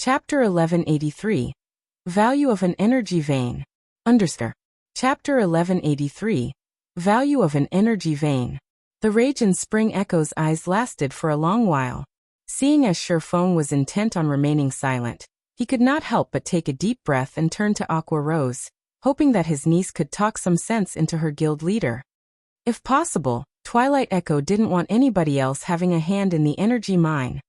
Chapter 1183. Value of an Energy Vein. Underscore. Chapter 1183. Value of an Energy Vein. The rage in Spring Echo's eyes lasted for a long while. Seeing as Sherfeng was intent on remaining silent, he could not help but take a deep breath and turn to Aqua Rose, hoping that his niece could talk some sense into her guild leader. If possible, Twilight Echo didn't want anybody else having a hand in the energy mine.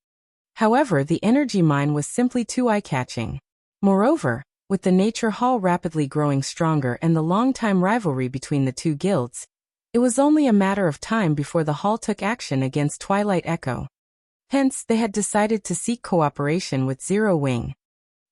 However, the energy mine was simply too eye-catching. Moreover, with the Nature Hall rapidly growing stronger and the long-time rivalry between the two guilds, it was only a matter of time before the Hall took action against Twilight Echo. Hence, they had decided to seek cooperation with Zero Wing.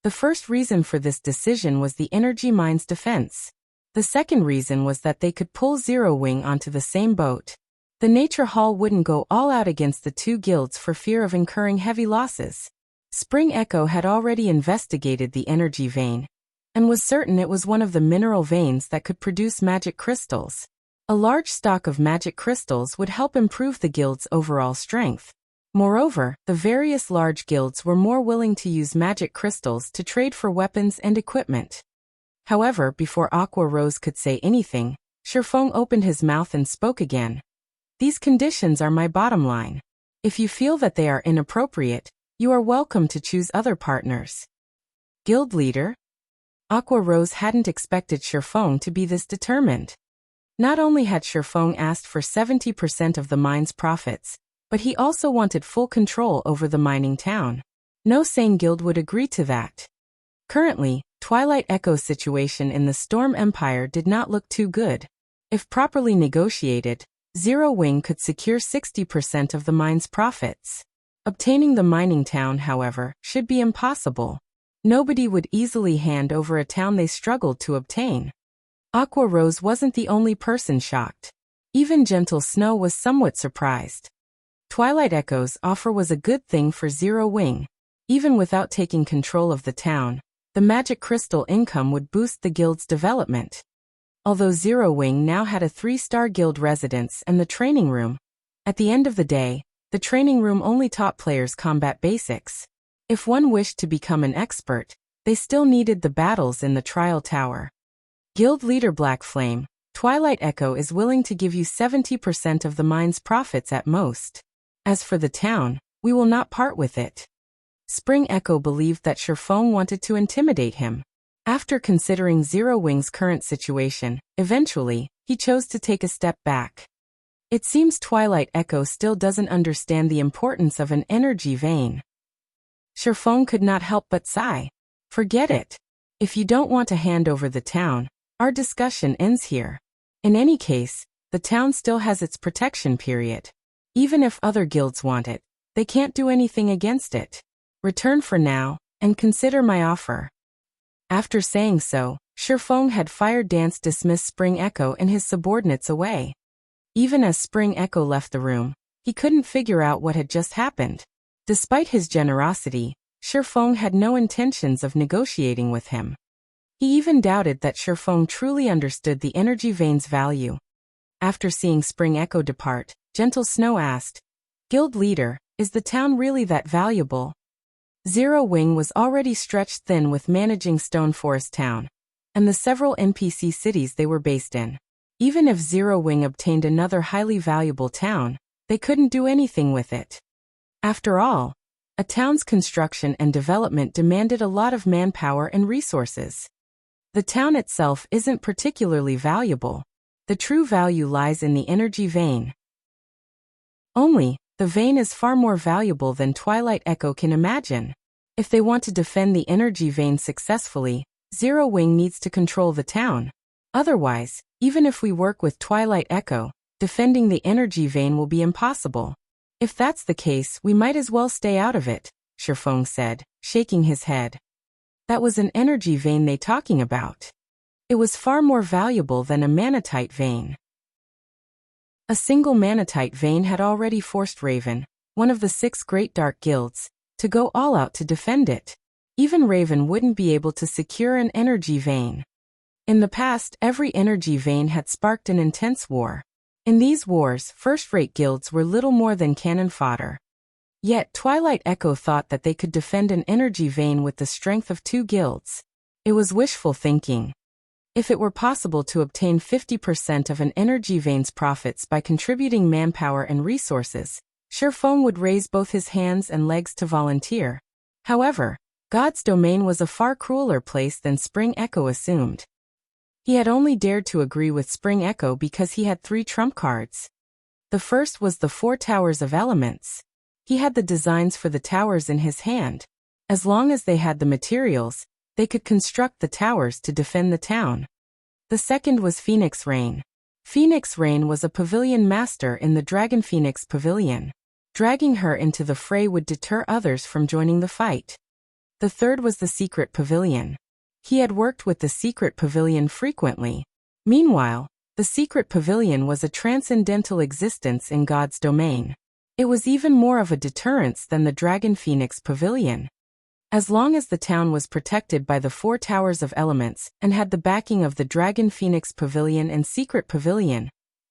The first reason for this decision was the energy mine's defense. The second reason was that they could pull Zero Wing onto the same boat. The Nature Hall wouldn't go all out against the two guilds for fear of incurring heavy losses. Spring Echo had already investigated the energy vein, and was certain it was one of the mineral veins that could produce magic crystals. A large stock of magic crystals would help improve the guild's overall strength. Moreover, the various large guilds were more willing to use magic crystals to trade for weapons and equipment. However, before Aqua Rose could say anything, Sherfeng opened his mouth and spoke again. These conditions are my bottom line. If you feel that they are inappropriate, you are welcome to choose other partners. Guild leader? Aqua Rose hadn't expected Sherfeng to be this determined. Not only had Sherfeng asked for 70% of the mine's profits, but he also wanted full control over the mining town. No sane guild would agree to that. Currently, Twilight Echo's situation in the Storm Empire did not look too good. If properly negotiated, Zero Wing could secure 60% of the mine's profits. Obtaining the mining town, however, should be impossible. Nobody would easily hand over a town they struggled to obtain. Aqua Rose wasn't the only person shocked. Even Gentle Snow was somewhat surprised. Twilight Echo's offer was a good thing for Zero Wing. Even without taking control of the town, the magic crystal income would boost the guild's development. Although Zero Wing now had a 3-star guild residence and the training room, at the end of the day, the training room only taught players combat basics. If one wished to become an expert, they still needed the battles in the trial tower. Guild leader Black Flame, Twilight Echo is willing to give you 70% of the mine's profits at most. As for the town, we will not part with it. Spring Echo believed that Sherfeng wanted to intimidate him. After considering Zero Wing's current situation, eventually, he chose to take a step back. It seems Twilight Echo still doesn't understand the importance of an energy vein. Sherfeng could not help but sigh. Forget it. If you don't want to hand over the town, our discussion ends here. In any case, the town still has its protection period. Even if other guilds want it, they can't do anything against it. Return for now, and consider my offer. After saying so, Sherfeng had Fire Dance dismissed Spring Echo and his subordinates away. Even as Spring Echo left the room, he couldn't figure out what had just happened. Despite his generosity, Sherfeng had no intentions of negotiating with him. He even doubted that Sherfeng truly understood the energy vein's value. After seeing Spring Echo depart, Gentle Snow asked, "Guild leader, is the town really that valuable?" Zero Wing was already stretched thin with managing Stone Forest Town, and the several NPC cities they were based in. Even if Zero Wing obtained another highly valuable town, they couldn't do anything with it. After all, a town's construction and development demanded a lot of manpower and resources. The town itself isn't particularly valuable. The true value lies in the energy vein. Only, the vein is far more valuable than Twilight Echo can imagine. If they want to defend the energy vein successfully, Zero Wing needs to control the town. Otherwise, even if we work with Twilight Echo, defending the energy vein will be impossible. If that's the case, we might as well stay out of it, Sherfeng said, shaking his head. That was an energy vein they talking about. It was far more valuable than a manatite vein. A single manatite vein had already forced Raven, one of the 6 great dark guilds, to go all out to defend it. Even Raven wouldn't be able to secure an energy vein. In the past, every energy vein had sparked an intense war. In these wars, first-rate guilds were little more than cannon fodder. Yet Twilight Echo thought that they could defend an energy vein with the strength of 2 guilds. It was wishful thinking. If it were possible to obtain 50% of an energy vein's profits by contributing manpower and resources, Sherfeng would raise both his hands and legs to volunteer. However, God's domain was a far crueler place than Spring Echo assumed. He had only dared to agree with Spring Echo because he had 3 trump cards. The first was the 4 Towers of Elements. He had the designs for the towers in his hand. As long as they had the materials, they could construct the towers to defend the town. The second was Phoenix Rain. Phoenix Rain was a pavilion master in the Dragon Phoenix Pavilion. Dragging her into the fray would deter others from joining the fight. The third was the Secret Pavilion. He had worked with the Secret Pavilion frequently. Meanwhile, the Secret Pavilion was a transcendental existence in God's domain. It was even more of a deterrence than the Dragon Phoenix Pavilion. As long as the town was protected by the 4 Towers of Elements and had the backing of the Dragon Phoenix Pavilion and Secret Pavilion,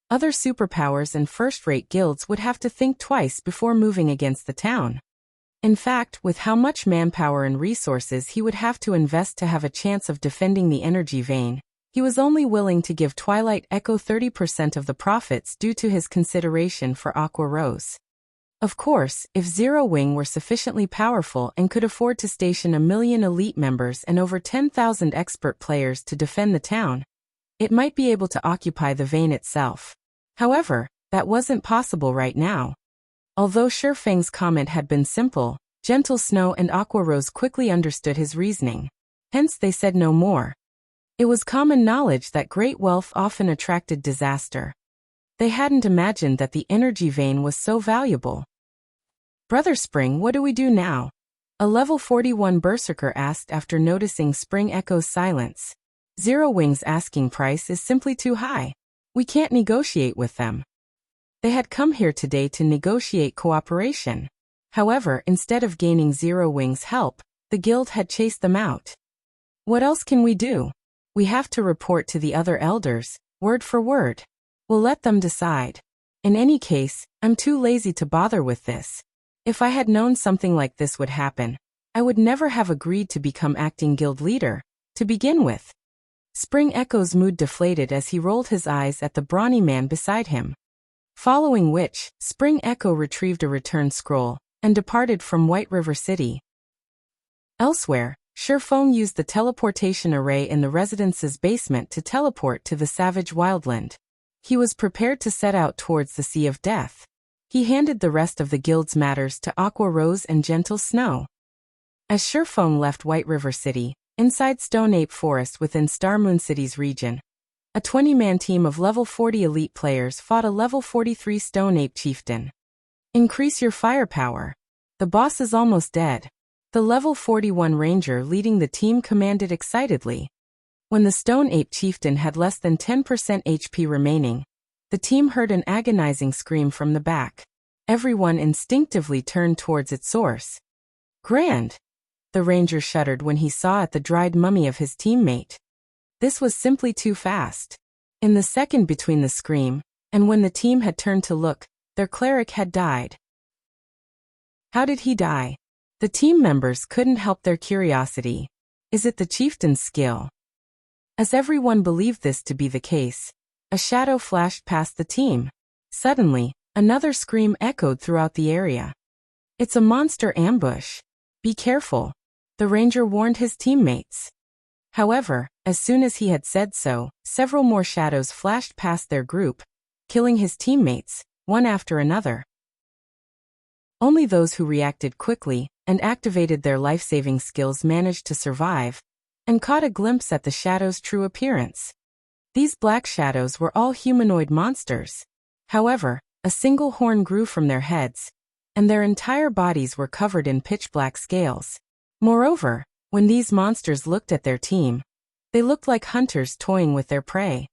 other superpowers and first-rate guilds would have to think twice before moving against the town. In fact, with how much manpower and resources he would have to invest to have a chance of defending the energy vein, he was only willing to give Twilight Echo 30% of the profits due to his consideration for Aqua Rose. Of course, if Zero Wing were sufficiently powerful and could afford to station 1 million elite members and over 10,000 expert players to defend the town, it might be able to occupy the vein itself. However, that wasn't possible right now. Although Sherfeng's comment had been simple, Gentle Snow and Aqua Rose quickly understood his reasoning. Hence they said no more. It was common knowledge that great wealth often attracted disaster. They hadn't imagined that the energy vein was so valuable. Brother Spring, what do we do now? A level 41 berserker asked after noticing Spring Echo's silence. Zero Wing's asking price is simply too high. We can't negotiate with them. They had come here today to negotiate cooperation. However, instead of gaining Zero Wing's help, the guild had chased them out. What else can we do? We have to report to the other elders, word for word. We'll let them decide. In any case, I'm too lazy to bother with this. If I had known something like this would happen, I would never have agreed to become acting guild leader, to begin with. Spring Echo's mood deflated as he rolled his eyes at the brawny man beside him. Following which, Spring Echo retrieved a return scroll, and departed from White River City. Elsewhere, Sherfeng used the teleportation array in the residence's basement to teleport to the savage wildland. He was prepared to set out towards the Sea of Death. He handed the rest of the guild's matters to Aqua Rose and Gentle Snow. As Sherfeng left White River City, inside Stone Ape Forest within Star Moon City's region, a 20-man team of level 40 elite players fought a level 43 Stone Ape chieftain. Increase your firepower. The boss is almost dead. The level 41 ranger leading the team commanded excitedly. When the Stone Ape chieftain had less than 10% HP remaining, the team heard an agonizing scream from the back. Everyone instinctively turned towards its source. Grand! The ranger shuddered when he saw at the dried mummy of his teammate. This was simply too fast. In the second between the scream, and when the team had turned to look, their cleric had died. How did he die? The team members couldn't help their curiosity. Is it the chieftain's skill? As everyone believed this to be the case, a shadow flashed past the team. Suddenly, another scream echoed throughout the area. It's a monster ambush. Be careful, the ranger warned his teammates. However, as soon as he had said so, several more shadows flashed past their group, killing his teammates, one after another. Only those who reacted quickly and activated their life-saving skills managed to survive, and caught a glimpse at the shadows' true appearance. These black shadows were all humanoid monsters. However, a single horn grew from their heads, and their entire bodies were covered in pitch-black scales. Moreover, when these monsters looked at their team, they looked like hunters toying with their prey.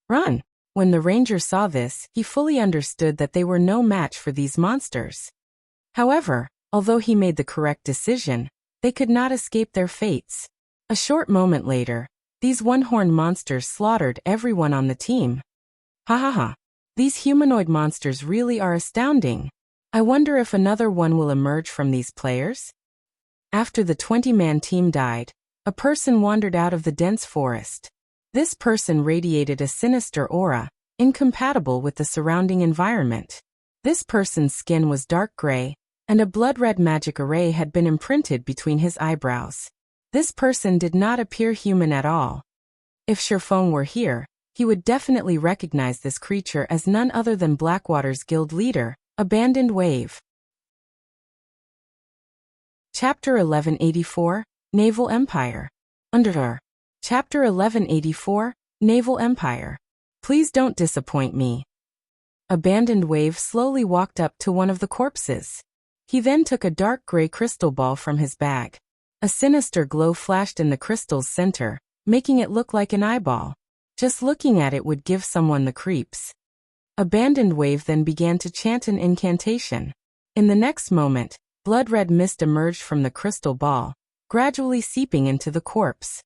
Run! When the ranger saw this, he fully understood that they were no match for these monsters. However, although he made the correct decision, they could not escape their fates. A short moment later, these one-horned monsters slaughtered everyone on the team. Ha ha ha! These humanoid monsters really are astounding. I wonder if another one will emerge from these players? After the 20-man team died, a person wandered out of the dense forest. This person radiated a sinister aura, incompatible with the surrounding environment. This person's skin was dark gray, and a blood-red magic array had been imprinted between his eyebrows. This person did not appear human at all. If Shifeng were here, he would definitely recognize this creature as none other than Blackwater's guild leader, Abandoned Wave. Chapter 1184, Naval Empire. Under Chapter 1184, Naval Empire. Please don't disappoint me. Abandoned Wave slowly walked up to one of the corpses. He then took a dark gray crystal ball from his bag. A sinister glow flashed in the crystal's center, making it look like an eyeball. Just looking at it would give someone the creeps. Abandoned Wave then began to chant an incantation. In the next moment, blood-red mist emerged from the crystal ball, gradually seeping into the corpse.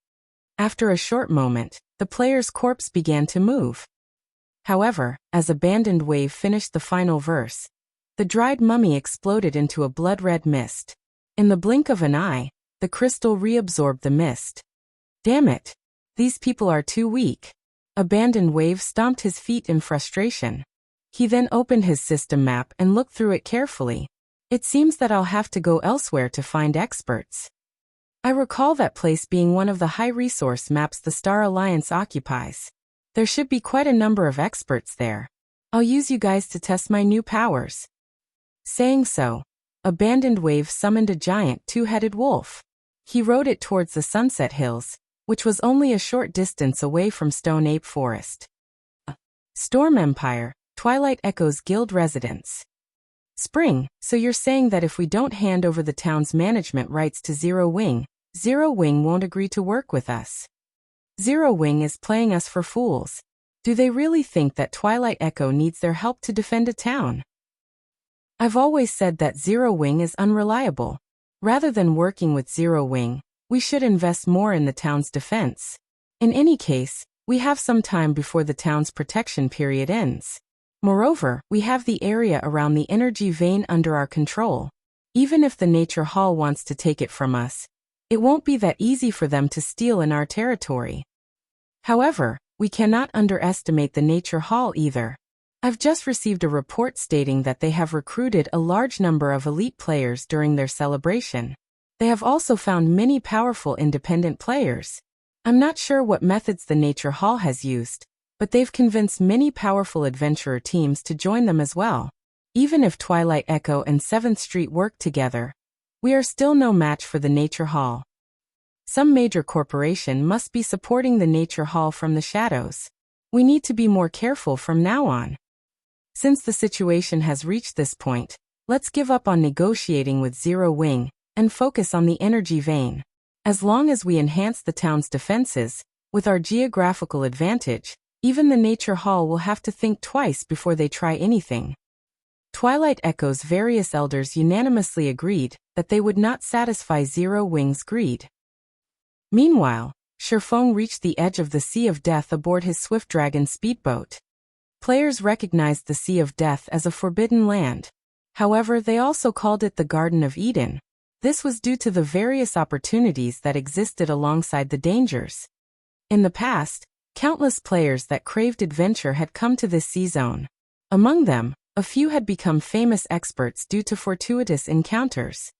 After a short moment, the player's corpse began to move. However, as Abandoned Wave finished the final verse, the dried mummy exploded into a blood-red mist. In the blink of an eye, the crystal reabsorbed the mist. Damn it! These people are too weak. Abandoned Wave stomped his feet in frustration. He then opened his system map and looked through it carefully. It seems that I'll have to go elsewhere to find experts. I recall that place being one of the high-resource maps the Star Alliance occupies. There should be quite a number of experts there. I'll use you guys to test my new powers. Saying so, Abandoned Wave summoned a giant two-headed wolf. He rode it towards the Sunset Hills, which was only a short distance away from Stone Ape Forest. Storm Empire, Twilight Echo's guild residence. Spring, so you're saying that if we don't hand over the town's management rights to Zero Wing won't agree to work with us. Zero Wing is playing us for fools. Do they really think that Twilight Echo needs their help to defend a town? I've always said that Zero Wing is unreliable. Rather than working with Zero Wing, we should invest more in the town's defense. In any case, we have some time before the town's protection period ends. Moreover, we have the area around the energy vein under our control. Even if the Nature Hall wants to take it from us, it won't be that easy for them to steal in our territory. However, we cannot underestimate the Nature Hall either. I've just received a report stating that they have recruited a large number of elite players during their celebration. They have also found many powerful independent players. I'm not sure what methods the Nature Hall has used, but they've convinced many powerful adventurer teams to join them as well. Even if Twilight Echo and 7th Street work together, we are still no match for the Nature Hall. Some major corporation must be supporting the Nature Hall from the shadows. We need to be more careful from now on. Since the situation has reached this point, let's give up on negotiating with Zero Wing and focus on the energy vein. As long as we enhance the town's defenses, with our geographical advantage, even the Nature Hall will have to think twice before they try anything. Twilight Echo's various elders unanimously agreed that they would not satisfy Zero Wing's greed. Meanwhile, Shifeng reached the edge of the Sea of Death aboard his Swift Dragon speedboat. Players recognized the Sea of Death as a forbidden land. However, they also called it the Garden of Eden. This was due to the various opportunities that existed alongside the dangers. In the past, countless players that craved adventure had come to this sea zone. Among them, a few had become famous experts due to fortuitous encounters.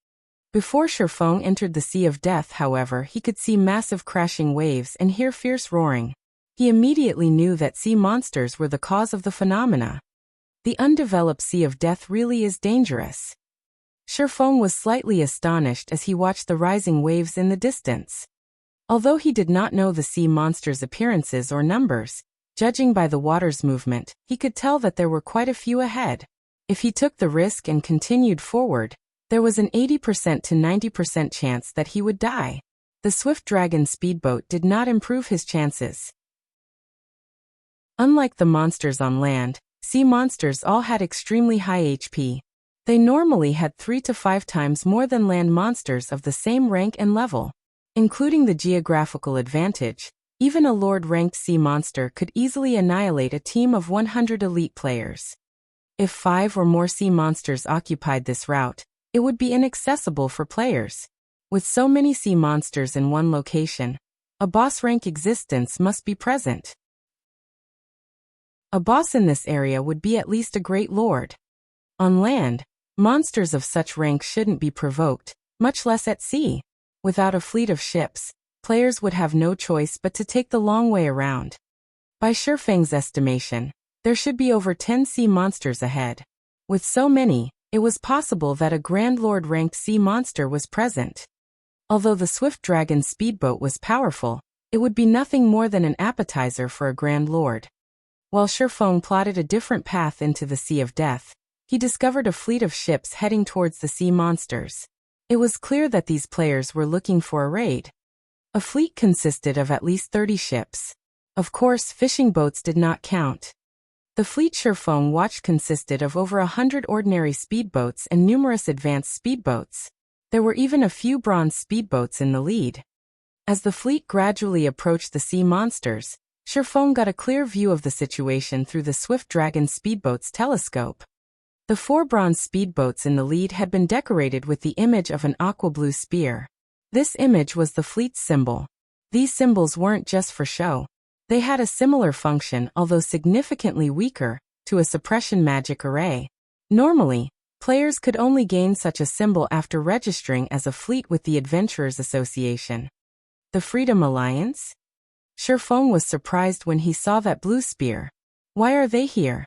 Before Shifeng entered the Sea of Death, however, he could see massive crashing waves and hear fierce roaring. He immediately knew that sea monsters were the cause of the phenomena. The undeveloped Sea of Death really is dangerous. Shifeng was slightly astonished as he watched the rising waves in the distance. Although he did not know the sea monsters' appearances or numbers, judging by the water's movement, he could tell that there were quite a few ahead. If he took the risk and continued forward, there was an 80% to 90% chance that he would die. The Swift Dragon speedboat did not improve his chances. Unlike the monsters on land, sea monsters all had extremely high HP. They normally had 3 to 5 times more than land monsters of the same rank and level. Including the geographical advantage, even a Lord-ranked sea monster could easily annihilate a team of 100 elite players. If 5 or more sea monsters occupied this route, it would be inaccessible for players. With so many sea monsters in one location, a boss rank existence must be present. A boss in this area would be at least a great lord. On land, monsters of such rank shouldn't be provoked, much less at sea. Without a fleet of ships, players would have no choice but to take the long way around. By Shifeng's estimation, there should be over 10 sea monsters ahead. With so many, it was possible that a Grand Lord ranked sea monster was present. Although the Swift Dragon speedboat was powerful, it would be nothing more than an appetizer for a Grand Lord. While Shifeng plotted a different path into the Sea of Death, he discovered a fleet of ships heading towards the sea monsters. It was clear that these players were looking for a raid. A fleet consisted of at least 30 ships. Of course, fishing boats did not count. The fleet Shifeng watched consisted of over 100 ordinary speedboats and numerous advanced speedboats. There were even a few bronze speedboats in the lead. As the fleet gradually approached the sea monsters, Shifeng got a clear view of the situation through the Swift Dragon speedboat's telescope. The 4 bronze speedboats in the lead had been decorated with the image of an aqua blue spear. This image was the fleet's symbol. These symbols weren't just for show. They had a similar function, although significantly weaker, to a suppression magic array. Normally, players could only gain such a symbol after registering as a fleet with the Adventurers Association. The Freedom Alliance? Shifeng was surprised when he saw that blue spear. Why are they here?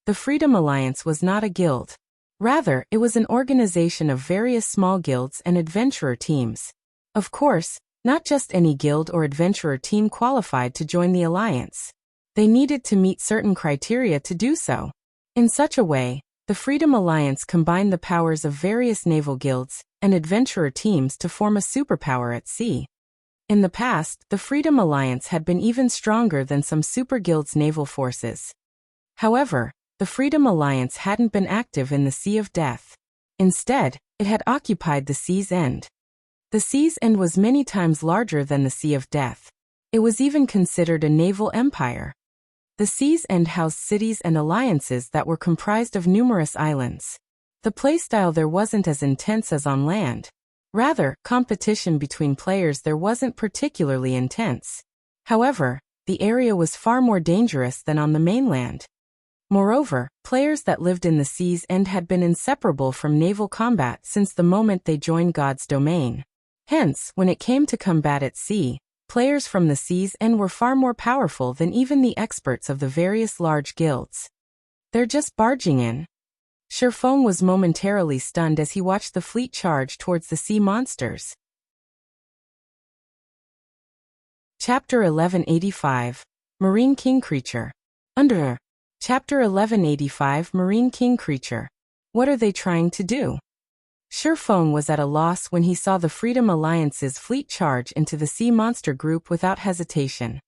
The Freedom Alliance was not a guild. Rather, it was an organization of various small guilds and adventurer teams. Of course, not just any guild or adventurer team qualified to join the alliance. They needed to meet certain criteria to do so. In such a way, the Freedom Alliance combined the powers of various naval guilds and adventurer teams to form a superpower at sea. In the past, the Freedom Alliance had been even stronger than some super guilds' naval forces. However, the Freedom Alliance hadn't been active in the Sea of Death. Instead, it had occupied the sea's end. The sea's end was many times larger than the Sea of Death. It was even considered a naval empire. The sea's end housed cities and alliances that were comprised of numerous islands. The playstyle there wasn't as intense as on land. Rather, competition between players there wasn't particularly intense. However, the area was far more dangerous than on the mainland. Moreover, players that lived in the sea's end had been inseparable from naval combat since the moment they joined God's domain. Hence, when it came to combat at sea, players from the sea's end were far more powerful than even the experts of the various large guilds. They're just barging in. Shifeng was momentarily stunned as he watched the fleet charge towards the sea monsters. Chapter 1185, Marine King Creature. Under Chapter 1185, Marine King Creature. What are they trying to do? Shifeng was at a loss when he saw the Freedom Alliance's fleet charge into the sea monster group without hesitation.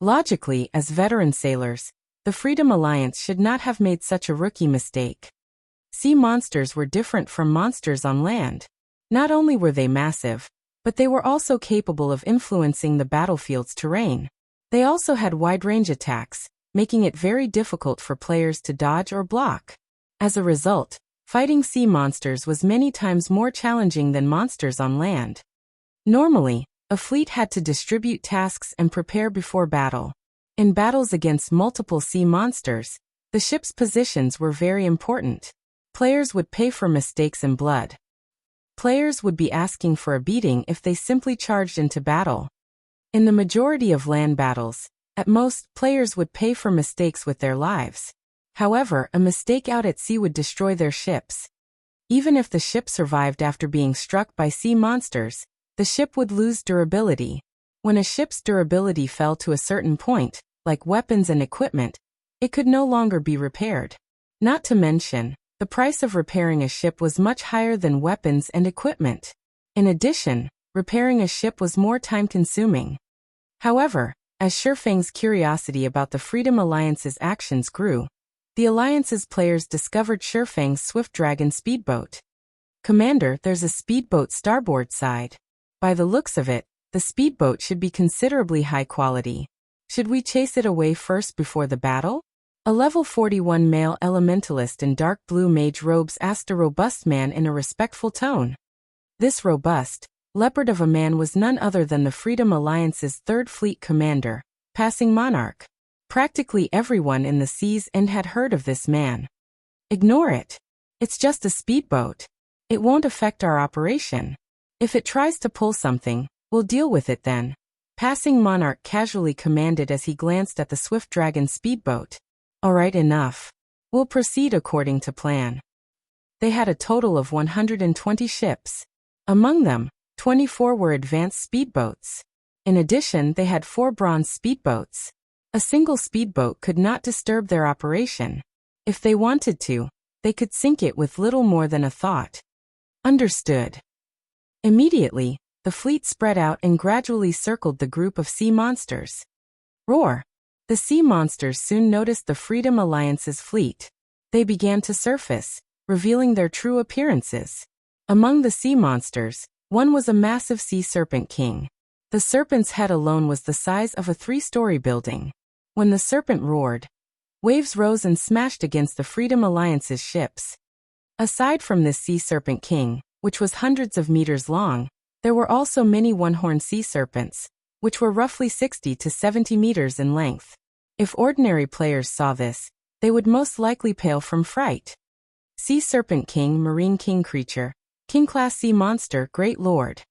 Logically, as veteran sailors, the Freedom Alliance should not have made such a rookie mistake. Sea monsters were different from monsters on land. Not only were they massive, but they were also capable of influencing the battlefield's terrain. They also had wide-range attacks, making it very difficult for players to dodge or block. As a result, fighting sea monsters was many times more challenging than monsters on land. Normally, a fleet had to distribute tasks and prepare before battle. In battles against multiple sea monsters, the ship's positions were very important. Players would pay for mistakes and blood. Players would be asking for a beating if they simply charged into battle. In the majority of land battles, at most, players would pay for mistakes with their lives. However, a mistake out at sea would destroy their ships. Even if the ship survived after being struck by sea monsters, the ship would lose durability. When a ship's durability fell to a certain point, like weapons and equipment, it could no longer be repaired. Not to mention, the price of repairing a ship was much higher than weapons and equipment. In addition, repairing a ship was more time-consuming. However, as Shifeng's curiosity about the Freedom Alliance's actions grew, the Alliance's players discovered Shifeng's Swift Dragon speedboat. Commander, there's a speedboat starboard side. By the looks of it, the speedboat should be considerably high quality. Should we chase it away first before the battle? A level 41 male elementalist in dark blue mage robes asked a robust man in a respectful tone. This robust leopard of a man was none other than the Freedom Alliance's 3rd Fleet commander, Passing Monarch. Practically everyone in the Sea's End had heard of this man. Ignore it. It's just a speedboat. It won't affect our operation. If it tries to pull something, we'll deal with it then. Passing Monarch casually commanded as he glanced at the Swift Dragon speedboat. All right, enough. We'll proceed according to plan. They had a total of 120 ships. Among them, 24 were advanced speedboats. In addition, they had 4 bronze speedboats. A single speedboat could not disturb their operation. If they wanted to, they could sink it with little more than a thought. Understood. Immediately, the fleet spread out and gradually circled the group of sea monsters. Roar! The sea monsters soon noticed the Freedom Alliance's fleet. They began to surface, revealing their true appearances. Among the sea monsters, one was a massive sea serpent king. The serpent's head alone was the size of a 3-story building. When the serpent roared, waves rose and smashed against the Freedom Alliance's ships. Aside from this sea serpent king, which was hundreds of meters long, there were also many one-horned sea serpents, which were roughly 60 to 70 meters in length. If ordinary players saw this, they would most likely pale from fright. Sea Serpent King, Marine King Creature, King Class Sea Monster, Great Lord.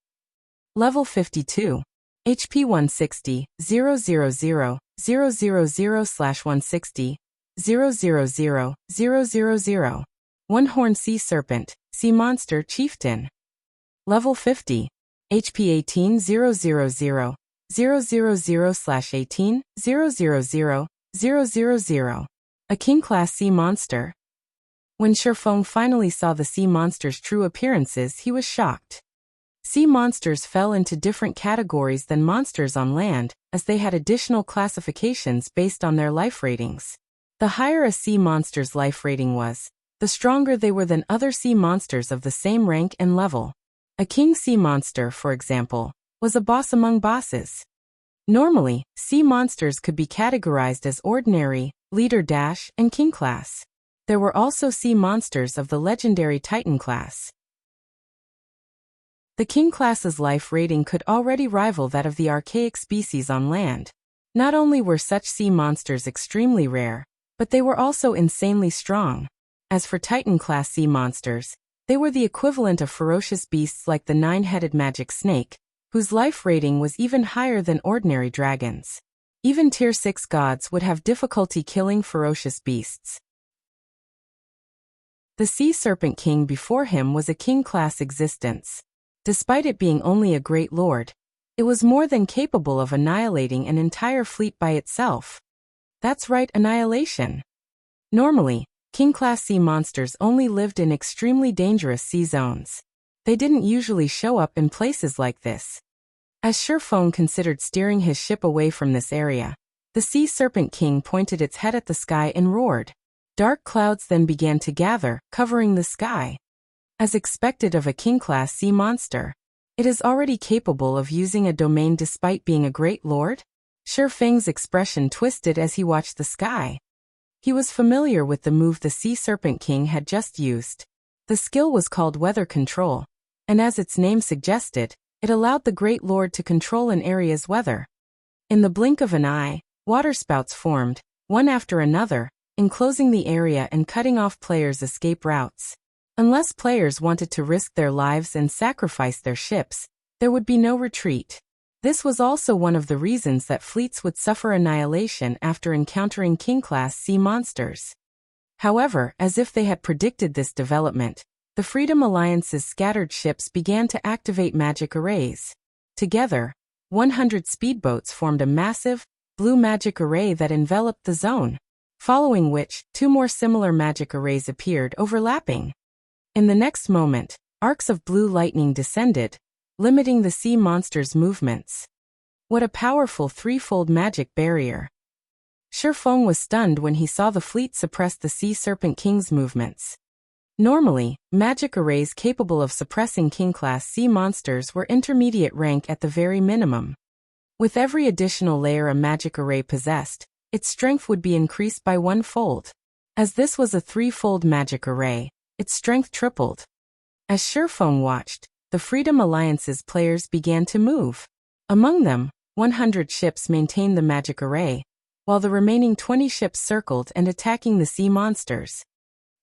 Level 52. HP 160, 000, 000/160, 000, 000. One-Horned Sea Serpent, Sea Monster Chieftain. Level 50. HP 18, 000, 000/18, 000, 000. A King-class sea monster. When Shifeng finally saw the sea monster's true appearances, he was shocked. Sea monsters fell into different categories than monsters on land, as they had additional classifications based on their life ratings. The higher a sea monster's life rating was, the stronger they were than other sea monsters of the same rank and level. A king sea monster, for example, was a boss among bosses. Normally, sea monsters could be categorized as ordinary, leader dash, and king class. There were also sea monsters of the legendary Titan class. The king class's life rating could already rival that of the archaic species on land. Not only were such sea monsters extremely rare, but they were also insanely strong. As for Titan class sea monsters, they were the equivalent of ferocious beasts like the 9-headed magic snake, whose life rating was even higher than ordinary dragons. Even tier 6 gods would have difficulty killing ferocious beasts. The Sea Serpent King before him was a king-class existence. Despite it being only a great lord, it was more than capable of annihilating an entire fleet by itself. That's right, annihilation. Normally, king-class sea monsters only lived in extremely dangerous sea zones. They didn't usually show up in places like this. As Shifeng considered steering his ship away from this area, the Sea Serpent King pointed its head at the sky and roared. Dark clouds then began to gather, covering the sky. As expected of a king-class sea monster, it is already capable of using a domain despite being a great lord? Shifeng's expression twisted as he watched the sky. He was familiar with the move the Sea Serpent King had just used. The skill was called Weather Control, and as its name suggested, it allowed the Great Lord to control an area's weather. In the blink of an eye, waterspouts formed, one after another, enclosing the area and cutting off players' escape routes. Unless players wanted to risk their lives and sacrifice their ships, there would be no retreat. This was also one of the reasons that fleets would suffer annihilation after encountering king-class sea monsters. However, as if they had predicted this development, the Freedom Alliance's scattered ships began to activate magic arrays. Together, 100 speedboats formed a massive, blue magic array that enveloped the zone, following which, 2 more similar magic arrays appeared, overlapping. In the next moment, arcs of blue lightning descended, limiting the sea monster's movements. What a powerful threefold magic barrier! Shifeng was stunned when he saw the fleet suppress the Sea Serpent King's movements. Normally, magic arrays capable of suppressing king-class sea monsters were intermediate rank at the very minimum. With every additional layer a magic array possessed, its strength would be increased by 1-fold. As this was a 3-fold magic array, its strength tripled. As Sherfone watched, the Freedom Alliance's players began to move. Among them, 100 ships maintained the magic array, while the remaining 20 ships circled and attacking the sea monsters.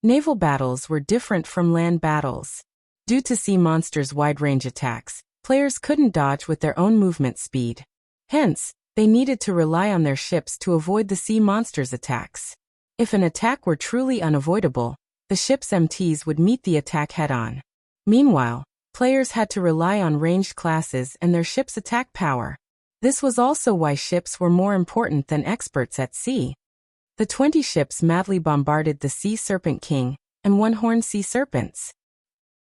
Naval battles were different from land battles. Due to sea monsters' wide-range attacks, players couldn't dodge with their own movement speed. Hence, they needed to rely on their ships to avoid the sea monsters' attacks. If an attack were truly unavoidable, the ship's MTs would meet the attack head-on. Meanwhile, players had to rely on ranged classes and their ship's attack power. This was also why ships were more important than experts at sea. The 20 ships madly bombarded the Sea Serpent King and one-horned sea serpents.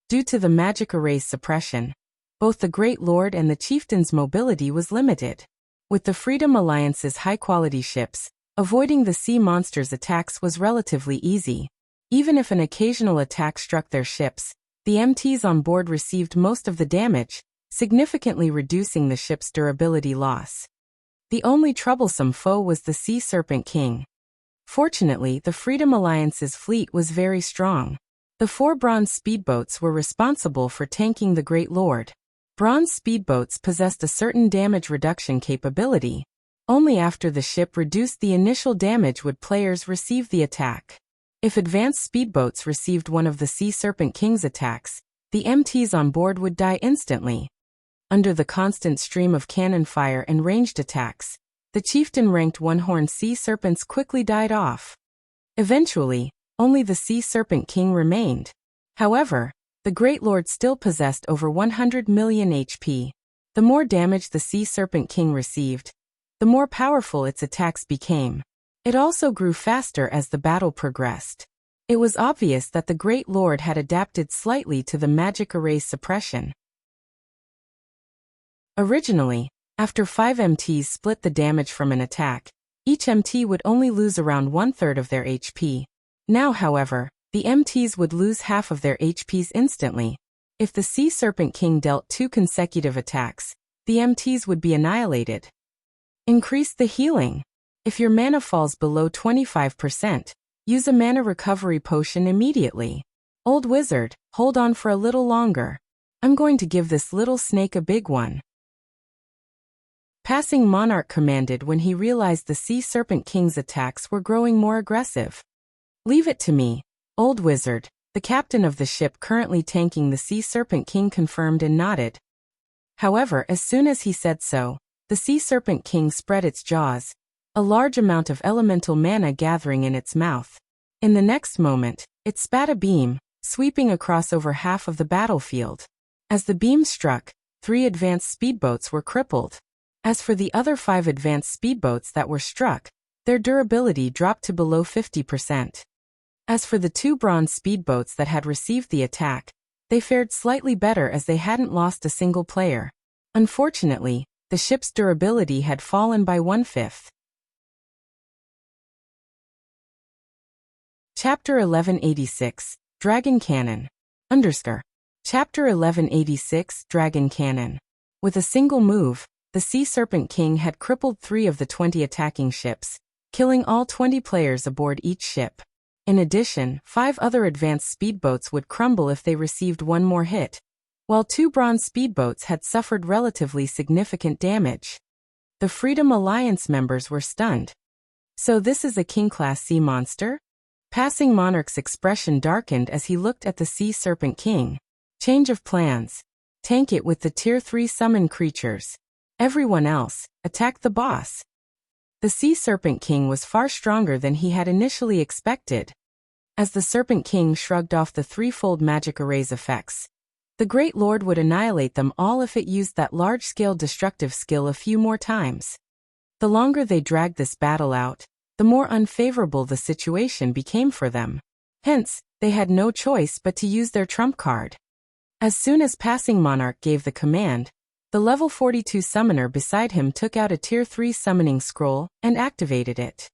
Due to the magic array's suppression, both the Great Lord and the Chieftain's mobility was limited. With the Freedom Alliance's high-quality ships, avoiding the sea monsters' attacks was relatively easy. Even if an occasional attack struck their ships, the MTs on board received most of the damage, significantly reducing the ship's durability loss. The only troublesome foe was the Sea Serpent King. Fortunately, the Freedom Alliance's fleet was very strong. The 4 bronze speedboats were responsible for tanking the Great Lord. Bronze speedboats possessed a certain damage reduction capability. Only after the ship reduced the initial damage would players receive the attack. If advanced speedboats received one of the Sea Serpent King's attacks, the MTs on board would die instantly. Under the constant stream of cannon fire and ranged attacks, the chieftain-ranked one-horned sea serpents quickly died off. Eventually, only the Sea Serpent King remained. However, the Great Lord still possessed over 100 million HP. The more damage the Sea Serpent King received, the more powerful its attacks became. It also grew faster as the battle progressed. It was obvious that the Great Lord had adapted slightly to the magic array's suppression. Originally, after 5 MTs split the damage from an attack, each MT would only lose around 1/3 of their HP. Now, however, the MTs would lose half of their HPs instantly. If the Sea Serpent King dealt 2 consecutive attacks, the MTs would be annihilated. Increase the healing. If your mana falls below 25%, use a mana recovery potion immediately. Old Wizard, hold on for a little longer. I'm going to give this little snake a big one. Passing Monarch commanded when he realized the Sea Serpent King's attacks were growing more aggressive. Leave it to me, Old Wizard, the captain of the ship currently tanking the Sea Serpent King confirmed and nodded. However, as soon as he said so, the Sea Serpent King spread its jaws, a large amount of elemental mana gathering in its mouth. In the next moment, it spat a beam, sweeping across over half of the battlefield. As the beam struck, 3 advanced speedboats were crippled. As for the other 5 advanced speedboats that were struck, their durability dropped to below 50%. As for the 2 bronze speedboats that had received the attack, they fared slightly better as they hadn't lost a single player. Unfortunately, the ship's durability had fallen by 1/5. Chapter 1186, Dragon Cannon. Chapter 1186, Dragon Cannon. With a single move, the Sea Serpent King had crippled 3 of the 20 attacking ships, killing all 20 players aboard each ship. In addition, 5 other advanced speedboats would crumble if they received one more hit, while 2 bronze speedboats had suffered relatively significant damage. The Freedom Alliance members were stunned. So this is a King-class sea monster? Passing Monarch's expression darkened as he looked at the Sea Serpent King. Change of plans. Tank it with the Tier 3 summon creatures. Everyone else, attack the boss. The Sea Serpent King was far stronger than he had initially expected. As the Serpent King shrugged off the 3-fold magic array's effects, the Great Lord would annihilate them all if it used that large-scale destructive skill a few more times. The longer they dragged this battle out, the more unfavorable the situation became for them. Hence, they had no choice but to use their trump card. As soon as Passing Monarch gave the command, the level 42 summoner beside him took out a Tier 3 summoning scroll and activated it.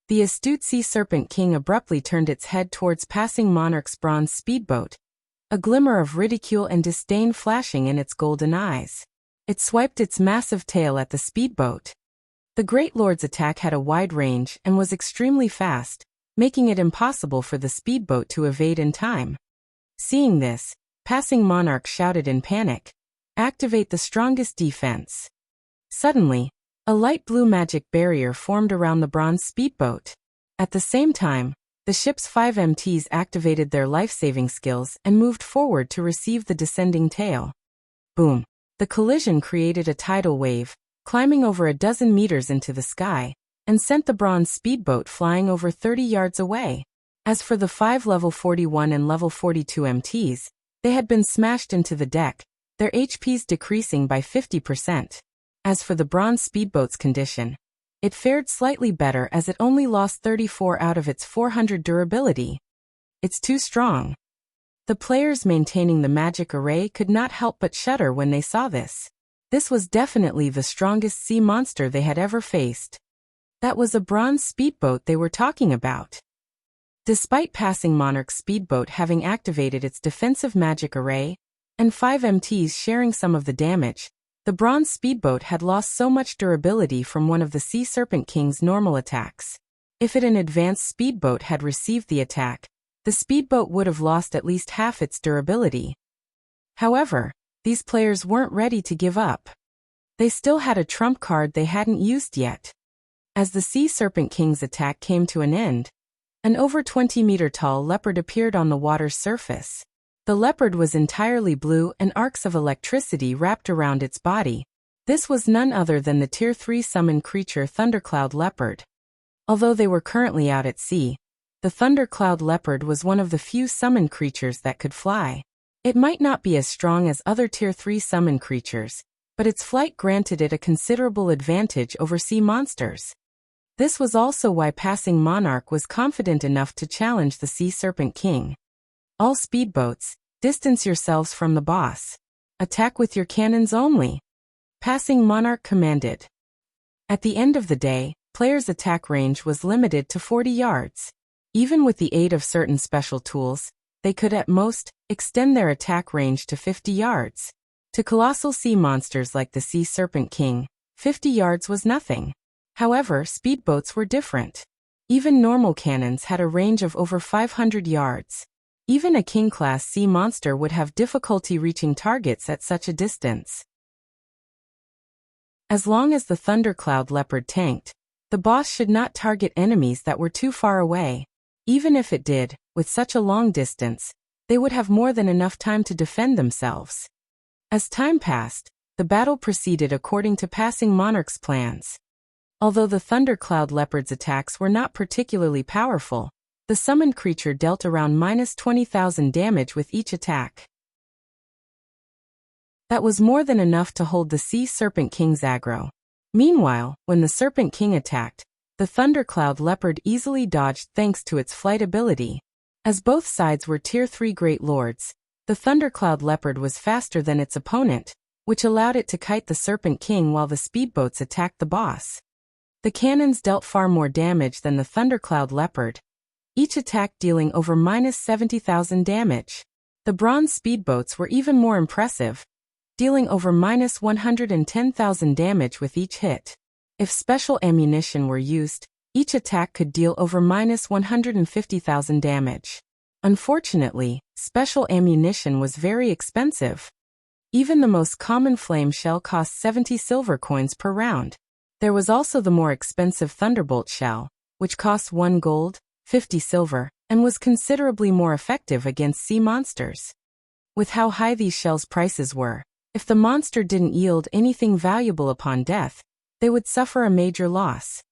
The astute Sea Serpent King abruptly turned its head towards Passing Monarch's bronze speedboat, a glimmer of ridicule and disdain flashing in its golden eyes. It swiped its massive tail at the speedboat. The Great Lord's attack had a wide range and was extremely fast, making it impossible for the speedboat to evade in time. Seeing this, Passing Monarch shouted in panic, "Activate the strongest defense." Suddenly, a light blue magic barrier formed around the bronze speedboat. At the same time, the ship's 5 MTs activated their life-saving skills and moved forward to receive the descending tail. Boom! The collision created a tidal wave, climbing over a dozen meters into the sky, and sent the bronze speedboat flying over 30 yards away. As for the 5 level 41 and level 42 MTs, they had been smashed into the deck, their HPs decreasing by 50%. As for the bronze speedboat's condition, it fared slightly better as it only lost 34 out of its 400 durability. It's too strong. The players maintaining the magic array could not help but shudder when they saw this. This was definitely the strongest sea monster they had ever faced. That was a bronze speedboat they were talking about. Despite Passing Monarch's speedboat having activated its defensive magic array, and 5 MTs sharing some of the damage, the bronze speedboat had lost so much durability from one of the Sea Serpent King's normal attacks. If an advanced speedboat had received the attack, the speedboat would have lost at least half its durability. However, these players weren't ready to give up. They still had a trump card they hadn't used yet. As the Sea Serpent King's attack came to an end, an over 20-meter tall leopard appeared on the water's surface. The leopard was entirely blue and arcs of electricity wrapped around its body. This was none other than the Tier 3 summon creature Thundercloud Leopard. Although they were currently out at sea, the Thundercloud Leopard was one of the few summon creatures that could fly. It might not be as strong as other Tier 3 summon creatures, but its flight granted it a considerable advantage over sea monsters. This was also why Passing Monarch was confident enough to challenge the Sea Serpent King. All speedboats, distance yourselves from the boss. Attack with your cannons only. Passing Monarch commanded. At the end of the day, players' attack range was limited to 40 yards. Even with the aid of certain special tools, they could at most extend their attack range to 50 yards. To colossal sea monsters like the Sea Serpent King, 50 yards was nothing. However, speedboats were different. Even normal cannons had a range of over 500 yards. Even a king-class sea monster would have difficulty reaching targets at such a distance. As long as the Thundercloud Leopard tanked, the boss should not target enemies that were too far away. Even if it did, with such a long distance, they would have more than enough time to defend themselves. As time passed, the battle proceeded according to Passing Monarch's plans. Although the Thundercloud Leopard's attacks were not particularly powerful, the summoned creature dealt around -20,000 damage with each attack. That was more than enough to hold the Sea Serpent King's aggro. Meanwhile, when the Serpent King attacked, the Thundercloud Leopard easily dodged thanks to its flight ability. As both sides were Tier 3 Great Lords, the Thundercloud Leopard was faster than its opponent, which allowed it to kite the Serpent King while the speedboats attacked the boss. The cannons dealt far more damage than the Thundercloud Leopard, each attack dealing over -70,000 damage. The bronze speedboats were even more impressive, dealing over -110,000 damage with each hit. If special ammunition were used, each attack could deal over -150,000 damage. Unfortunately, special ammunition was very expensive. Even the most common flame shell cost 70 silver coins per round. There was also the more expensive Thunderbolt shell, which cost 1 gold, 50 silver, and was considerably more effective against sea monsters. With how high these shells' prices were, if the monster didn't yield anything valuable upon death, they would suffer a major loss.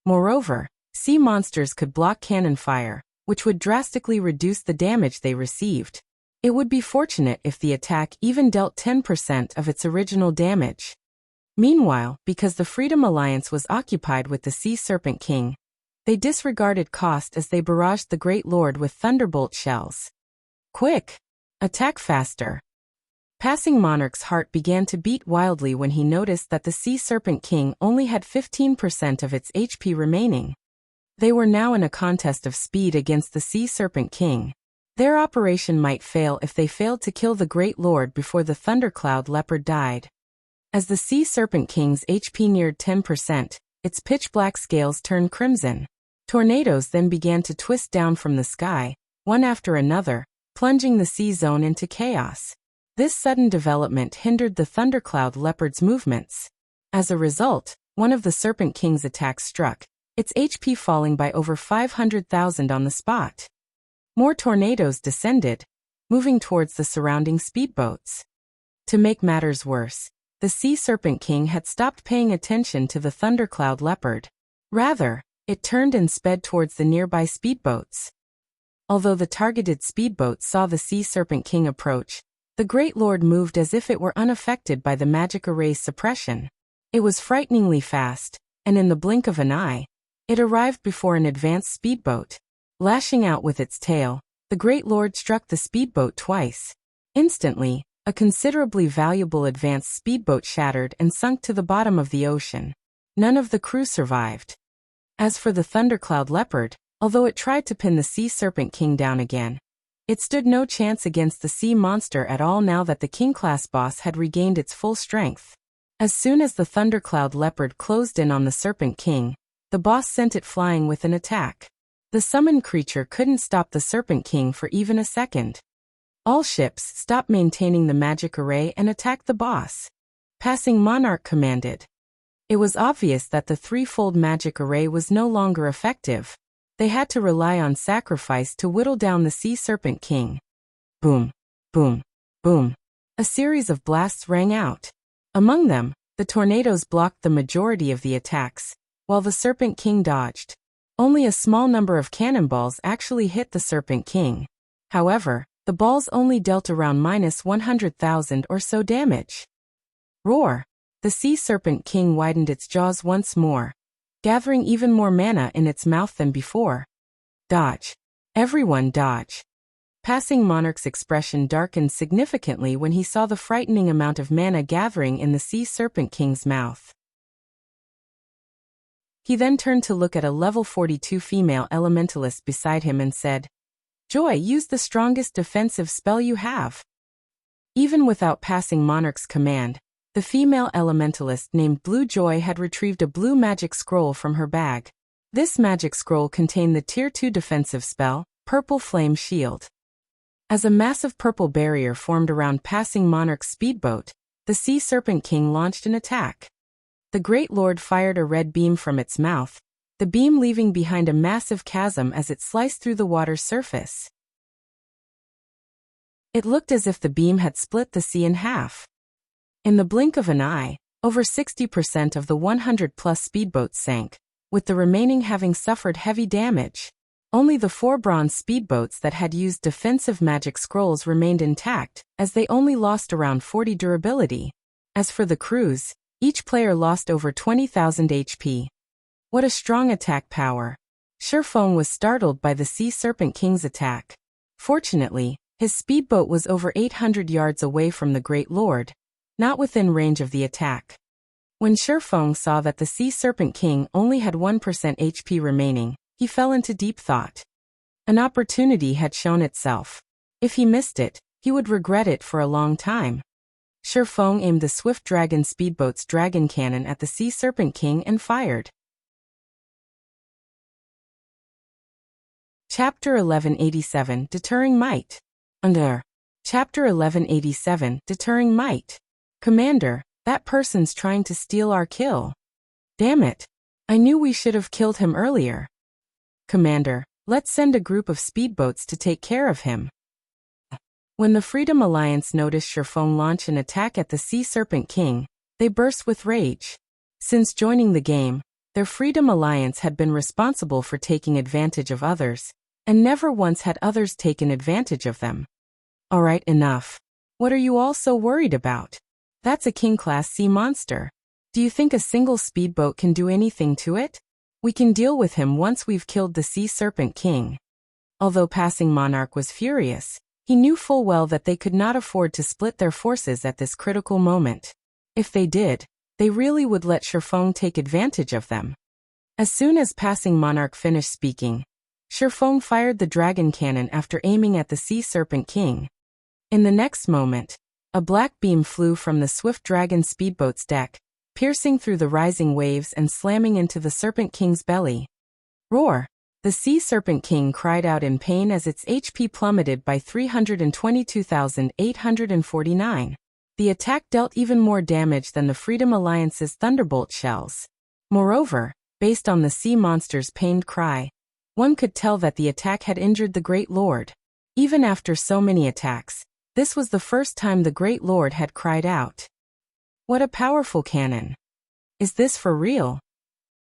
Moreover, sea monsters could block cannon fire, which would drastically reduce the damage they received. It would be fortunate if the attack even dealt 10% of its original damage. Meanwhile, because the Freedom Alliance was occupied with the Sea Serpent King, they disregarded cost as they barraged the Great Lord with Thunderbolt shells. Quick! Attack faster! Passing Monarch's heart began to beat wildly when he noticed that the Sea Serpent King only had 15% of its HP remaining. They were now in a contest of speed against the Sea Serpent King. Their operation might fail if they failed to kill the Great Lord before the Thundercloud Leopard died. As the Sea Serpent King's HP neared 10%, its pitch-black scales turned crimson. Tornadoes then began to twist down from the sky, one after another, plunging the sea zone into chaos. This sudden development hindered the thundercloud leopard's movements. As a result, one of the Serpent King's attacks struck, its HP falling by over 500,000 on the spot. More tornadoes descended, moving towards the surrounding speedboats. To make matters worse, the Sea Serpent King had stopped paying attention to the thundercloud leopard. Rather, it turned and sped towards the nearby speedboats. Although the targeted speedboats saw the Sea Serpent King approach, the Great Lord moved as if it were unaffected by the magic array's suppression. It was frighteningly fast, and in the blink of an eye, it arrived before an advanced speedboat. Lashing out with its tail, the Great Lord struck the speedboat twice. Instantly, a considerably valuable advanced speedboat shattered and sunk to the bottom of the ocean. None of the crew survived. As for the Thundercloud Leopard, although it tried to pin the Sea Serpent King down again, it stood no chance against the sea monster at all now that the King-class boss had regained its full strength. As soon as the Thundercloud Leopard closed in on the Serpent King, the boss sent it flying with an attack. The summoned creature couldn't stop the Serpent King for even a second. All ships stopped maintaining the magic array and attacked the boss. Passing Monarch commanded. It was obvious that the threefold magic array was no longer effective. They had to rely on sacrifice to whittle down the Sea Serpent King. Boom, boom, boom. A series of blasts rang out. Among them, the tornadoes blocked the majority of the attacks, while the Serpent King dodged. Only a small number of cannonballs actually hit the Serpent King. However, the balls only dealt around -100,000 or so damage. Roar! The Sea Serpent King widened its jaws once more, gathering even more mana in its mouth than before. Dodge! Everyone dodge! Passing Monarch's expression darkened significantly when he saw the frightening amount of mana gathering in the Sea Serpent King's mouth. He then turned to look at a level 42 female elementalist beside him and said, "Joy, use the strongest defensive spell you have." Even without passing Monarch's command, the female elementalist named Blue Joy had retrieved a blue magic scroll from her bag. This magic scroll contained the Tier 2 defensive spell, Purple Flame Shield. As a massive purple barrier formed around passing Monarch's speedboat, the Sea Serpent King launched an attack. The Great Lord fired a red beam from its mouth, the beam leaving behind a massive chasm as it sliced through the water's surface. It looked as if the beam had split the sea in half. In the blink of an eye, over 60% of the 100-plus speedboats sank, with the remaining having suffered heavy damage. Only the 4 bronze speedboats that had used defensive magic scrolls remained intact, as they only lost around 40 durability. As for the crews, each player lost over 20,000 HP. What a strong attack power! Shifeng was startled by the Sea Serpent King's attack. Fortunately, his speedboat was over 800 yards away from the Great Lord, not within range of the attack. When Shifeng saw that the Sea Serpent King only had 1% HP remaining, he fell into deep thought. An opportunity had shown itself. If he missed it, he would regret it for a long time. Shifeng aimed the Swift Dragon speedboat's dragon cannon at the Sea Serpent King and fired. Chapter 1187 Deterring Might. Under Chapter 1187 Deterring Might. Commander, that person's trying to steal our kill. Damn it. I knew we should have killed him earlier. Commander, let's send a group of speedboats to take care of him. When the Freedom Alliance noticed Shifeng launch an attack at the Sea Serpent King, they burst with rage. Since joining the game, their Freedom Alliance had been responsible for taking advantage of others, and never once had others taken advantage of them. Alright, enough. What are you all so worried about? That's a King-class sea monster. Do you think a single speedboat can do anything to it? We can deal with him once we've killed the Sea Serpent King. Although passing Monarch was furious, he knew full well that they could not afford to split their forces at this critical moment. If they did, they really would let Shifeng take advantage of them. As soon as passing Monarch finished speaking, Shifeng fired the dragon cannon after aiming at the Sea Serpent King. In the next moment, a black beam flew from the Swift Dragon speedboat's deck, piercing through the rising waves and slamming into the Serpent King's belly. Roar! The Sea Serpent King cried out in pain as its HP plummeted by 322,849. The attack dealt even more damage than the Freedom Alliance's Thunderbolt shells. Moreover, based on the sea monster's pained cry, one could tell that the attack had injured the Great Lord. Even after so many attacks, this was the first time the Great Lord had cried out. What a powerful cannon! Is this for real?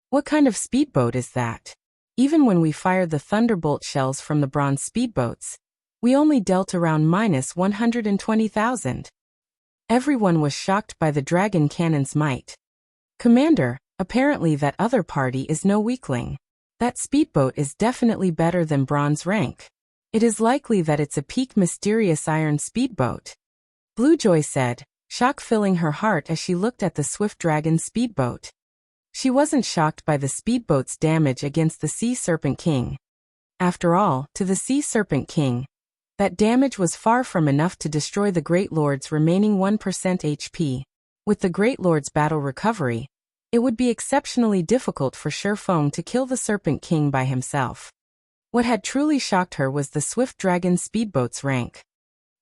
What kind of speedboat is that? Even when we fired the Thunderbolt shells from the bronze speedboats, we only dealt around minus 120,000. Everyone was shocked by the dragon cannon's might. Commander, apparently that other party is no weakling. That speedboat is definitely better than bronze rank. It is likely that it's a peak mysterious iron speedboat. Bluejoy said, shock filling her heart as she looked at the swift dragon speedboat. She wasn't shocked by the speedboat's damage against the Sea Serpent King. After all, to the Sea Serpent King, that damage was far from enough to destroy the Great Lord's remaining 1% HP. With the Great Lord's battle recovery, it would be exceptionally difficult for Shifeng to kill the Serpent King by himself. What had truly shocked her was the Swift Dragon speedboat's rank.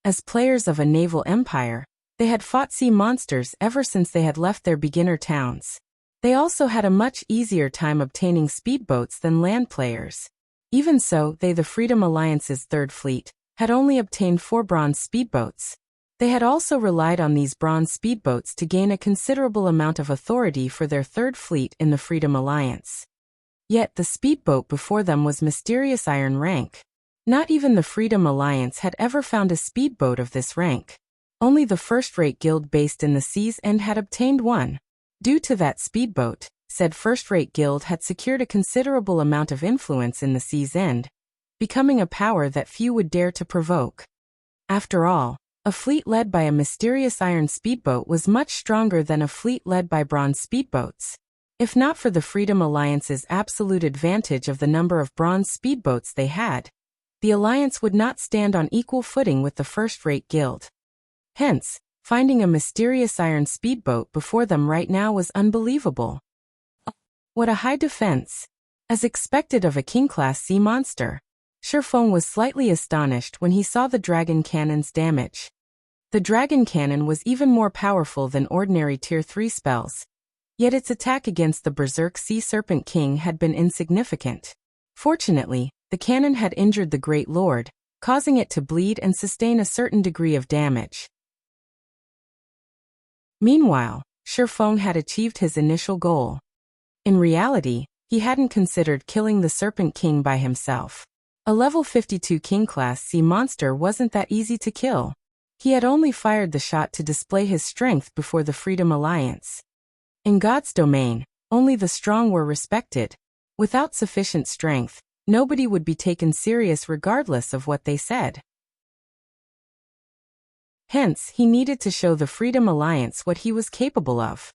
As players of a naval empire, they had fought sea monsters ever since they had left their beginner towns. They also had a much easier time obtaining speedboats than land players. Even so, they, the Freedom Alliance's Third Fleet, had only obtained 4 bronze speedboats. They had also relied on these bronze speedboats to gain a considerable amount of authority for their Third Fleet in the Freedom Alliance. Yet the speedboat before them was mysterious iron rank. Not even the Freedom Alliance had ever found a speedboat of this rank. Only the first-rate guild based in the Sea's End had obtained one. Due to that speedboat, said first-rate guild had secured a considerable amount of influence in the Sea's End, becoming a power that few would dare to provoke. After all, a fleet led by a mysterious iron speedboat was much stronger than a fleet led by bronze speedboats. If not for the Freedom Alliance's absolute advantage of the number of bronze speedboats they had, the alliance would not stand on equal footing with the first-rate guild. Hence, finding a mysterious iron speedboat before them right now was unbelievable. What a high defense! As expected of a king-class sea monster, Shifeng was slightly astonished when he saw the dragon cannon's damage. The dragon cannon was even more powerful than ordinary Tier 3 spells, yet its attack against the Berserk Sea Serpent King had been insignificant. Fortunately, the cannon had injured the Great Lord, causing it to bleed and sustain a certain degree of damage. Meanwhile, Shifeng had achieved his initial goal. In reality, he hadn't considered killing the Serpent King by himself. A level 52 king-class sea monster wasn't that easy to kill. He had only fired the shot to display his strength before the Freedom Alliance. In God's domain, only the strong were respected. Without sufficient strength, nobody would be taken serious regardless of what they said. Hence, he needed to show the Freedom Alliance what he was capable of.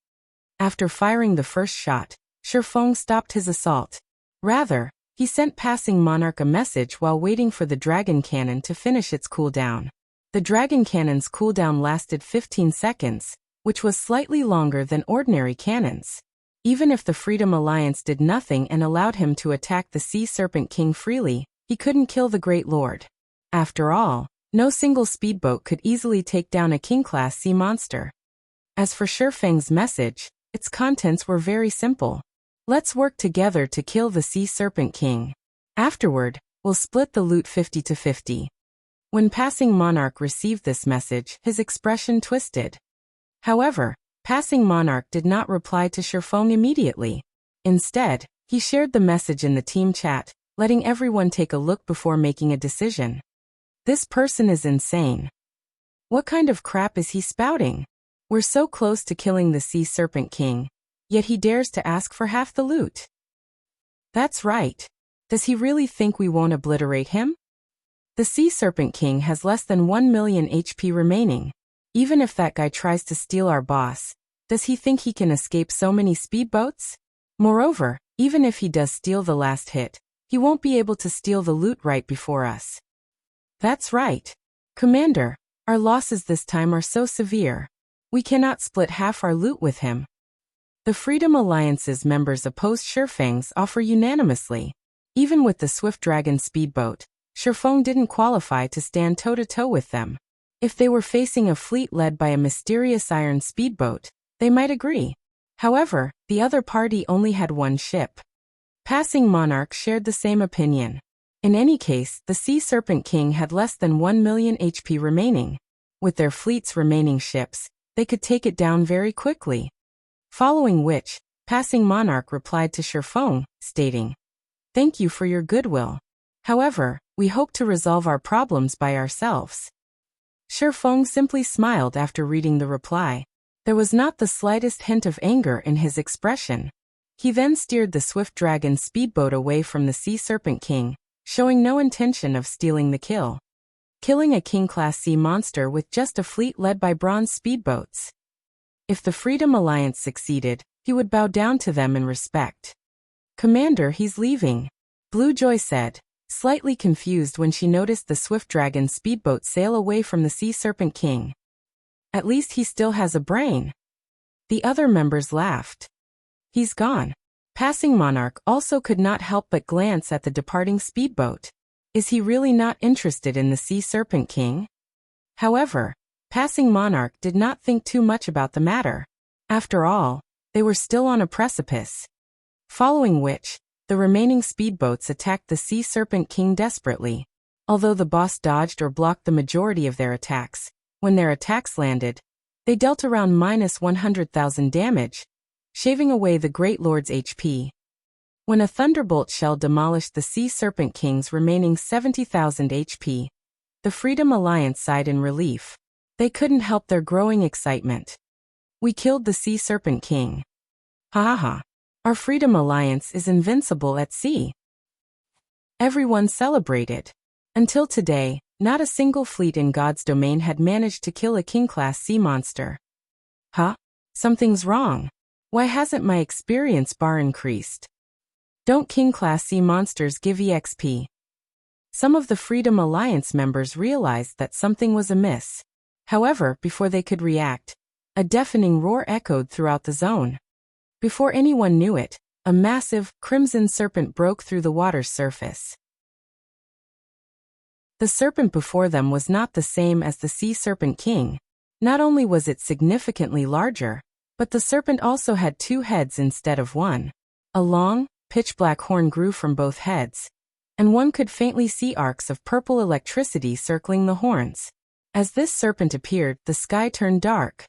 After firing the first shot, Shifeng stopped his assault. Rather, he sent Passing Monarch a message while waiting for the dragon cannon to finish its cooldown. The dragon cannon's cooldown lasted 15 seconds, which was slightly longer than ordinary cannons. Even if the Freedom Alliance did nothing and allowed him to attack the Sea Serpent King freely, he couldn't kill the Great Lord. After all, no single speedboat could easily take down a king-class sea monster. As for Shifeng's message, its contents were very simple. Let's work together to kill the Sea Serpent King. Afterward, we'll split the loot 50-50. When Passing Monarch received this message, his expression twisted. However, Passing Monarch did not reply to Shifeng immediately. Instead, he shared the message in the team chat, letting everyone take a look before making a decision. This person is insane. What kind of crap is he spouting? We're so close to killing the Sea Serpent King, yet he dares to ask for half the loot. That's right. Does he really think we won't obliterate him? The Sea Serpent King has less than 1 million HP remaining. Even if that guy tries to steal our boss, does he think he can escape so many speedboats? Moreover, even if he does steal the last hit, he won't be able to steal the loot right before us. That's right. Commander, our losses this time are so severe. We cannot split half our loot with him. The Freedom Alliance's members opposed Shifeng's offer unanimously. Even with the Swift Dragon speedboat, Shifeng didn't qualify to stand toe-to-toe with them. If they were facing a fleet led by a mysterious iron speedboat, they might agree. However, the other party only had one ship. Passing Monarch shared the same opinion. In any case, the Sea Serpent King had less than 1 million HP remaining. With their fleet's remaining ships, they could take it down very quickly. Following which, Passing Monarch replied to Shifeng, stating, "Thank you for your goodwill. However, we hope to resolve our problems by ourselves." Shifeng simply smiled after reading the reply. There was not the slightest hint of anger in his expression. He then steered the Swift Dragon speedboat away from the Sea Serpent King, showing no intention of stealing the kill. Killing a King-class sea monster with just a fleet led by bronze speedboats. If the Freedom Alliance succeeded, he would bow down to them in respect. "Commander, he's leaving," Blue Joy said, slightly confused when she noticed the Swift Dragon speedboat sail away from the Sea Serpent King. "At least he still has a brain." The other members laughed. "He's gone." Passing Monarch also could not help but glance at the departing speedboat. Is he really not interested in the Sea Serpent King? However, Passing Monarch did not think too much about the matter. After all, they were still on a precipice. Following which, the remaining speedboats attacked the Sea Serpent King desperately. Although the boss dodged or blocked the majority of their attacks, when their attacks landed, they dealt around -100,000 damage, shaving away the Great Lord's HP. When a thunderbolt shell demolished the Sea Serpent King's remaining 70,000 HP, the Freedom Alliance sighed in relief. They couldn't help their growing excitement. "We killed the Sea Serpent King. Ha ha ha. Our Freedom Alliance is invincible at sea." Everyone celebrated. Until today, not a single fleet in God's domain had managed to kill a King-class sea monster. Huh? Something's wrong. Why hasn't my experience bar increased? Don't King-class sea monsters give EXP? Some of the Freedom Alliance members realized that something was amiss. However, before they could react, a deafening roar echoed throughout the zone. Before anyone knew it, a massive, crimson serpent broke through the water's surface. The serpent before them was not the same as the Sea Serpent King. Not only was it significantly larger, but the serpent also had 2 heads instead of 1. A long, pitch-black horn grew from both heads, and one could faintly see arcs of purple electricity circling the horns. As this serpent appeared, the sky turned dark.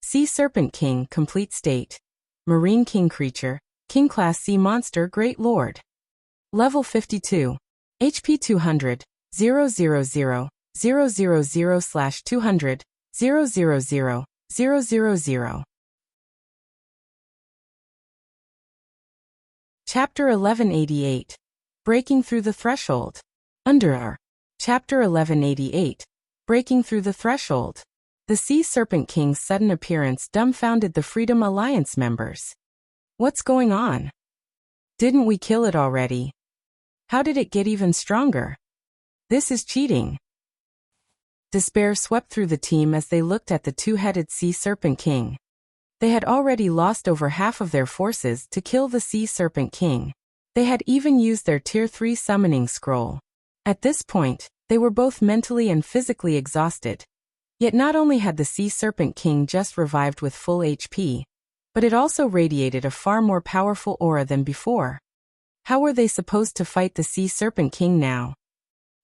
Sea Serpent King, complete state. Marine King creature, King-class sea monster, Great Lord. Level 52. HP 200, 000, 000/200, 000, 000. Chapter 1188. Breaking Through the Threshold. Under Chapter 1188. Breaking Through the Threshold. The Sea Serpent King's sudden appearance dumbfounded the Freedom Alliance members. What's going on? Didn't we kill it already? How did it get even stronger? This is cheating. Despair swept through the team as they looked at the 2-headed Sea Serpent King. They had already lost over half of their forces to kill the Sea Serpent King. They had even used their Tier 3 summoning scroll. At this point, they were both mentally and physically exhausted. Yet not only had the Sea Serpent King just revived with full HP, but it also radiated a far more powerful aura than before. How were they supposed to fight the Sea Serpent King now?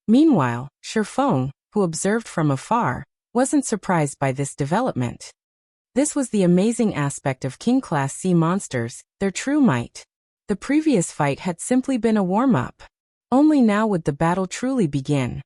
Meanwhile, Shifeng, who observed from afar, wasn't surprised by this development. This was the amazing aspect of King-class sea monsters, their true might. The previous fight had simply been a warm-up. Only now would the battle truly begin.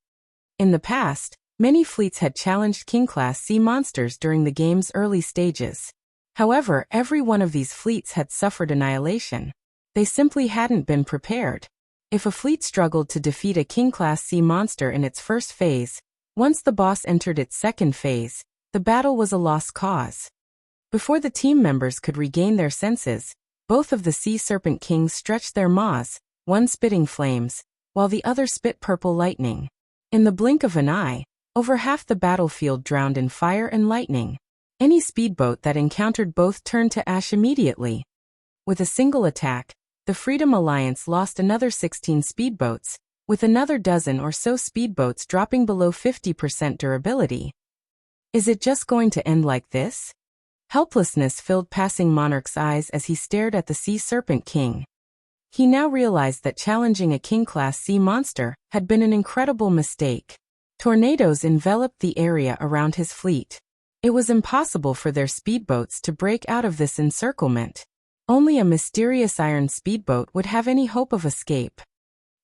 In the past, many fleets had challenged King-class sea monsters during the game's early stages. However, every one of these fleets had suffered annihilation. They simply hadn't been prepared. If a fleet struggled to defeat a King-class sea monster in its first phase, once the boss entered its second phase, the battle was a lost cause. Before the team members could regain their senses, both of the Sea Serpent Kings stretched their maws, one spitting flames, while the other spit purple lightning. In the blink of an eye, over half the battlefield drowned in fire and lightning. Any speedboat that encountered both turned to ash immediately. With a single attack, the Freedom Alliance lost another 16 speedboats, with another dozen or so speedboats dropping below 50% durability. Is it just going to end like this? Helplessness filled Passing Monarch's eyes as he stared at the Sea Serpent King. He now realized that challenging a King-class sea monster had been an incredible mistake. Tornadoes enveloped the area around his fleet. It was impossible for their speedboats to break out of this encirclement. Only a mysterious iron speedboat would have any hope of escape.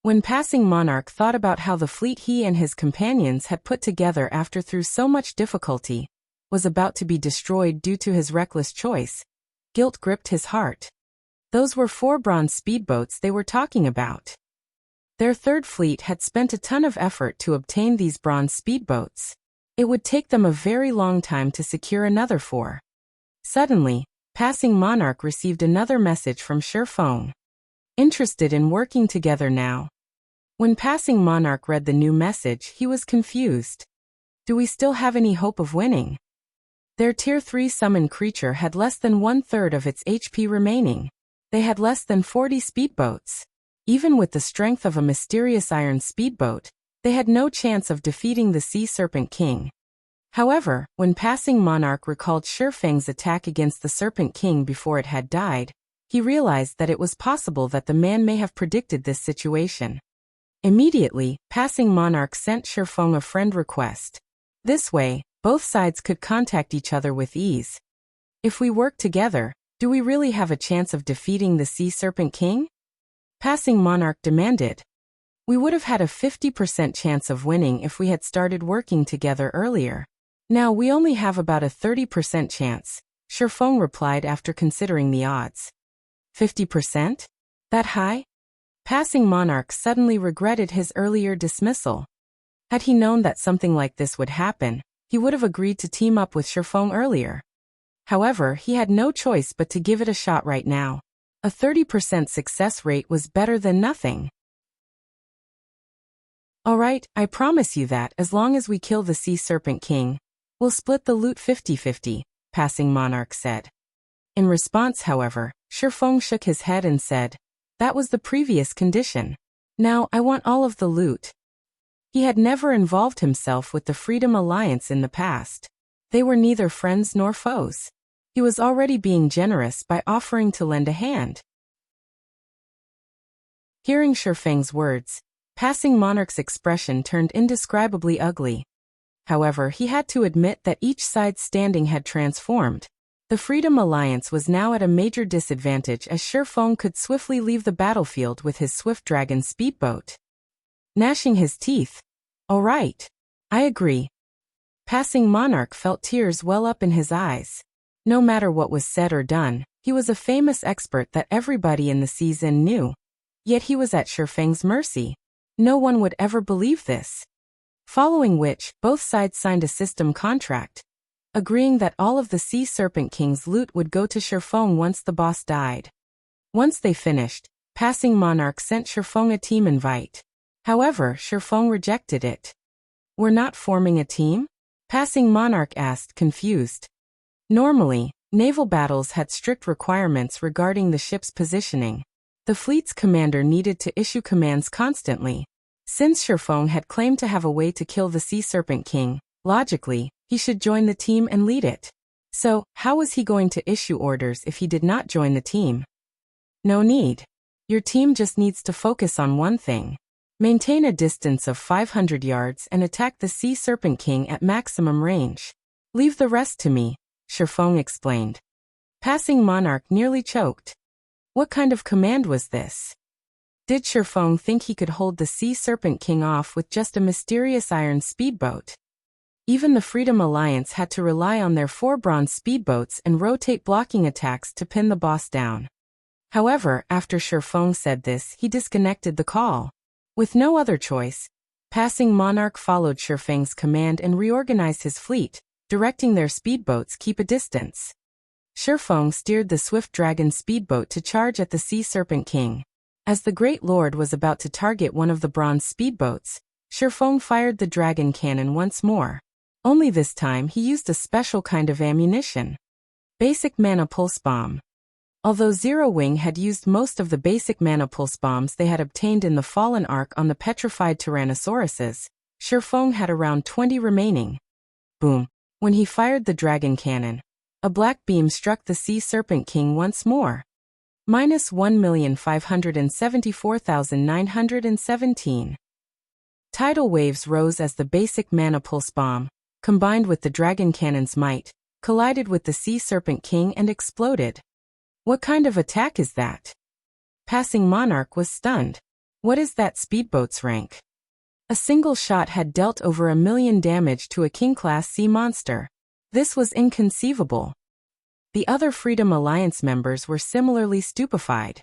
When Passing Monarch thought about how the fleet he and his companions had put together after through so much difficulty was about to be destroyed due to his reckless choice, guilt gripped his heart. Those were 4 bronze speedboats they were talking about. Their third fleet had spent a ton of effort to obtain these bronze speedboats. It would take them a very long time to secure another 4. Suddenly, Passing Monarch received another message from Shifeng. Interested in working together now. When Passing Monarch read the new message, he was confused. Do we still have any hope of winning? Their Tier 3 summon creature had less than 1/3 of its HP remaining. They had less than 40 speedboats. Even with the strength of a mysterious iron speedboat, they had no chance of defeating the Sea Serpent King. However, when Passing Monarch recalled Shifeng's attack against the Serpent King before it had died, he realized that it was possible that the man may have predicted this situation. Immediately, Passing Monarch sent Shifeng a friend request. This way, both sides could contact each other with ease. If we work together, do we really have a chance of defeating the Sea Serpent King? Passing Monarch demanded. We would have had a 50% chance of winning if we had started working together earlier. Now we only have about a 30% chance, Shifeng replied after considering the odds. 50%? That high? Passing Monarch suddenly regretted his earlier dismissal. Had he known that something like this would happen, he would have agreed to team up with Shifeng earlier. However, he had no choice but to give it a shot right now. A 30% success rate was better than nothing. Alright, I promise you that as long as we kill the Sea Serpent King, we'll split the loot 50-50, Passing Monarch said. In response, however, Shifeng shook his head and said, that was the previous condition. Now I want all of the loot. He had never involved himself with the Freedom Alliance in the past. They were neither friends nor foes. He was already being generous by offering to lend a hand. Hearing Shifeng's words, Passing Monarch's expression turned indescribably ugly. However, he had to admit that each side's standing had transformed. The Freedom Alliance was now at a major disadvantage as Shifeng could swiftly leave the battlefield with his Swift Dragon speedboat. Gnashing his teeth. All right. I agree. Passing Monarch felt tears well up in his eyes. No matter what was said or done, he was a famous expert that everybody in the season knew. Yet he was at Shifeng's mercy. No one would ever believe this. Following which, both sides signed a system contract, agreeing that all of the Sea Serpent King's loot would go to Shifeng once the boss died. Once they finished, Passing Monarch sent Shifeng a team invite. However, Shifeng rejected it. We're not forming a team? Passing Monarch asked, confused. Normally, naval battles had strict requirements regarding the ship's positioning. The fleet's commander needed to issue commands constantly. Since Shifeng had claimed to have a way to kill the Sea Serpent King, logically, he should join the team and lead it. So, how was he going to issue orders if he did not join the team? No need. Your team just needs to focus on one thing. Maintain a distance of 500 yards and attack the Sea Serpent King at maximum range. Leave the rest to me, Shifeng explained. Passing Monarch nearly choked. What kind of command was this? Did Shifeng think he could hold the Sea Serpent King off with just a mysterious iron speedboat? Even the Freedom Alliance had to rely on their 4 bronze speedboats and rotate blocking attacks to pin the boss down. However, after Shifeng said this, he disconnected the call. With no other choice, Passing Monarch followed Shifeng's command and reorganized his fleet, directing their speedboats keep a distance. Shifeng steered the Swift Dragon speedboat to charge at the Sea Serpent King. As the Great Lord was about to target one of the bronze speedboats, Shifeng fired the dragon cannon once more. Only this time he used a special kind of ammunition. Basic mana pulse bomb. Although Zero Wing had used most of the basic mana pulse bombs they had obtained in the Fallen Arc on the petrified Tyrannosauruses, Shifeng had around 20 remaining. Boom. When he fired the dragon cannon, a black beam struck the Sea Serpent King once more. Minus 1,574,917. Tidal waves rose as the basic mana pulse bomb, combined with the dragon cannon's might, collided with the Sea Serpent King and exploded. What kind of attack is that? Passing Monarch was stunned. What is that speedboat's rank? A single shot had dealt over 1 million damage to a King-class sea monster. This was inconceivable. The other Freedom Alliance members were similarly stupefied.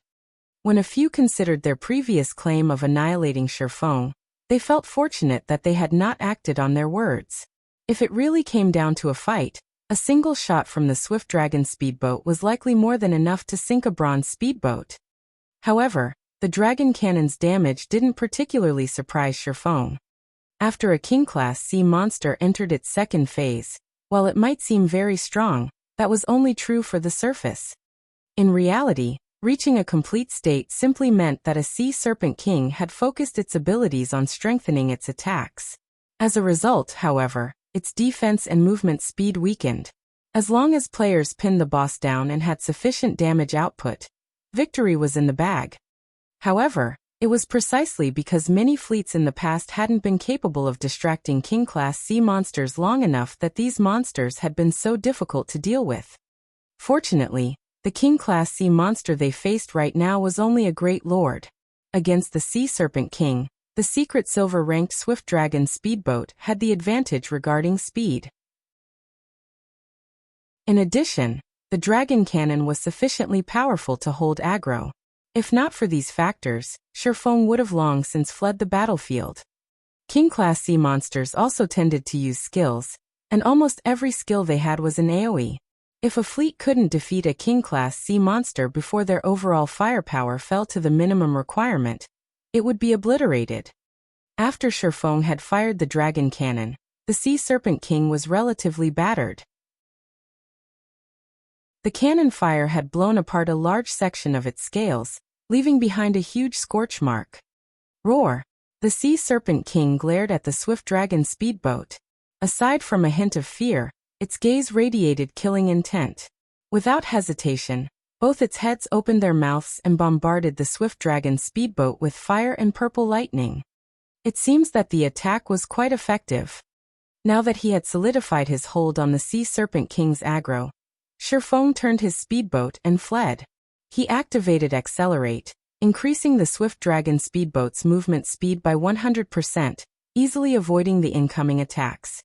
When a few considered their previous claim of annihilating Shifeng, they felt fortunate that they had not acted on their words. If it really came down to a fight, a single shot from the Swift Dragon speedboat was likely more than enough to sink a bronze speedboat. However, the dragon cannon's damage didn't particularly surprise Shifeng. After a King-class sea monster entered its second phase, while it might seem very strong, that was only true for the surface. In reality, reaching a complete state simply meant that a Sea Serpent King had focused its abilities on strengthening its attacks. As a result, however, its defense and movement speed weakened. As long as players pinned the boss down and had sufficient damage output, victory was in the bag. However, it was precisely because many fleets in the past hadn't been capable of distracting King-class sea monsters long enough that these monsters had been so difficult to deal with. Fortunately, the King-class sea monster they faced right now was only a Great Lord. Against the Sea Serpent King, the secret silver-ranked Swift Dragon speedboat had the advantage regarding speed. In addition, the dragon cannon was sufficiently powerful to hold aggro. If not for these factors, Shifeng would have long since fled the battlefield. King-class sea monsters also tended to use skills, and almost every skill they had was an AoE. If a fleet couldn't defeat a King-class sea monster before their overall firepower fell to the minimum requirement, it would be obliterated. After Shifeng had fired the dragon cannon, the Sea Serpent King was relatively battered. The cannon fire had blown apart a large section of its scales, leaving behind a huge scorch mark. Roar! The Sea Serpent King glared at the Swift Dragon speedboat. Aside from a hint of fear, its gaze radiated killing intent. Without hesitation, both its heads opened their mouths and bombarded the Swift Dragon speedboat with fire and purple lightning. It seems that the attack was quite effective. Now that he had solidified his hold on the Sea Serpent King's aggro, Shifeng turned his speedboat and fled. He activated Accelerate, increasing the Swift Dragon speedboat's movement speed by 100%, easily avoiding the incoming attacks.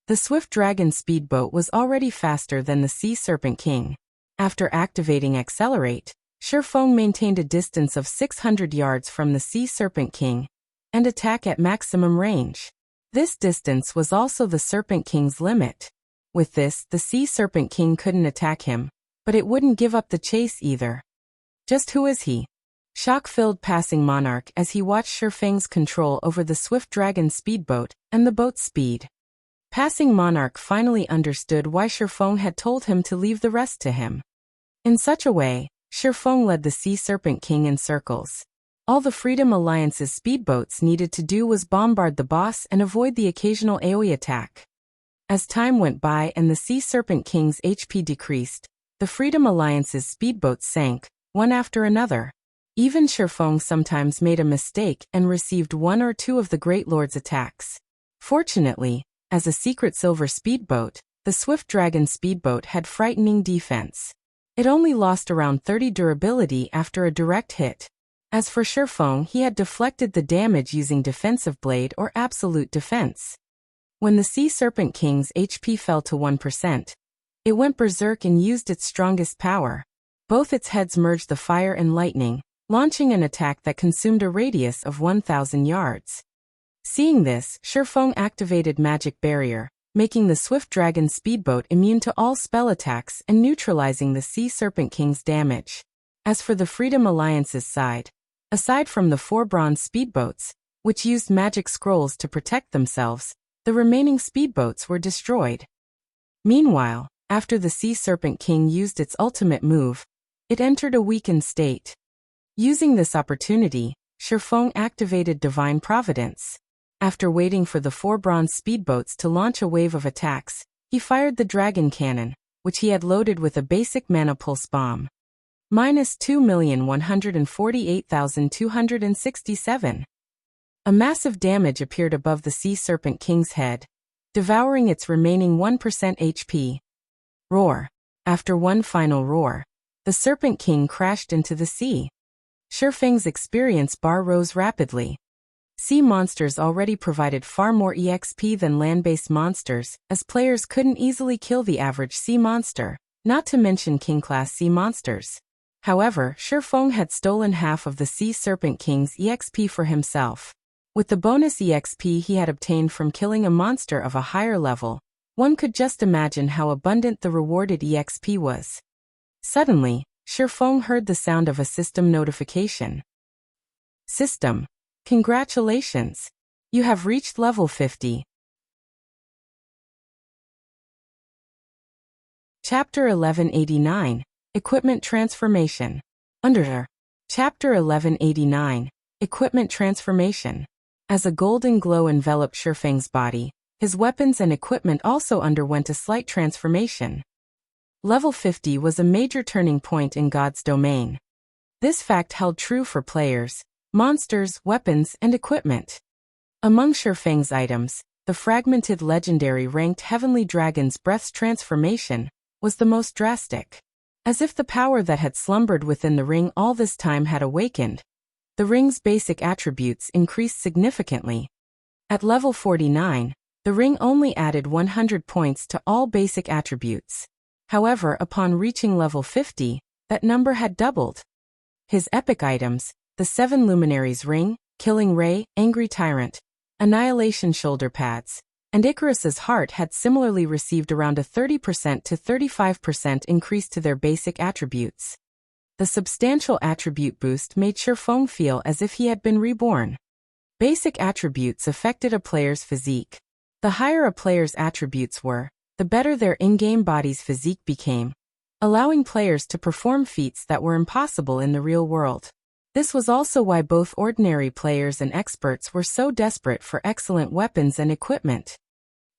The Swift Dragon speedboat was already faster than the Sea Serpent King. After activating Accelerate, Shifeng maintained a distance of 600 yards from the Sea Serpent King and attack at maximum range. This distance was also the Serpent King's limit. With this, the Sea Serpent King couldn't attack him, but it wouldn't give up the chase either. Just who is he? Shock filled Passing Monarch as he watched Shifeng's control over the Swift Dragon speedboat and the boat's speed. Passing Monarch finally understood why Shifeng had told him to leave the rest to him. In such a way, Shifeng led the Sea Serpent King in circles. All the Freedom Alliance's speedboats needed to do was bombard the boss and avoid the occasional AoE attack. As time went by and the Sea Serpent King's HP decreased, the Freedom Alliance's speedboats sank, one after another. Even Shifeng sometimes made a mistake and received one or two of the Great Lord's attacks. Fortunately, as a secret silver speedboat, the Swift Dragon speedboat had frightening defense. It only lost around 30 durability after a direct hit. As for Shifeng, he had deflected the damage using Defensive Blade or Absolute Defense. When the Sea Serpent King's HP fell to 1%, it went berserk and used its strongest power. Both its heads merged the fire and lightning, launching an attack that consumed a radius of 1,000 yards. Seeing this, Shifeng activated Magic Barrier, making the Swift Dragon speedboat immune to all spell attacks and neutralizing the Sea Serpent King's damage. As for the Freedom Alliance's side, aside from the 4 bronze speedboats, which used magic scrolls to protect themselves, The remaining speedboats were destroyed. Meanwhile, after the Sea Serpent King used its ultimate move, it entered a weakened state. Using this opportunity, Shifeng activated Divine Providence. After waiting for the 4 bronze speedboats to launch a wave of attacks, he fired the Dragon Cannon, which he had loaded with a basic Mana Pulse Bomb. -2,148,267. A massive damage appeared above the Sea Serpent King's head, devouring its remaining 1% HP. Roar. After one final roar, the Serpent King crashed into the sea. Shifeng's experience bar rose rapidly. Sea monsters already provided far more EXP than land-based monsters, as players couldn't easily kill the average sea monster, not to mention king-class sea monsters. However, Shifeng had stolen half of the Sea Serpent King's EXP for himself. With the bonus EXP he had obtained from killing a monster of a higher level, one could just imagine how abundant the rewarded EXP was. Suddenly, Shifeng heard the sound of a system notification. System. Congratulations! You have reached level 50. Chapter 1189. Equipment Transformation. Under Chapter 1189. Equipment Transformation. As a golden glow enveloped Shifeng's body, his weapons and equipment also underwent a slight transformation. Level 50 was a major turning point in God's domain. This fact held true for players, monsters, weapons, and equipment. Among Shifeng's items, the fragmented legendary ranked Heavenly Dragon's Breath's transformation was the most drastic. As if the power that had slumbered within the ring all this time had awakened, the ring's basic attributes increased significantly. At level 49, the ring only added 100 points to all basic attributes. However, upon reaching level 50, that number had doubled. His epic items, the 7 Luminaries Ring, Killing Ray, Angry Tyrant, Annihilation Shoulder Pads, and Icarus's Heart had similarly received around a 30% to 35% increase to their basic attributes. The substantial attribute boost made Shifeng feel as if he had been reborn. Basic attributes affected a player's physique. The higher a player's attributes were, the better their in-game body's physique became, allowing players to perform feats that were impossible in the real world. This was also why both ordinary players and experts were so desperate for excellent weapons and equipment.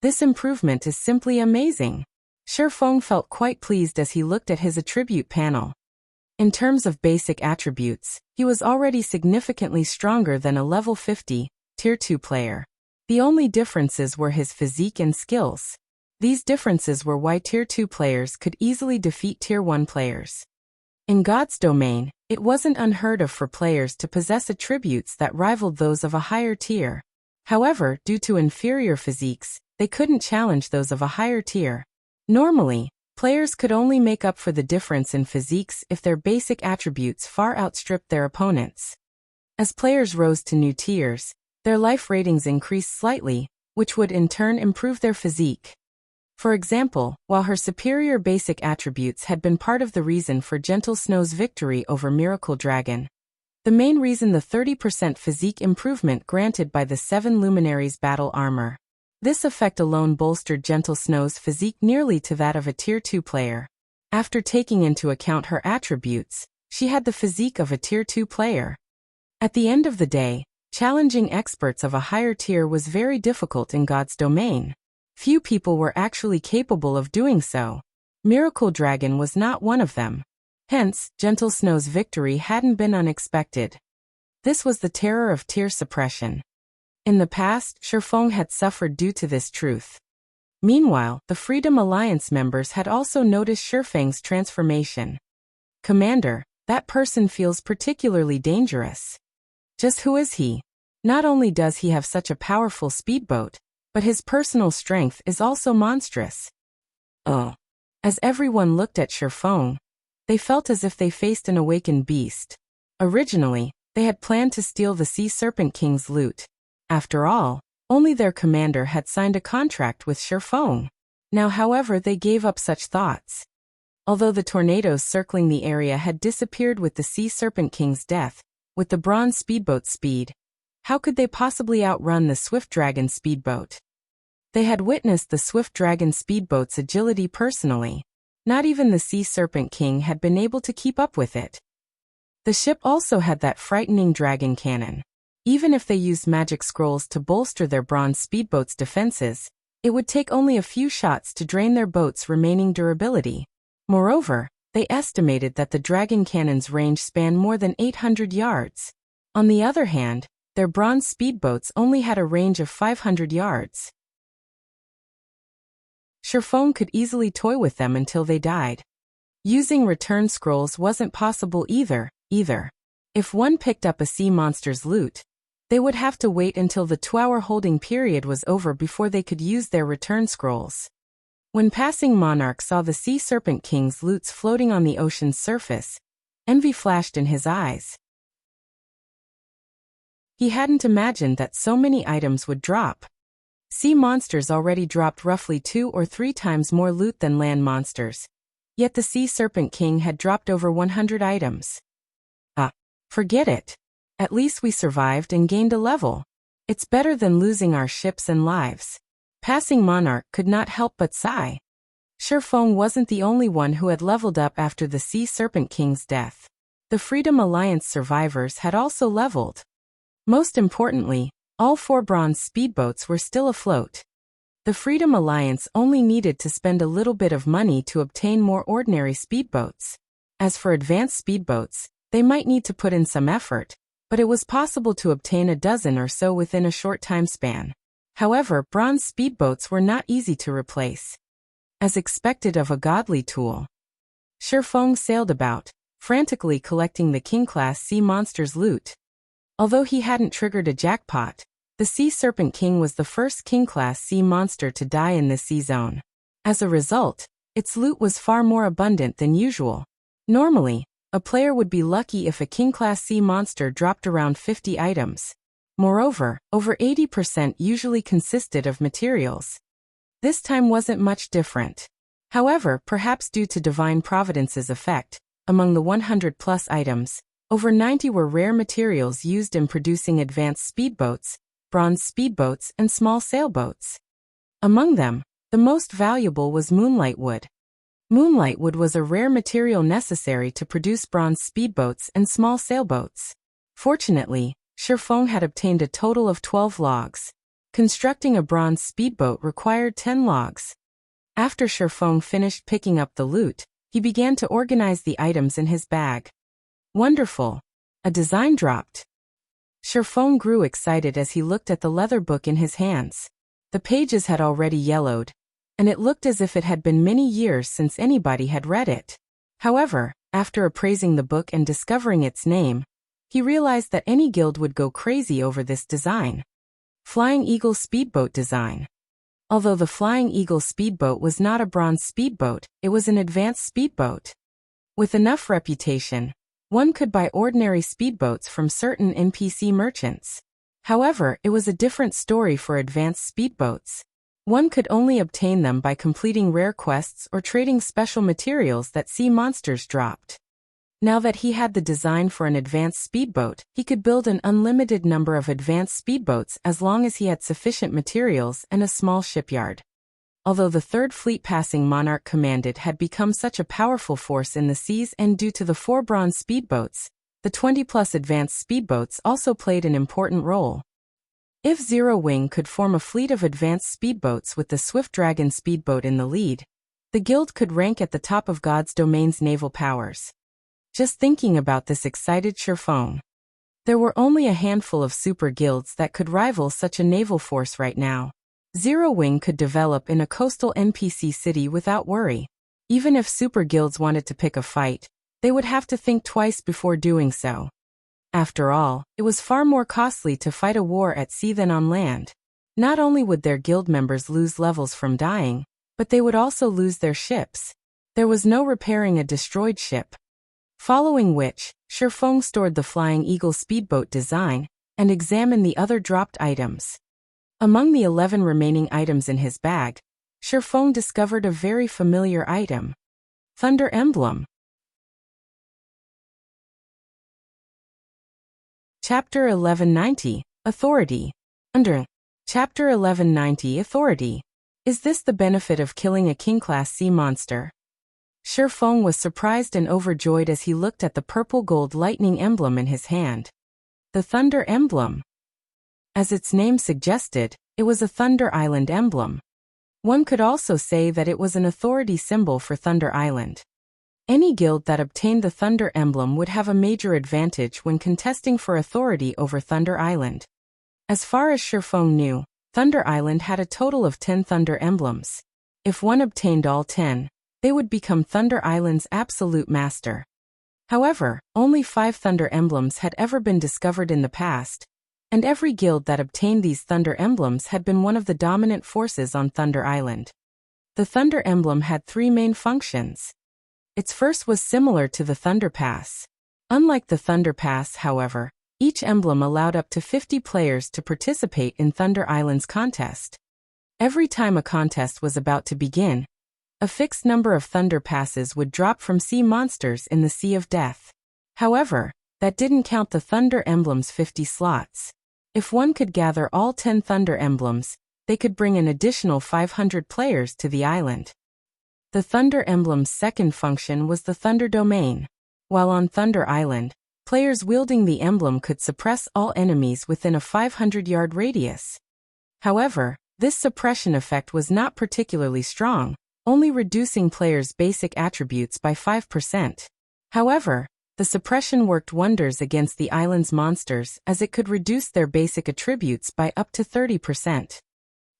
This improvement is simply amazing. Shifeng felt quite pleased as he looked at his attribute panel. In terms of basic attributes, he was already significantly stronger than a level 50, Tier 2 player. The only differences were his physique and skills. These differences were why Tier 2 players could easily defeat Tier 1 players. In God's domain, it wasn't unheard of for players to possess attributes that rivaled those of a higher tier. However, due to inferior physiques, they couldn't challenge those of a higher tier. Normally, players could only make up for the difference in physiques if their basic attributes far outstripped their opponents. As players rose to new tiers, their life ratings increased slightly, which would in turn improve their physique. For example, while her superior basic attributes had been part of the reason for Gentle Snow's victory over Miracle Dragon, the main reason the 30% physique improvement granted by the 7 Luminaries battle armor. This effect alone bolstered Gentle Snow's physique nearly to that of a Tier 2 player. After taking into account her attributes, she had the physique of a Tier 2 player. At the end of the day, challenging experts of a higher tier was very difficult in God's domain. Few people were actually capable of doing so. Miracle Dragon was not one of them. Hence, Gentle Snow's victory hadn't been unexpected. This was the terror of tier suppression. In the past, Shifeng had suffered due to this truth. Meanwhile, the Freedom Alliance members had also noticed Shifeng's transformation. Commander, that person feels particularly dangerous. Just who is he? Not only does he have such a powerful speedboat, but his personal strength is also monstrous. Oh. As everyone looked at Shifeng, they felt as if they faced an awakened beast. Originally, they had planned to steal the Sea Serpent King's loot. After all, only their commander had signed a contract with Shifeng. Now, however, they gave up such thoughts. Although the tornadoes circling the area had disappeared with the Sea Serpent King's death, with the bronze speedboat's speed, how could they possibly outrun the Swift Dragon speedboat? They had witnessed the swift dragon speedboat's agility personally. Not even the Sea Serpent King had been able to keep up with it. The ship also had that frightening dragon cannon. Even if they used magic scrolls to bolster their bronze speedboat's defenses, it would take only a few shots to drain their boat's remaining durability. Moreover, they estimated that the dragon cannon's range spanned more than 800 yards. On the other hand, their bronze speedboats only had a range of 500 yards. Sherfone could easily toy with them until they died. Using return scrolls wasn't possible either. If one picked up a sea monster's loot, they would have to wait until the 2-hour holding period was over before they could use their return scrolls. When passing monarch saw the Sea Serpent King's loots floating on the ocean's surface, envy flashed in his eyes. He hadn't imagined that so many items would drop. Sea monsters already dropped roughly 2 or 3 times more loot than land monsters, yet the Sea Serpent King had dropped over 100 items. Forget it. At least we survived and gained a level. It's better than losing our ships and lives. Passing monarch could not help but sigh. Sherfone wasn't the only one who had leveled up after the Sea Serpent King's death. The Freedom Alliance survivors had also leveled. Most importantly, all 4 bronze speedboats were still afloat. The Freedom Alliance only needed to spend a little bit of money to obtain more ordinary speedboats. As for advanced speedboats, they might need to put in some effort, but it was possible to obtain a dozen or so within a short time span. However, bronze speedboats were not easy to replace. As expected of a godly tool, Sherfone sailed about, frantically collecting the king-class sea monster's loot. Although he hadn't triggered a jackpot, the Sea Serpent King was the first king-class sea monster to die in this sea zone. As a result, its loot was far more abundant than usual. Normally, a player would be lucky if a king-class sea monster dropped around 50 items. Moreover, over 80% usually consisted of materials. This time wasn't much different. However, perhaps due to Divine Providence's effect, among the 100-plus items, over 90 were rare materials used in producing advanced speedboats, bronze speedboats, and small sailboats. Among them, the most valuable was moonlight wood. Moonlight wood was a rare material necessary to produce bronze speedboats and small sailboats. Fortunately, Sherfone had obtained a total of 12 logs. Constructing a bronze speedboat required 10 logs. After Sherfone finished picking up the loot, he began to organize the items in his bag. Wonderful! A design dropped. Sherfone grew excited as he looked at the leather book in his hands. The pages had already yellowed, and it looked as if it had been many years since anybody had read it. However, after appraising the book and discovering its name, he realized that any guild would go crazy over this design. Flying Eagle Speedboat Design. Although the Flying Eagle Speedboat was not a bronze speedboat, it was an advanced speedboat. With enough reputation, one could buy ordinary speedboats from certain NPC merchants. However, it was a different story for advanced speedboats. One could only obtain them by completing rare quests or trading special materials that sea monsters dropped. Now that he had the design for an advanced speedboat, he could build an unlimited number of advanced speedboats as long as he had sufficient materials and a small shipyard. Although the Third Fleet passing monarch commanded had become such a powerful force in the seas, and due to the 4 bronze speedboats, the 20-plus advanced speedboats also played an important role. If Zero Wing could form a fleet of advanced speedboats with the Swift Dragon speedboat in the lead, the guild could rank at the top of God's domain's naval powers. Just thinking about this excited Sherfone. There were only a handful of super guilds that could rival such a naval force right now. Zero Wing could develop in a coastal NPC city without worry. Even if super guilds wanted to pick a fight, they would have to think twice before doing so. After all, it was far more costly to fight a war at sea than on land. Not only would their guild members lose levels from dying, but they would also lose their ships. There was no repairing a destroyed ship. Following which, Sherfone stored the Flying Eagle speedboat design and examined the other dropped items. Among the 11 remaining items in his bag, Sherfone discovered a very familiar item. Thunder Emblem. Chapter 1190, Authority. Under Chapter 1190 Authority. Is this the benefit of killing a king-class sea monster? Shi Feng was surprised and overjoyed as he looked at the purple-gold lightning emblem in his hand. The Thunder Emblem. As its name suggested, it was a Thunder Island emblem. One could also say that it was an authority symbol for Thunder Island. Any guild that obtained the Thunder Emblem would have a major advantage when contesting for authority over Thunder Island. As far as Shi Feng knew, Thunder Island had a total of 10 Thunder Emblems. If one obtained all 10, they would become Thunder Island's absolute master. However, only 5 Thunder Emblems had ever been discovered in the past, and every guild that obtained these Thunder Emblems had been one of the dominant forces on Thunder Island. The Thunder Emblem had 3 main functions. Its first was similar to the Thunder Pass. Unlike the Thunder Pass, however, each emblem allowed up to 50 players to participate in Thunder Island's contest. Every time a contest was about to begin, a fixed number of Thunder Passes would drop from sea monsters in the Sea of Death. However, that didn't count the Thunder Emblem's 50 slots. If one could gather all 10 Thunder Emblems, they could bring an additional 500 players to the island. The Thunder Emblem's second function was the Thunder Domain. While on Thunder Island, players wielding the emblem could suppress all enemies within a 500-yard radius. However, this suppression effect was not particularly strong, only reducing players' basic attributes by 5%. However, the suppression worked wonders against the island's monsters as it could reduce their basic attributes by up to 30%.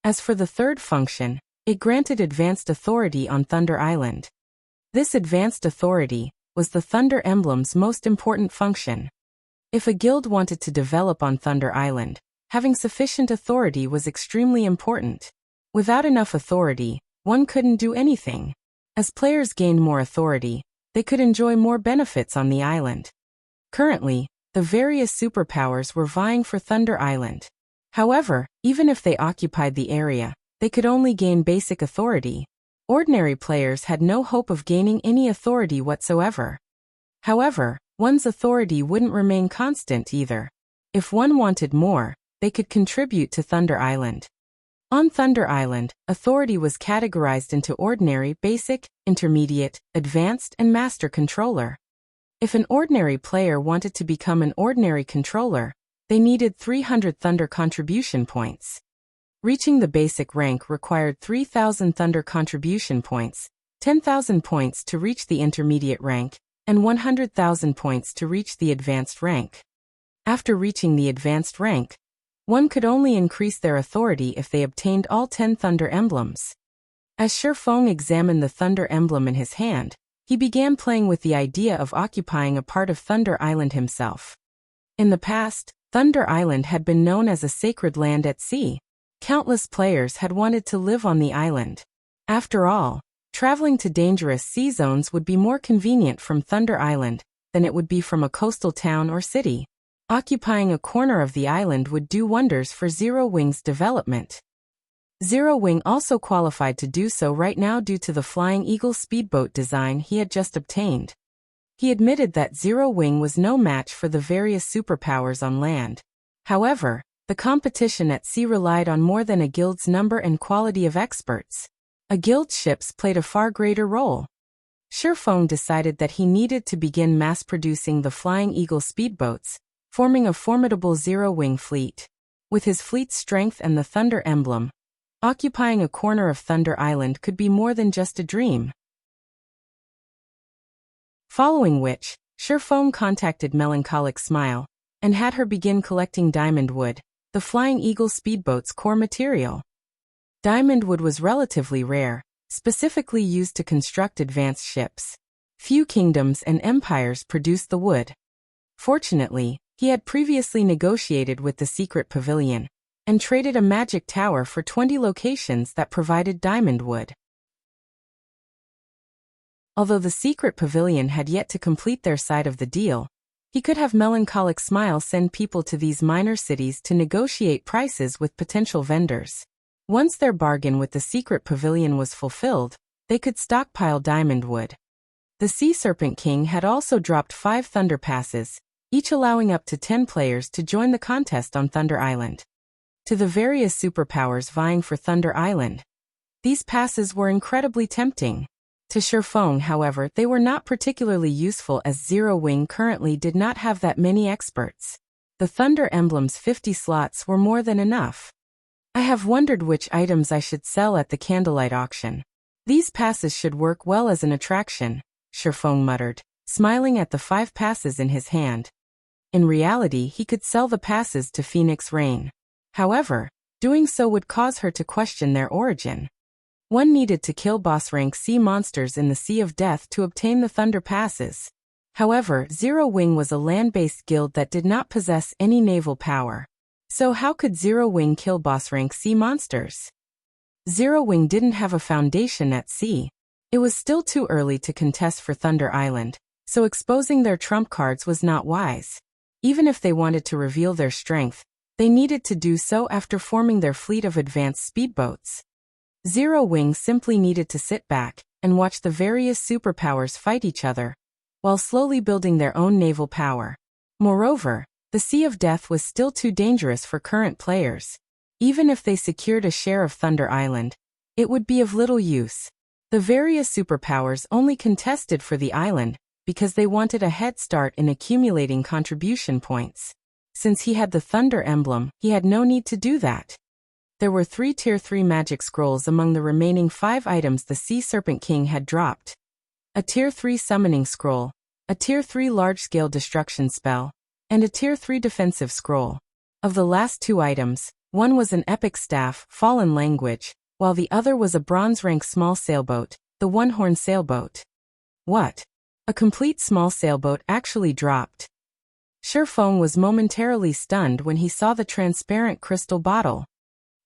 As for the third function, it granted advanced authority on Thunder Island. This advanced authority was the Thunder Emblem's most important function. If a guild wanted to develop on Thunder Island, having sufficient authority was extremely important. Without enough authority, one couldn't do anything. As players gained more authority, they could enjoy more benefits on the island. Currently, the various superpowers were vying for Thunder Island. However, even if they occupied the area, they could only gain basic authority. Ordinary players had no hope of gaining any authority whatsoever. However, one's authority wouldn't remain constant either. If one wanted more, they could contribute to Thunder Island. On Thunder Island, authority was categorized into ordinary, basic, intermediate, advanced, and master controller. If an ordinary player wanted to become an ordinary controller, they needed 300 Thunder contribution points. Reaching the basic rank required 3,000 Thunder contribution points, 10,000 points to reach the intermediate rank, and 100,000 points to reach the advanced rank. After reaching the advanced rank, one could only increase their authority if they obtained all 10 Thunder Emblems. As Shi Feng examined the Thunder Emblem in his hand, he began playing with the idea of occupying a part of Thunder Island himself. In the past, Thunder Island had been known as a sacred land at sea. Countless players had wanted to live on the island. After all, traveling to dangerous sea zones would be more convenient from Thunder Island than it would be from a coastal town or city. Occupying a corner of the island would do wonders for Zero Wing's development. Zero Wing also qualified to do so right now due to the Flying Eagle speedboat design he had just obtained. He admitted that Zero Wing was no match for the various superpowers on land. However, the competition at sea relied on more than a guild's number and quality of experts. A guild's ships played a far greater role. Shi Feng decided that he needed to begin mass-producing the Flying Eagle speedboats, forming a formidable Zero-Wing fleet. With his fleet's strength and the Thunder Emblem, occupying a corner of Thunder Island could be more than just a dream. Following which, Shi Feng contacted Melancholic Smile, and had her begin collecting diamond wood, the Flying Eagle speedboat's core material. Diamond wood was relatively rare, specifically used to construct advanced ships. Few kingdoms and empires produced the wood. Fortunately, he had previously negotiated with the Secret Pavilion, and traded a magic tower for 20 locations that provided diamond wood. Although the Secret Pavilion had yet to complete their side of the deal, he could have Melancholic Smile send people to these minor cities to negotiate prices with potential vendors. Once their bargain with the Secret Pavilion was fulfilled, they could stockpile diamond wood. The Sea Serpent King had also dropped 5 Thunder Passes, each allowing up to 10 players to join the contest on Thunder Island. to the various superpowers vying for Thunder Island. These passes were incredibly tempting. To Shifeng, however, they were not particularly useful as Zero Wing currently did not have that many experts. The Thunder Emblem's 50 slots were more than enough. I have wondered which items I should sell at the candlelight auction. These passes should work well as an attraction, Shifeng muttered, smiling at the 5 passes in his hand. In reality, he could sell the passes to Phoenix Rain. However, doing so would cause her to question their origin. One needed to kill boss-rank sea monsters in the Sea of Death to obtain the Thunder Passes. However, Zero Wing was a land-based guild that did not possess any naval power. So how could Zero Wing kill boss-rank sea monsters? Zero Wing didn't have a foundation at sea. It was still too early to contest for Thunder Island, so exposing their trump cards was not wise. Even if they wanted to reveal their strength, they needed to do so after forming their fleet of advanced speedboats. Zero Wing simply needed to sit back and watch the various superpowers fight each other, while slowly building their own naval power. Moreover, the Sea of Death was still too dangerous for current players. Even if they secured a share of Thunder Island, it would be of little use. The various superpowers only contested for the island because they wanted a head start in accumulating contribution points. Since he had the Thunder Emblem, he had no need to do that. There were 3 Tier 3 magic scrolls among the remaining 5 items the Sea Serpent King had dropped. A Tier 3 summoning scroll, a Tier 3 large-scale destruction spell, and a Tier 3 defensive scroll. Of the last 2 items, one was an epic staff, Fallen Language, while the other was a bronze-rank small sailboat, the One-Horn Sailboat. What? A complete small sailboat actually dropped. Shifeng was momentarily stunned when he saw the transparent crystal bottle.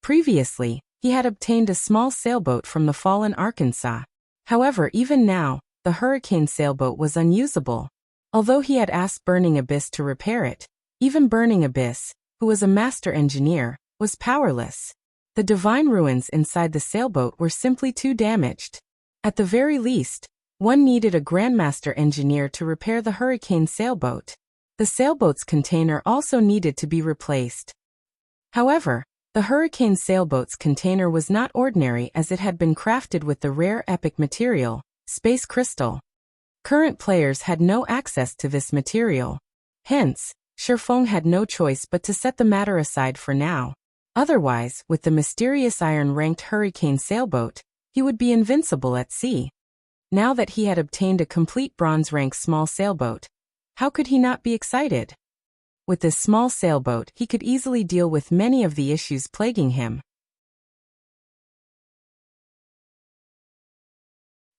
Previously, he had obtained a small sailboat from the fallen Arkansas. However, even now, the Hurricane sailboat was unusable. Although he had asked Burning Abyss to repair it, even Burning Abyss, who was a master engineer, was powerless. The divine ruins inside the sailboat were simply too damaged. At the very least, one needed a Grandmaster engineer to repair the Hurricane sailboat. The sailboat's container also needed to be replaced. However, the Hurricane sailboat's container was not ordinary as it had been crafted with the rare epic material, Space Crystal. Current players had no access to this material. Hence, Shifeng had no choice but to set the matter aside for now. Otherwise, with the mysterious iron-ranked Hurricane sailboat, he would be invincible at sea. Now that he had obtained a complete bronze-rank small sailboat, how could he not be excited? With this small sailboat, he could easily deal with many of the issues plaguing him.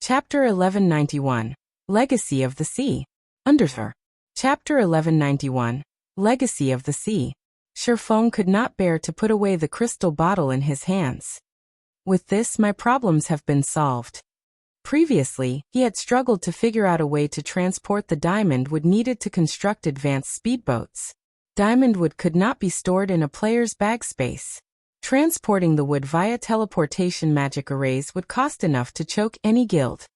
Chapter 1191, Legacy of the Sea. Underscore. Chapter 1191, Legacy of the Sea. Shifeng could not bear to put away the crystal bottle in his hands. With this, my problems have been solved. Previously, he had struggled to figure out a way to transport the diamond wood needed to construct advanced speedboats. Diamond wood could not be stored in a player's bag space. Transporting the wood via teleportation magic arrays would cost enough to choke any guild.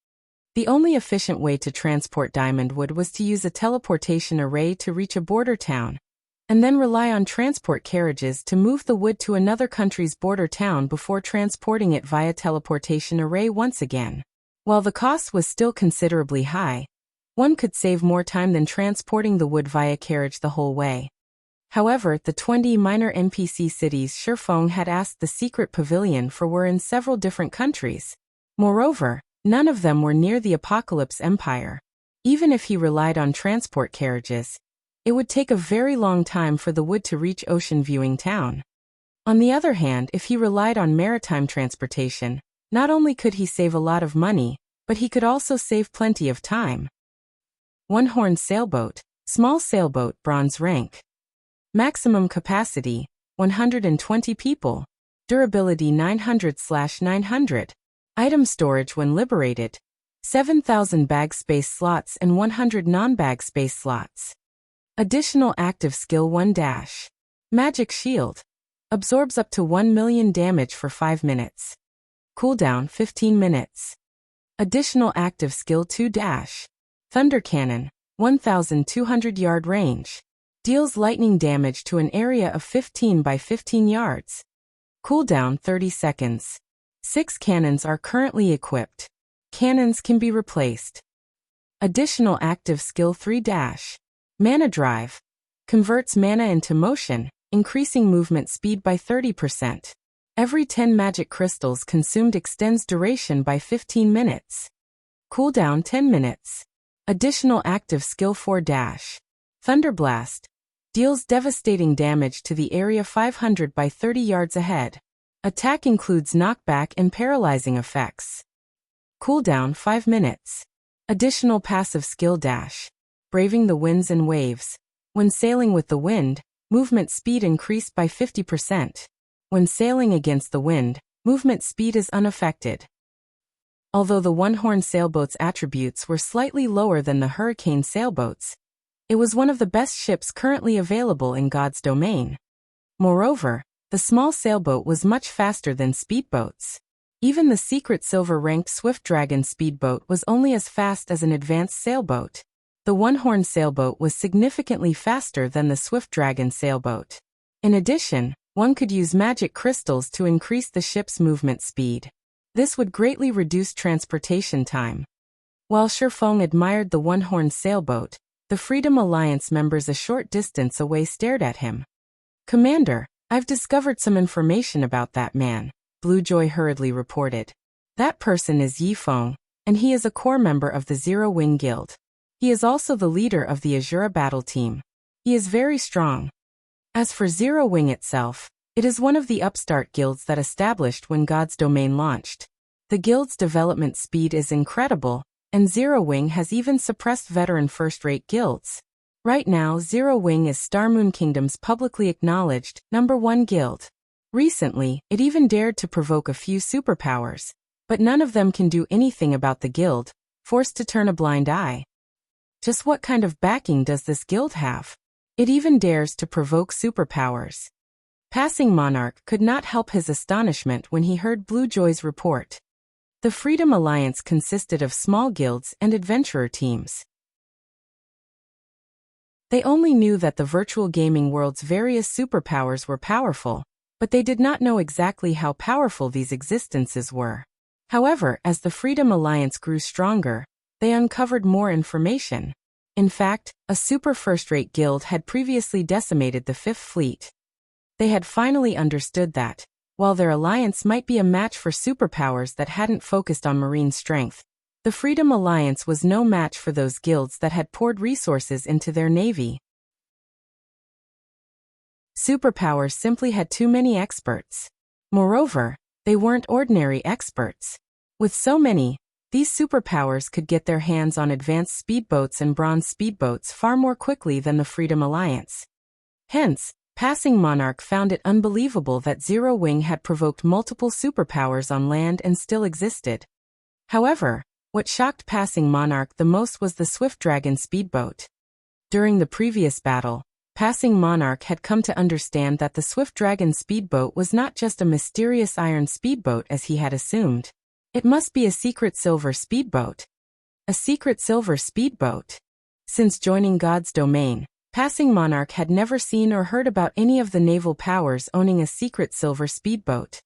The only efficient way to transport diamond wood was to use a teleportation array to reach a border town, and then rely on transport carriages to move the wood to another country's border town before transporting it via teleportation array once again. While the cost was still considerably high, one could save more time than transporting the wood via carriage the whole way. However, the 20 minor NPC cities Shifeng had asked the secret pavilion for were in several different countries. Moreover, none of them were near the Apocalypse Empire. Even if he relied on transport carriages, it would take a very long time for the wood to reach Ocean Viewing Town. On the other hand, if he relied on maritime transportation, not only could he save a lot of money, but he could also save plenty of time. One-Horn Sailboat, Small Sailboat, Bronze Rank. Maximum capacity, 120 people. Durability 900/900. Item storage when liberated, 7,000 bag space slots and 100 non-bag space slots. Additional active skill 1 dash. Magic Shield. Absorbs up to 1 million damage for 5 minutes. Cooldown 15 minutes. Additional active skill 2 dash. Thunder Cannon, 1,200 yard range. Deals lightning damage to an area of 15 by 15 yards. Cooldown 30 seconds. 6 cannons are currently equipped. Cannons can be replaced. Additional active skill 3 Mana Drive. Converts mana into motion, increasing movement speed by 30%. Every 10 magic crystals consumed extends duration by 15 minutes. Cooldown 10 minutes. Additional active skill 4 Thunderblast. Deals devastating damage to the area 500 by 30 yards ahead. Attack includes knockback and paralyzing effects. Cooldown 5 minutes. Additional passive skill Braving the winds and waves. When sailing with the wind, movement speed increased by 50%. When sailing against the wind, movement speed is unaffected. Although the one-horn sailboat's attributes were slightly lower than the hurricane sailboats, it was one of the best ships currently available in God's domain. Moreover, the small sailboat was much faster than speedboats. Even the secret silver-ranked Swift Dragon speedboat was only as fast as an advanced sailboat. The one-horn sailboat was significantly faster than the Swift Dragon sailboat. In addition, one could use magic crystals to increase the ship's movement speed. This would greatly reduce transportation time. While Shifeng admired the one-horn sailboat, the Freedom Alliance members a short distance away stared at him. "Commander, I've discovered some information about that man," Bluejoy hurriedly reported. "That person is Yifeng, and he is a core member of the Zero Wing Guild. He is also the leader of the Azura battle team. He is very strong. As for Zero Wing itself, it is one of the upstart guilds that established when God's Domain launched. The guild's development speed is incredible, and Zero Wing has even suppressed veteran first-rate guilds. Right now, Zero Wing is Starmoon Kingdom's publicly acknowledged #1 guild. Recently, it even dared to provoke a few superpowers, but none of them can do anything about the guild, forced to turn a blind eye. Just what kind of backing does this guild have? It even dares to provoke superpowers." Passing Monarch could not help his astonishment when he heard Bluejoy's report. The Freedom Alliance consisted of small guilds and adventurer teams. They only knew that the virtual gaming world's various superpowers were powerful, but they did not know exactly how powerful these existences were. However, as the Freedom Alliance grew stronger, they uncovered more information. In fact, a super first-rate guild had previously decimated the Fifth Fleet. They had finally understood that, while their alliance might be a match for superpowers that hadn't focused on marine strength, the Freedom Alliance was no match for those guilds that had poured resources into their navy. Superpowers simply had too many experts. Moreover, they weren't ordinary experts. With so many, these superpowers could get their hands on advanced speedboats and bronze speedboats far more quickly than the Freedom Alliance. Hence, Passing Monarch found it unbelievable that Zero Wing had provoked multiple superpowers on land and still existed. However, what shocked Passing Monarch the most was the Swift Dragon speedboat. During the previous battle, Passing Monarch had come to understand that the Swift Dragon speedboat was not just a mysterious iron speedboat as he had assumed. It must be a secret silver speedboat. A secret silver speedboat. Since joining God's Domain, Passing Monarch had never seen or heard about any of the naval powers owning a secret silver speedboat.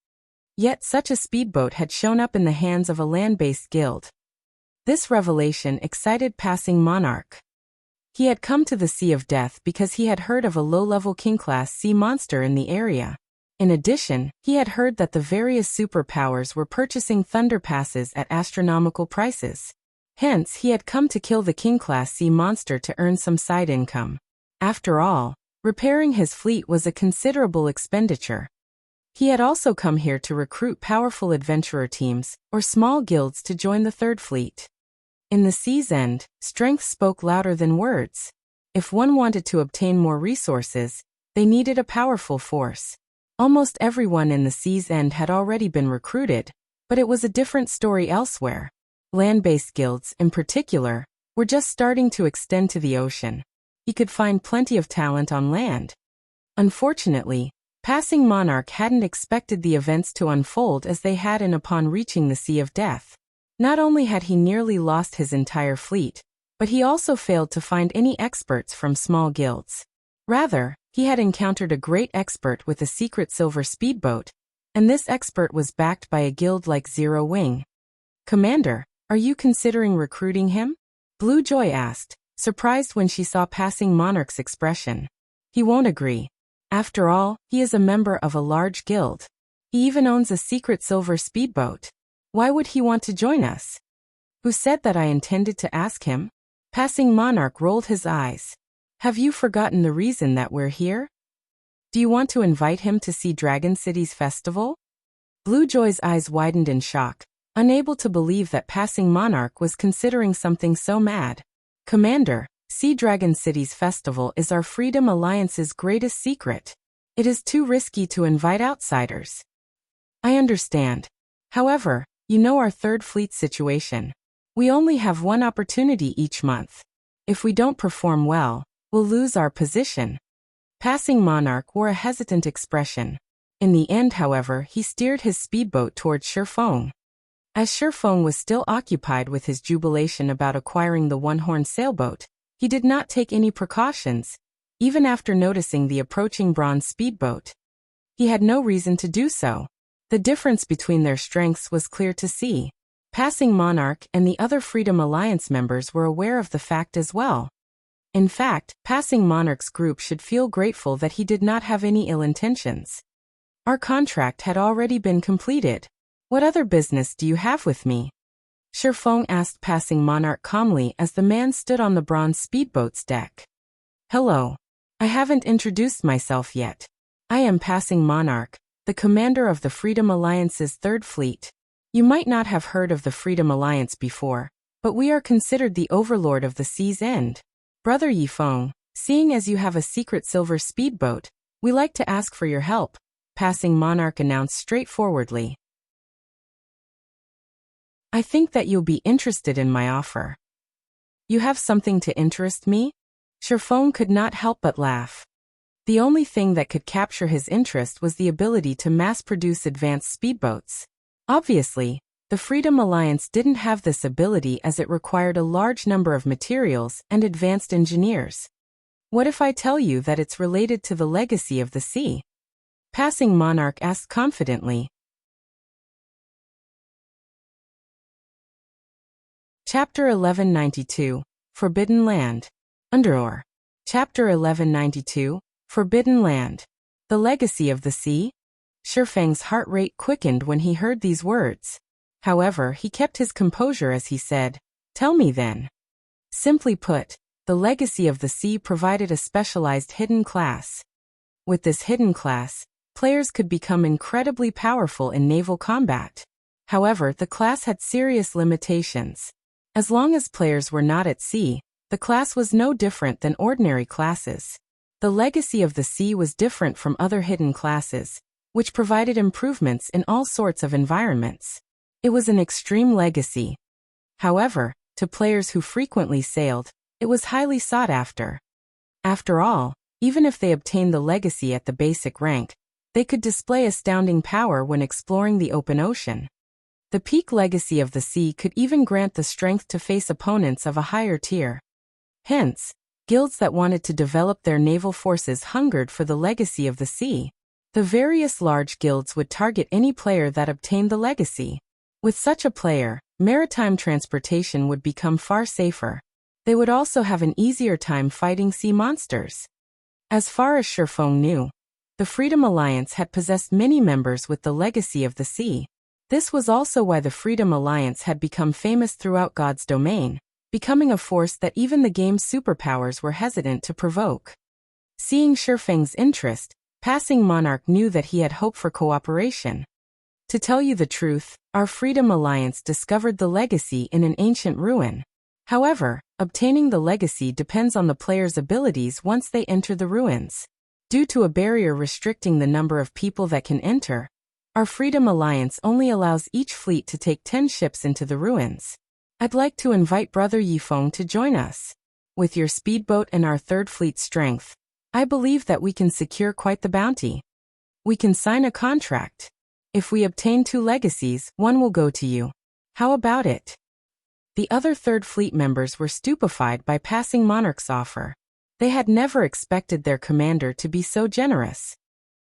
Yet such a speedboat had shown up in the hands of a land-based guild. This revelation excited Passing Monarch. He had come to the Sea of Death because he had heard of a low-level king-class sea monster in the area. In addition, he had heard that the various superpowers were purchasing thunder passes at astronomical prices. Hence, he had come to kill the king-class sea monster to earn some side income. After all, repairing his fleet was a considerable expenditure. He had also come here to recruit powerful adventurer teams, or small guilds to join the Third Fleet. In the Sea's End, strength spoke louder than words. If one wanted to obtain more resources, they needed a powerful force. Almost everyone in the Sea's End had already been recruited, but it was a different story elsewhere. Land-based guilds, in particular, were just starting to extend to the ocean. He could find plenty of talent on land. Unfortunately, Passing Monarch hadn't expected the events to unfold as they had upon reaching the Sea of Death. Not only had he nearly lost his entire fleet, but he also failed to find any experts from small guilds. Rather, he had encountered a great expert with a secret silver speedboat, and this expert was backed by a guild like Zero Wing. Commander, are you considering recruiting him? Blue Joy asked, surprised when she saw Passing Monarch's expression. He won't agree. After all, he is a member of a large guild. He even owns a secret silver speedboat. Why would he want to join us? Who said that I intended to ask him? Passing Monarch rolled his eyes. Have you forgotten the reason that we're here? Do you want to invite him to see Dragon City's festival? Blue Joy's eyes widened in shock, unable to believe that Passing Monarch was considering something so mad. Commander, Sea Dragon City's festival is our Freedom Alliance's greatest secret. It is too risky to invite outsiders. I understand. However, you know our Third Fleet situation. We only have one opportunity each month. If we don't perform well, we'll lose our position. Passing Monarch wore a hesitant expression. In the end, however, he steered his speedboat towards Shifeng. As Shifeng was still occupied with his jubilation about acquiring the one-horn sailboat, he did not take any precautions, even after noticing the approaching bronze speedboat. He had no reason to do so. The difference between their strengths was clear to see. Passing Monarch and the other Freedom Alliance members were aware of the fact as well. In fact, Passing Monarch's group should feel grateful that he did not have any ill intentions. Our contract had already been completed. What other business do you have with me? Shifeng asked Passing Monarch calmly as the man stood on the bronze speedboat's deck. Hello. I haven't introduced myself yet. I am Passing Monarch, the commander of the Freedom Alliance's Third Fleet. You might not have heard of the Freedom Alliance before, but we are considered the overlord of the sea's end. Brother Yifeng, seeing as you have a secret silver speedboat, we like to ask for your help, Passing Monarch announced straightforwardly. I think that you'll be interested in my offer. You have something to interest me? Shifeng could not help but laugh. The only thing that could capture his interest was the ability to mass-produce advanced speedboats. Obviously, the Freedom Alliance didn't have this ability as it required a large number of materials and advanced engineers. What if I tell you that it's related to the legacy of the sea? Passing Monarch asked confidently. Chapter 1192, Forbidden Land. Underor. Chapter 1192, Forbidden Land. The Legacy of the Sea? Shifeng's heart rate quickened when he heard these words. However, he kept his composure as he said, Tell me then. Simply put, the Legacy of the Sea provided a specialized hidden class. With this hidden class, players could become incredibly powerful in naval combat. However, the class had serious limitations. As long as players were not at sea, the class was no different than ordinary classes. The Legacy of the Sea was different from other hidden classes, which provided improvements in all sorts of environments. It was an extreme legacy. However, to players who frequently sailed, it was highly sought after. After all, even if they obtained the legacy at the basic rank, they could display astounding power when exploring the open ocean. The peak legacy of the sea could even grant the strength to face opponents of a higher tier. Hence, guilds that wanted to develop their naval forces hungered for the legacy of the sea. The various large guilds would target any player that obtained the legacy. With such a player, maritime transportation would become far safer. They would also have an easier time fighting sea monsters. As far as Shifeng knew, the Freedom Alliance had possessed many members with the legacy of the sea. This was also why the Freedom Alliance had become famous throughout God's domain, becoming a force that even the game's superpowers were hesitant to provoke. Seeing Shifeng's interest, Passing Monarch knew that he had hope for cooperation. To tell you the truth, our Freedom Alliance discovered the legacy in an ancient ruin. However, obtaining the legacy depends on the player's abilities once they enter the ruins. Due to a barrier restricting the number of people that can enter, our Freedom Alliance only allows each fleet to take 10 ships into the ruins. I'd like to invite Brother Yifeng to join us. With your speedboat and our Third Fleet strength, I believe that we can secure quite the bounty. We can sign a contract. If we obtain 2 legacies, one will go to you. How about it? The other Third Fleet members were stupefied by Passing Monarch's offer. They had never expected their commander to be so generous.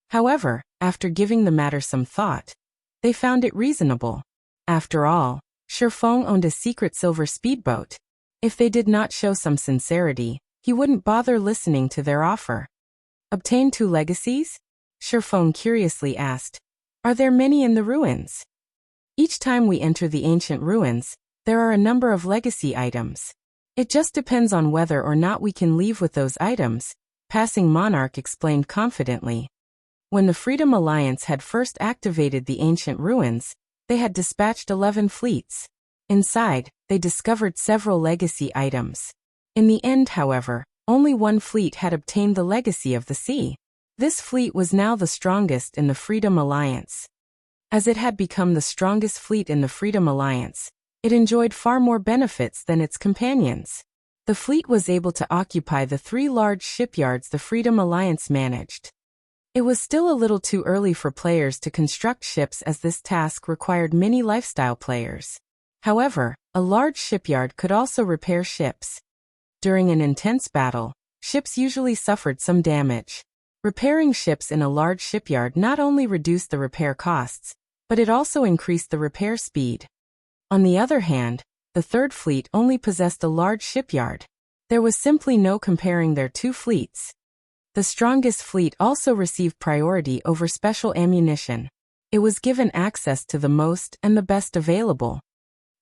However, after giving the matter some thought, they found it reasonable. After all, Shifeng owned a secret silver speedboat. If they did not show some sincerity, he wouldn't bother listening to their offer. Obtain 2 legacies? Shifeng curiously asked. Are there many in the ruins? Each time we enter the ancient ruins, there are a number of legacy items. It just depends on whether or not we can leave with those items, Passing Monarch explained confidently. When the Freedom Alliance had first activated the ancient ruins, they had dispatched 11 fleets. Inside, they discovered several legacy items. In the end, however, only 1 fleet had obtained the legacy of the sea. This fleet was now the strongest in the Freedom Alliance. As it had become the strongest fleet in the Freedom Alliance, it enjoyed far more benefits than its companions. The fleet was able to occupy the 3 large shipyards the Freedom Alliance managed. It was still a little too early for players to construct ships, as this task required many lifestyle players. However, a large shipyard could also repair ships. During an intense battle, ships usually suffered some damage. Repairing ships in a large shipyard not only reduced the repair costs, but it also increased the repair speed. On the other hand, the third fleet only possessed a large shipyard. There was simply no comparing their 2 fleets. The strongest fleet also received priority over special ammunition. It was given access to the most and the best available.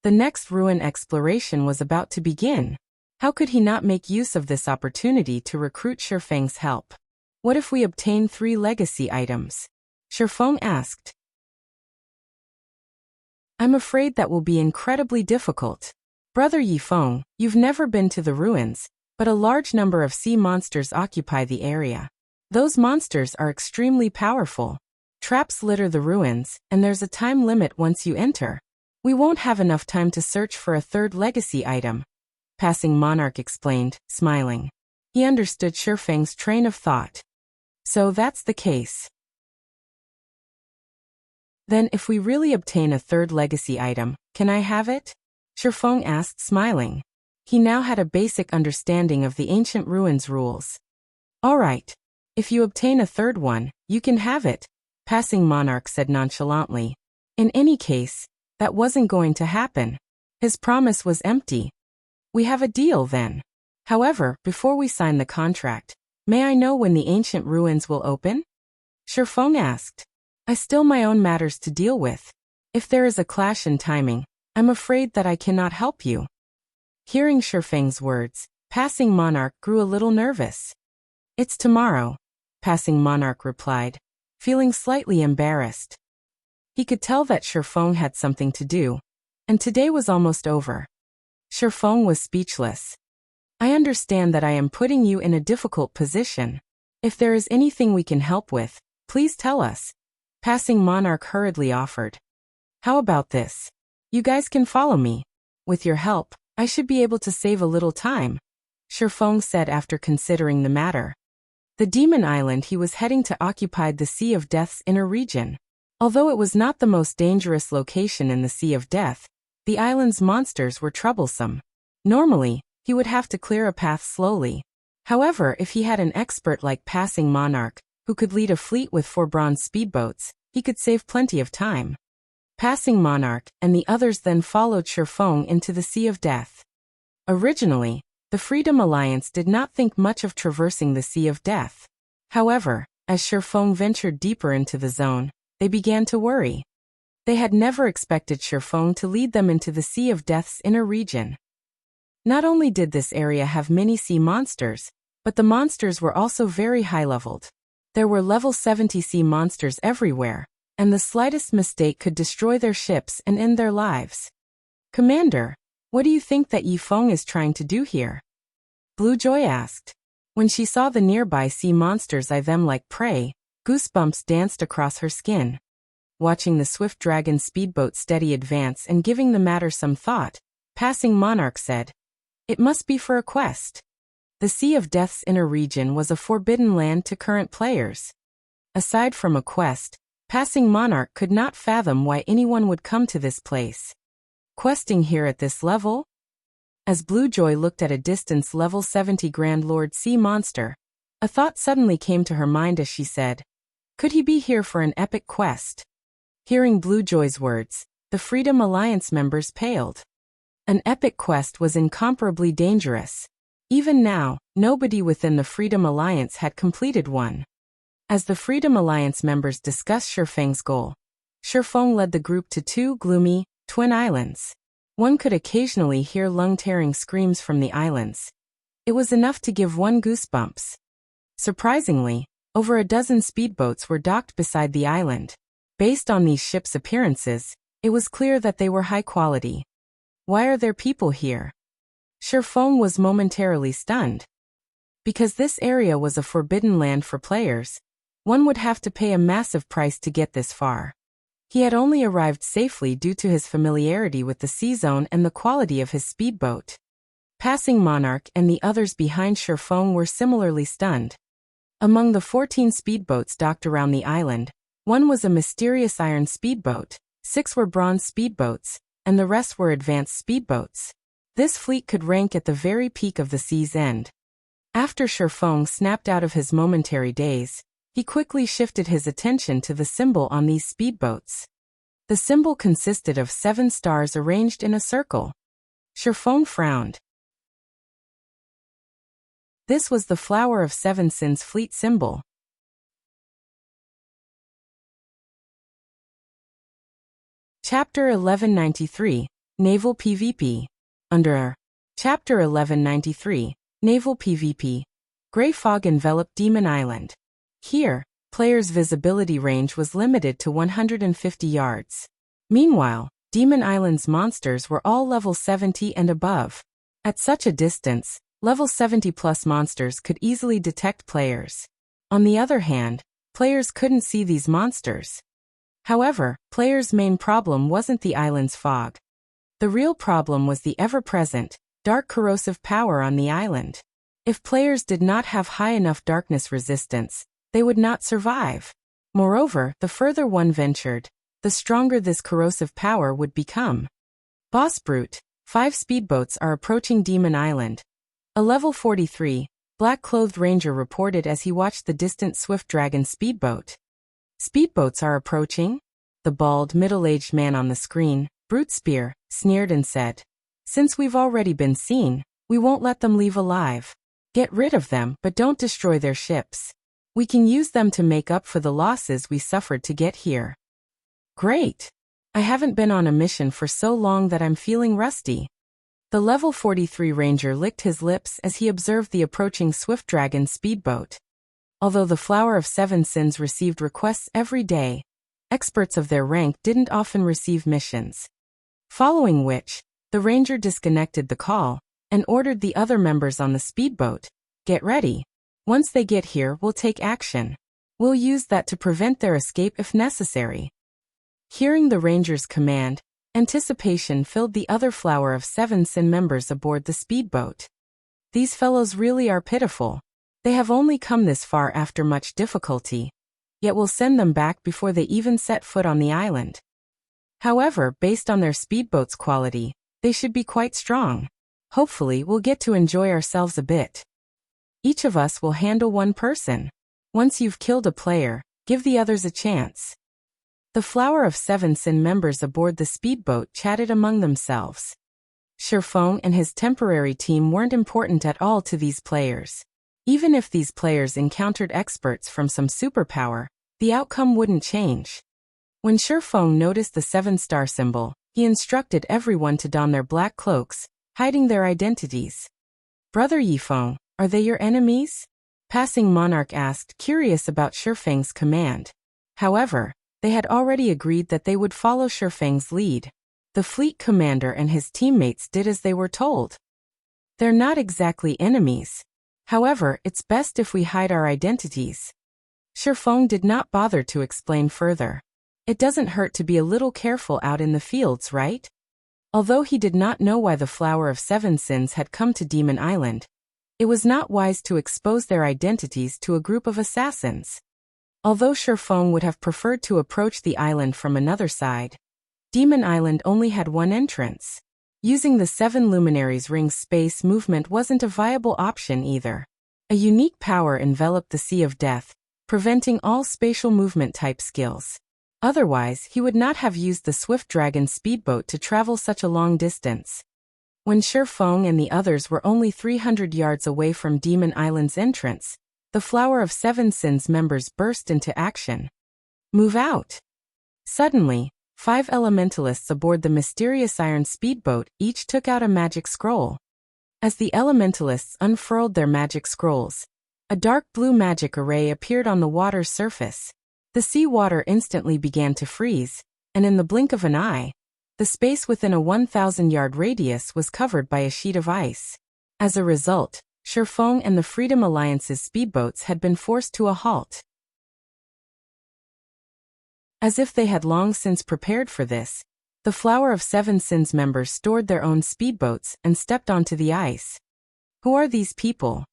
The next ruin exploration was about to begin. How could he not make use of this opportunity to recruit Shifeng's help? What if we obtain 3 legacy items? Shifeng asked. I'm afraid that will be incredibly difficult. Brother Yifeng, you've never been to the ruins, but a large number of sea monsters occupy the area. Those monsters are extremely powerful. Traps litter the ruins, and there's a time limit once you enter. We won't have enough time to search for a 3rd legacy item, Passing Monarch explained, smiling. He understood Shifeng's train of thought. So that's the case. Then if we really obtain a 3rd legacy item, can I have it? Shifeng asked, smiling. He now had a basic understanding of the ancient ruins rules. All right. If you obtain a 3rd one, you can have it, Passing Monarch said nonchalantly. In any case, that wasn't going to happen. His promise was empty. We have a deal then. However, before we sign the contract, may I know when the ancient ruins will open? Shifeng asked. I still my own matters to deal with. If there is a clash in timing, I'm afraid that I cannot help you. Hearing Shifeng's words, Passing Monarch grew a little nervous. It's tomorrow, Passing Monarch replied, feeling slightly embarrassed. He could tell that Shifeng had something to do, and today was almost over. Shifeng was speechless. I understand that I am putting you in a difficult position. If there is anything we can help with, please tell us, Passing Monarch hurriedly offered. How about this? You guys can follow me. With your help, I should be able to save a little time, Shifeng said after considering the matter. The demon island he was heading to occupied the Sea of Death's inner region. Although it was not the most dangerous location in the Sea of Death, the island's monsters were troublesome. Normally, he would have to clear a path slowly. However, if he had an expert like Passing Monarch, who could lead a fleet with 4 bronze speedboats, he could save plenty of time. Passing Monarch and the others then followed Shifeng into the Sea of Death. Originally, the Freedom Alliance did not think much of traversing the Sea of Death. However, as Shifeng ventured deeper into the zone, they began to worry. They had never expected Shifeng to lead them into the Sea of Death's inner region. Not only did this area have many sea monsters, but the monsters were also very high-leveled. There were level 70 sea monsters everywhere, and the slightest mistake could destroy their ships and end their lives. Commander, what do you think that Yifeng is trying to do here? Blue Joy asked. When she saw the nearby sea monsters eye them like prey, goosebumps danced across her skin. Watching the swift dragon speedboat steady advance and giving the matter some thought, Passing Monarch said, "It must be for a quest." The Sea of Death's inner region was a forbidden land to current players. Aside from a quest, Passing Monarch could not fathom why anyone would come to this place. Questing here at this level? As Blue Joy looked at a distance level 70 Grand Lord Sea Monster, a thought suddenly came to her mind as she said, "Could he be here for an epic quest?" Hearing Blue Joy's words, the Freedom Alliance members paled. An epic quest was incomparably dangerous. Even now, nobody within the Freedom Alliance had completed one. As the Freedom Alliance members discussed Shifeng's goal, Shifeng led the group to two gloomy, twin islands. One could occasionally hear lung-tearing screams from the islands. It was enough to give one goosebumps. Surprisingly, over a dozen speedboats were docked beside the island. Based on these ships' appearances, it was clear that they were high quality. Why are there people here? Shifeng was momentarily stunned. Because this area was a forbidden land for players, one would have to pay a massive price to get this far. He had only arrived safely due to his familiarity with the sea zone and the quality of his speedboat. Passing Monarch and the others behind Shifeng were similarly stunned. Among the 14 speedboats docked around the island, one was a mysterious iron speedboat, 6 were bronze speedboats, and the rest were advanced speedboats. This fleet could rank at the very peak of the sea's end. After Shifeng snapped out of his momentary daze, he quickly shifted his attention to the symbol on these speedboats. The symbol consisted of 7 stars arranged in a circle. Shifeng frowned. This was the Flower of Seven Sins fleet symbol. Chapter 1193, Naval PvP. Under Chapter 1193, Naval PvP. Grey fog enveloped Demon Island. Here, players' visibility range was limited to 150 yards. Meanwhile, Demon Island's monsters were all level 70 and above. At such a distance, level 70+ monsters could easily detect players. On the other hand, players couldn't see these monsters. However, players' main problem wasn't the island's fog. The real problem was the ever-present, dark corrosive power on the island. If players did not have high enough darkness resistance, they would not survive. Moreover, the further one ventured, the stronger this corrosive power would become. Boss Brute, 5 speedboats are approaching Demon Island. A level 43, black-clothed ranger reported as he watched the distant Swift Dragon speedboat. Speedboats are approaching? The bald, middle-aged man on the screen, Brute Spear, sneered and said, "Since we've already been seen, we won't let them leave alive. Get rid of them, but don't destroy their ships. We can use them to make up for the losses we suffered to get here." Great! I haven't been on a mission for so long that I'm feeling rusty. The level 43 ranger licked his lips as he observed the approaching Swift Dragon speedboat. Although the Flower of Seven Sins received requests every day, experts of their rank didn't often receive missions. Following which, the ranger disconnected the call and ordered the other members on the speedboat, "Get ready. Once they get here, we'll take action. We'll use that to prevent their escape if necessary." Hearing the ranger's command, anticipation filled the other Flower of Seven Sin members aboard the speedboat. These fellows really are pitiful. They have only come this far after much difficulty, yet we'll send them back before they even set foot on the island. However, based on their speedboat's quality, they should be quite strong. Hopefully, we'll get to enjoy ourselves a bit. Each of us will handle one person. Once you've killed a player, give the others a chance. The Flower of Seven Sin members aboard the speedboat chatted among themselves. Shifeng and his temporary team weren't important at all to these players. Even if these players encountered experts from some superpower, the outcome wouldn't change. When Shifeng noticed the 7-star symbol, he instructed everyone to don their black cloaks, hiding their identities. "Brother Yifeng, are they your enemies?" Passing Monarch asked, curious about Shifeng's command. However, they had already agreed that they would follow Shifeng's lead. The fleet commander and his teammates did as they were told. They're not exactly enemies. However, it's best if we hide our identities. Shifeng did not bother to explain further. It doesn't hurt to be a little careful out in the fields, right? Although he did not know why the Flower of Seven Sins had come to Demon Island, it was not wise to expose their identities to a group of assassins. Although Shifeng would have preferred to approach the island from another side, Demon Island only had one entrance. Using the 7 luminaries ring's space movement wasn't a viable option either. A unique power enveloped the Sea of Death, preventing all spatial movement type skills. Otherwise, he would not have used the Swift Dragon speedboat to travel such a long distance. When Shifeng and the others were only 300 yards away from Demon Island's entrance, the Flower of Seven Sins members burst into action. Move out! Suddenly, 5 elementalists aboard the mysterious iron speedboat each took out a magic scroll. As the elementalists unfurled their magic scrolls, a dark blue magic array appeared on the water's surface. The sea water instantly began to freeze, and in the blink of an eye, the space within a 1,000-yard radius was covered by a sheet of ice. As a result, Shifeng and the Freedom Alliance's speedboats had been forced to a halt. As if they had long since prepared for this, the Flower of Seven Sins members stored their own speedboats and stepped onto the ice. Who are these people?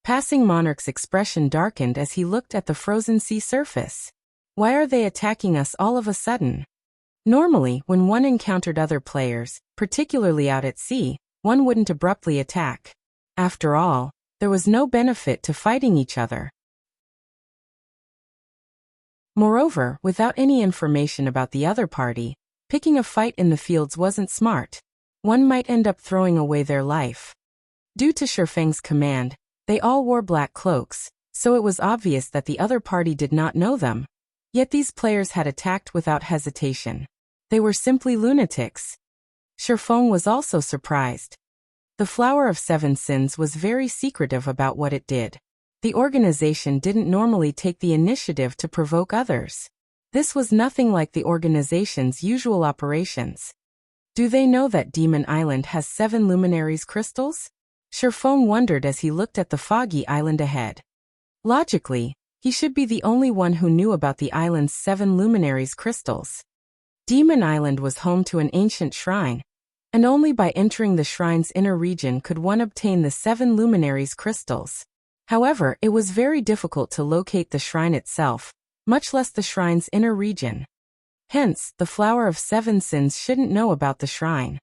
Passing Monarch's expression darkened as he looked at the frozen sea surface. Why are they attacking us all of a sudden? Normally, when one encountered other players, particularly out at sea, one wouldn't abruptly attack. After all, there was no benefit to fighting each other. Moreover, without any information about the other party, picking a fight in the fields wasn't smart. One might end up throwing away their life. Due to Shifeng's command, they all wore black cloaks, so it was obvious that the other party did not know them. Yet these players had attacked without hesitation. They were simply lunatics. Shifeng was also surprised. The Flower of Seven Sins was very secretive about what it did. The organization didn't normally take the initiative to provoke others. This was nothing like the organization's usual operations. Do they know that Demon Island has 7 luminaries crystals? Shifeng wondered as he looked at the foggy island ahead. Logically, he should be the only one who knew about the island's 7 luminaries crystals. Demon Island was home to an ancient shrine, and only by entering the shrine's inner region could one obtain the 7 luminaries crystals. However, it was very difficult to locate the shrine itself, much less the shrine's inner region. Hence, the Flower of Seven Sins shouldn't know about the shrine.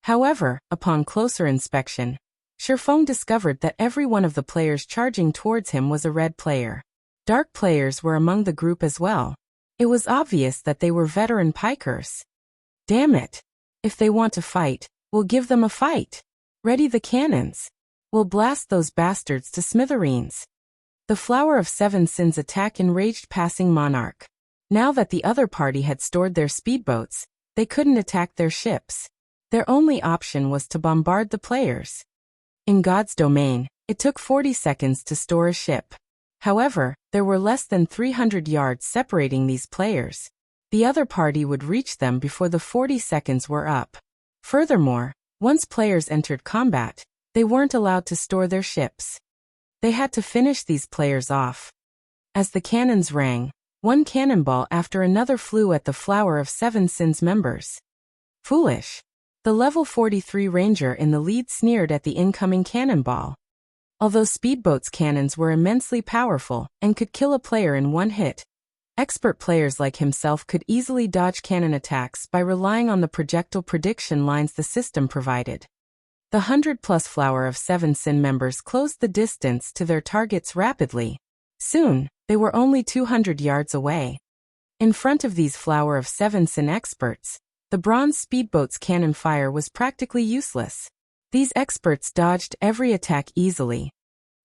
However, upon closer inspection, Shifeng discovered that every one of the players charging towards him was a red player. Dark players were among the group as well. It was obvious that they were veteran pikers. Damn it! If they want to fight, we'll give them a fight. Ready the cannons. We'll blast those bastards to smithereens. The Flower of Seven Sins attack enraged Passing Monarch. Now that the other party had stored their speedboats, they couldn't attack their ships. Their only option was to bombard the players. In God's domain, it took 40 seconds to store a ship. However, there were less than 300 yards separating these players. The other party would reach them before the 40 seconds were up. Furthermore, once players entered combat, they weren't allowed to store their ships. They had to finish these players off. As the cannons rang, one cannonball after another flew at the Flower of Seven Sins members. Foolish. The level 43 ranger in the lead sneered at the incoming cannonball. Although Speedboat's cannons were immensely powerful and could kill a player in one hit, expert players like himself could easily dodge cannon attacks by relying on the projectile prediction lines the system provided. The 100-plus Flower of Seven Sin members closed the distance to their targets rapidly. Soon, they were only 200 yards away. In front of these Flower of Seven Sin experts, the bronze speedboat's cannon fire was practically useless. These experts dodged every attack easily.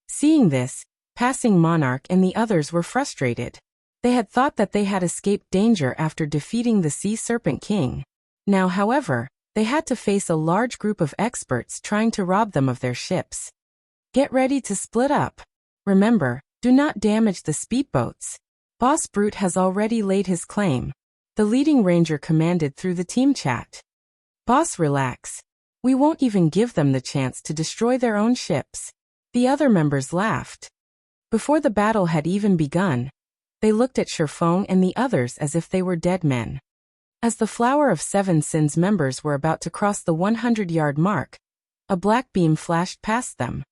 Seeing this, Passing Monarch and the others were frustrated. They had thought that they had escaped danger after defeating the Sea Serpent King. Now, however, they had to face a large group of experts trying to rob them of their ships. Get ready to split up. Remember, do not damage the speedboats. Boss Brute has already laid his claim. The leading ranger commanded through the team chat. Boss, relax. We won't even give them the chance to destroy their own ships. The other members laughed. Before the battle had even begun, they looked at Shifeng and the others as if they were dead men. As the Flower of Seven Sins members were about to cross the 100-yard mark, a black beam flashed past them.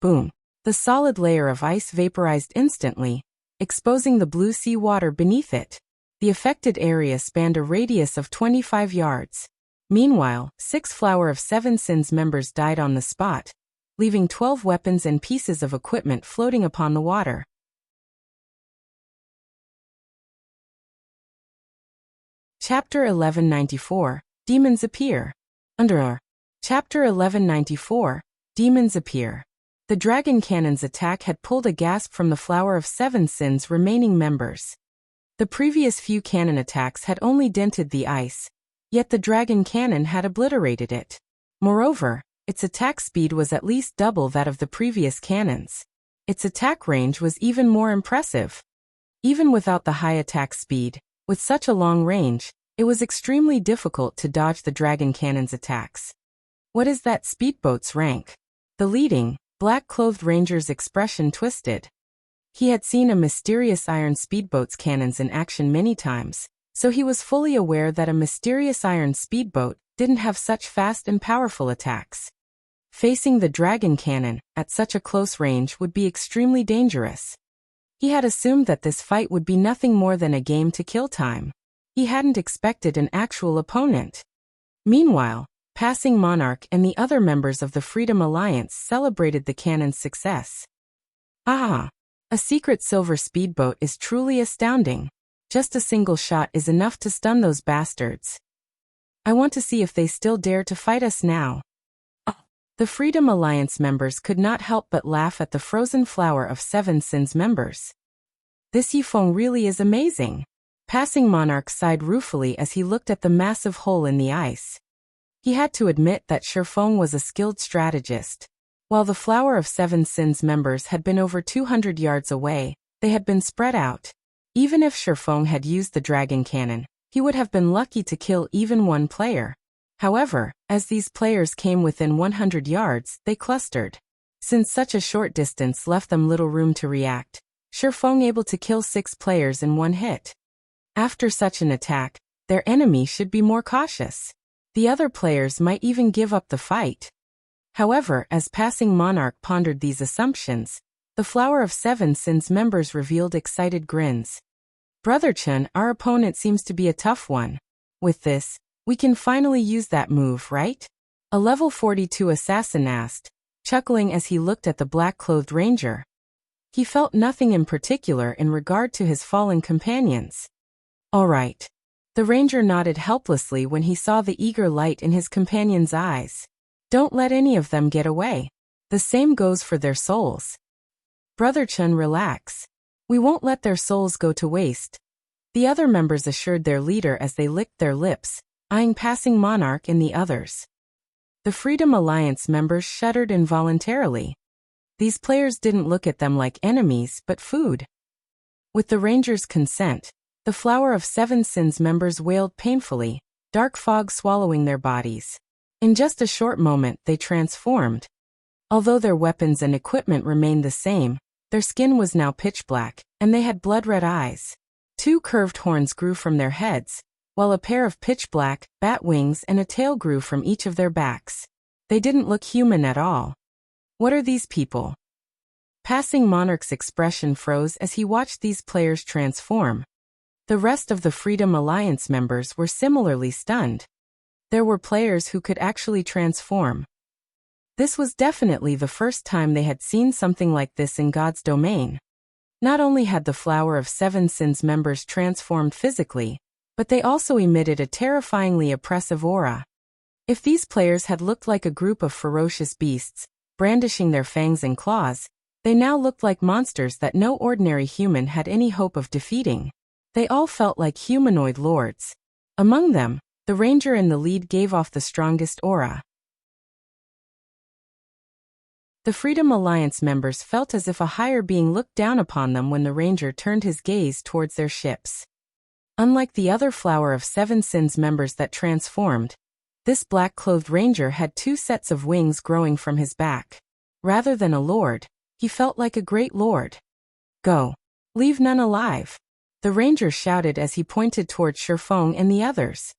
Boom! The solid layer of ice vaporized instantly, exposing the blue sea water beneath it. The affected area spanned a radius of 25 yards. Meanwhile, 6 Flower of Seven Sins members died on the spot, leaving 12 weapons and pieces of equipment floating upon the water. Chapter 1194, Demons Appear. Under Chapter 1194, Demons Appear. The Dragon Cannon's attack had pulled a gasp from the Flower of Seven Sins' remaining members. The previous few cannon attacks had only dented the ice, yet the Dragon Cannon had obliterated it. Moreover, its attack speed was at least double that of the previous cannons. Its attack range was even more impressive. Even without the high attack speed, with such a long range, it was extremely difficult to dodge the Dragon Cannon's attacks. What is that speedboat's rank? The leading, black-clothed ranger's expression twisted. He had seen a mysterious iron speedboat's cannons in action many times, so he was fully aware that a mysterious iron speedboat didn't have such fast and powerful attacks. Facing the Dragon Cannon at such a close range would be extremely dangerous. He had assumed that this fight would be nothing more than a game to kill time. He hadn't expected an actual opponent. Meanwhile, Passing Monarch and the other members of the Freedom Alliance celebrated the cannon's success. Ah! A secret silver speedboat is truly astounding. Just a single shot is enough to stun those bastards. I want to see if they still dare to fight us now. The Freedom Alliance members could not help but laugh at the Frozen Flower of Seven Sins members. This Yifeng really is amazing. Passing Monarch sighed ruefully as he looked at the massive hole in the ice. He had to admit that Shifeng was a skilled strategist. While the Flower of Seven Sins members had been over 200 yards away, they had been spread out. Even if Shifeng had used the Dragon Cannon, he would have been lucky to kill even one player. However, as these players came within 100 yards, they clustered. Since such a short distance left them little room to react, Shifeng able to kill 6 players in one hit. After such an attack, their enemy should be more cautious. The other players might even give up the fight. However, as Passing Monarch pondered these assumptions, the Flower of Seven Sins members revealed excited grins. Brother Chun, our opponent seems to be a tough one. With this, we can finally use that move, right? A level 42 assassin asked, chuckling as he looked at the black-clothed ranger. He felt nothing in particular in regard to his fallen companions. All right. The ranger nodded helplessly when he saw the eager light in his companion's eyes. Don't let any of them get away. The same goes for their souls. Brother Chun, relax. We won't let their souls go to waste. The other members assured their leader as they licked their lips, eyeing Passing Monarch and the others. The Freedom Alliance members shuddered involuntarily. These players didn't look at them like enemies but food. With the ranger's consent, the Flower of Seven Sins members wailed painfully, dark fog swallowing their bodies. In just a short moment they transformed. Although their weapons and equipment remained the same, their skin was now pitch black, and they had blood-red eyes. 2 curved horns grew from their heads, while a pair of pitch black, bat wings and a tail grew from each of their backs. They didn't look human at all. What are these people? Passing Monarch's expression froze as he watched these players transform. The rest of the Freedom Alliance members were similarly stunned. There were players who could actually transform. This was definitely the first time they had seen something like this in God's domain. Not only had the Flower of Seven Sins members transformed physically, but they also emitted a terrifyingly oppressive aura. If these players had looked like a group of ferocious beasts, brandishing their fangs and claws, they now looked like monsters that no ordinary human had any hope of defeating. They all felt like humanoid lords. Among them, the ranger in the lead gave off the strongest aura. The Freedom Alliance members felt as if a higher being looked down upon them when the ranger turned his gaze towards their ships. Unlike the other Flower of Seven Sins members that transformed, this black-clothed ranger had 2 sets of wings growing from his back. Rather than a lord, he felt like a great lord. Go. Leave none alive. The ranger shouted as he pointed toward Shifeng and the others.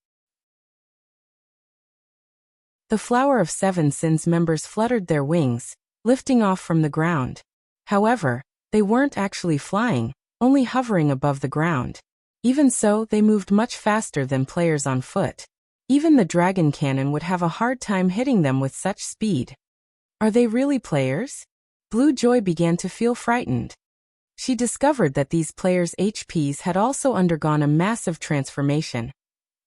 The Flower of Seven Sins members fluttered their wings, lifting off from the ground. However, they weren't actually flying, only hovering above the ground. Even so, they moved much faster than players on foot. Even the dragon cannon would have a hard time hitting them with such speed. Are they really players? Blue Joy began to feel frightened. She discovered that these players' HPs had also undergone a massive transformation,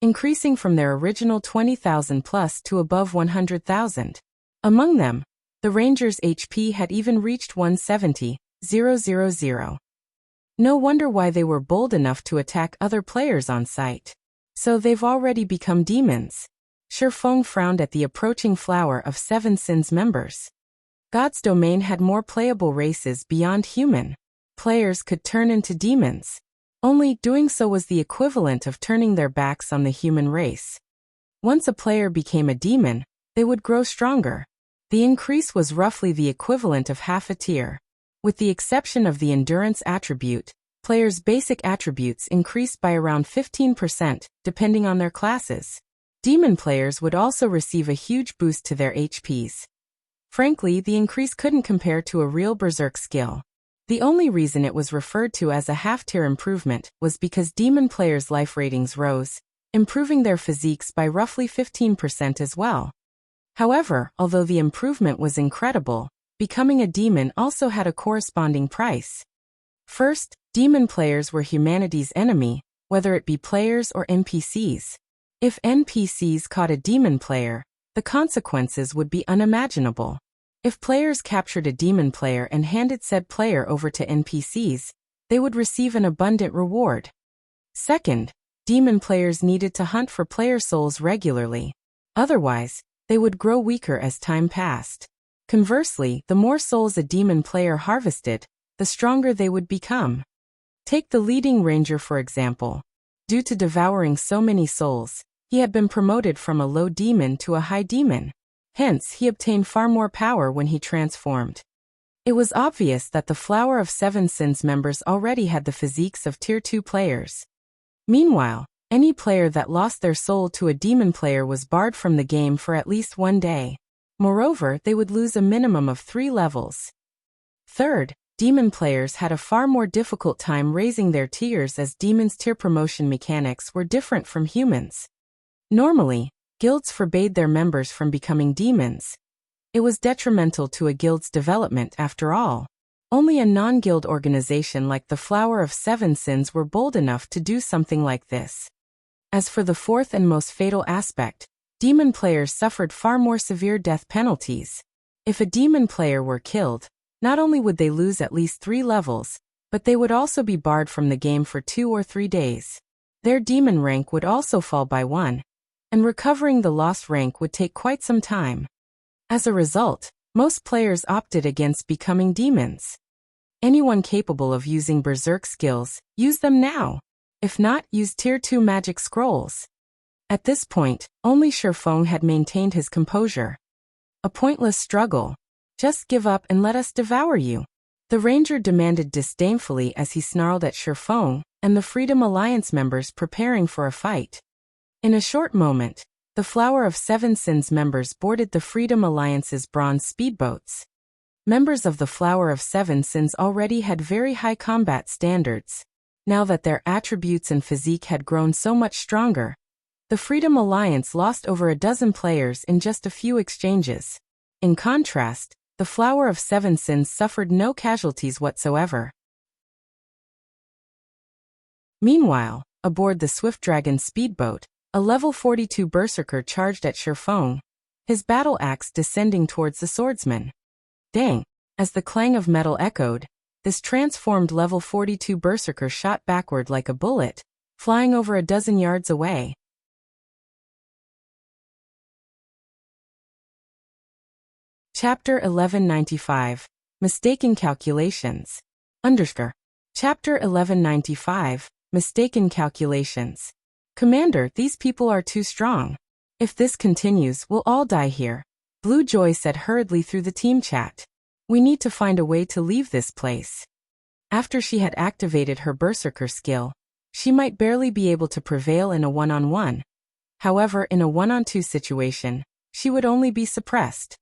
increasing from their original 20,000 plus to above 100,000. Among them, the Ranger's HP had even reached 170,000. No wonder why they were bold enough to attack other players on sight. So they've already become demons. Shifeng frowned at the approaching flower of Seven Sins members. God's domain had more playable races beyond human. Players could turn into demons. Only doing so was the equivalent of turning their backs on the human race. Once a player became a demon, they would grow stronger. The increase was roughly the equivalent of half a tier. With the exception of the endurance attribute, players' basic attributes increased by around 15%, depending on their classes. Demon players would also receive a huge boost to their HPs. Frankly, the increase couldn't compare to a real berserk skill. The only reason it was referred to as a half-tier improvement was because demon players' life ratings rose, improving their physiques by roughly 15% as well. However, although the improvement was incredible, becoming a demon also had a corresponding price. First, demon players were humanity's enemy, whether it be players or NPCs. If NPCs caught a demon player, the consequences would be unimaginable. If players captured a demon player and handed said player over to NPCs, they would receive an abundant reward. Second, demon players needed to hunt for player souls regularly. Otherwise, they would grow weaker as time passed. Conversely, the more souls a demon player harvested, the stronger they would become. Take the leading ranger for example. Due to devouring so many souls, he had been promoted from a low demon to a high demon. Hence, he obtained far more power when he transformed. It was obvious that the Flower of Seven Sins members already had the physiques of Tier 2 players. Meanwhile, any player that lost their soul to a demon player was barred from the game for at least 1 day. Moreover, they would lose a minimum of 3 levels. Third, demon players had a far more difficult time raising their tiers as demons' tier promotion mechanics were different from humans. Normally, guilds forbade their members from becoming demons. It was detrimental to a guild's development after all. Only a non-guild organization like the Flower of Seven Sins were bold enough to do something like this. As for the fourth and most fatal aspect, demon players suffered far more severe death penalties. If a demon player were killed, not only would they lose at least 3 levels, but they would also be barred from the game for 2 or 3 days. Their demon rank would also fall by 1. And recovering the lost rank would take quite some time. As a result, most players opted against becoming demons. Anyone capable of using berserk skills, use them now. If not, use Tier 2 magic scrolls. At this point, only Shifeng had maintained his composure. A pointless struggle. Just give up and let us devour you. The ranger demanded disdainfully as he snarled at Shifeng and the Freedom Alliance members preparing for a fight. In a short moment, the Flower of Seven Sins members boarded the Freedom Alliance's bronze speedboats. Members of the Flower of Seven Sins already had very high combat standards. Now that their attributes and physique had grown so much stronger, the Freedom Alliance lost over a dozen players in just a few exchanges. In contrast, the Flower of Seven Sins suffered no casualties whatsoever. Meanwhile, aboard the Swift Dragon speedboat, a level 42 berserker charged at Shifeng, his battle axe descending towards the swordsman. Dang! As the clang of metal echoed, this transformed level 42 berserker shot backward like a bullet, flying over a dozen yards away. Chapter 1195. Mistaken Calculations. Underscore. Chapter 1195. Mistaken Calculations. Commander, these people are too strong. If this continues, we'll all die here. Blue Joy said hurriedly through the team chat. We need to find a way to leave this place. After she had activated her berserker skill, she might barely be able to prevail in a one-on-one. However, in a one-on-two situation, she would only be suppressed.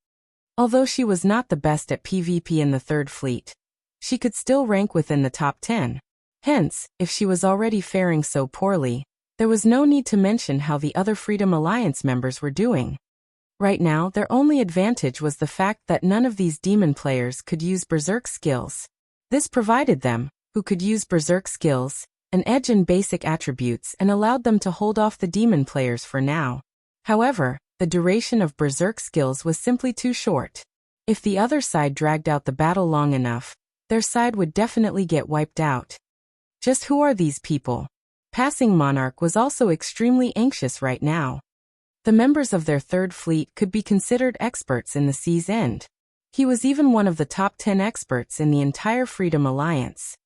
Although she was not the best at PvP in the Third Fleet, she could still rank within the top 10. Hence, if she was already faring so poorly, There was no need to mention how the other Freedom Alliance members were doing. Right now, their only advantage was the fact that none of these demon players could use berserk skills. This provided them, who could use berserk skills, an edge in basic attributes and allowed them to hold off the demon players for now. However, the duration of berserk skills was simply too short. If the other side dragged out the battle long enough, their side would definitely get wiped out. Just who are these people? Passing Monarch was also extremely anxious right now. The members of their third fleet could be considered experts in the sea's end. He was even one of the top 10 experts in the entire Freedom Alliance.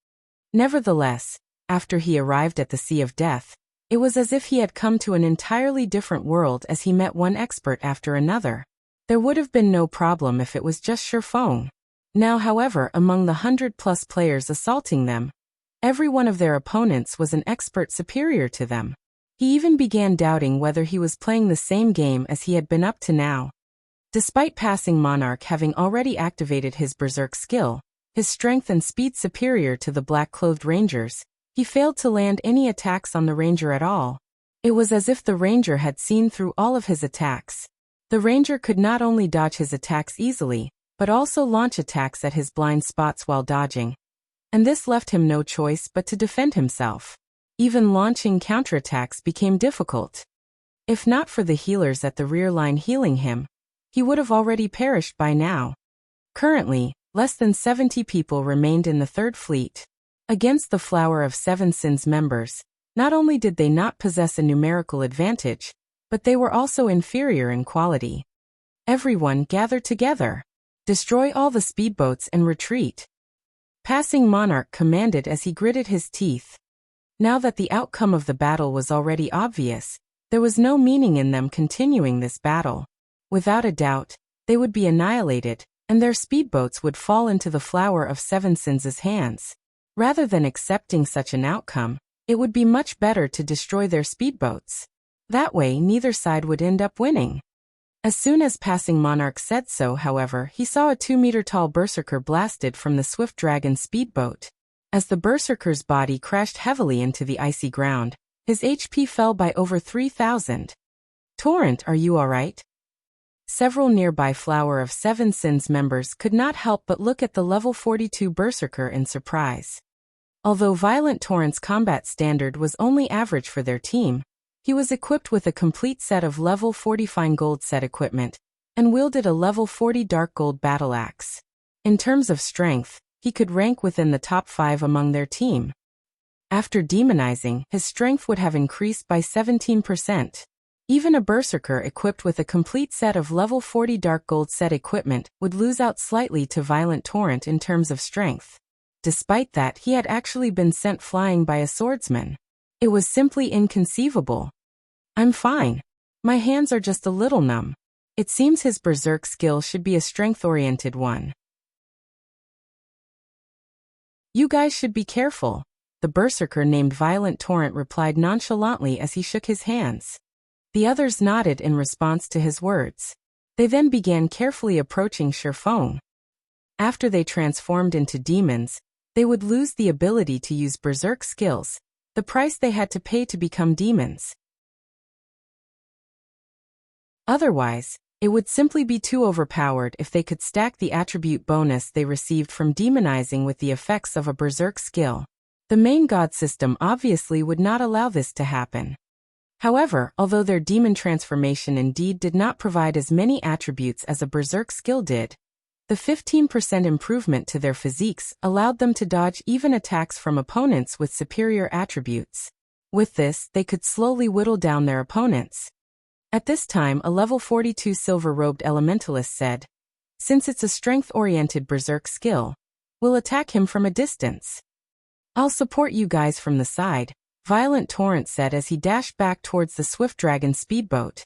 Nevertheless, after he arrived at the Sea of Death, it was as if he had come to an entirely different world as he met one expert after another. There would have been no problem if it was just Shifeng. Now, however, among the 100+ players assaulting them, every one of their opponents was an expert superior to them. He even began doubting whether he was playing the same game as he had been up to now. Despite Passing Monarch having already activated his berserk skill, his strength and speed superior to the black-clothed rangers, he failed to land any attacks on the ranger at all. It was as if the ranger had seen through all of his attacks. The ranger could not only dodge his attacks easily, but also launch attacks at his blind spots while dodging. And this left him no choice but to defend himself. Even launching counterattacks became difficult. If not for the healers at the rear line healing him, he would have already perished by now. Currently, less than 70 people remained in the Third Fleet. Against the Flower of Seven Sins members, not only did they not possess a numerical advantage, but they were also inferior in quality. Everyone gather together. Destroy all the speedboats and retreat. Passing Monarch commanded as he gritted his teeth. Now that the outcome of the battle was already obvious, there was no meaning in them continuing this battle. Without a doubt, they would be annihilated, and their speedboats would fall into the Flower of Seven Sins' hands. Rather than accepting such an outcome, it would be much better to destroy their speedboats. That way, neither side would end up winning. As soon as Passing Monarch said so, however, he saw a 2-meter-tall berserker blasted from the Swift Dragon speedboat. As the berserker's body crashed heavily into the icy ground, his HP fell by over 3,000. Torrent, are you alright? Several nearby Flower of Seven Sins members could not help but look at the level 42 berserker in surprise. Although Violent Torrent's combat standard was only average for their team, he was equipped with a complete set of level 40 fine gold set equipment, and wielded a level 40 dark gold battle axe. In terms of strength, he could rank within the top 5 among their team. After demonizing, his strength would have increased by 17%. Even a berserker equipped with a complete set of level 40 dark gold set equipment would lose out slightly to Violent Torrent in terms of strength. Despite that, he had actually been sent flying by a swordsman. It was simply inconceivable. I'm fine. My hands are just a little numb. It seems his berserk skill should be a strength-oriented one. You guys should be careful, the berserker named Violent Torrent replied nonchalantly as he shook his hands. The others nodded in response to his words. They then began carefully approaching Shifeng. After they transformed into demons, they would lose the ability to use berserk skills, the price they had to pay to become demons. Otherwise, it would simply be too overpowered if they could stack the attribute bonus they received from demonizing with the effects of a berserk skill. The main god system obviously would not allow this to happen. However, although their demon transformation indeed did not provide as many attributes as a berserk skill did, the 15% improvement to their physiques allowed them to dodge even attacks from opponents with superior attributes. With this, they could slowly whittle down their opponents. At this time, a level 42 silver-robed elementalist said, "Since it's a strength-oriented berserk skill, we'll attack him from a distance." "I'll support you guys from the side," Violent Torrent said as he dashed back towards the Swift Dragon speedboat.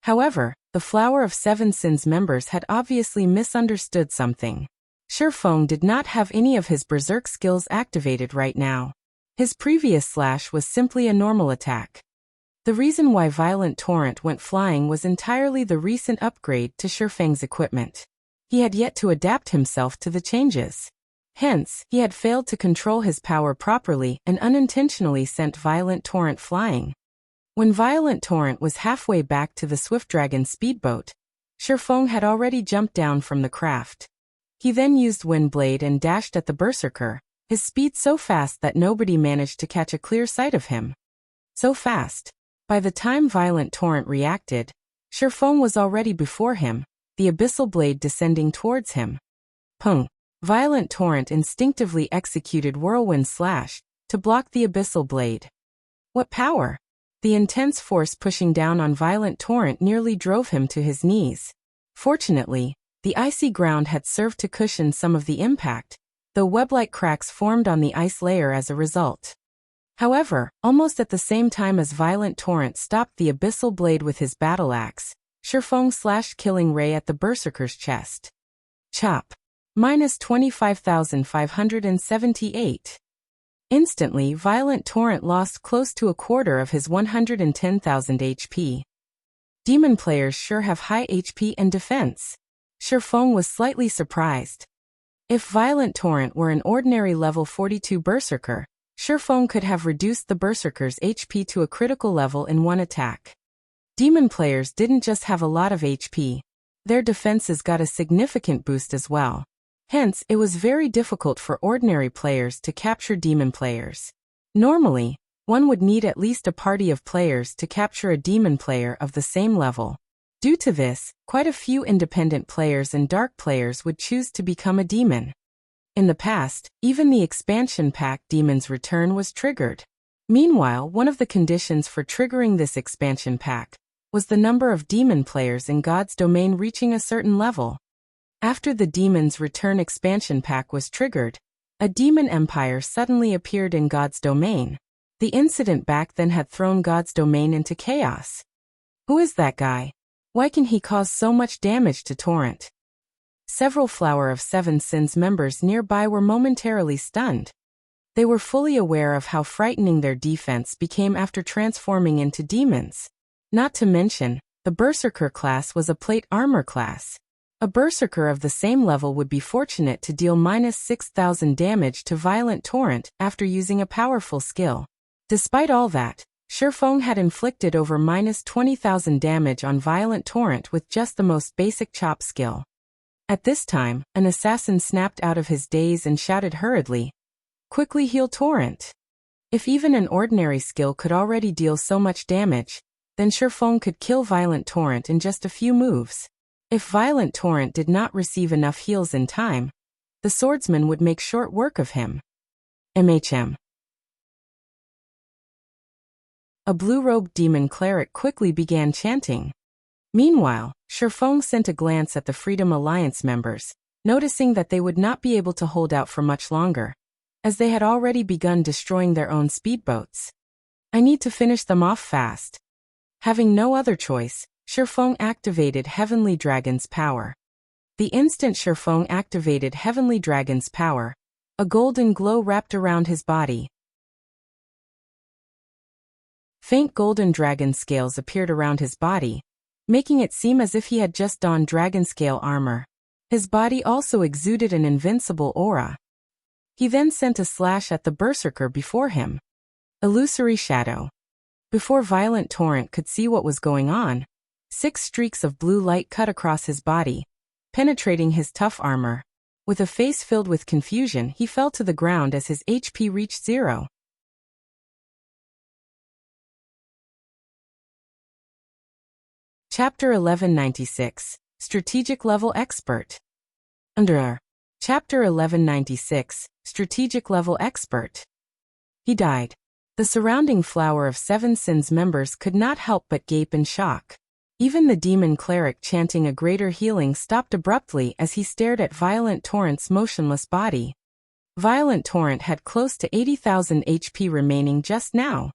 However, the Flower of Seven Sins members had obviously misunderstood something. Shifeng did not have any of his berserk skills activated right now. His previous slash was simply a normal attack. The reason why Violent Torrent went flying was entirely the recent upgrade to Shifeng's equipment. He had yet to adapt himself to the changes. Hence, he had failed to control his power properly and unintentionally sent Violent Torrent flying. When Violent Torrent was halfway back to the Swift Dragon speedboat, Shifeng had already jumped down from the craft. He then used Windblade and dashed at the Berserker, his speed so fast that nobody managed to catch a clear sight of him. So fast. By the time Violent Torrent reacted, Shifeng was already before him, the abyssal blade descending towards him. Pung! Violent Torrent instinctively executed Whirlwind Slash to block the abyssal blade. What power! The intense force pushing down on Violent Torrent nearly drove him to his knees. Fortunately, the icy ground had served to cushion some of the impact, though web-like cracks formed on the ice layer as a result. However, almost at the same time as Violent Torrent stopped the abyssal blade with his battle axe, Shifeng slashed Killing Ray at the Berserker's chest. Chop. Minus 25,578. Instantly, Violent Torrent lost close to a quarter of his 110,000 HP. Demon players sure have high HP and defense. Shifeng was slightly surprised. If Violent Torrent were an ordinary level 42 Berserker, Shifeng could have reduced the Berserker's HP to a critical level in one attack. Demon players didn't just have a lot of HP, their defenses got a significant boost as well. Hence, it was very difficult for ordinary players to capture demon players. Normally, one would need at least a party of players to capture a demon player of the same level. Due to this, quite a few independent players and dark players would choose to become a demon. In the past, even the expansion pack Demon's Return was triggered. Meanwhile, one of the conditions for triggering this expansion pack was the number of demon players in God's domain reaching a certain level. After the Demon's Return expansion pack was triggered, a demon empire suddenly appeared in God's domain. The incident back then had thrown God's domain into chaos. Who is that guy? Why can he cause so much damage to Torrent? Several Flower of Seven Sins members nearby were momentarily stunned. They were fully aware of how frightening their defense became after transforming into demons. Not to mention, the Berserker class was a plate armor class. A Berserker of the same level would be fortunate to deal minus 6,000 damage to Violent Torrent after using a powerful skill. Despite all that, Shifeng had inflicted over minus 20,000 damage on Violent Torrent with just the most basic chop skill. At this time, an assassin snapped out of his daze and shouted hurriedly, "Quickly heal Torrent!" If even an ordinary skill could already deal so much damage, then Shifeng could kill Violent Torrent in just a few moves. If Violent Torrent did not receive enough heals in time, the swordsman would make short work of him. MHM. A blue-robed demon cleric quickly began chanting. Meanwhile, Shifeng sent a glance at the Freedom Alliance members, noticing that they would not be able to hold out for much longer, as they had already begun destroying their own speedboats. I need to finish them off fast. Having no other choice, Shifeng activated Heavenly Dragon's power. The instant Shifeng activated Heavenly Dragon's power, a golden glow wrapped around his body. Faint golden dragon scales appeared around his body, making it seem as if he had just donned dragon scale armor. His body also exuded an invincible aura. He then sent a slash at the Berserker before him. Illusory Shadow. Before Violent Torrent could see what was going on, 6 streaks of blue light cut across his body, penetrating his tough armor. With a face filled with confusion, he fell to the ground as his HP reached 0. Chapter 1196, Strategic Level Expert. Under Chapter 1196, Strategic Level Expert. He died. The surrounding Flower of Seven Sins members could not help but gape in shock. Even the demon cleric chanting a greater healing stopped abruptly as he stared at Violent Torrent's motionless body. Violent Torrent had close to 80,000 HP remaining just now.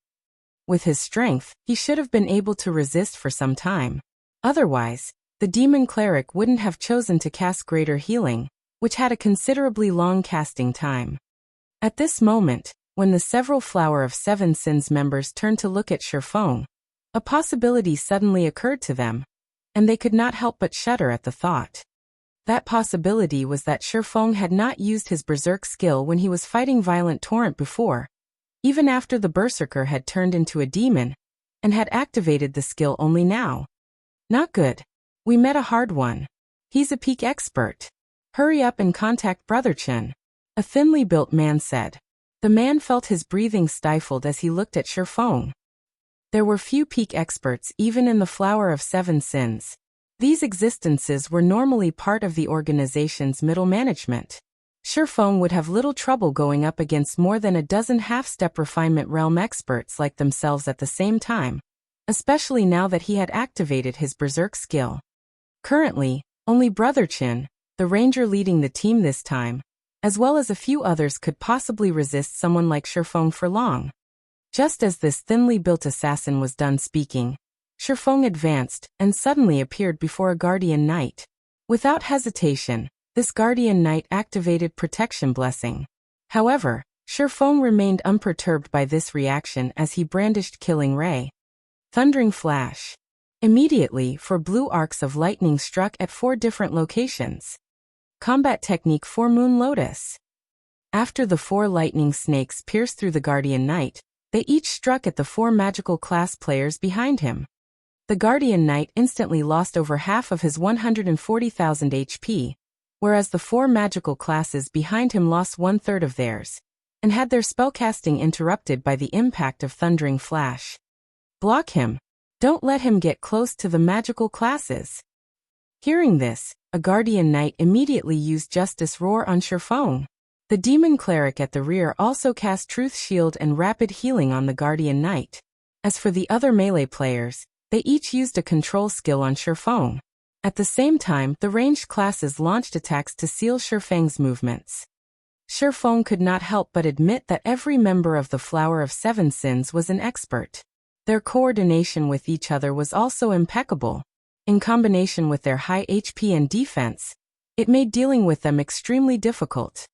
With his strength, he should have been able to resist for some time. Otherwise, the demon cleric wouldn't have chosen to cast Greater Healing, which had a considerably long casting time. At this moment, when the several Flower of Seven Sins members turned to look at Shifeng, a possibility suddenly occurred to them, and they could not help but shudder at the thought. That possibility was that Shifeng had not used his Berserk skill when he was fighting Violent Torrent before. Even after the Berserker had turned into a demon, and had activated the skill only now. Not good. We met a hard one. He's a peak expert. Hurry up and contact Brother Chen, a thinly built man said. The man felt his breathing stifled as he looked at Shifeng. There were few peak experts even in the Flower of Seven Sins. These existences were normally part of the organization's middle management. Shifeng would have little trouble going up against more than a dozen half-step refinement realm experts like themselves at the same time, especially now that he had activated his berserk skill. Currently, only Brother Chen, the ranger leading the team this time, as well as a few others could possibly resist someone like Shifeng for long. Just as this thinly built assassin was done speaking, Shifeng advanced and suddenly appeared before a guardian knight. Without hesitation, this guardian knight activated protection blessing. However, Shifeng remained unperturbed by this reaction as he brandished killing ray. Thundering flash. Immediately, 4 blue arcs of lightning struck at 4 different locations. Combat technique 4 Moon Lotus. After the 4 lightning snakes pierced through the guardian knight, they each struck at the 4 magical class players behind him. The guardian knight instantly lost over half of his 140,000 HP, whereas the 4 magical classes behind him lost 1/3 of theirs, and had their spellcasting interrupted by the impact of thundering flash. Block him. Don't let him get close to the magical classes. Hearing this, a guardian knight immediately used Justice Roar on Shifeng. The demon cleric at the rear also cast Truth Shield and Rapid Healing on the guardian knight. As for the other melee players, they each used a control skill on Shifeng. At the same time, the ranged classes launched attacks to seal Shifeng's movements. Shifeng could not help but admit that every member of the Flower of Seven Sins was an expert. Their coordination with each other was also impeccable. In combination with their high HP and defense, it made dealing with them extremely difficult.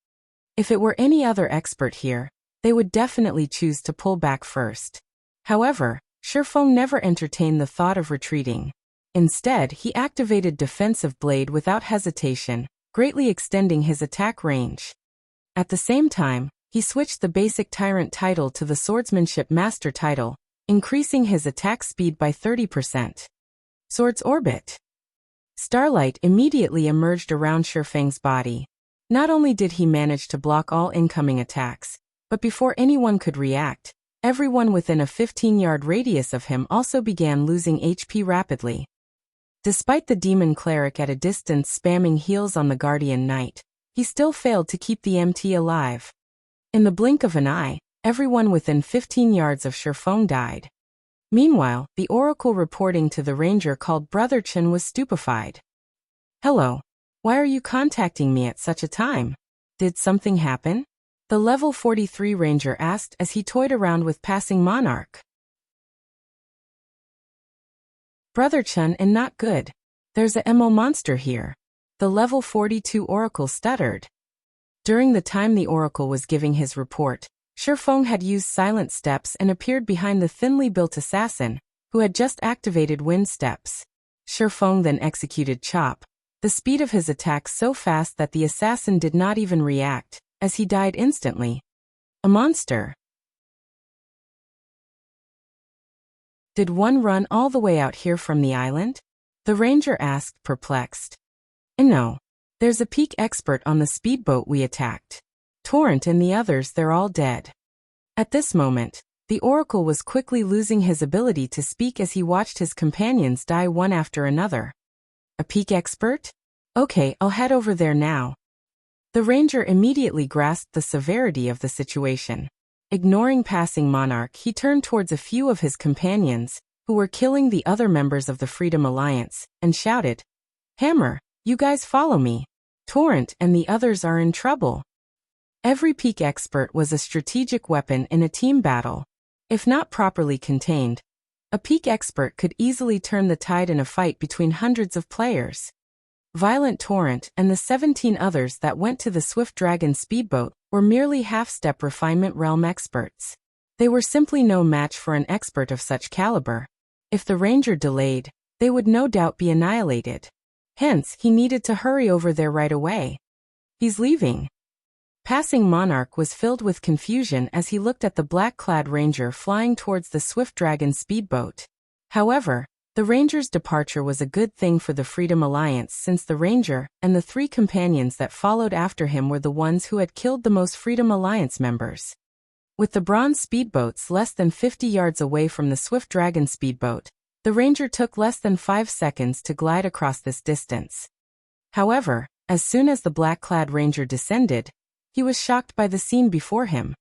If it were any other expert here, they would definitely choose to pull back first. However, Shifeng never entertained the thought of retreating. Instead, he activated Defensive Blade without hesitation, greatly extending his attack range. At the same time, he switched the basic Tyrant title to the Swordsmanship Master title, increasing his attack speed by 30%. Sword's Orbit. Starlight immediately emerged around Shifeng's body. Not only did he manage to block all incoming attacks, but before anyone could react, everyone within a 15-yard radius of him also began losing HP rapidly. Despite the demon cleric at a distance spamming heals on the guardian knight, he still failed to keep the MT alive. In the blink of an eye, everyone within 15 yards of Shifeng died. Meanwhile, the oracle reporting to the ranger called Brother Chen was stupefied. "Hello. Why are you contacting me at such a time? Did something happen?" The level 43 ranger asked as he toyed around with passing Monarch. "Brother Chen, and not good. There's a MO monster here." The level 42 oracle stuttered. During the time the oracle was giving his report, Shifeng had used silent steps and appeared behind the thinly built assassin, who had just activated wind steps. Shifeng then executed Chop, the speed of his attack so fast that the assassin did not even react, as he died instantly. A monster. Did one run all the way out here from the island? The ranger asked, perplexed. No. There's a peak expert on the speedboat we attacked. Torrent and the others, they're all dead. At this moment, the oracle was quickly losing his ability to speak as he watched his companions die one after another. A peak expert? Okay, I'll head over there now. The ranger immediately grasped the severity of the situation. Ignoring passing Monarch, he turned towards a few of his companions, who were killing the other members of the Freedom Alliance, and shouted, "Hammer, you guys follow me. Torrent and the others are in trouble." Every peak expert was a strategic weapon in a team battle. If not properly contained, a peak expert could easily turn the tide in a fight between hundreds of players. Violent Torrent and the 17 others that went to the Swift Dragon speedboat were merely half-step refinement realm experts. They were simply no match for an expert of such caliber. If the ranger delayed, they would no doubt be annihilated. Hence, he needed to hurry over there right away. "He's leaving." Passing Monarch was filled with confusion as he looked at the black-clad ranger flying towards the Swift Dragon speedboat. However, the ranger's departure was a good thing for the Freedom Alliance since the ranger and the 3 companions that followed after him were the ones who had killed the most Freedom Alliance members. With the bronze speedboats less than 50 yards away from the Swift Dragon speedboat, the ranger took less than 5 seconds to glide across this distance. However, as soon as the black-clad ranger descended, he was shocked by the scene before him.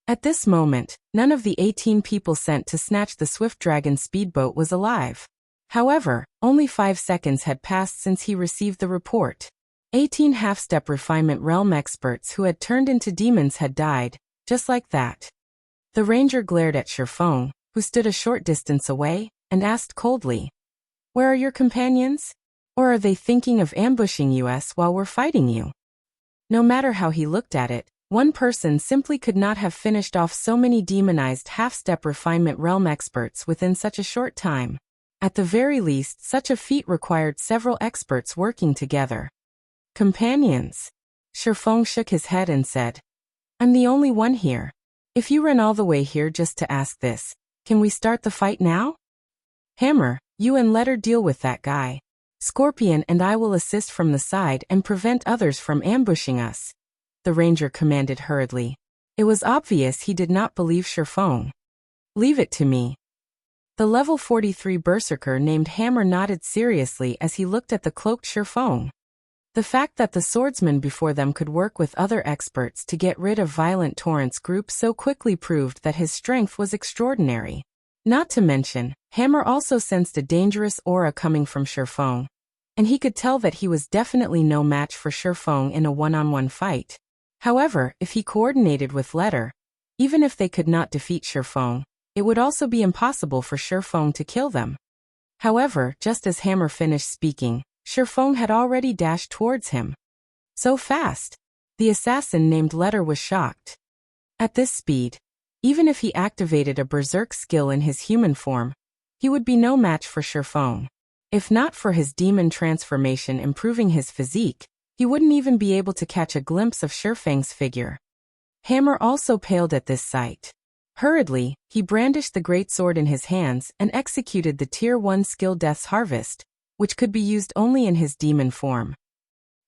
At this moment, none of the 18 people sent to snatch the Swift Dragon speedboat was alive. However, only 5 seconds had passed since he received the report. 18 half-step refinement realm experts who had turned into demons had died, just like that. The ranger glared at Shifeng, who stood a short distance away, and asked coldly, "Where are your companions? Or are they thinking of ambushing us while we're fighting you?" No matter how he looked at it, one person simply could not have finished off so many demonized half-step refinement realm experts within such a short time. At the very least, such a feat required several experts working together. "Companions?" Shifeng shook his head and said, "I'm the only one here. If you ran all the way here just to ask this, can we start the fight now? Hammer, you and Letter deal with that guy. Scorpion and I will assist from the side and prevent others from ambushing us," the ranger commanded hurriedly. It was obvious he did not believe Shifeng. "Leave it to me." The level 43 berserker named Hammer nodded seriously as he looked at the cloaked Shifeng. The fact that the swordsman before them could work with other experts to get rid of violent torrents group so quickly proved that his strength was extraordinary. Not to mention, Hammer also sensed a dangerous aura coming from Shifeng, and he could tell that he was definitely no match for Shifeng in a one-on-one fight. However, if he coordinated with Letter, even if they could not defeat Shifeng, it would also be impossible for Shifeng to kill them. However, just as Hammer finished speaking, Shifeng had already dashed towards him. So fast! The assassin named Letter was shocked. At this speed, even if he activated a berserk skill in his human form, he would be no match for Shifeng. If not for his demon transformation improving his physique, he wouldn't even be able to catch a glimpse of Shifeng's figure. Hammer also paled at this sight. Hurriedly, he brandished the greatsword in his hands and executed the Tier 1 skill Death's Harvest, which could be used only in his demon form.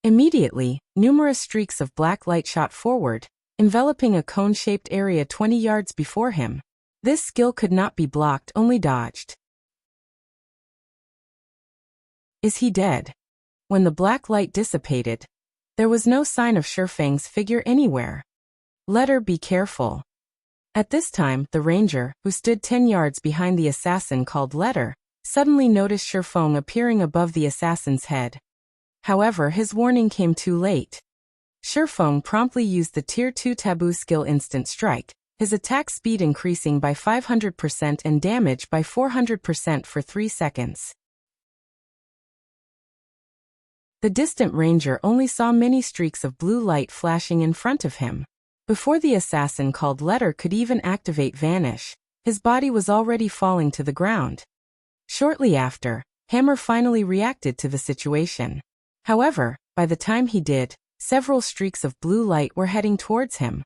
Immediately, numerous streaks of black light shot forward, enveloping a cone-shaped area 20 yards before him. This skill could not be blocked, only dodged. Is he dead? When the black light dissipated, there was no sign of Shifeng's figure anywhere. Letter, be careful. At this time, the ranger, who stood 10 yards behind the assassin called Letter, suddenly noticed Shifeng appearing above the assassin's head. However, his warning came too late. Shifeng promptly used the Tier 2 taboo skill Instant Strike, his attack speed increasing by 500% and damage by 400% for 3 seconds. The distant ranger only saw many streaks of blue light flashing in front of him. Before the assassin called Letter could even activate Vanish, his body was already falling to the ground. Shortly after, Hammer finally reacted to the situation. However, by the time he did, several streaks of blue light were heading towards him.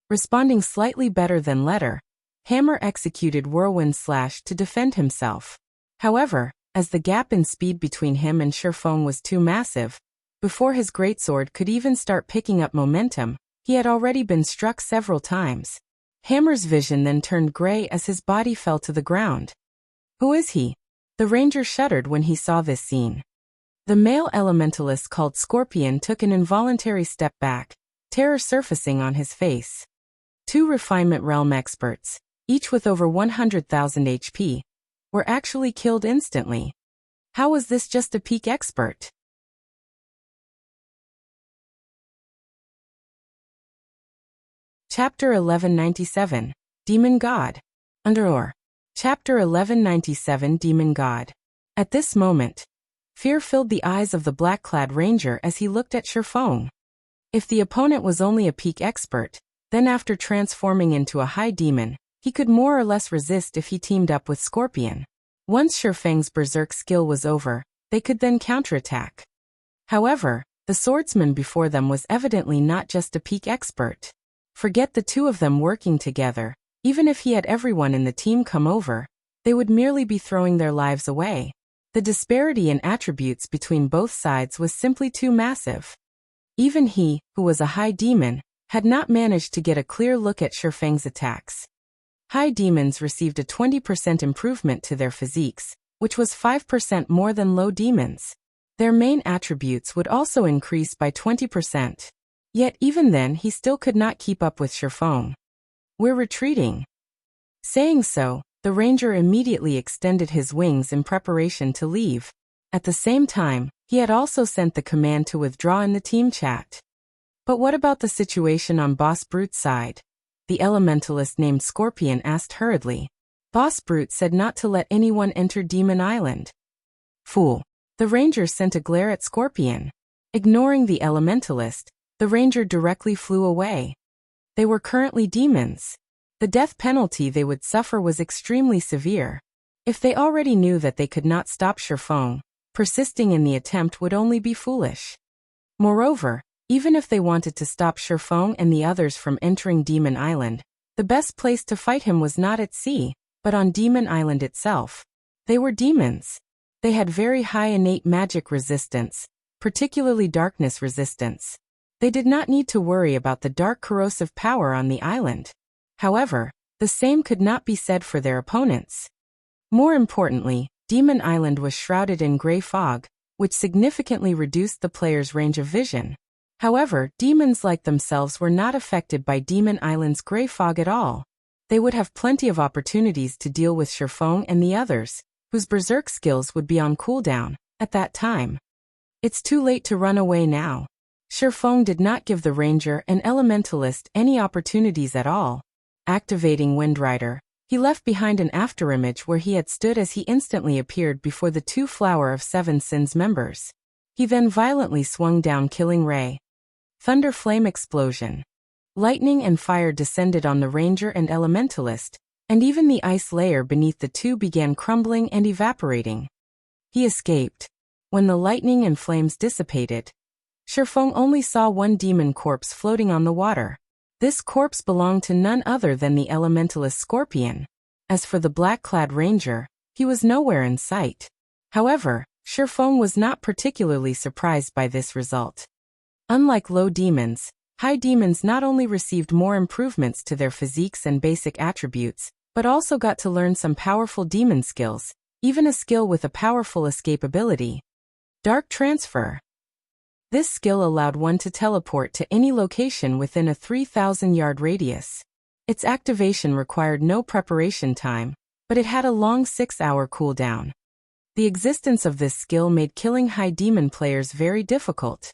Responding slightly better than Letter, Hammer executed Whirlwind Slash to defend himself. However, as the gap in speed between him and Shifeng was too massive, before his greatsword could even start picking up momentum, he had already been struck several times. Hammer's vision then turned gray as his body fell to the ground. Who is he? The ranger shuddered when he saw this scene. The male elementalist called Scorpion took an involuntary step back, terror surfacing on his face. 2 refinement realm experts, each with over 100,000 HP, were actually killed instantly. How was this just a peak expert? Chapter 1197, Demon God. Chapter 1197, Demon God. At this moment, fear filled the eyes of the black-clad ranger as he looked at Shifeng. If the opponent was only a peak expert, then after transforming into a high demon, he could more or less resist if he teamed up with Scorpion. Once Shifeng's berserk skill was over, they could then counterattack. However, The swordsman before them was evidently not just a peak expert. Forget the two of them working together. Even if he had everyone in the team come over, they would merely be throwing their lives away. The disparity in attributes between both sides was simply too massive. Even he, who was a high demon, had not managed to get a clear look at Shifeng's attacks. High demons received a 20% improvement to their physiques, which was 5% more than low demons. Their main attributes would also increase by 20%. Yet even then he still could not keep up with Shifeng. "We're retreating." Saying so, the ranger immediately extended his wings in preparation to leave. At the same time, he had also sent the command to withdraw in the team chat. But what about the situation on Boss Brute's side? The elementalist named Scorpion asked hurriedly. Boss Brute said not to let anyone enter Demon Island. Fool. The ranger sent a glare at Scorpion. Ignoring the elementalist, the ranger directly flew away. They were currently demons. The death penalty they would suffer was extremely severe. If they already knew that they could not stop Shifeng, persisting in the attempt would only be foolish. Moreover, even if they wanted to stop Shifeng and the others from entering Demon Island, the best place to fight him was not at sea, but on Demon Island itself. They were demons. They had very high innate magic resistance, particularly darkness resistance. They did not need to worry about the dark corrosive power on the island. However, the same could not be said for their opponents. More importantly, Demon Island was shrouded in gray fog, which significantly reduced the player's range of vision. However, demons like themselves were not affected by Demon Island's gray fog at all. They would have plenty of opportunities to deal with Shifeng and the others, whose berserk skills would be on cooldown at that time. It's too late to run away now. Shifeng did not give the ranger and elementalist any opportunities at all. Activating Windrider, he left behind an afterimage where he had stood as he instantly appeared before the two Flower of Seven Sins members. He then violently swung down, killing Ray. Thunder flame explosion. Lightning and fire descended on the ranger and elementalist, and even the ice layer beneath the two began crumbling and evaporating. He escaped. When the lightning and flames dissipated, Shifeng only saw one demon corpse floating on the water. This corpse belonged to none other than the elementalist Scorpion. As for the black-clad ranger, he was nowhere in sight. However, Shifeng was not particularly surprised by this result. Unlike low demons, high demons not only received more improvements to their physiques and basic attributes, but also got to learn some powerful demon skills, even a skill with a powerful escape ability. Dark Transfer. This skill allowed one to teleport to any location within a 3,000-yard radius. Its activation required no preparation time, but it had a long 6-hour cooldown. The existence of this skill made killing high demon players very difficult.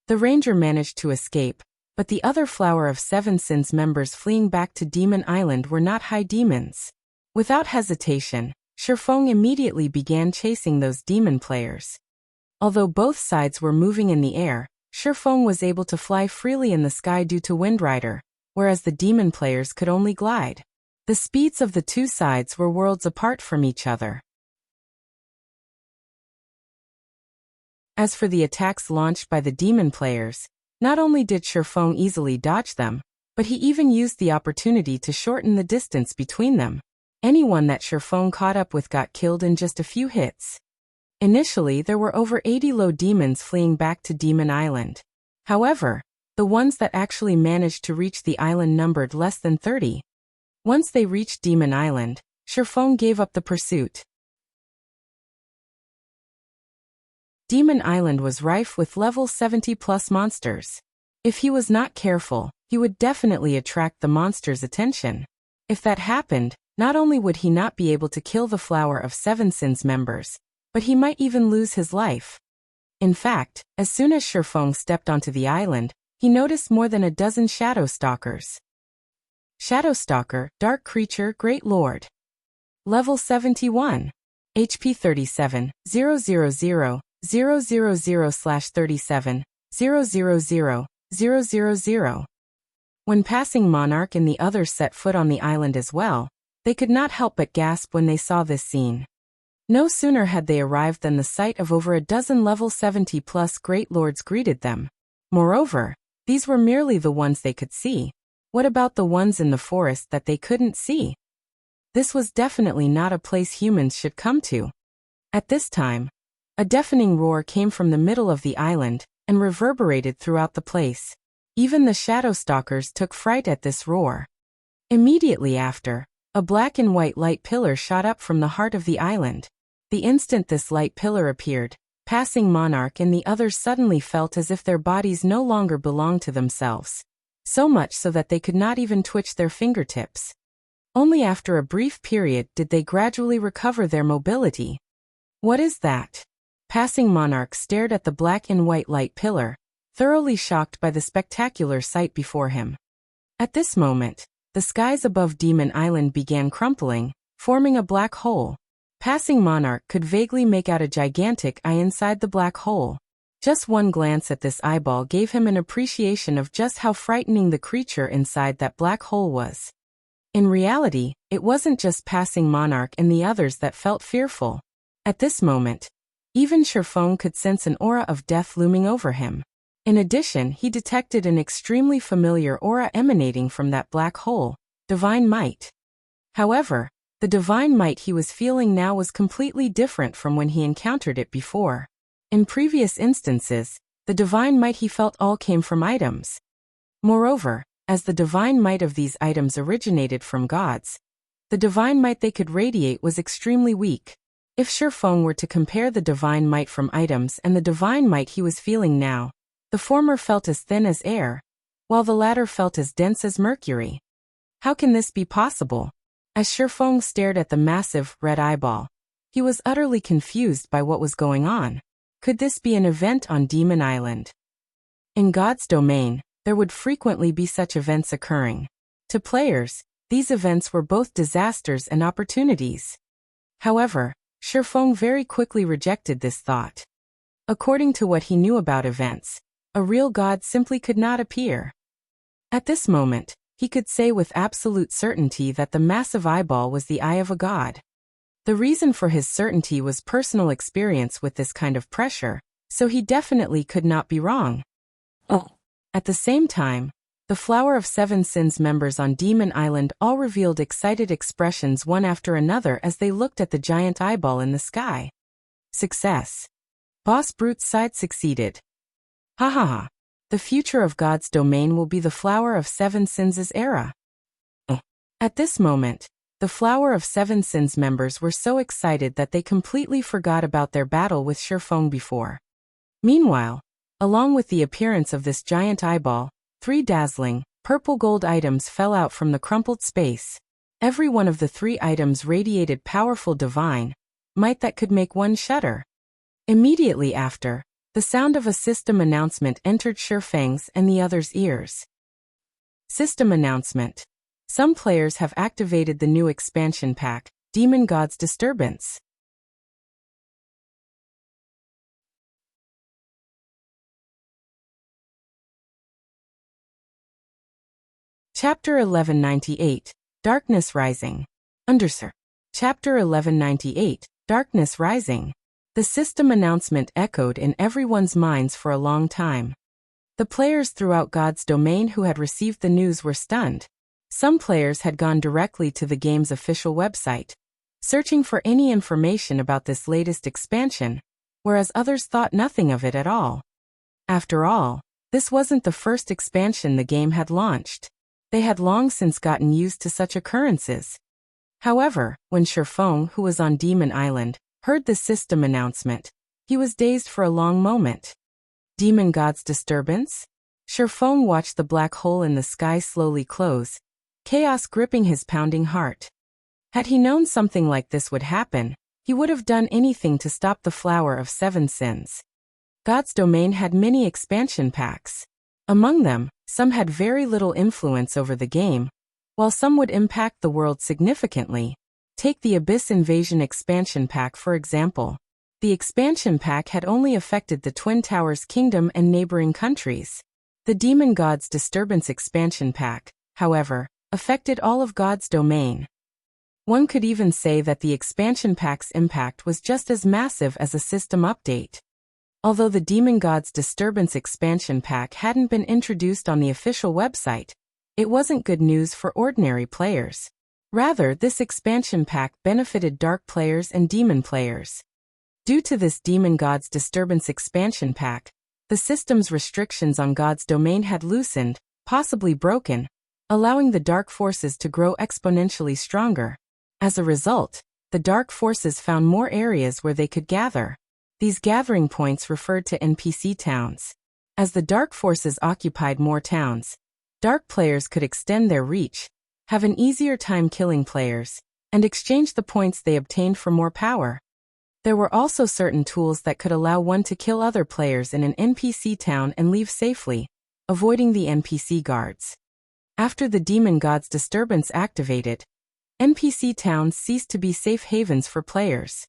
The ranger managed to escape, but the other Flower of Seven Sins members fleeing back to Demon Island were not high demons. Without hesitation, Shifeng immediately began chasing those demon players. Although both sides were moving in the air, Shifeng was able to fly freely in the sky due to Windrider, whereas the demon players could only glide. The speeds of the two sides were worlds apart from each other. As for the attacks launched by the demon players, not only did Shifeng easily dodge them, but he even used the opportunity to shorten the distance between them. Anyone that Shifeng caught up with got killed in just a few hits. Initially, there were over 80 low demons fleeing back to Demon Island. However, the ones that actually managed to reach the island numbered less than 30. Once they reached Demon Island, Shifeng gave up the pursuit. Demon Island was rife with level 70+ monsters. If he was not careful, he would definitely attract the monsters' attention. If that happened, not only would he not be able to kill the Flower of Seven Sins members, but he might even lose his life. In fact, as soon as Shifeng stepped onto the island, he noticed more than a dozen Shadow Stalkers. Shadow Stalker, Dark Creature, Great Lord. Level 71. HP 37, 000, 000/37, 000, When passing Monarch and the others set foot on the island as well, they could not help but gasp when they saw this scene. No sooner had they arrived than the sight of over a dozen level 70+ great lords greeted them. Moreover, these were merely the ones they could see. What about the ones in the forest that they couldn't see? This was definitely not a place humans should come to. At this time, a deafening roar came from the middle of the island and reverberated throughout the place. Even the shadow stalkers took fright at this roar. Immediately after, a black and white light pillar shot up from the heart of the island. The instant this light pillar appeared, Passing Monarch and the others suddenly felt as if their bodies no longer belonged to themselves. So much so that they could not even twitch their fingertips. Only after a brief period did they gradually recover their mobility. What is that? Passing Monarch stared at the black and white light pillar, thoroughly shocked by the spectacular sight before him. At this moment, the skies above Demon Island began crumpling, forming a black hole. Passing Monarch could vaguely make out a gigantic eye inside the black hole. Just one glance at this eyeball gave him an appreciation of just how frightening the creature inside that black hole was. In reality, it wasn't just Passing Monarch and the others that felt fearful. At this moment, even Sherfong could sense an aura of death looming over him. In addition, he detected an extremely familiar aura emanating from that black hole, divine might. However, the divine might he was feeling now was completely different from when he encountered it before. In previous instances, the divine might he felt all came from items. Moreover, as the divine might of these items originated from gods, the divine might they could radiate was extremely weak. If Sherfong were to compare the divine might from items and the divine might he was feeling now, the former felt as thin as air, while the latter felt as dense as mercury. How can this be possible? As Sherfong stared at the massive, red eyeball, he was utterly confused by what was going on. Could this be an event on Demon Island? In God's domain, there would frequently be such events occurring. To players, these events were both disasters and opportunities. However, Sherfong very quickly rejected this thought. According to what he knew about events, a real god simply could not appear. At this moment, he could say with absolute certainty that the massive eyeball was the eye of a god. The reason for his certainty was personal experience with this kind of pressure, so he definitely could not be wrong. At the same time, the Flower of Seven Sins members on Demon Island all revealed excited expressions one after another as they looked at the giant eyeball in the sky. Success. Boss Brute's side succeeded. Ha ha ha. The future of God's domain will be the Flower of Seven Sins' era. At this moment, the Flower of Seven Sins members were so excited that they completely forgot about their battle with Sherfong before. Meanwhile, along with the appearance of this giant eyeball, 3 dazzling, purple-gold items fell out from the crumpled space. Every one of the 3 items radiated powerful divine might that could make one shudder. Immediately after, the sound of a system announcement entered Sherfang's and the others' ears. System announcement. Some players have activated the new expansion pack, Demon God's Disturbance. Chapter 1198, Darkness Rising. Undersir. Chapter 1198, Darkness Rising. The system announcement echoed in everyone's minds for a long time. The players throughout God's domain who had received the news were stunned. Some players had gone directly to the game's official website, searching for any information about this latest expansion, whereas others thought nothing of it at all. After all, this wasn't the first expansion the game had launched. They had long since gotten used to such occurrences. However, when Sherfong, who was on Demon Island, heard the system announcement, he was dazed for a long moment. Demon God's Disturbance? Sherfong watched the black hole in the sky slowly close, chaos gripping his pounding heart. Had he known something like this would happen, he would have done anything to stop the Flower of Seven Sins. God's domain had many expansion packs. Among them, some had very little influence over the game, while some would impact the world significantly. Take the Abyss Invasion expansion pack for example. The expansion pack had only affected the Twin Towers Kingdom and neighboring countries. The Demon God's Disturbance expansion pack, however, affected all of God's domain. One could even say that the expansion pack's impact was just as massive as a system update. Although the Demon Gods Disturbance expansion pack hadn't been introduced on the official website, it wasn't good news for ordinary players. Rather, this expansion pack benefited Dark players and Demon players. Due to this Demon Gods Disturbance expansion pack, the system's restrictions on God's domain had loosened, possibly broken, allowing the Dark forces to grow exponentially stronger. As a result, the Dark forces found more areas where they could gather. These gathering points referred to NPC towns. As the Dark forces occupied more towns, Dark players could extend their reach, have an easier time killing players, and exchange the points they obtained for more power. There were also certain tools that could allow one to kill other players in an NPC town and leave safely, avoiding the NPC guards. After the Demon Gods Disturbance activated, NPC towns ceased to be safe havens for players.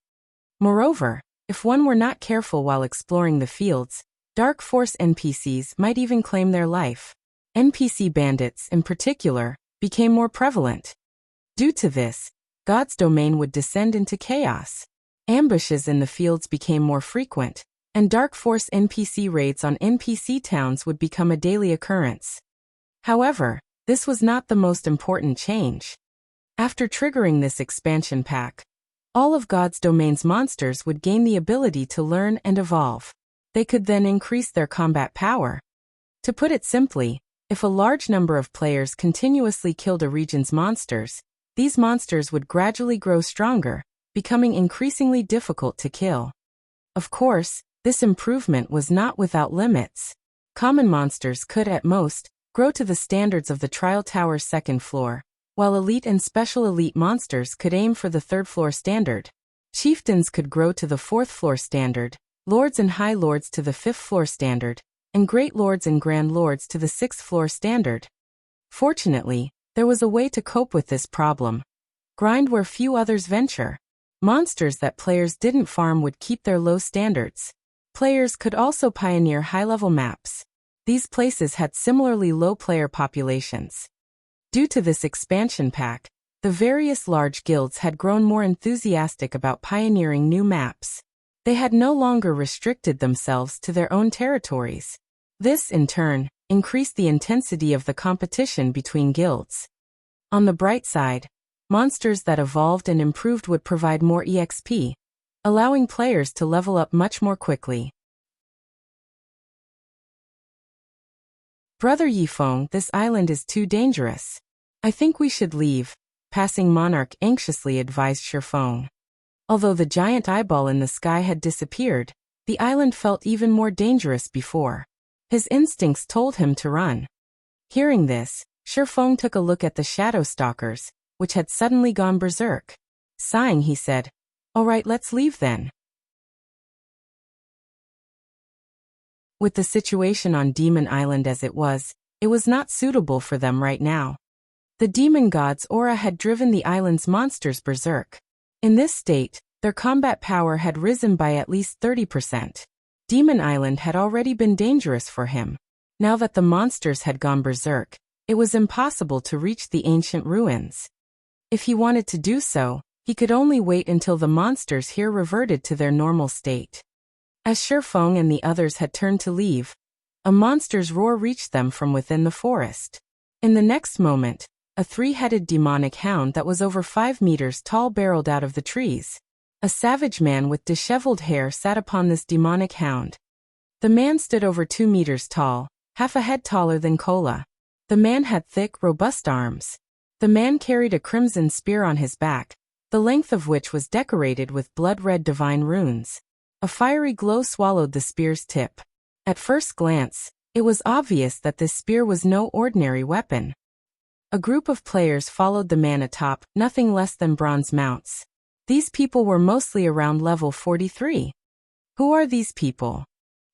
Moreover, if one were not careful while exploring the fields, Dark Force NPCs might even claim their life. NPC bandits, in particular, became more prevalent. Due to this, God's domain would descend into chaos. Ambushes in the fields became more frequent, and Dark Force NPC raids on NPC towns would become a daily occurrence. However, this was not the most important change. After triggering this expansion pack, all of God's domain's monsters would gain the ability to learn and evolve. They could then increase their combat power. To put it simply, if a large number of players continuously killed a region's monsters, these monsters would gradually grow stronger, becoming increasingly difficult to kill. Of course, this improvement was not without limits. Common monsters could, at most, grow to the standards of the Trial Tower's second floor, while elite and special elite monsters could aim for the third floor standard. Chieftains could grow to the fourth floor standard, lords and high lords to the fifth floor standard, and great lords and grand lords to the sixth floor standard. Fortunately, there was a way to cope with this problem. Grind where few others venture. Monsters that players didn't farm would keep their low standards. Players could also pioneer high-level maps. These places had similarly low player populations. Due to this expansion pack, the various large guilds had grown more enthusiastic about pioneering new maps. They had no longer restricted themselves to their own territories. This, in turn, increased the intensity of the competition between guilds. On the bright side, monsters that evolved and improved would provide more EXP, allowing players to level up much more quickly. Brother Yifeng, this island is too dangerous. I think we should leave, Passing Monarch anxiously advised Shifeng. Although the giant eyeball in the sky had disappeared, the island felt even more dangerous before. His instincts told him to run. Hearing this, Shifeng took a look at the shadow stalkers, which had suddenly gone berserk. Sighing, he said, "All right, let's leave then." With the situation on Demon Island as it was not suitable for them right now. The demon god's aura had driven the island's monsters berserk. In this state, their combat power had risen by at least 30%. Demon Island had already been dangerous for him. Now that the monsters had gone berserk, it was impossible to reach the ancient ruins. If he wanted to do so, he could only wait until the monsters here reverted to their normal state. As Shifeng and the others had turned to leave, a monster's roar reached them from within the forest. In the next moment, a three-headed demonic hound that was over 5 meters tall barreled out of the trees. A savage man with disheveled hair sat upon this demonic hound. The man stood over 2 meters tall, half a head taller than Kola. The man had thick, robust arms. The man carried a crimson spear on his back, the length of which was decorated with blood-red divine runes. A fiery glow swallowed the spear's tip. At first glance, it was obvious that this spear was no ordinary weapon. A group of players followed the man atop nothing less than bronze mounts. These people were mostly around level 43. Who are these people?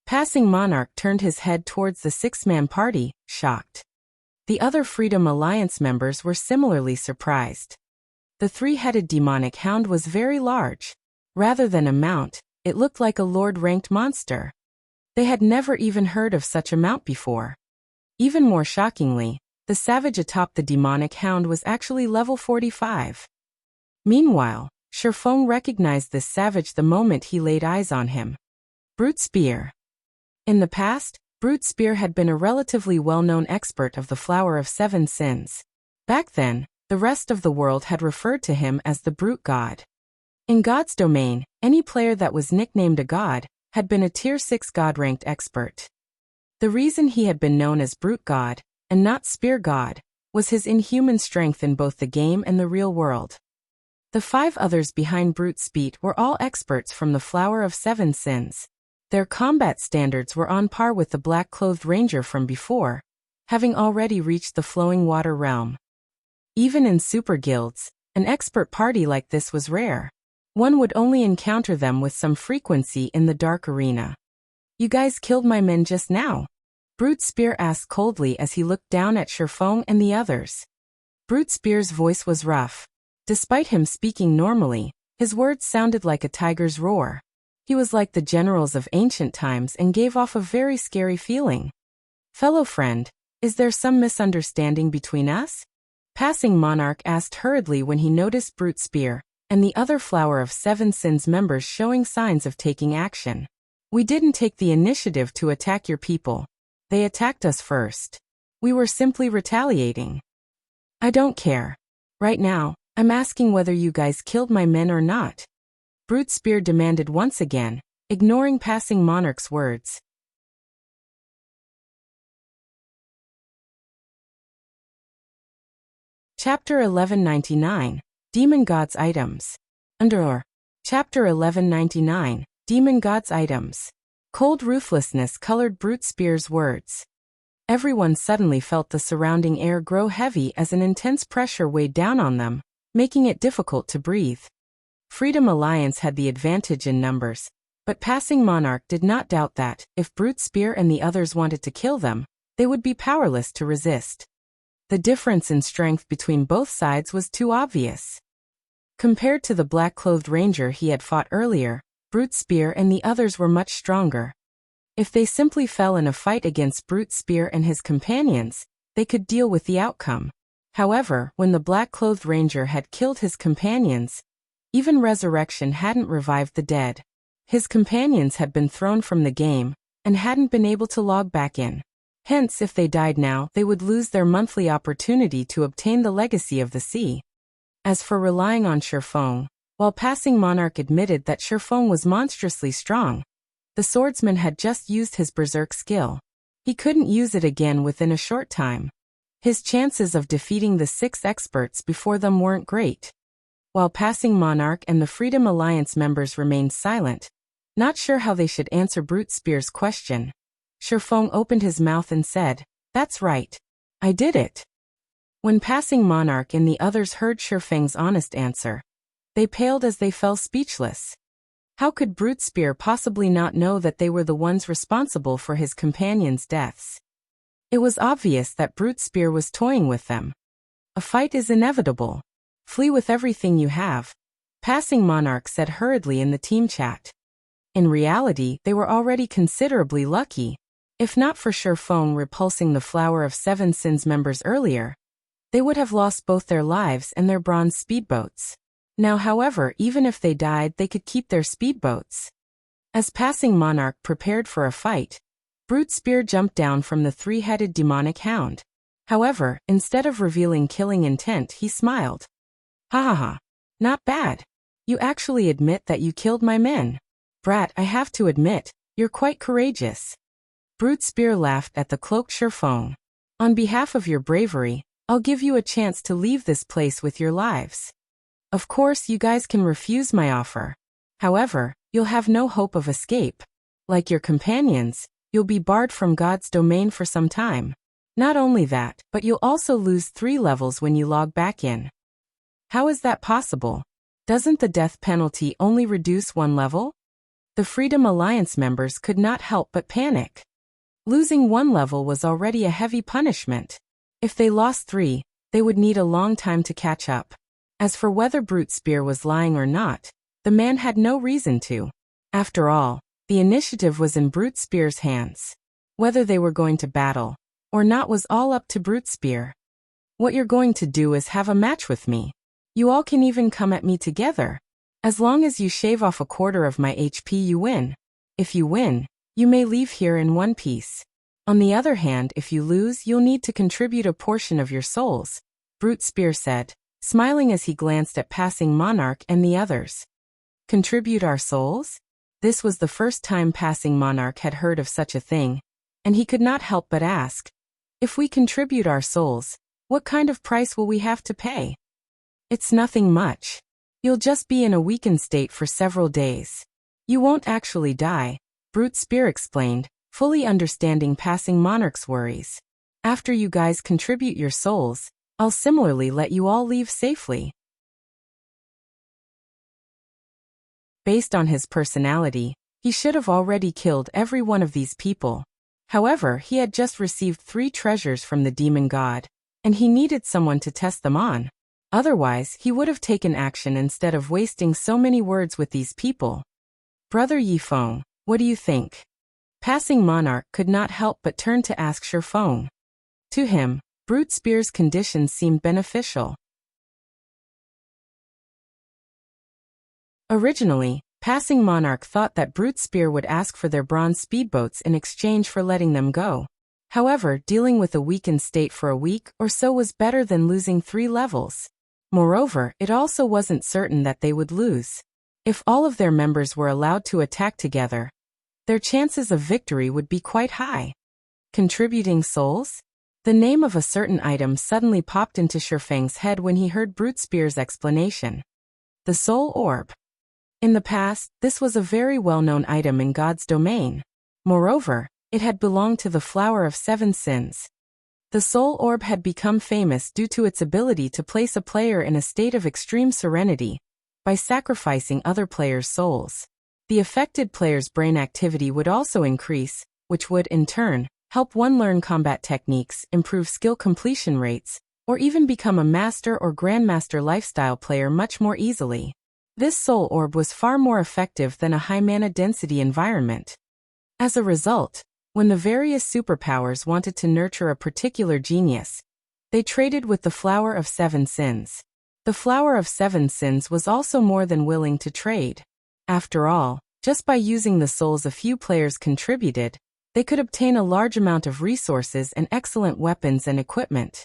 Passing Monarch turned his head towards the 6-man party, shocked. The other Freedom Alliance members were similarly surprised. The three-headed demonic hound was very large. Rather than a mount, it looked like a lord-ranked monster. They had never even heard of such a mount before. Even more shockingly, the savage atop the demonic hound was actually level 45. Meanwhile, Sherfong recognized this savage the moment he laid eyes on him. Brute Spear. In the past, Brute Spear had been a relatively well-known expert of the Flower of Seven Sins. Back then, the rest of the world had referred to him as the Brute God. In God's domain, any player that was nicknamed a god had been a Tier 6 God-ranked expert. The reason he had been known as Brute God, and not Spear God, was his inhuman strength in both the game and the real world. The 5 others behind Brute Speed were all experts from the Flower of Seven Sins. Their combat standards were on par with the black-clothed ranger from before, having already reached the flowing water realm. Even in super guilds, an expert party like this was rare. One would only encounter them with some frequency in the dark arena. "You guys killed my men just now?" Brute Spear asked coldly as he looked down at Sherfong and the others. Brute Spear's voice was rough. Despite him speaking normally, his words sounded like a tiger's roar. He was like the generals of ancient times and gave off a very scary feeling. "Fellow friend, is there some misunderstanding between us?" Passing Monarch asked hurriedly when he noticed Brute Spear and the other Flower of Seven Sins members showing signs of taking action. "We didn't take the initiative to attack your people. They attacked us first. We were simply retaliating." "I don't care. Right now, I'm asking whether you guys killed my men or not," Brute Spear demanded once again, ignoring Passing Monarch's words. Chapter 1199, Demon God's Items. Chapter 1199, Demon God's Items. Cold ruthlessness colored Brute Spear's words. Everyone suddenly felt the surrounding air grow heavy as an intense pressure weighed down on them, making it difficult to breathe. Freedom Alliance had the advantage in numbers, but Passing Monarch did not doubt that, if Brute Spear and the others wanted to kill them, they would be powerless to resist. The difference in strength between both sides was too obvious. Compared to the black-clothed ranger he had fought earlier, Brute Spear and the others were much stronger. If they simply fell in a fight against Brute Spear and his companions, they could deal with the outcome. However, when the black-clothed ranger had killed his companions, even resurrection hadn't revived the dead. His companions had been thrown from the game, and hadn't been able to log back in. Hence, if they died now, they would lose their monthly opportunity to obtain the legacy of the sea. As for relying on Sherfong, while Passing Monarch admitted that Sherfong was monstrously strong, the swordsman had just used his berserk skill. He couldn't use it again within a short time. His chances of defeating the 6 experts before them weren't great. While Passing Monarch and the Freedom Alliance members remained silent, not sure how they should answer Brute Spear's question, Sherfong opened his mouth and said, "That's right. I did it." When Passing Monarch and the others heard Sherfang's honest answer, they paled as they fell speechless. How could Brute Spear possibly not know that they were the ones responsible for his companions' deaths? It was obvious that Brute Spear was toying with them. "A fight is inevitable. Flee with everything you have," Passing Monarch said hurriedly in the team chat. In reality, they were already considerably lucky. If not for Sherfong repulsing the Flower of Seven Sins members earlier, they would have lost both their lives and their bronze speedboats. Now, however, even if they died, they could keep their speedboats. As Passing Monarch prepared for a fight, Brute Spear jumped down from the 3-headed demonic hound. However, instead of revealing killing intent, he smiled. "Ha ha ha. Not bad. You actually admit that you killed my men. Brat, I have to admit, you're quite courageous." Brute Spear laughed at the cloaked Sherfong. "On behalf of your bravery, I'll give you a chance to leave this place with your lives. Of course, you guys can refuse my offer. However, you'll have no hope of escape. Like your companions, you'll be barred from God's domain for some time. Not only that, but you'll also lose 3 levels when you log back in." "How is that possible? Doesn't the death penalty only reduce 1 level?" The Freedom Alliance members could not help but panic. Losing 1 level was already a heavy punishment. If they lost 3, they would need a long time to catch up. As for whether Brute Spear was lying or not, the man had no reason to. After all, the initiative was in Brute Spear's hands. Whether they were going to battle or not was all up to Brute Spear. "What you're going to do is have a match with me. You all can even come at me together. As long as you shave off a quarter of my HP, you win. If you win, you may leave here in one piece. On the other hand, if you lose, you'll need to contribute a portion of your souls, Brute Spear said, smiling as he glanced at Passing Monarch and the others. Contribute our souls? This was the first time Passing Monarch had heard of such a thing, and he could not help but ask, if we contribute our souls, what kind of price will we have to pay? It's nothing much. You'll just be in a weakened state for several days. You won't actually die, Brute Spear explained, fully understanding Passing Monarch's worries. After you guys contribute your souls, I'll similarly let you all leave safely. Based on his personality, he should have already killed every one of these people. However, he had just received 3 treasures from the demon god, and he needed someone to test them on. Otherwise, he would have taken action instead of wasting so many words with these people. Brother Yifeng, what do you think? Passing Monarch could not help but turn to ask Shifeng. To him, Brute Spear's conditions seemed beneficial. Originally, Passing Monarch thought that Brute Spear would ask for their bronze speedboats in exchange for letting them go. However, dealing with a weakened state for a week or so was better than losing 3 levels. Moreover, it also wasn't certain that they would lose. If all of their members were allowed to attack together, their chances of victory would be quite high. Contributing souls? The name of a certain item suddenly popped into Shifeng's head when he heard Brute Spear's explanation. The Soul Orb. In the past, this was a very well-known item in God's domain. Moreover, it had belonged to the Flower of 7 Sins. The Soul Orb had become famous due to its ability to place a player in a state of extreme serenity by sacrificing other players' souls. The affected player's brain activity would also increase, which would, in turn, help one learn combat techniques, improve skill completion rates, or even become a master or grandmaster lifestyle player much more easily. This Soul Orb was far more effective than a high mana density environment. As a result, when the various superpowers wanted to nurture a particular genius, they traded with the Flower of 7 Sins. The Flower of 7 Sins was also more than willing to trade. After all, just by using the souls a few players contributed, they could obtain a large amount of resources and excellent weapons and equipment.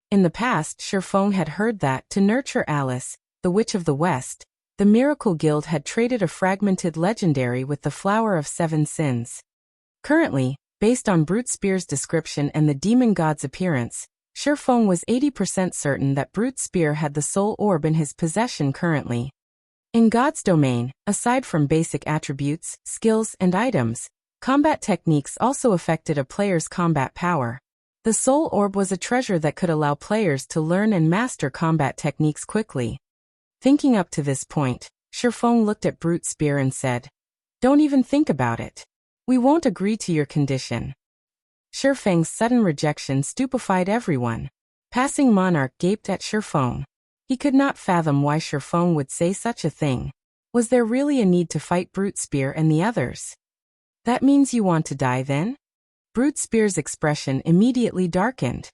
In the past, Shifeng had heard that, to nurture Alice, the Witch of the West, the Miracle Guild had traded a fragmented legendary with the Flower of 7 Sins. Currently, based on Brute Spear's description and the demon god's appearance, Shifeng was 80% certain that Brute Spear had the Soul Orb in his possession currently. In God's domain, aside from basic attributes, skills, and items, combat techniques also affected a player's combat power. The Soul Orb was a treasure that could allow players to learn and master combat techniques quickly. Thinking up to this point, Shifeng looked at Brute Spear and said, "Don't even think about it. We won't agree to your condition." Shifeng's sudden rejection stupefied everyone. Passing Monarch gaped at Shifeng. He could not fathom why Shifeng would say such a thing. Was there really a need to fight Brute Spear and the others? That means you want to die then? Brute Spear's expression immediately darkened.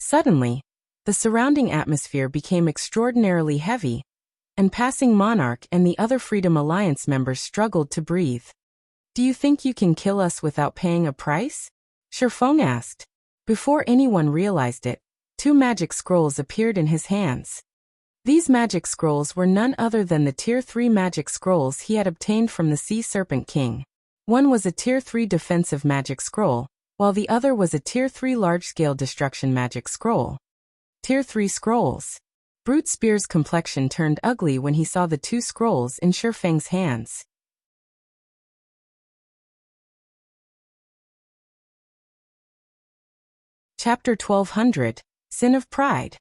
Suddenly, the surrounding atmosphere became extraordinarily heavy, and Passing Monarch and the other Freedom Alliance members struggled to breathe. "Do you think you can kill us without paying a price?" Shifeng asked. Before anyone realized it, 2 magic scrolls appeared in his hands. These magic scrolls were none other than the Tier 3 magic scrolls he had obtained from the Sea Serpent King. One was a Tier 3 defensive magic scroll, while the other was a Tier 3 large-scale destruction magic scroll. Tier 3 scrolls. Brute Spear's complexion turned ugly when he saw the 2 scrolls in Shifeng's hands. Chapter 1200, Sin of Pride.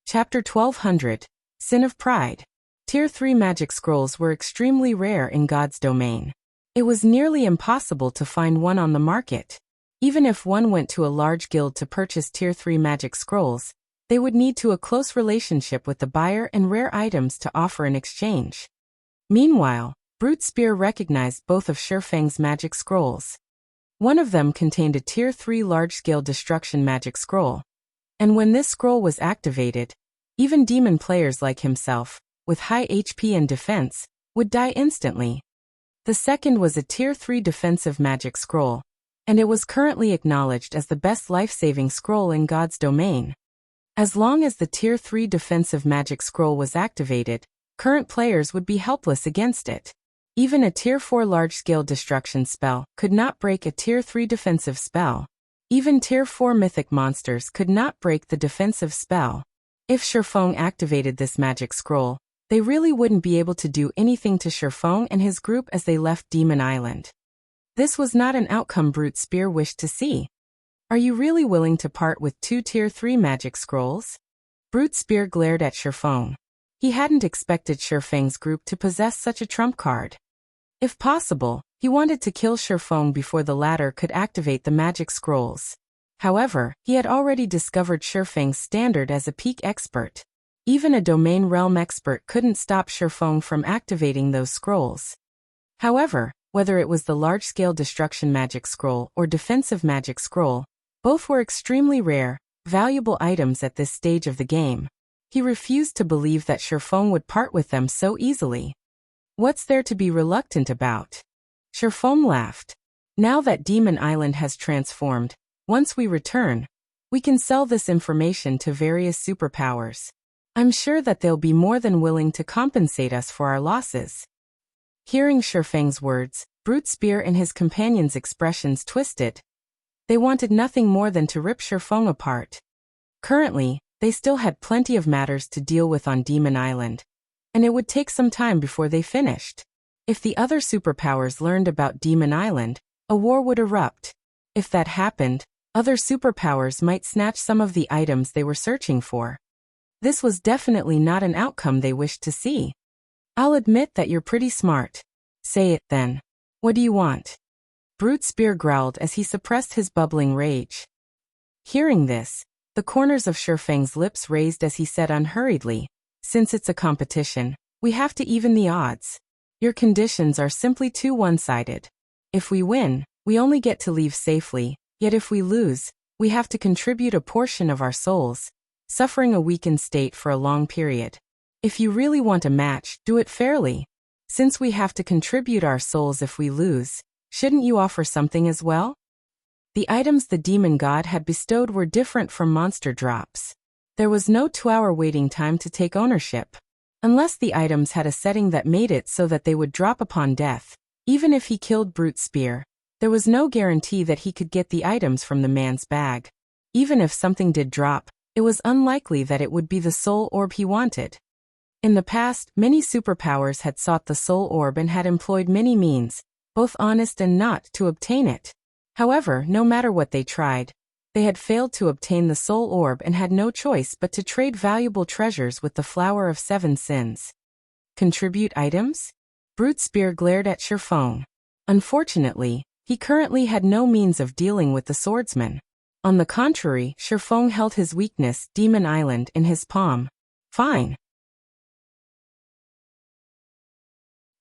Chapter 1200, Sin of Pride. Tier 3 magic scrolls were extremely rare in God's domain. It was nearly impossible to find one on the market. Even if one went to a large guild to purchase Tier 3 magic scrolls, they would need to a close relationship with the buyer and rare items to offer in exchange. Meanwhile, Brute Spear recognized both of Shifeng's magic scrolls. One of them contained a Tier 3 large-scale destruction magic scroll, and when this scroll was activated, Even demon players like himself, with high HP and defense, would die instantly. The second was a Tier 3 defensive magic scroll, and it was currently acknowledged as the best life-saving scroll in God's domain. As long as the Tier 3 defensive magic scroll was activated, current players would be helpless against it. Even a Tier 4 large-scale destruction spell could not break a Tier 3 defensive spell. Even Tier 4 mythic monsters could not break the defensive spell. If Shifeng activated this magic scroll, they really wouldn't be able to do anything to Shifeng and his group as they left Demon Island. This was not an outcome Brute Spear wished to see. Are you really willing to part with 2 Tier 3 magic scrolls? Brute Spear glared at Shifeng. He hadn't expected Shifeng's group to possess such a trump card. If possible, he wanted to kill Shifeng before the latter could activate the magic scrolls. However, he had already discovered Shifeng's standard as a peak expert. Even a domain realm expert couldn't stop Shifeng from activating those scrolls. However, whether it was the large-scale destruction magic scroll or defensive magic scroll, both were extremely rare, valuable items at this stage of the game. He refused to believe that Shifeng would part with them so easily. What's there to be reluctant about? Shifeng laughed. Now that Demon Island has transformed, once we return, we can sell this information to various superpowers. I'm sure that they'll be more than willing to compensate us for our losses. Hearing Shifeng's words, Brute Spear and his companions' expressions twisted. They wanted nothing more than to rip Shifeng apart. Currently, they still had plenty of matters to deal with on Demon Island, and it would take some time before they finished. If the other superpowers learned about Demon Island, a war would erupt. If that happened, other superpowers might snatch some of the items they were searching for. This was definitely not an outcome they wished to see. I'll admit that you're pretty smart. Say it then. What do you want? Brute Spear growled as he suppressed his bubbling rage. Hearing this, the corners of Shifeng's lips raised as he said unhurriedly, "Since it's a competition, we have to even the odds. Your conditions are simply too one-sided. If we win, we only get to leave safely, yet if we lose, we have to contribute a portion of our souls, suffering a weakened state for a long period. If you really want a match, do it fairly. Since we have to contribute our souls if we lose, shouldn't you offer something as well?" The items the demon god had bestowed were different from monster drops. There was no 2-hour waiting time to take ownership. Unless the items had a setting that made it so that they would drop upon death, even if he killed Brute Spear, there was no guarantee that he could get the items from the man's bag. Even if something did drop, it was unlikely that it would be the soul orb he wanted. In the past, many superpowers had sought the soul orb and had employed many means, both honest and not, to obtain it. However, no matter what they tried, they had failed to obtain the soul orb and had no choice but to trade valuable treasures with the Flower of 7 Sins. Contribute items? Brute Spear glared at Shifeng. Unfortunately, he currently had no means of dealing with the swordsman. On the contrary, Shifeng held his weakness, Demon Island, in his palm. Fine.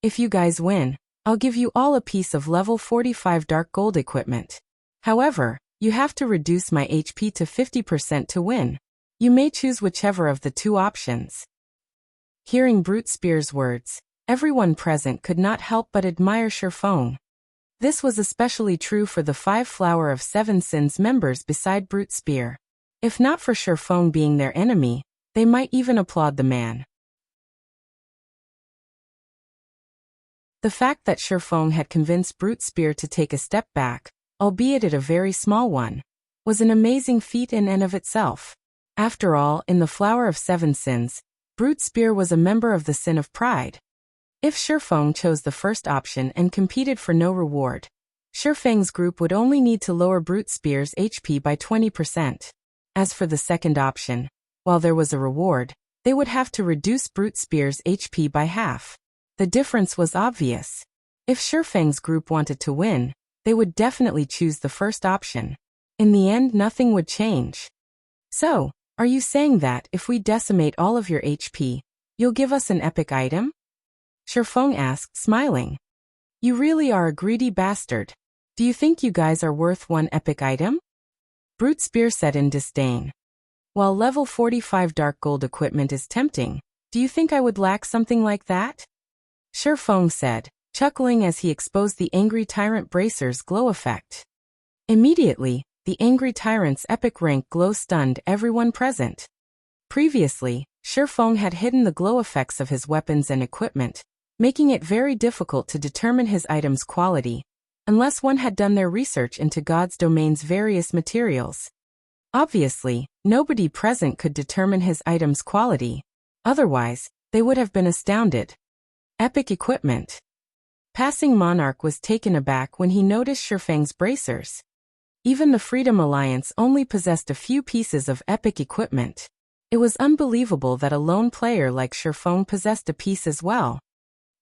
If you guys win, I'll give you all a piece of level 45 dark gold equipment. However, you have to reduce my HP to 50% to win. You may choose whichever of the 2 options. Hearing Brute Spear's words, everyone present could not help but admire Shifeng. This was especially true for the 5 Flower of 7 Sins members beside Brute Spear. If not for Shifeng being their enemy, they might even applaud the man. The fact that Shifeng had convinced Brute Spear to take a step back, albeit it a very small one, was an amazing feat in and of itself. After all, in the Flower of 7 Sins, Brute Spear was a member of the Sin of Pride. If Shifeng chose the first option and competed for no reward, Shifeng's group would only need to lower Brute Spear's HP by 20%. As for the second option, while there was a reward, they would have to reduce Brute Spear's HP by half. The difference was obvious. If Shifeng's group wanted to win, they would definitely choose the first option. In the end, nothing would change. So, are you saying that if we decimate all of your HP, you'll give us an epic item? Shifeng asked, smiling. You really are a greedy bastard. Do you think you guys are worth one epic item? Brute Spear said in disdain. While level 45 dark gold equipment is tempting, do you think I would lack something like that? Shifeng said, chuckling as he exposed the Angry Tyrant Bracer's glow effect. Immediately, the Angry Tyrant's epic rank glow stunned everyone present. Previously, Shifeng had hidden the glow effects of his weapons and equipment, making it very difficult to determine his item's quality, unless one had done their research into God's domain's various materials. Obviously, nobody present could determine his item's quality. Otherwise, they would have been astounded. Epic equipment. Passing Monarch was taken aback when he noticed Shifeng's bracers. Even the Freedom Alliance only possessed a few pieces of epic equipment. It was unbelievable that a lone player like Shifeng possessed a piece as well.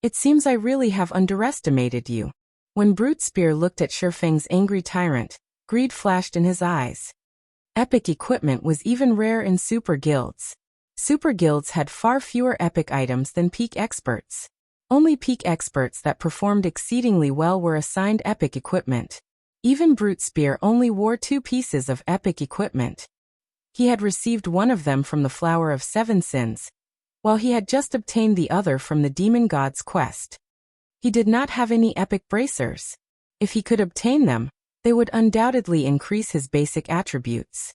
It seems I really have underestimated you. When Brute Spear looked at Shifeng's Angry Tyrant, greed flashed in his eyes. Epic equipment was even rare in super guilds. Super guilds had far fewer epic items than peak experts. Only peak experts that performed exceedingly well were assigned epic equipment. Even Brute Spear only wore 2 pieces of epic equipment. He had received one of them from the Flower of Seven Sins, while he had just obtained the other from the Demon God's quest. He did not have any epic bracers. If he could obtain them, they would undoubtedly increase his basic attributes.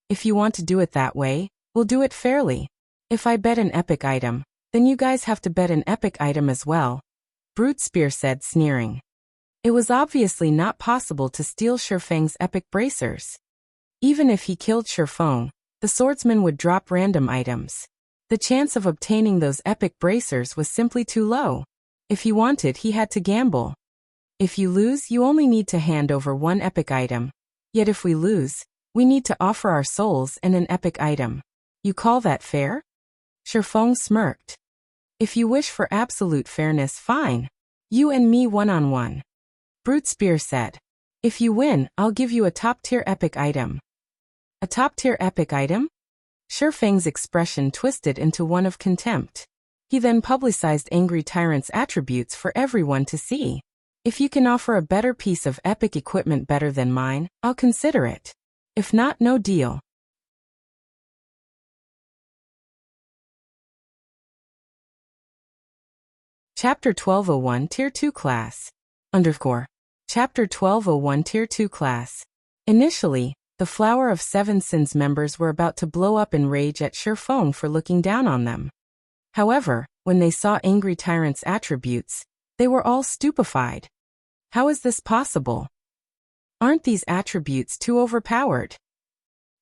If you want to do it that way, we'll do it fairly. If I bet an epic item, then you guys have to bet an epic item as well, Brute Spear said, sneering. It was obviously not possible to steal Shifeng's epic bracers. Even if he killed Shifeng, the swordsman would drop random items. The chance of obtaining those epic bracers was simply too low. If he wanted, he had to gamble. If you lose, you only need to hand over 1 epic item. Yet if we lose, we need to offer our souls and an epic item. You call that fair? Shifeng smirked. If you wish for absolute fairness, fine. You and me one-on-one. Brute Spear said. If you win, I'll give you a top-tier epic item. A top-tier epic item? Shifeng's expression twisted into one of contempt. He then publicized Angry Tyrant's attributes for everyone to see. If you can offer a better piece of epic equipment better than mine, I'll consider it. If not, no deal. Chapter 1201 Tier 2 Class. Chapter 1201 Tier 2 Class. Initially, the Flower of Seven Sins members were about to blow up in rage at Shifeng for looking down on them. However, when they saw Angry Tyrant's attributes, they were all stupefied. How is this possible? Aren't these attributes too overpowered?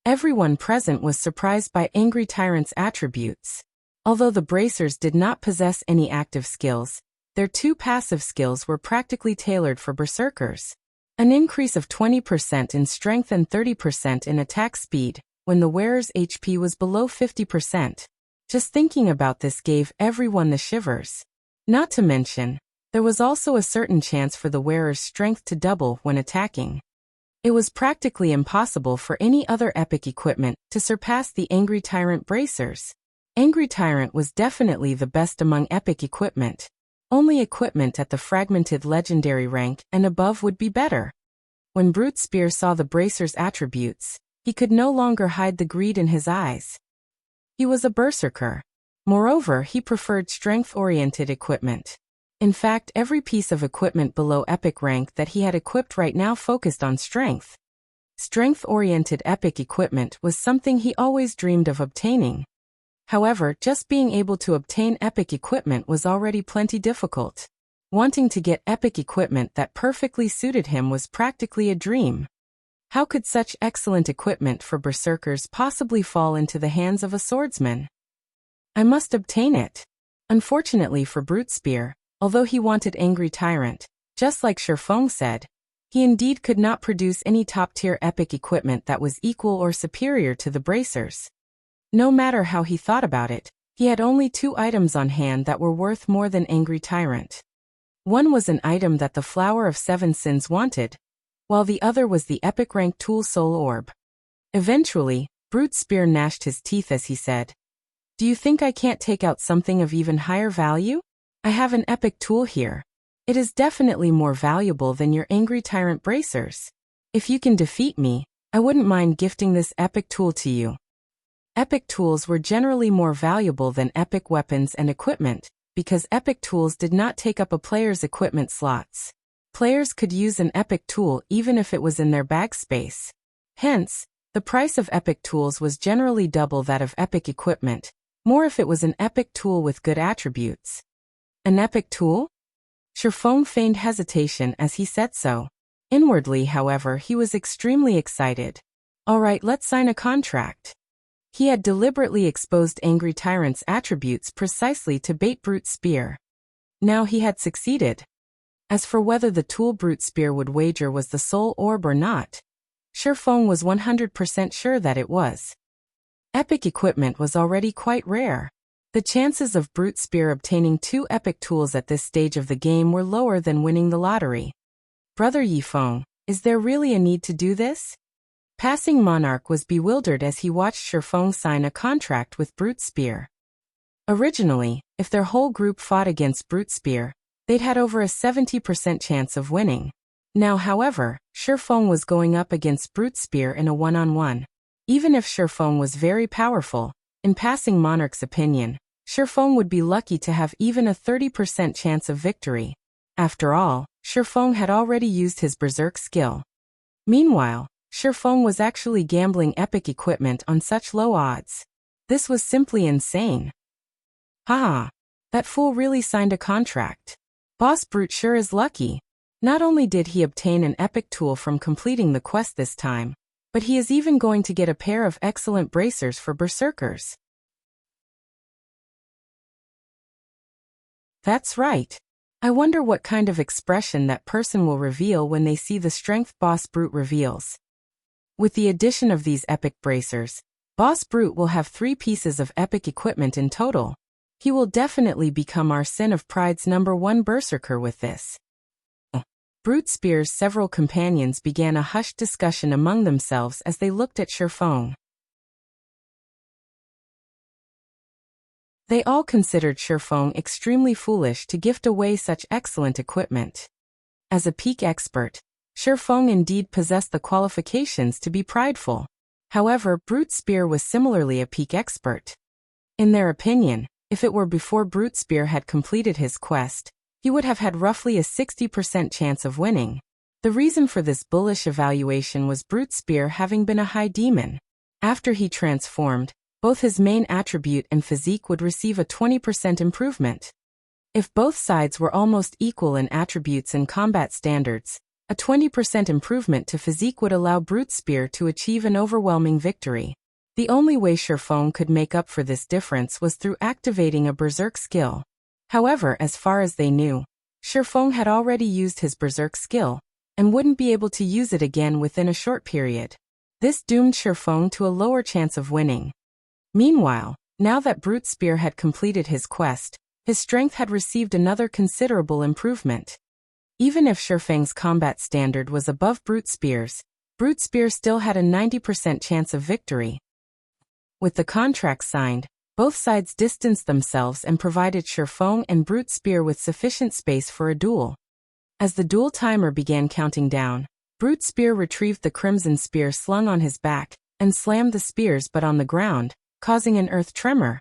Everyone present was surprised by Angry Tyrant's attributes. Although the bracers did not possess any active skills, their 2 passive skills were practically tailored for berserkers. An increase of 20% in strength and 30% in attack speed, when the wearer's HP was below 50%. Just thinking about this gave everyone the shivers. Not to mention, there was also a certain chance for the wearer's strength to double when attacking. It was practically impossible for any other epic equipment to surpass the Angry Tyrant bracers. Angry Tyrant was definitely the best among epic equipment. Only equipment at the fragmented legendary rank and above would be better. When Brute Spear saw the bracer's attributes, he could no longer hide the greed in his eyes. He was a berserker. Moreover, he preferred strength-oriented equipment. In fact, every piece of equipment below epic rank that he had equipped right now focused on strength. Strength-oriented epic equipment was something he always dreamed of obtaining. However, just being able to obtain epic equipment was already plenty difficult. Wanting to get epic equipment that perfectly suited him was practically a dream. How could such excellent equipment for berserkers possibly fall into the hands of a swordsman? I must obtain it. Unfortunately for Brute Spear, although he wanted Angry Tyrant, just like Shifeng said, he indeed could not produce any top-tier epic equipment that was equal or superior to the bracers. No matter how he thought about it, he had only 2 items on hand that were worth more than Angry Tyrant. One was an item that the Flower of Seven Sins wanted, while the other was the epic rank Tool Soul Orb. Eventually, Brute Spear gnashed his teeth as he said, "Do you think I can't take out something of even higher value? I have an epic tool here. It is definitely more valuable than your Angry Tyrant bracers. If you can defeat me, I wouldn't mind gifting this epic tool to you." Epic tools were generally more valuable than epic weapons and equipment, because epic tools did not take up a player's equipment slots. Players could use an epic tool even if it was in their bag space. Hence, the price of epic tools was generally double that of epic equipment, more if it was an epic tool with good attributes. An epic tool? Shifeng feigned hesitation as he said so. Inwardly, however, he was extremely excited. Alright, let's sign a contract. He had deliberately exposed Angry Tyrant's attributes precisely to bait Brute Spear. Now he had succeeded. As for whether the tool Brute Spear would wager was the soul orb or not, Shifeng was 100% sure that it was. Epic equipment was already quite rare. The chances of Brute Spear obtaining 2 epic tools at this stage of the game were lower than winning the lottery. Brother Yifeng, is there really a need to do this? Passing Monarch was bewildered as he watched Shifeng sign a contract with Brute Spear. Originally, if their whole group fought against Brute Spear, they'd had over a 70% chance of winning. Now, however, Shifeng was going up against Brute Spear in a one-on-one. Even if Shifeng was very powerful, in Passing Monarch's opinion, Shifeng would be lucky to have even a 30% chance of victory. After all, Shifeng had already used his Berserk skill. Meanwhile, Shifeng was actually gambling epic equipment on such low odds. This was simply insane. Haha, that fool really signed a contract. Boss Brute sure is lucky. Not only did he obtain an epic tool from completing the quest this time, but he is even going to get a pair of excellent bracers for berserkers. That's right. I wonder what kind of expression that person will reveal when they see the strength Boss Brute reveals. With the addition of these epic bracers, Boss Brute will have 3 pieces of epic equipment in total. He will definitely become our Sin of Pride's #1 berserker with this. Brute Spear's several companions began a hushed discussion among themselves as they looked at Shifeng. They all considered Shifeng extremely foolish to gift away such excellent equipment. As a peak expert, Shifeng indeed possessed the qualifications to be prideful. However, Brute Spear was similarly a peak expert. In their opinion, if it were before Brute Spear had completed his quest, he would have had roughly a 60% chance of winning. The reason for this bullish evaluation was Brute Spear having been a high demon. After he transformed, both his main attribute and physique would receive a 20% improvement. If both sides were almost equal in attributes and combat standards, a 20% improvement to physique would allow Brute Spear to achieve an overwhelming victory. The only way Shifeng could make up for this difference was through activating a Berserk skill. However, as far as they knew, Shifeng had already used his Berserk skill, and wouldn't be able to use it again within a short period. This doomed Shifeng to a lower chance of winning. Meanwhile, now that Brute Spear had completed his quest, his strength had received another considerable improvement. Even if Shifeng's combat standard was above Brute Spear's, Brute Spear still had a 90% chance of victory. With the contract signed, both sides distanced themselves and provided Shifeng and Brute Spear with sufficient space for a duel. As the duel timer began counting down, Brute Spear retrieved the crimson spear slung on his back, and slammed the spears but on the ground, causing an earth tremor.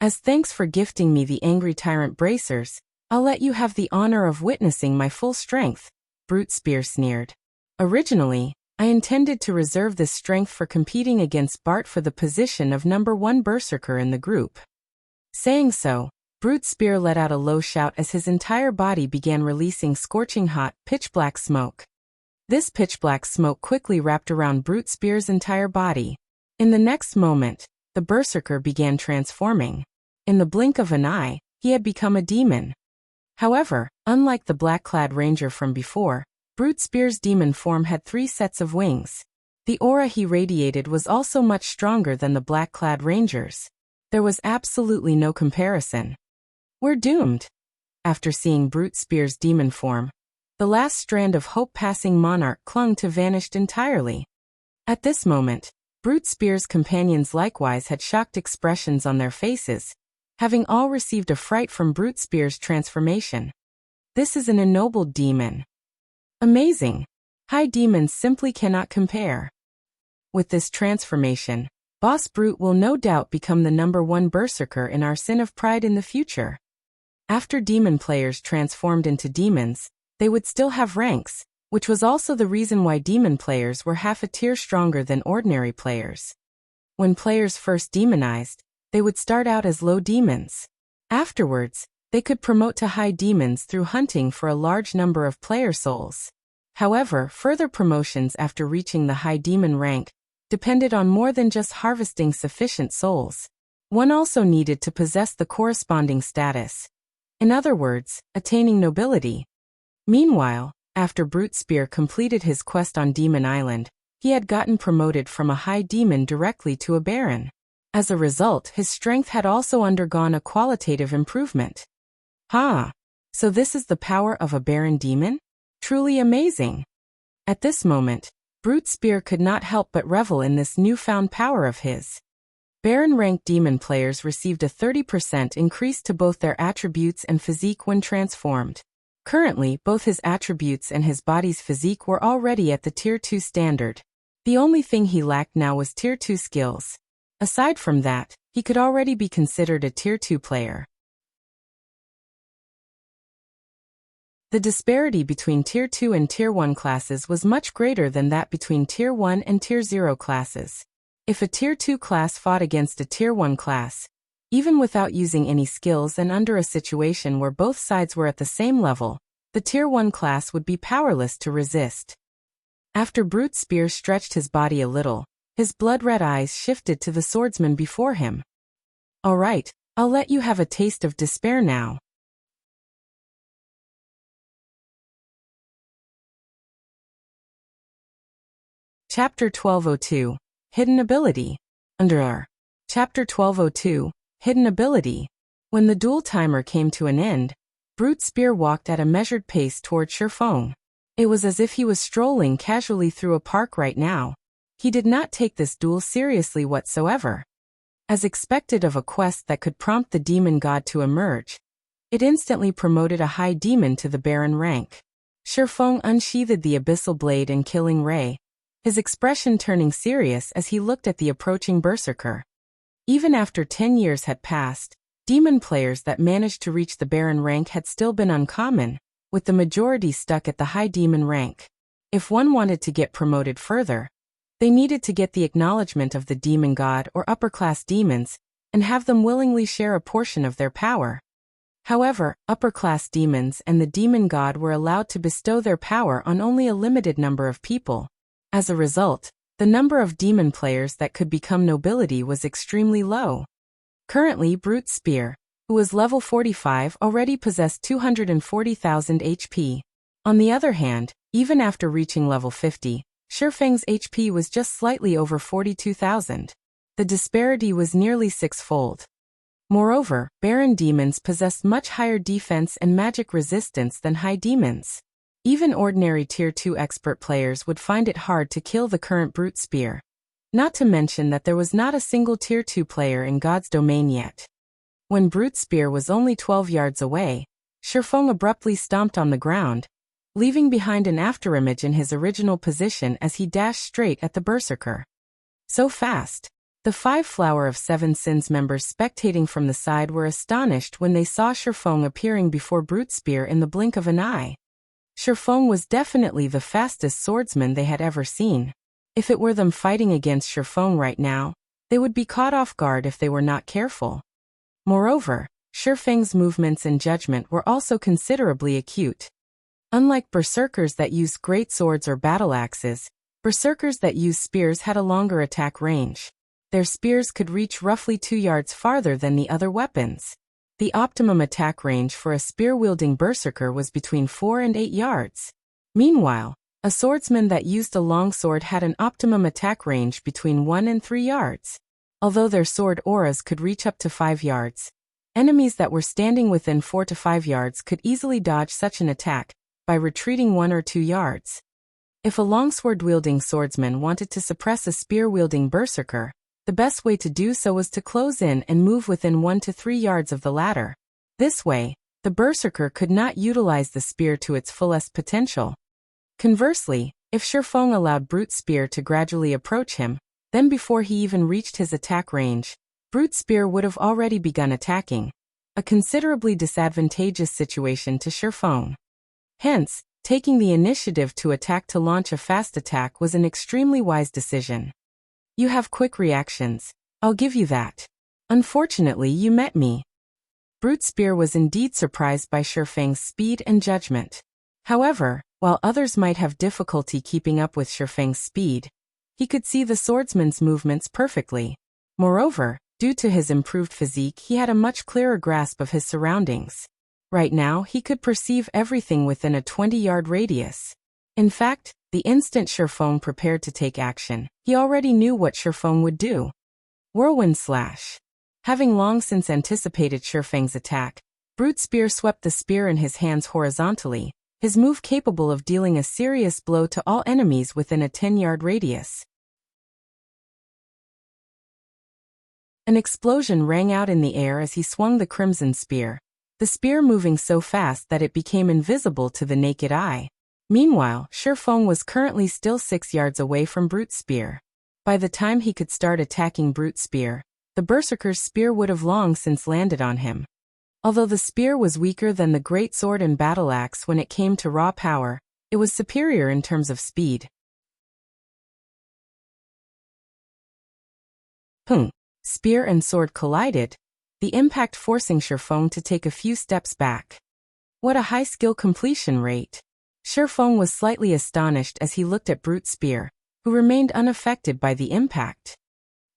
As thanks for gifting me the Angry Tyrant bracers, I'll let you have the honor of witnessing my full strength, Brute Spear sneered. Originally, I intended to reserve this strength for competing against Bart for the position of #1 berserker in the group. Saying so, Brute Spear let out a low shout as his entire body began releasing scorching hot, pitch-black smoke. This pitch-black smoke quickly wrapped around Brute Spear's entire body. In the next moment, the berserker began transforming. In the blink of an eye, he had become a demon. However, unlike the black-clad ranger from before, Brute Spear's demon form had 3 sets of wings. The aura he radiated was also much stronger than the black-clad ranger's. There was absolutely no comparison. We're doomed. After seeing Brute Spear's demon form, the last strand of hope Passing Monarch clung to vanished entirely. At this moment, Brute Spear's companions likewise had shocked expressions on their faces, having all received a fright from Brute Spear's transformation. This is an ennobled demon. Amazing. High demons simply cannot compare. With this transformation, Boss Brute will no doubt become the #1 berserker in our Sin of Pride in the future. After demon players transformed into demons, they would still have ranks, which was also the reason why demon players were half a tier stronger than ordinary players. When players first demonized, they would start out as low demons. Afterwards, they could promote to high demons through hunting for a large number of player souls. However, further promotions after reaching the high demon rank depended on more than just harvesting sufficient souls. One also needed to possess the corresponding status. In other words, attaining nobility. Meanwhile, after Brute Spear completed his quest on Demon Island, he had gotten promoted from a high demon directly to a baron. As a result, his strength had also undergone a qualitative improvement. So this is the power of a baron demon? Truly amazing. At this moment, Brute Spear could not help but revel in this newfound power of his. Baron-ranked demon players received a 30% increase to both their attributes and physique when transformed. Currently, both his attributes and his body's physique were already at the Tier 2 standard. The only thing he lacked now was Tier 2 skills. Aside from that, he could already be considered a Tier 2 player. The disparity between Tier 2 and Tier 1 classes was much greater than that between Tier 1 and Tier 0 classes. If a Tier 2 class fought against a Tier 1 class, even without using any skills and under a situation where both sides were at the same level, the Tier 1 class would be powerless to resist. After Brute Spear stretched his body a little, his blood-red eyes shifted to the swordsman before him. "Alright, I'll let you have a taste of despair now." Chapter 1202, Hidden Ability. Chapter 1202, Hidden Ability. When the duel timer came to an end, Brute Spear walked at a measured pace toward Shifeng. It was as if he was strolling casually through a park right now. He did not take this duel seriously whatsoever. As expected of a quest that could prompt the demon god to emerge, it instantly promoted a high demon to the baron rank. Shifeng unsheathed the abyssal blade and killing ray, his expression turning serious as he looked at the approaching berserker. Even after 10 years had passed, demon players that managed to reach the baron rank had still been uncommon, with the majority stuck at the high demon rank. If one wanted to get promoted further, they needed to get the acknowledgement of the demon god or upper-class demons, and have them willingly share a portion of their power. However, upper-class demons and the demon god were allowed to bestow their power on only a limited number of people. As a result, the number of demon players that could become nobility was extremely low. Currently, Brute Spear, who was level 45, already possessed 240,000 HP. On the other hand, even after reaching level 50, Shifeng's HP was just slightly over 42,000. The disparity was nearly six-fold. Moreover, Baron demons possessed much higher defense and magic resistance than high demons. Even ordinary Tier 2 expert players would find it hard to kill the current Brute Spear. Not to mention that there was not a single Tier 2 player in God's domain yet. When Brute Spear was only 12 yards away, Shifeng abruptly stomped on the ground, leaving behind an afterimage in his original position as he dashed straight at the berserker. So fast. The 5 Flower of Seven Sins members spectating from the side were astonished when they saw Shifeng appearing before Brute Spear in the blink of an eye. Shifeng was definitely the fastest swordsman they had ever seen. If it were them fighting against Shifeng right now, they would be caught off guard if they were not careful. Moreover, Shifeng's movements and judgment were also considerably acute. Unlike berserkers that used great swords or battle axes, berserkers that used spears had a longer attack range. Their spears could reach roughly 2 yards farther than the other weapons. The optimum attack range for a spear-wielding berserker was between 4 and 8 yards. Meanwhile, a swordsman that used a longsword had an optimum attack range between 1 and 3 yards. Although their sword auras could reach up to 5 yards, enemies that were standing within 4 to 5 yards could easily dodge such an attack by retreating 1 or 2 yards. If a longsword-wielding swordsman wanted to suppress a spear-wielding berserker, the best way to do so was to close in and move within 1 to 3 yards of the latter. This way, the berserker could not utilize the spear to its fullest potential. Conversely, if Shifeng allowed Brute Spear to gradually approach him, Then before he even reached his attack range, Brute Spear would have already begun attacking, a considerably disadvantageous situation to Shifeng. Hence, taking the initiative to attack to launch a fast attack was an extremely wise decision. You have quick reactions, I'll give you that. Unfortunately, you met me. Brute Spear was indeed surprised by Shifeng's speed and judgment. However, while others might have difficulty keeping up with Shifeng's speed, he could see the swordsman's movements perfectly. Moreover, due to his improved physique, he had a much clearer grasp of his surroundings. Right now, he could perceive everything within a 20-yard radius. In fact, the instant Shifeng prepared to take action, he already knew what Shifeng would do. Whirlwind Slash. Having long since anticipated Shifeng's attack, Brute Spear swept the spear in his hands horizontally, his move capable of dealing a serious blow to all enemies within a 10-yard radius. An explosion rang out in the air as he swung the crimson spear, the spear moving so fast that it became invisible to the naked eye. Meanwhile, Shifeng was currently still 6 yards away from Brute Spear. By the time he could start attacking Brute Spear, the Berserker's spear would have long since landed on him. Although the spear was weaker than the great sword and battle axe when it came to raw power, it was superior in terms of speed. Spear and sword collided, the impact forcing Shifeng to take a few steps back. What a high skill completion rate! Shifeng was slightly astonished as he looked at Brute Spear, who remained unaffected by the impact.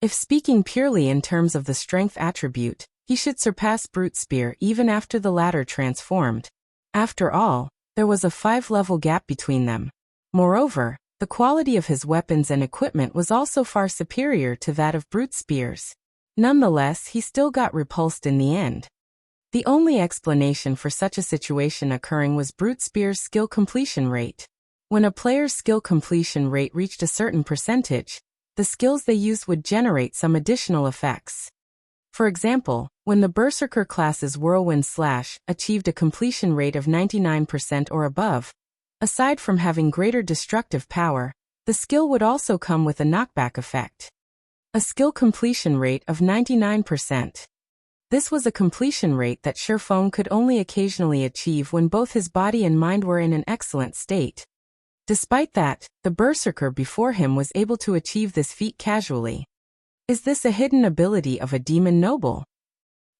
If speaking purely in terms of the strength attribute, he should surpass Brute Spear even after the latter transformed. After all, there was a 5-level gap between them. Moreover, the quality of his weapons and equipment was also far superior to that of Brute Spear's. Nonetheless, he still got repulsed in the end. The only explanation for such a situation occurring was Brute Spear's skill completion rate. When a player's skill completion rate reached a certain percentage, the skills they used would generate some additional effects. For example, when the Berserker class's Whirlwind Slash achieved a completion rate of 99% or above, aside from having greater destructive power, the skill would also come with a knockback effect. A skill completion rate of 99%. This was a completion rate that Shifeng could only occasionally achieve when both his body and mind were in an excellent state. Despite that, the Berserker before him was able to achieve this feat casually. Is this a hidden ability of a demon noble?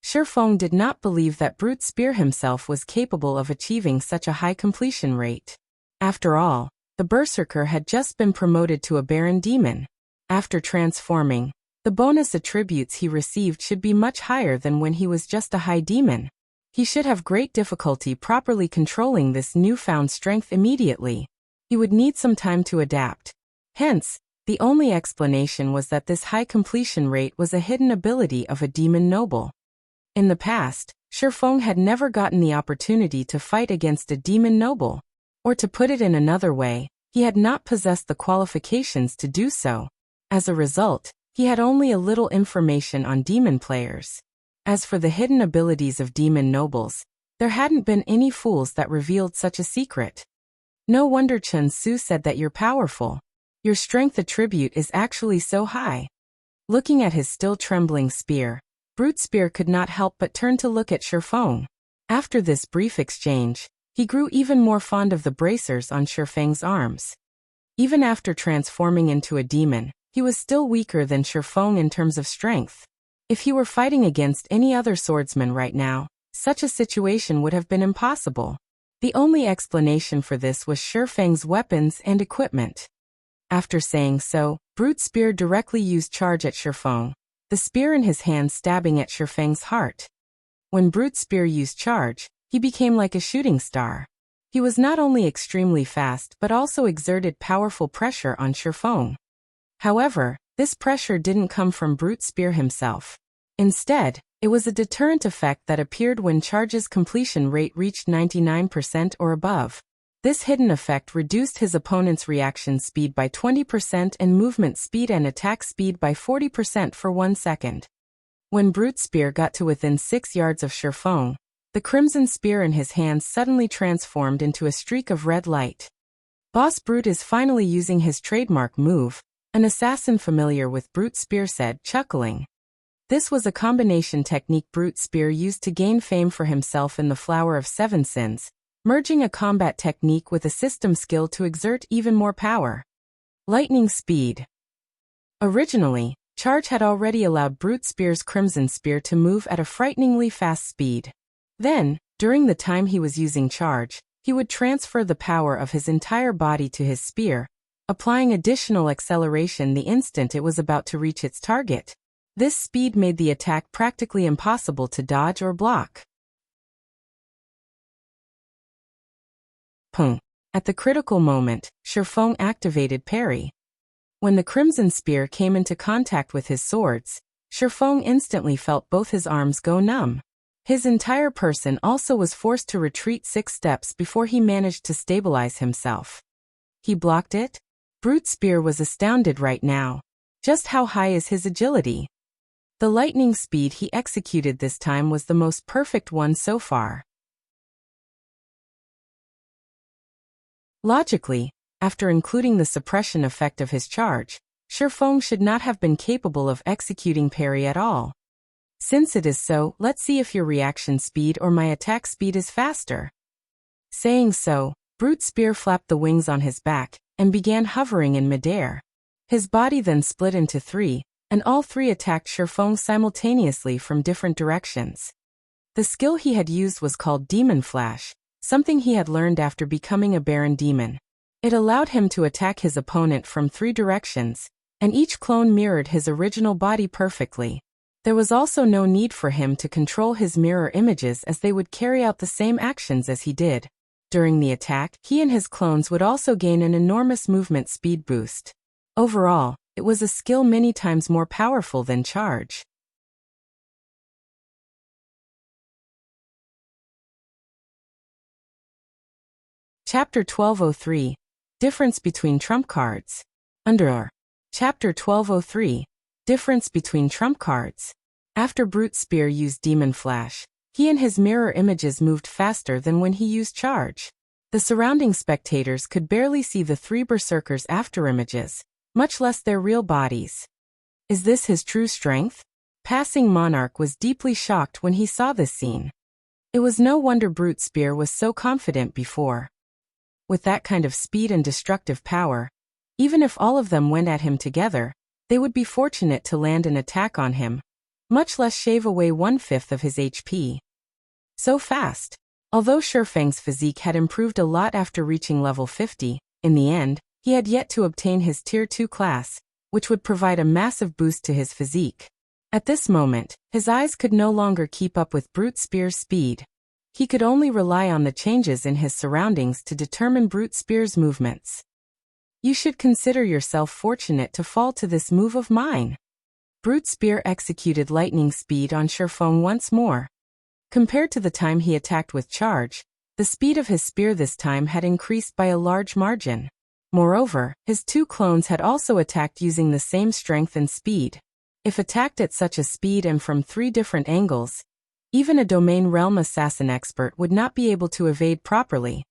Shifeng did not believe that Brute Spear himself was capable of achieving such a high completion rate. After all, the Berserker had just been promoted to a Baron Demon. After transforming, the bonus attributes he received should be much higher than when he was just a high demon. He should have great difficulty properly controlling this newfound strength immediately. He would need some time to adapt. Hence, the only explanation was that this high completion rate was a hidden ability of a demon noble. In the past, Shifeng had never gotten the opportunity to fight against a demon noble. Or to put it in another way, he had not possessed the qualifications to do so. As a result, he had only a little information on demon players. As for the hidden abilities of demon nobles, there hadn't been any fools that revealed such a secret. No wonder Chen Su said that you're powerful. Your strength attribute is actually so high. Looking at his still trembling spear, Brute Spear could not help but turn to look at Shifeng. After this brief exchange, he grew even more fond of the bracers on Shifeng's arms. Even after transforming into a demon, he was still weaker than Shifeng in terms of strength. If he were fighting against any other swordsman right now, such a situation would have been impossible. The only explanation for this was Shifeng's weapons and equipment. After saying so, Brute Spear directly used charge at Shifeng, the spear in his hand stabbing at Shifeng's heart. When Brute Spear used charge, he became like a shooting star. He was not only extremely fast but also exerted powerful pressure on Shifeng. However, this pressure didn't come from Brute Spear himself. Instead, it was a deterrent effect that appeared when charge's completion rate reached 99% or above. This hidden effect reduced his opponent's reaction speed by 20% and movement speed and attack speed by 40% for 1 second. When Brute Spear got to within 6 yards of Shifeng, the crimson spear in his hands suddenly transformed into a streak of red light. Boss Brute is finally using his trademark move, An assassin familiar with Brute Spear said, chuckling. This was a combination technique Brute Spear used to gain fame for himself in the Flower of Seven Sins, merging a combat technique with a system skill to exert even more power. Lightning speed. Originally, Charge had already allowed Brute Spear's Crimson Spear to move at a frighteningly fast speed. Then, during the time he was using Charge, he would transfer the power of his entire body to his spear, applying additional acceleration the instant it was about to reach its target. This speed made the attack practically impossible to dodge or block. Pung. At the critical moment, Shifeng activated parry. When the Crimson Spear came into contact with his swords, Shifeng instantly felt both his arms go numb. His entire person also was forced to retreat 6 steps before he managed to stabilize himself. He blocked it? Brute Spear was astounded right now. Just how high is his agility? The lightning speed he executed this time was the most perfect one so far. Logically, after including the suppression effect of his charge, Shifeng should not have been capable of executing parry at all. Since it is so, let's see if your reaction speed or my attack speed is faster. Saying so, Brute Spear flapped the wings on his back and began hovering in midair. His body then split into 3, and all 3 attacked Shifeng simultaneously from different directions. The skill he had used was called Demon Flash, something he had learned after becoming a Baron Demon. It allowed him to attack his opponent from 3 directions, and each clone mirrored his original body perfectly. There was also no need for him to control his mirror images as they would carry out the same actions as he did. During the attack, he and his clones would also gain an enormous movement speed boost. Overall, it was a skill many times more powerful than Charge. Chapter 1203. Difference between Trump Cards. Under Chapter 1203. Difference between Trump Cards. After Brute Spear used Demon Flash, he and his mirror images moved faster than when he used Charge. The surrounding spectators could barely see the 3 berserkers' afterimages, much less their real bodies. Is this his true strength? Passing Monarch was deeply shocked when he saw this scene. It was no wonder Brute Spear was so confident before. With that kind of speed and destructive power, even if all of them went at him together, they would be fortunate to land an attack on him, much less shave away 1/5 of his HP. So fast. Although Shifeng's physique had improved a lot after reaching level 50, in the end, he had yet to obtain his Tier 2 class, which would provide a massive boost to his physique. At this moment, his eyes could no longer keep up with Brute Spear's speed. He could only rely on the changes in his surroundings to determine Brute Spear's movements. You should consider yourself fortunate to fall to this move of mine. Brute Spear executed lightning speed on Shifeng once more. Compared to the time he attacked with Charge, the speed of his spear this time had increased by a large margin. Moreover, his 2 clones had also attacked using the same strength and speed. If attacked at such a speed and from 3 different angles, even a Domain Realm Assassin expert would not be able to evade properly.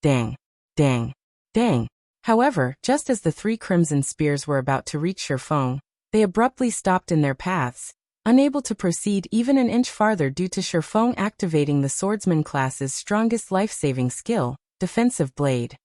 Dang. Dang. Dang. However, just as the 3 Crimson Spears were about to reach Shifeng, they abruptly stopped in their paths, unable to proceed even an inch farther due to Shifeng activating the Swordsman class's strongest life-saving skill, Defensive Blade.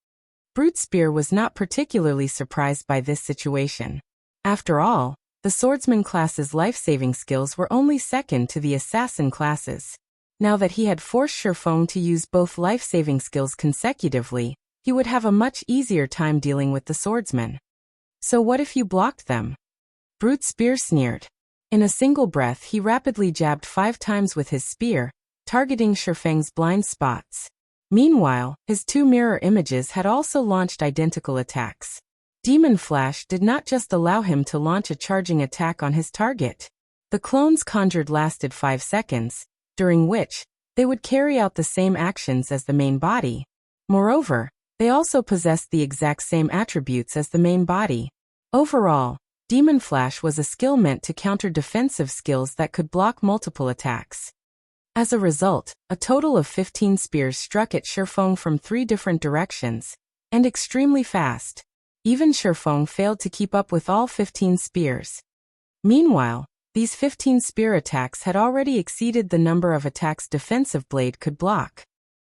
Brute Spear was not particularly surprised by this situation. After all, the Swordsman class's life-saving skills were only second to the Assassin classes. Now that he had forced Shifeng to use both life-saving skills consecutively, he would have a much easier time dealing with the swordsman. So what if you blocked them? Brute Spear sneered. In a single breath he rapidly jabbed 5 times with his spear, targeting Shifeng's blind spots. Meanwhile, his 2 mirror images had also launched identical attacks. Demon Flash did not just allow him to launch a charging attack on his target. The clones conjured lasted 5 seconds, during which they would carry out the same actions as the main body. Moreover, they also possessed the exact same attributes as the main body. Overall, Demon Flash was a skill meant to counter defensive skills that could block multiple attacks. As a result, a total of 15 spears struck at Shifeng from 3 different directions, and extremely fast. Even Shifeng failed to keep up with all 15 spears. Meanwhile, these 15 spear attacks had already exceeded the number of attacks defensive blade could block.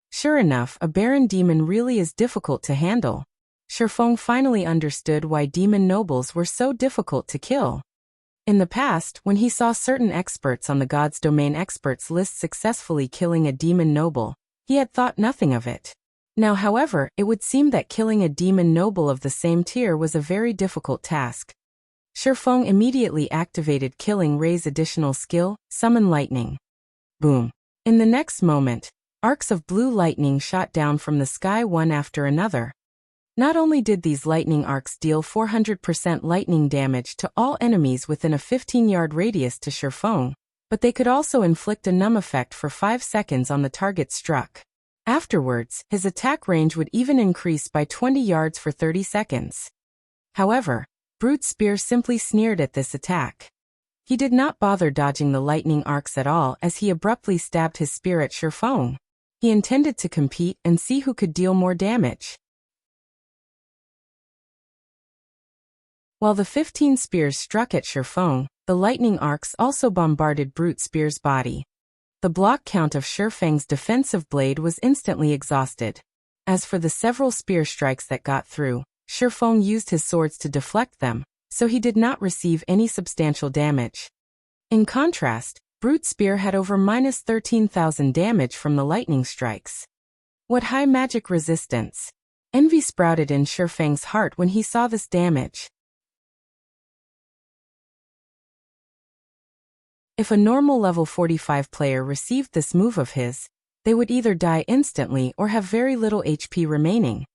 Sure enough, a Baron demon really is difficult to handle. Shifeng finally understood why demon nobles were so difficult to kill. In the past, when he saw certain experts on the God's Domain experts list successfully killing a demon noble, he had thought nothing of it. Now, however, it would seem that killing a demon noble of the same tier was a very difficult task. Shifeng immediately activated Killing Ray's additional skill, Summon Lightning. Boom. In the next moment, arcs of blue lightning shot down from the sky one after another. Not only did these lightning arcs deal 400% lightning damage to all enemies within a 15-yard radius to Shifeng, but they could also inflict a numb effect for 5 seconds on the target struck. Afterwards, his attack range would even increase by 20 yards for 30 seconds. However, Brute Spear simply sneered at this attack. He did not bother dodging the lightning arcs at all as he abruptly stabbed his spear at Shifeng. He intended to compete and see who could deal more damage. While the 15 spears struck at Shifeng, the lightning arcs also bombarded Brute Spear's body. The block count of Shifeng's defensive blade was instantly exhausted. As for the several spear strikes that got through, Shifeng used his swords to deflect them, so he did not receive any substantial damage. In contrast, Brute Spear had over -13,000 damage from the lightning strikes. What high magic resistance! Envy sprouted in Shifeng's heart when he saw this damage. If a normal level 45 player received this move of his, they would either die instantly or have very little HP remaining.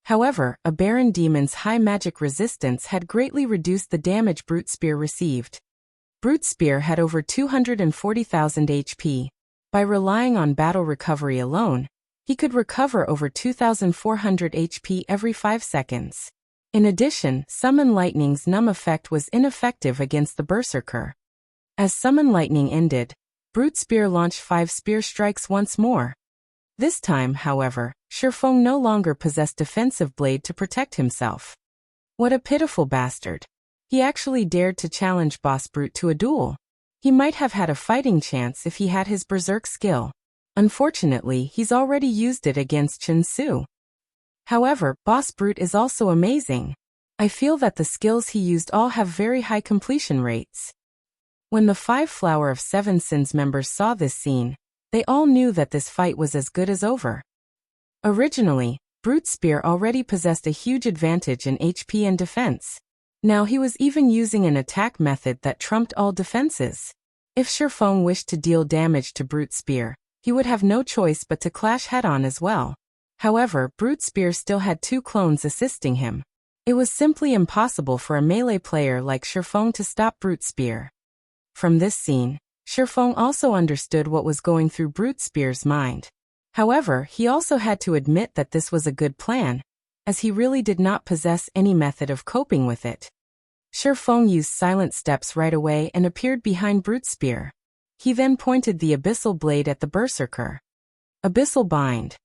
However, a Baron demon's high magic resistance had greatly reduced the damage Brute Spear received. Brute Spear had over 240,000 HP. By relying on battle recovery alone, he could recover over 2,400 HP every 5 seconds. In addition, Summon Lightning's numb effect was ineffective against the Berserker. As Summon Lightning ended, Brute Spear launched 5 spear strikes once more. This time, however, Shifeng no longer possessed defensive blade to protect himself. What a pitiful bastard. He actually dared to challenge Boss Brute to a duel. He might have had a fighting chance if he had his berserk skill. Unfortunately, he's already used it against Chen Su. However, Boss Brute is also amazing. I feel that the skills he used all have very high completion rates. When the 5 Flower of Seven Sins members saw this scene, they all knew that this fight was as good as over. Originally, Brute Spear already possessed a huge advantage in HP and defense. Now he was even using an attack method that trumped all defenses. If Shifeng wished to deal damage to Brute Spear, he would have no choice but to clash head-on as well. However, Brute Spear still had 2 clones assisting him. It was simply impossible for a melee player like Shifeng to stop Brute Spear. From this scene, Shifeng also understood what was going through Brute Spear's mind. However, he also had to admit that this was a good plan, as he really did not possess any method of coping with it. Shifeng used silent steps right away and appeared behind Brute Spear. He then pointed the Abyssal Blade at the Berserker. Abyssal Bind.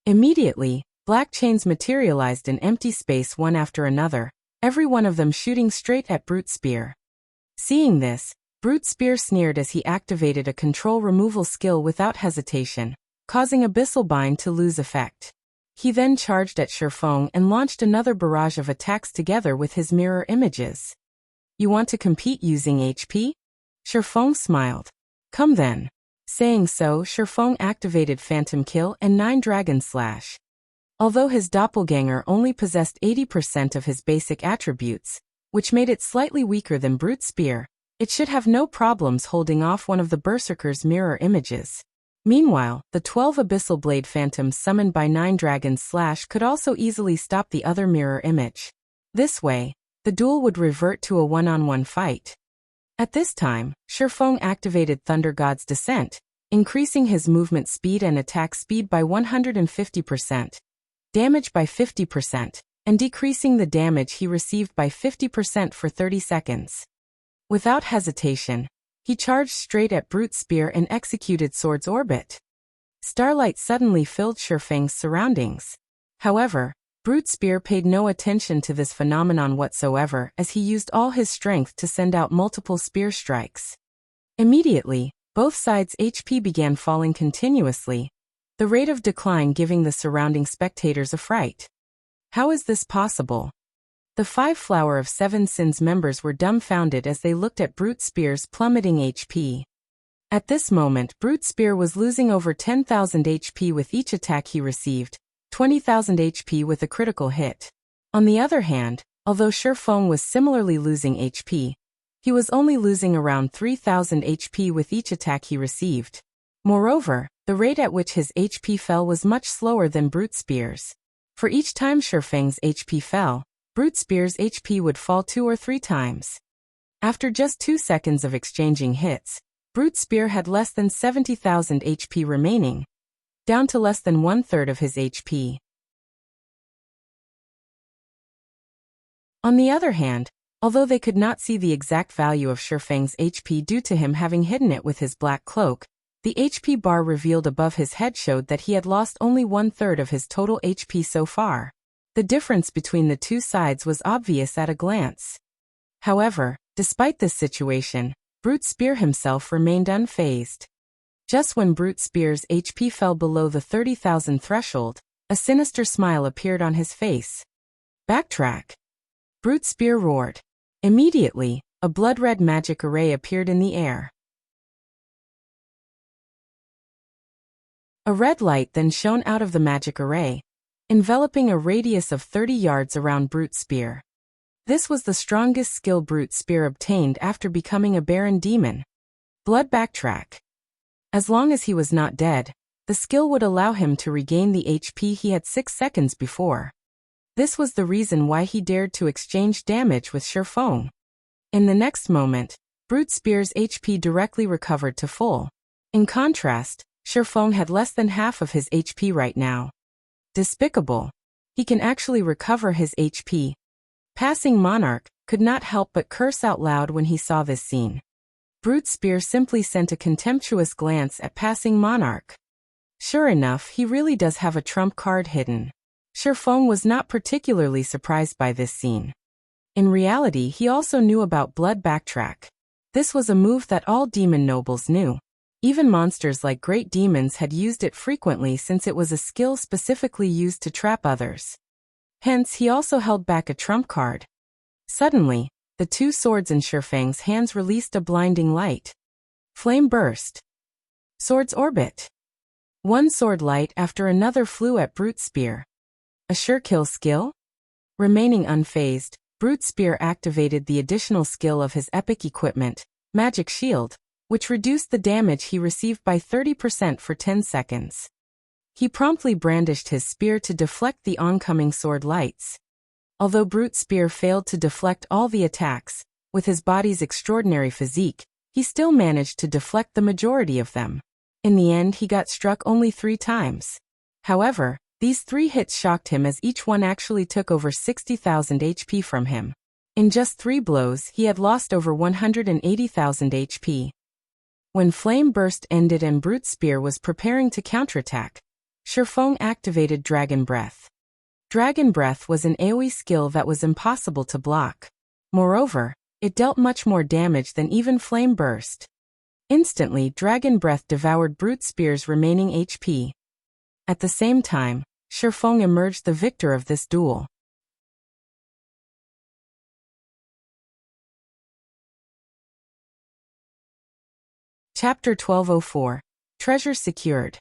Immediately, black chains materialized in empty space one after another, every one of them shooting straight at Brute Spear. Seeing this, Brute Spear sneered as he activated a control removal skill without hesitation, causing Abyssal Bind to lose effect. He then charged at Shifeng and launched another barrage of attacks together with his mirror images. You want to compete using HP? Shifeng smiled. Come then. Saying so, Shifeng activated Phantom Kill and 9 Dragon Slash. Although his doppelganger only possessed 80% of his basic attributes, which made it slightly weaker than Brute Spear, it should have no problems holding off one of the Berserker's mirror images. Meanwhile, the 12 Abyssal Blade Phantoms summoned by 9 Dragon Slash could also easily stop the other mirror image. This way, the duel would revert to a one-on-one fight. At this time, Shifeng activated Thunder God's Descent, increasing his movement speed and attack speed by 150%, damage by 50%, and decreasing the damage he received by 50% for 30 seconds. Without hesitation, he charged straight at Brute Spear and executed Sword's Orbit. Starlight suddenly filled Shifeng's surroundings. However, Brute Spear paid no attention to this phenomenon whatsoever as he used all his strength to send out multiple spear strikes. Immediately, both sides' HP began falling continuously, the rate of decline giving the surrounding spectators a fright. How is this possible? The 5 Flower of Seven Sins members were dumbfounded as they looked at Brute Spear's plummeting HP. At this moment, Brute Spear was losing over 10,000 HP with each attack he received, 20,000 HP with a critical hit. On the other hand, although Shifeng was similarly losing HP, he was only losing around 3,000 HP with each attack he received. Moreover, the rate at which his HP fell was much slower than Brute Spear's. For each time Shifeng's HP fell, Brute Spear's HP would fall 2 or 3 times. After just 2 seconds of exchanging hits, Brute Spear had less than 70,000 HP remaining, down to less than 1/3 of his HP. On the other hand, although they could not see the exact value of Shifeng's HP due to him having hidden it with his black cloak, the HP bar revealed above his head showed that he had lost only 1/3 of his total HP so far. The difference between the two sides was obvious at a glance. However, despite this situation, Brute Spear himself remained unfazed. Just when Brute Spear's HP fell below the 30,000 threshold, a sinister smile appeared on his face. Backtrack! Brute Spear roared. Immediately, a blood-red magic array appeared in the air. A red light then shone out of the magic array, enveloping a radius of 30 yards around Brute Spear. This was the strongest skill Brute Spear obtained after becoming a Baron Demon. Blood Backtrack. As long as he was not dead, the skill would allow him to regain the HP he had 6 seconds before. This was the reason why he dared to exchange damage with Shifeng. In the next moment, Brute Spear's HP directly recovered to full. In contrast, Shifeng had less than half of his HP right now. Despicable. He can actually recover his HP. Passing Monarch could not help but curse out loud when he saw this scene. Brute Spear simply sent a contemptuous glance at Passing Monarch. Sure enough, he really does have a trump card hidden. Shifeng was not particularly surprised by this scene. In reality, he also knew about Blood Backtrack. This was a move that all demon nobles knew. Even monsters like great demons had used it frequently since it was a skill specifically used to trap others. Hence, he also held back a trump card. Suddenly, the 2 swords in Shifeng's hands released a blinding light. Flame burst. Swords orbit. One sword light after another flew at Brute Spear. A sure kill skill? Remaining unfazed, Brute Spear activated the additional skill of his epic equipment, Magic Shield, which reduced the damage he received by 30% for 10 seconds. He promptly brandished his spear to deflect the oncoming sword lights. Although Brute Spear failed to deflect all the attacks, with his body's extraordinary physique, he still managed to deflect the majority of them. In the end, he got struck only 3 times. However, these 3 hits shocked him as each one actually took over 60,000 HP from him. In just 3 blows, he had lost over 180,000 HP. When Flame Burst ended and Brute Spear was preparing to counterattack, Shifeng activated Dragon Breath. Dragon Breath was an AoE skill that was impossible to block. Moreover, it dealt much more damage than even Flame Burst. Instantly, Dragon Breath devoured Brute Spear's remaining HP. At the same time, Shifeng emerged the victor of this duel. Chapter 1204. Treasure Secured.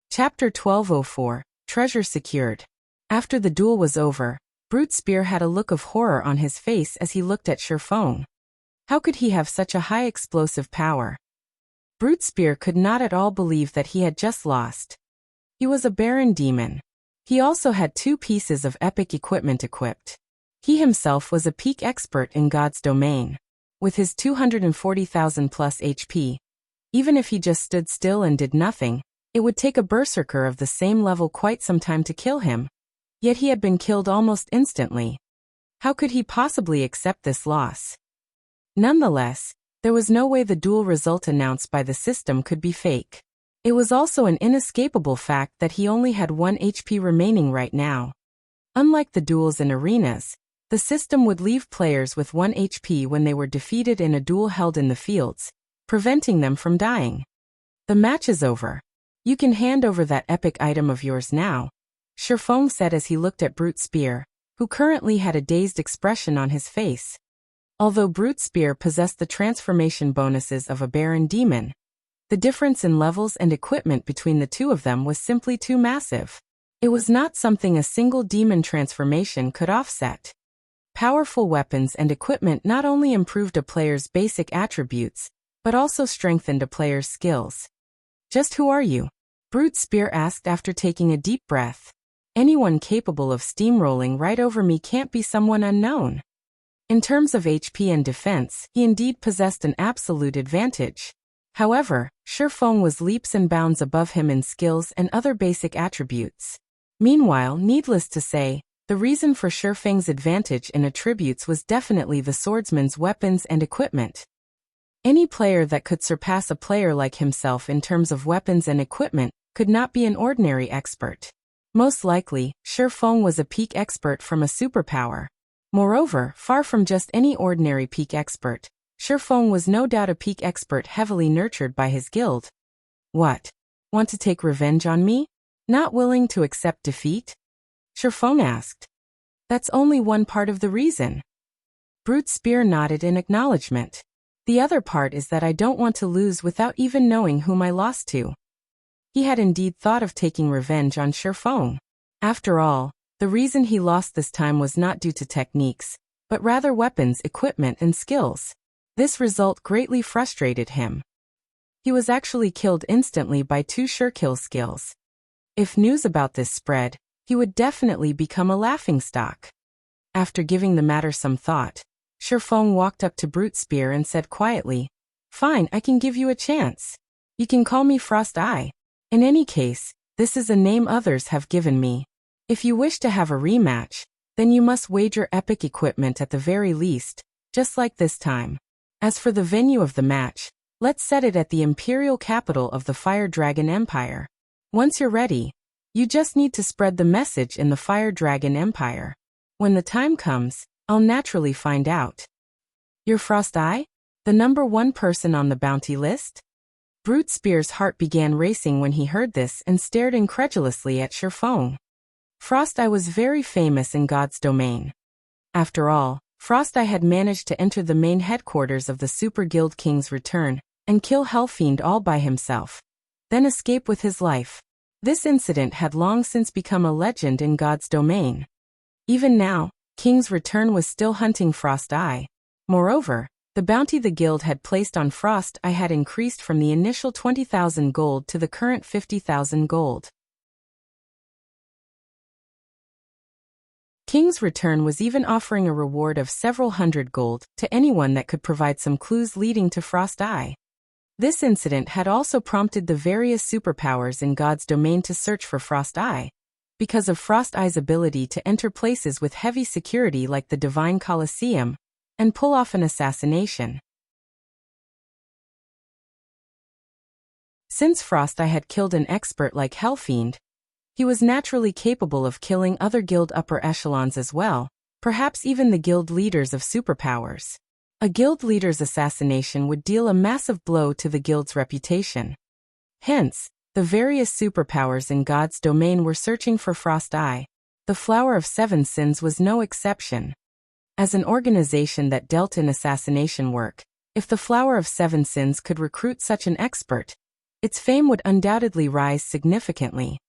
Chapter 1204. Treasure Secured. After the duel was over, Brute Spear had a look of horror on his face as he looked at Shifeng. How could he have such a high explosive power? Brute Spear could not at all believe that he had just lost. He was a Baron Demon. He also had 2 pieces of epic equipment equipped. He himself was a peak expert in God's domain. With his 240,000 plus HP, even if he just stood still and did nothing, it would take a berserker of the same level quite some time to kill him. Yet he had been killed almost instantly. How could he possibly accept this loss? Nonetheless, there was no way the duel result announced by the system could be fake. It was also an inescapable fact that he only had 1 HP remaining right now. Unlike the duels in arenas, the system would leave players with 1 HP when they were defeated in a duel held in the fields, preventing them from dying. The match is over. You can hand over that epic item of yours now, Shifeng said as he looked at Brute Spear, who currently had a dazed expression on his face. Although Brute Spear possessed the transformation bonuses of a Baron Demon, the difference in levels and equipment between the two of them was simply too massive. It was not something a single demon transformation could offset. Powerful weapons and equipment not only improved a player's basic attributes, but also strengthened a player's skills. Just who are you? Brute Spear asked after taking a deep breath. Anyone capable of steamrolling right over me can't be someone unknown. In terms of HP and defense, he indeed possessed an absolute advantage. However, Shifeng was leaps and bounds above him in skills and other basic attributes. Meanwhile, needless to say, the reason for Shifeng's advantage in attributes was definitely the swordsman's weapons and equipment. Any player that could surpass a player like himself in terms of weapons and equipment could not be an ordinary expert. Most likely, Shifeng was a peak expert from a superpower. Moreover, far from just any ordinary peak expert, Shifeng was no doubt a peak expert heavily nurtured by his guild. What? Want to take revenge on me? Not willing to accept defeat? Shifeng asked. That's only one part of the reason. Brute Spear nodded in acknowledgement. The other part is that I don't want to lose without even knowing whom I lost to. He had indeed thought of taking revenge on Shifeng. After all, the reason he lost this time was not due to techniques, but rather weapons, equipment, and skills. This result greatly frustrated him. He was actually killed instantly by 2 surekill skills. If news about this spread, he would definitely become a laughingstock. After giving the matter some thought, Shifeng walked up to Brute Spear and said quietly, "Fine, I can give you a chance. You can call me Frost Eye. In any case, this is a name others have given me. If you wish to have a rematch, then you must wager epic equipment at the very least, just like this time. As for the venue of the match, let's set it at the imperial capital of the Fire Dragon Empire. Once you're ready, you just need to spread the message in the Fire Dragon Empire. When the time comes, I'll naturally find out." "You're Frost Eye? The number 1 person on the bounty list?" Brute Spear's heart began racing when he heard this and stared incredulously at Shifeng. Frost Eye was very famous in God's domain. After all, Frost Eye had managed to enter the main headquarters of the Super Guild King's Return and kill Hellfiend all by himself, then escape with his life. This incident had long since become a legend in God's domain. Even now, King's Return was still hunting Frost Eye. Moreover, the bounty the guild had placed on Frost Eye had increased from the initial 20,000 gold to the current 50,000 gold. King's Return was even offering a reward of several hundred gold to anyone that could provide some clues leading to Frost Eye. This incident had also prompted the various superpowers in God's domain to search for Frost Eye, because of Frost Eye's ability to enter places with heavy security like the Divine Colosseum, and pull off an assassination. Since Frost Eye had killed an expert like Hellfiend, he was naturally capable of killing other guild upper echelons as well, perhaps even the guild leaders of superpowers. A guild leader's assassination would deal a massive blow to the guild's reputation. Hence, the various superpowers in God's domain were searching for Frost Eye. The Flower of Seven Sins was no exception. As an organization that dealt in assassination work, if the Flower of Seven Sins could recruit such an expert, its fame would undoubtedly rise significantly.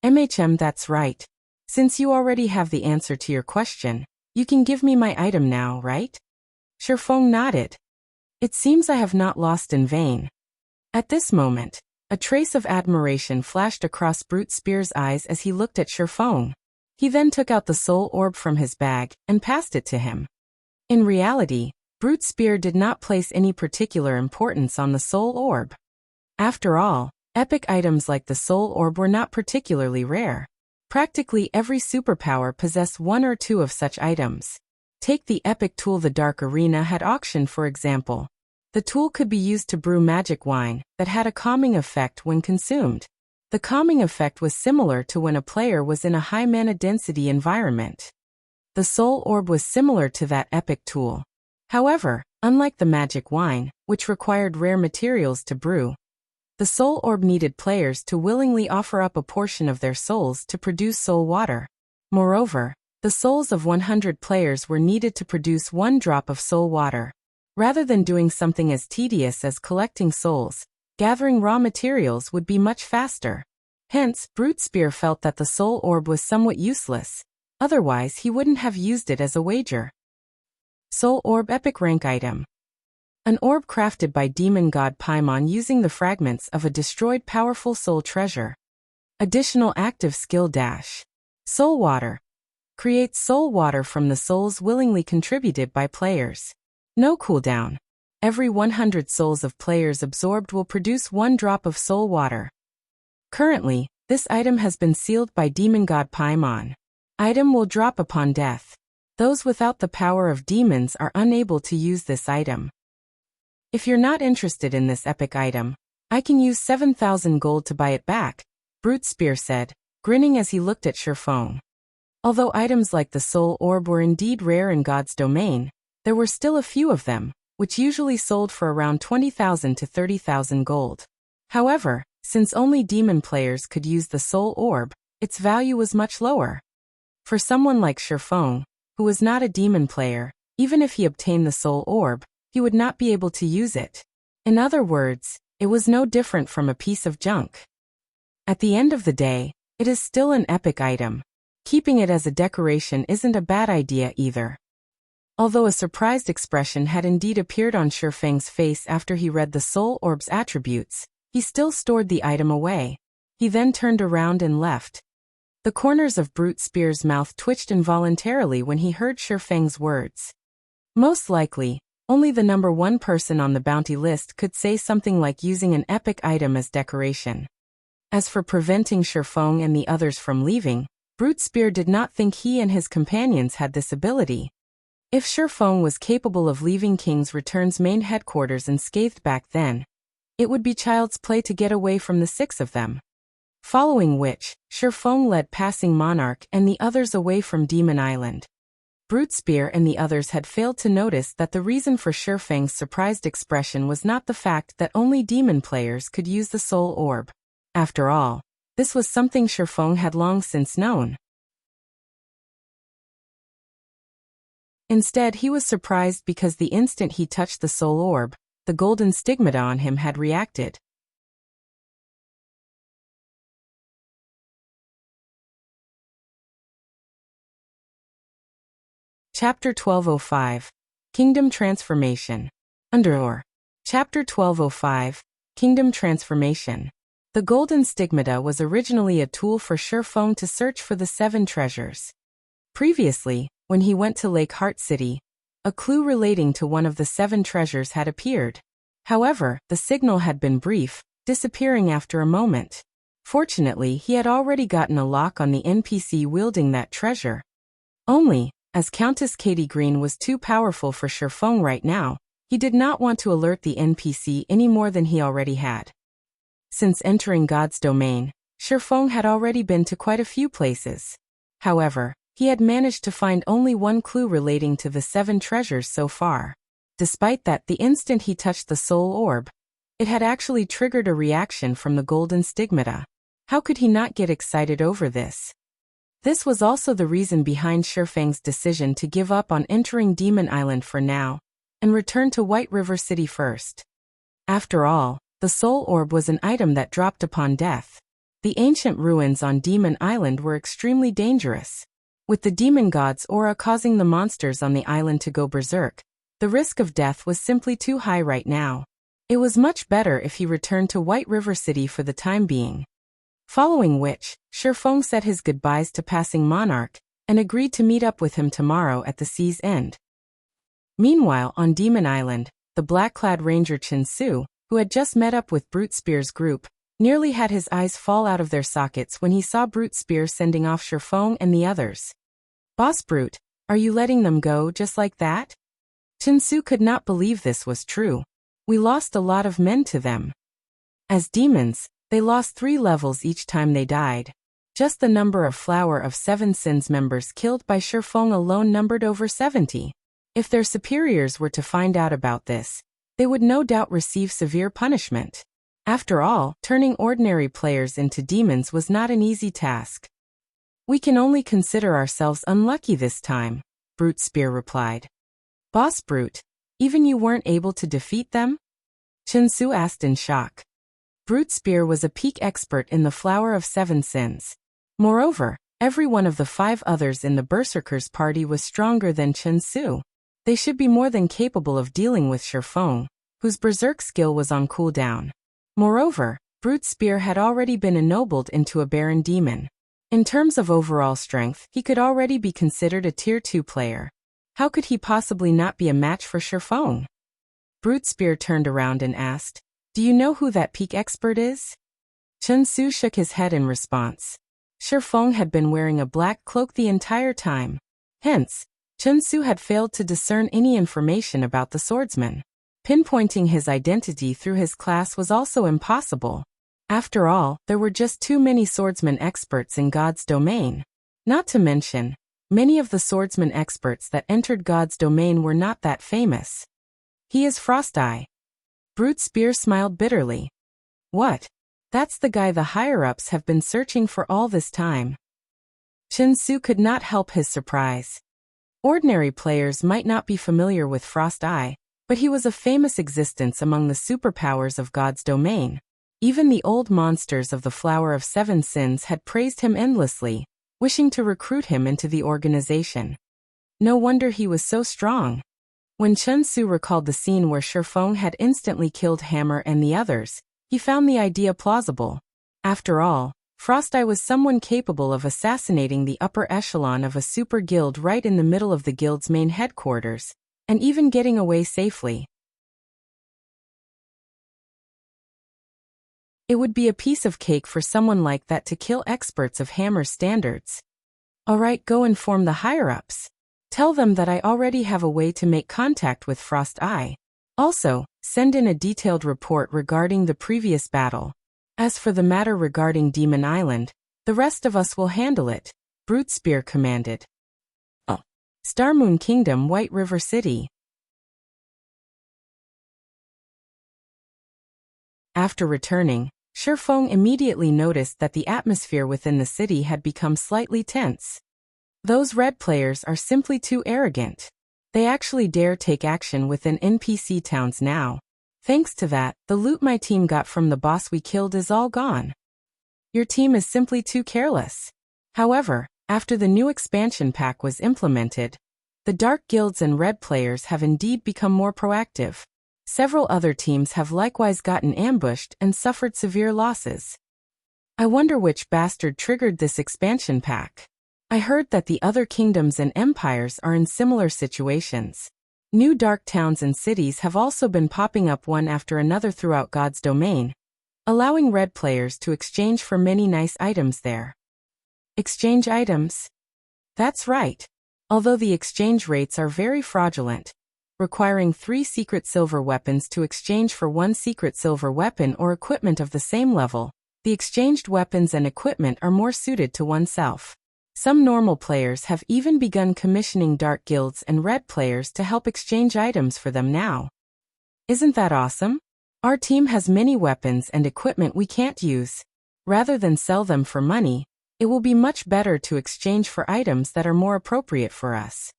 That's right. Since you already have the answer to your question, you can give me my item now, right? Shifeng nodded. It seems I have not lost in vain. At this moment, a trace of admiration flashed across Brute Spear's eyes as he looked at Shifeng. He then took out the soul orb from his bag and passed it to him. In reality, Brute Spear did not place any particular importance on the soul orb. After all, epic items like the soul orb were not particularly rare. Practically every superpower possessed 1 or 2 of such items. Take the epic tool the Dark Arena had auctioned, for example. The tool could be used to brew magic wine that had a calming effect when consumed. The calming effect was similar to when a player was in a high mana density environment. The Soul Orb was similar to that epic tool. However, unlike the magic wine, which required rare materials to brew, the Soul Orb needed players to willingly offer up a portion of their souls to produce soul water. Moreover, the souls of 100 players were needed to produce 1 drop of soul water. Rather than doing something as tedious as collecting souls, gathering raw materials would be much faster. Hence, Brute Spear felt that the Soul Orb was somewhat useless. Otherwise, he wouldn't have used it as a wager. Soul Orb Epic Rank Item. An orb crafted by demon god Paimon using the fragments of a destroyed powerful soul treasure. Additional active skill dash. Soul Water. Creates soul water from the souls willingly contributed by players. No cooldown. Every 100 souls of players absorbed will produce 1 drop of soul water. Currently, this item has been sealed by demon god Paimon. Item will drop upon death. Those without the power of demons are unable to use this item. If you're not interested in this epic item, I can use 7,000 gold to buy it back, Brute Spear said, grinning as he looked at Shifeng. Although items like the Soul Orb were indeed rare in God's domain, there were still a few of them, which usually sold for around 20,000 to 30,000 gold. However, since only demon players could use the Soul Orb, its value was much lower. For someone like Shifeng, who was not a demon player, even if he obtained the Soul Orb, he would not be able to use it. In other words, it was no different from a piece of junk. At the end of the day, it is still an epic item. Keeping it as a decoration isn't a bad idea either. Although a surprised expression had indeed appeared on Shifeng's face after he read the Soul Orb's attributes, he still stored the item away. He then turned around and left. The corners of Brute Spear's mouth twitched involuntarily when he heard Shifeng's words. Most likely, only the number 1 person on the bounty list could say something like using an epic item as decoration. As for preventing Shifeng and the others from leaving, Brute Spear did not think he and his companions had this ability. If Shifeng was capable of leaving King's Return's main headquarters unscathed back then, it would be child's play to get away from the 6 of them. Following which, Shifeng led Passing Monarch and the others away from Demon Island. Brute Spear and the others had failed to notice that the reason for Shifeng's surprised expression was not the fact that only demon players could use the Soul Orb. After all, this was something Shifeng had long since known. Instead, he was surprised because the instant he touched the Soul Orb, the golden stigmata on him had reacted. Chapter 1205. Kingdom Transformation. Underlore. Chapter 1205. Kingdom Transformation. The golden stigmata was originally a tool for Shifeng to search for the 7 treasures. Previously, when he went to Lake Heart City, a clue relating to one of the 7 treasures had appeared. However, the signal had been brief, disappearing after a moment. Fortunately, he had already gotten a lock on the NPC wielding that treasure. Only, as Countess Katie Green was too powerful for Shifeng right now, he did not want to alert the NPC any more than he already had. Since entering God's domain, Shifeng had already been to quite a few places. However, he had managed to find only 1 clue relating to the 7 treasures so far. Despite that, the instant he touched the Soul Orb, it had actually triggered a reaction from the golden stigmata. How could he not get excited over this? This was also the reason behind Shifeng's decision to give up on entering Demon Island for now, and return to White River City first. After all, the Soul Orb was an item that dropped upon death. The ancient ruins on Demon Island were extremely dangerous. With the demon god's aura causing the monsters on the island to go berserk, the risk of death was simply too high right now. It was much better if he returned to White River City for the time being. Following which, Shifeng said his goodbyes to Passing Monarch, and agreed to meet up with him tomorrow at the sea's end. Meanwhile, on Demon Island, the black-clad ranger Chinsu, who had just met up with Brute Spear's group, nearly had his eyes fall out of their sockets when he saw Brute Spear sending off Shifeng and the others. "Boss Brute, are you letting them go just like that?" Chinsu could not believe this was true. "We lost a lot of men to them." As demons, They lost 3 levels each time they died. Just the number of Flower of Seven Sins members killed by Shifeng alone numbered over 70. If their superiors were to find out about this, they would no doubt receive severe punishment. After all, turning ordinary players into demons was not an easy task. We can only consider ourselves unlucky this time, Brute Spear replied. Boss Brute, even you weren't able to defeat them? Chen Su asked in shock. Brute Spear was a peak expert in the Flower of Seven Sins. Moreover, every one of the 5 others in the Berserkers party was stronger than Chen Su. They should be more than capable of dealing with Shifeng, whose berserk skill was on cooldown. Moreover, Brute Spear had already been ennobled into a Baron Demon. In terms of overall strength, he could already be considered a Tier 2 player. How could he possibly not be a match for Shifeng? Brute Spear turned around and asked, "Do you know who that peak expert is?" Chen Su shook his head in response. Shifeng had been wearing a black cloak the entire time. Hence, Chen Su had failed to discern any information about the swordsman. Pinpointing his identity through his class was also impossible. After all, there were just too many swordsman experts in God's domain. Not to mention, many of the swordsman experts that entered God's domain were not that famous. He is Frost Eye. Brute Spear smiled bitterly. What? That's the guy the higher-ups have been searching for all this time. Chen Su could not help his surprise. Ordinary players might not be familiar with Frost Eye, but he was a famous existence among the superpowers of God's domain. Even the old monsters of the Flower of Seven Sins had praised him endlessly, wishing to recruit him into the organization. No wonder he was so strong. When Chen Su recalled the scene where Shifeng had instantly killed Hammer and the others, he found the idea plausible. After all, Frost Eye was someone capable of assassinating the upper echelon of a super guild right in the middle of the guild's main headquarters, and even getting away safely. It would be a piece of cake for someone like that to kill experts of Hammer's standards. Alright, go inform the higher-ups. Tell them that I already have a way to make contact with Frost Eye. Also, send in a detailed report regarding the previous battle. As for the matter regarding Demon Island, the rest of us will handle it, Brute Spear commanded. Oh. Starmoon Kingdom, White River City. After returning, Shifeng immediately noticed that the atmosphere within the city had become slightly tense. Those red players are simply too arrogant. They actually dare take action within NPC towns now. Thanks to that, the loot my team got from the boss we killed is all gone. Your team is simply too careless. However, after the new expansion pack was implemented, the dark guilds and red players have indeed become more proactive. Several other teams have likewise gotten ambushed and suffered severe losses. I wonder which bastard triggered this expansion pack. I heard that the other kingdoms and empires are in similar situations. New dark towns and cities have also been popping up one after another throughout God's domain, allowing red players to exchange for many nice items there. Exchange items? That's right. Although the exchange rates are very fraudulent, requiring 3 secret silver weapons to exchange for 1 secret silver weapon or equipment of the same level, the exchanged weapons and equipment are more suited to oneself. Some normal players have even begun commissioning dark guilds and red players to help exchange items for them now. Isn't that awesome? Our team has many weapons and equipment we can't use. Rather than sell them for money, it will be much better to exchange for items that are more appropriate for us.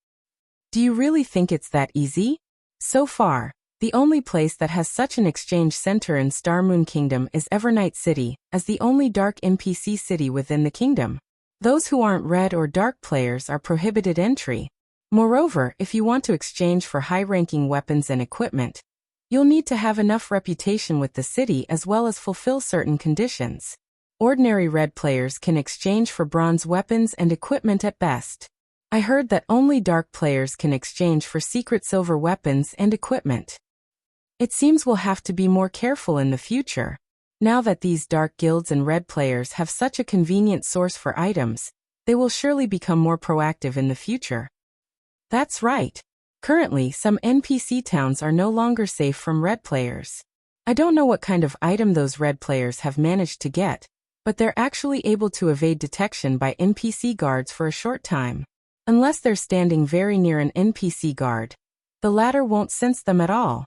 Do you really think it's that easy? So far, the only place that has such an exchange center in Starmoon Kingdom is Evernight City, as the only dark NPC city within the kingdom. Those who aren't red or dark players are prohibited entry. Moreover, if you want to exchange for high-ranking weapons and equipment, you'll need to have enough reputation with the city as well as fulfill certain conditions. Ordinary red players can exchange for bronze weapons and equipment at best. I heard that only dark players can exchange for secret silver weapons and equipment. It seems we'll have to be more careful in the future. Now that these dark guilds and red players have such a convenient source for items, they will surely become more proactive in the future. That's right. Currently, some NPC towns are no longer safe from red players. I don't know what kind of item those red players have managed to get, but they're actually able to evade detection by NPC guards for a short time. Unless they're standing very near an NPC guard, the latter won't sense them at all.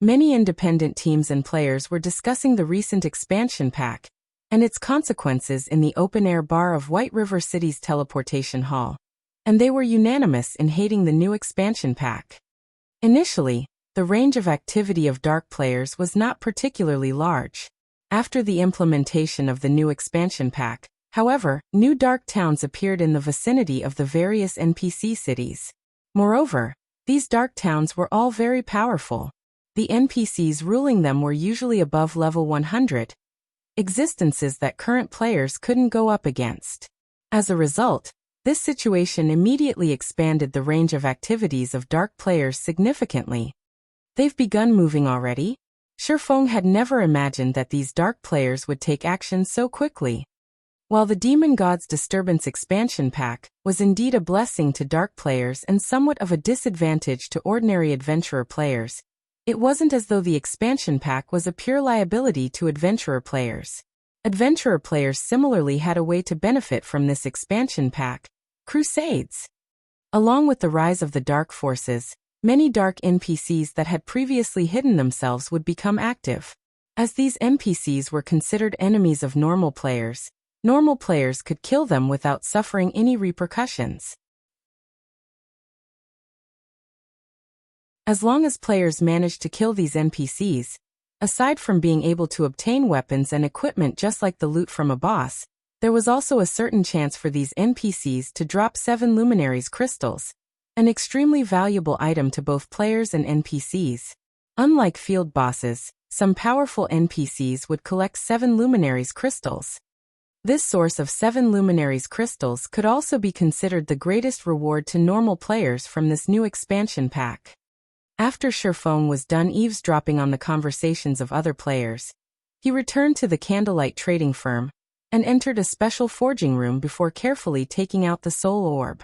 Many independent teams and players were discussing the recent expansion pack and its consequences in the open-air bar of White River City's teleportation hall, and they were unanimous in hating the new expansion pack. Initially, the range of activity of dark players was not particularly large. After the implementation of the new expansion pack, however, new dark towns appeared in the vicinity of the various NPC cities. Moreover, these dark towns were all very powerful. The NPCs ruling them were usually above level 100, existences that current players couldn't go up against. As a result, this situation immediately expanded the range of activities of dark players significantly. They've begun moving already? Shifeng had never imagined that these dark players would take action so quickly. While the Demon God's Disturbance expansion pack was indeed a blessing to dark players and somewhat of a disadvantage to ordinary adventurer players, it wasn't as though the expansion pack was a pure liability to adventurer players. Adventurer players similarly had a way to benefit from this expansion pack: crusades. Along with the rise of the dark forces, many dark NPCs that had previously hidden themselves would become active. As these NPCs were considered enemies of normal players could kill them without suffering any repercussions. As long as players managed to kill these NPCs, aside from being able to obtain weapons and equipment just like the loot from a boss, there was also a certain chance for these NPCs to drop 7 Luminaries crystals, an extremely valuable item to both players and NPCs. Unlike field bosses, some powerful NPCs would collect 7 Luminaries crystals. This source of 7 Luminaries crystals could also be considered the greatest reward to normal players from this new expansion pack. After Shifeng was done eavesdropping on the conversations of other players, he returned to the candlelight trading firm and entered a special forging room before carefully taking out the soul orb.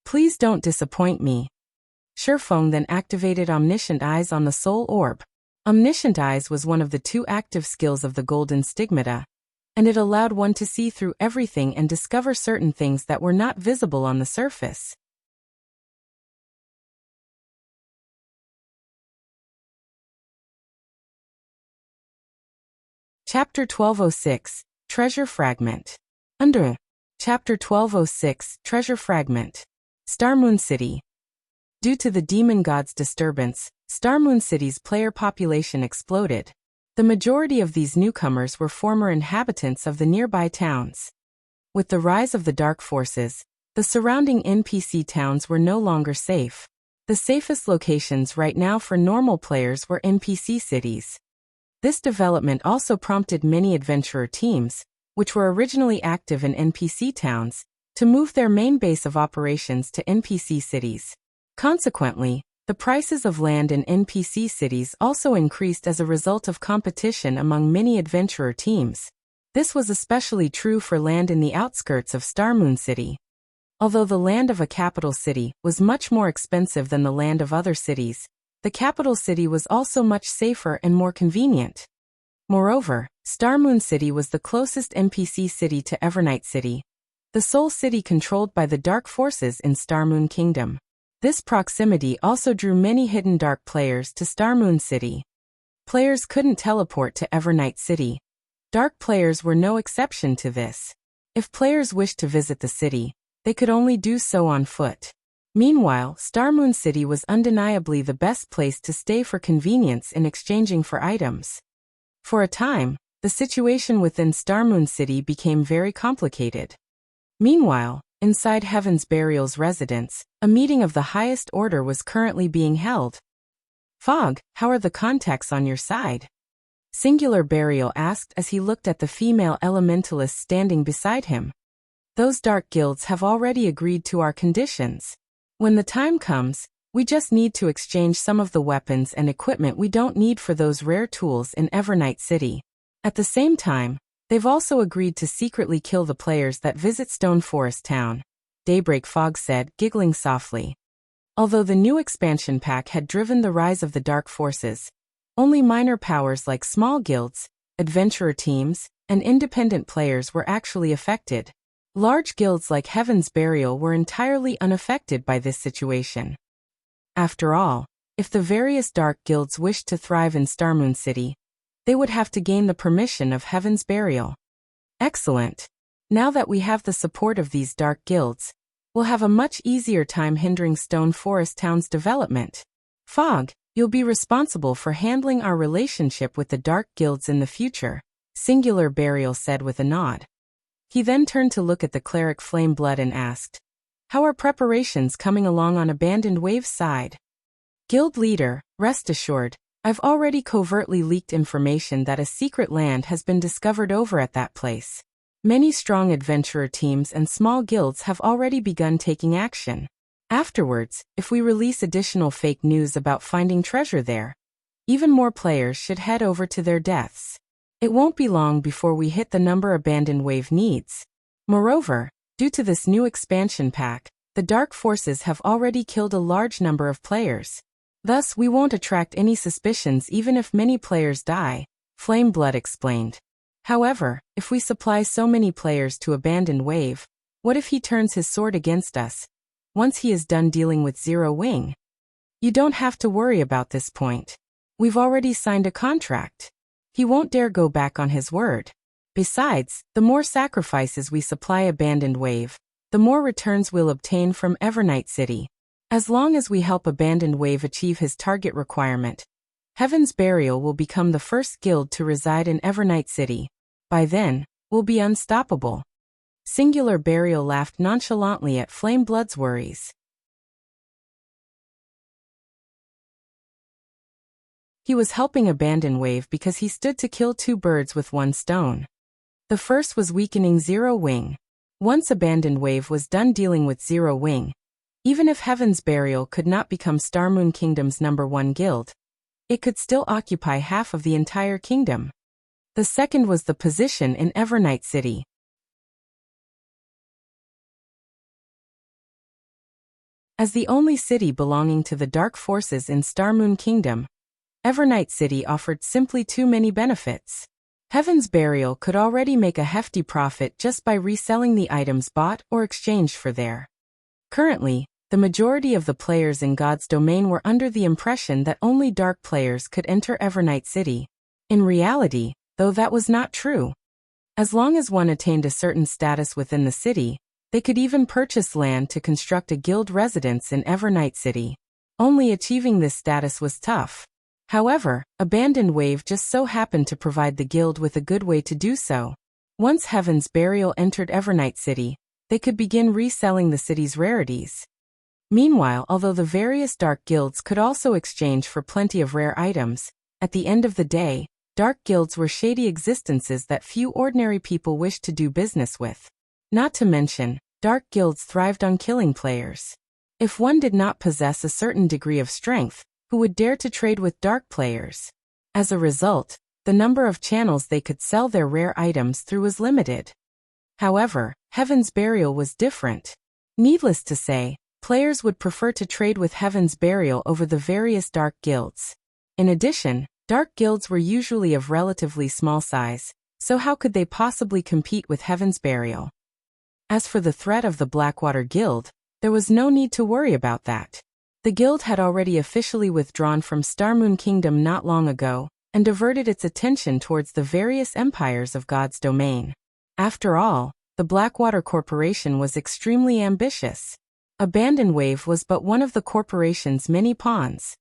Please don't disappoint me. Shifeng then activated Omniscient Eyes on the soul orb. Omniscient Eyes was one of the 2 active skills of the Golden Stigmata, and it allowed one to see through everything and discover certain things that were not visible on the surface. Chapter 1206, Treasure Fragment. Under Chapter 1206, Treasure Fragment. Starmoon City. Due to the Demon God's disturbance, Starmoon City's player population exploded. The majority of these newcomers were former inhabitants of the nearby towns. With the rise of the dark forces, the surrounding NPC towns were no longer safe. The safest locations right now for normal players were NPC cities. This development also prompted many adventurer teams, which were originally active in NPC towns, to move their main base of operations to NPC cities. Consequently, the prices of land in NPC cities also increased as a result of competition among many adventurer teams. This was especially true for land in the outskirts of Starmoon City. Although the land of a capital city was much more expensive than the land of other cities, the capital city was also much safer and more convenient. Moreover, Starmoon City was the closest NPC city to Evernight City, the sole city controlled by the dark forces in Starmoon Kingdom. This proximity also drew many hidden dark players to Starmoon City. Players couldn't teleport to Evernight City. Dark players were no exception to this. If players wished to visit the city, they could only do so on foot. Meanwhile, Starmoon City was undeniably the best place to stay for convenience in exchanging for items. For a time, the situation within Starmoon City became very complicated. Meanwhile, inside Heaven's Burial's residence, a meeting of the highest order was currently being held. Fog, how are the contacts on your side? Singular Burial asked as he looked at the female elementalists standing beside him. Those dark guilds have already agreed to our conditions. When the time comes, we just need to exchange some of the weapons and equipment we don't need for those rare tools in Evernight City. At the same time, they've also agreed to secretly kill the players that visit Stone Forest Town, Daybreak Fog said, giggling softly. Although the new expansion pack had driven the rise of the dark forces, only minor powers like small guilds, adventurer teams, and independent players were actually affected. Large guilds like Heaven's Burial were entirely unaffected by this situation. After all, if the various dark guilds wished to thrive in Starmoon City, they would have to gain the permission of Heaven's Burial. Excellent. Now that we have the support of these dark guilds, we'll have a much easier time hindering Stone Forest Town's development. Fog, you'll be responsible for handling our relationship with the dark guilds in the future, Singular Burial said with a nod. He then turned to look at the cleric Flameblood and asked, "How are preparations coming along on Abandoned Wave's side?" Guild leader, rest assured, I've already covertly leaked information that a secret land has been discovered over at that place. Many strong adventurer teams and small guilds have already begun taking action. Afterwards, if we release additional fake news about finding treasure there, even more players should head over to their deaths. It won't be long before we hit the number Abandoned Wave needs. Moreover, due to this new expansion pack, the dark forces have already killed a large number of players. Thus, we won't attract any suspicions even if many players die, Flameblood explained. However, if we supply so many players to Abandoned Wave, what if he turns his sword against us, once he is done dealing with Zero Wing? You don't have to worry about this point. We've already signed a contract. He won't dare go back on his word. Besides, the more sacrifices we supply Abandoned Wave, the more returns we'll obtain from Evernight City. As long as we help Abandoned Wave achieve his target requirement, Heaven's Burial will become the first guild to reside in Evernight City. By then, we'll be unstoppable. Singular Burial laughed nonchalantly at Flameblood's worries. He was helping Abandoned Wave because he stood to kill two birds with one stone. The first was weakening Zero Wing. Once Abandoned Wave was done dealing with Zero Wing, even if Heaven's Burial could not become Starmoon Kingdom's #1 guild, it could still occupy half of the entire kingdom. The second was the position in Evernight City. As the only city belonging to the dark forces in Starmoon Kingdom, Evernight City offered simply too many benefits. Heaven's Burial could already make a hefty profit just by reselling the items bought or exchanged for there. Currently, the majority of the players in God's domain were under the impression that only dark players could enter Evernight City. In reality, though, that was not true. As long as one attained a certain status within the city, they could even purchase land to construct a guild residence in Evernight City. Only achieving this status was tough. However, Abandoned Wave just so happened to provide the guild with a good way to do so. Once Heaven's Burial entered Evernight City, they could begin reselling the city's rarities. Meanwhile, although the various dark guilds could also exchange for plenty of rare items, at the end of the day, dark guilds were shady existences that few ordinary people wished to do business with. Not to mention, dark guilds thrived on killing players. If one did not possess a certain degree of strength, who would dare to trade with dark players? As a result, the number of channels they could sell their rare items through was limited. However, Heaven's Burial was different. Needless to say, players would prefer to trade with Heaven's Burial over the various dark guilds. In addition, dark guilds were usually of relatively small size, so how could they possibly compete with Heaven's Burial? As for the threat of the Blackwater Guild, there was no need to worry about that. The guild had already officially withdrawn from Starmoon Kingdom not long ago, and diverted its attention towards the various empires of God's domain. After all, the Blackwater Corporation was extremely ambitious. Abandoned Wave was but one of the corporation's many pawns.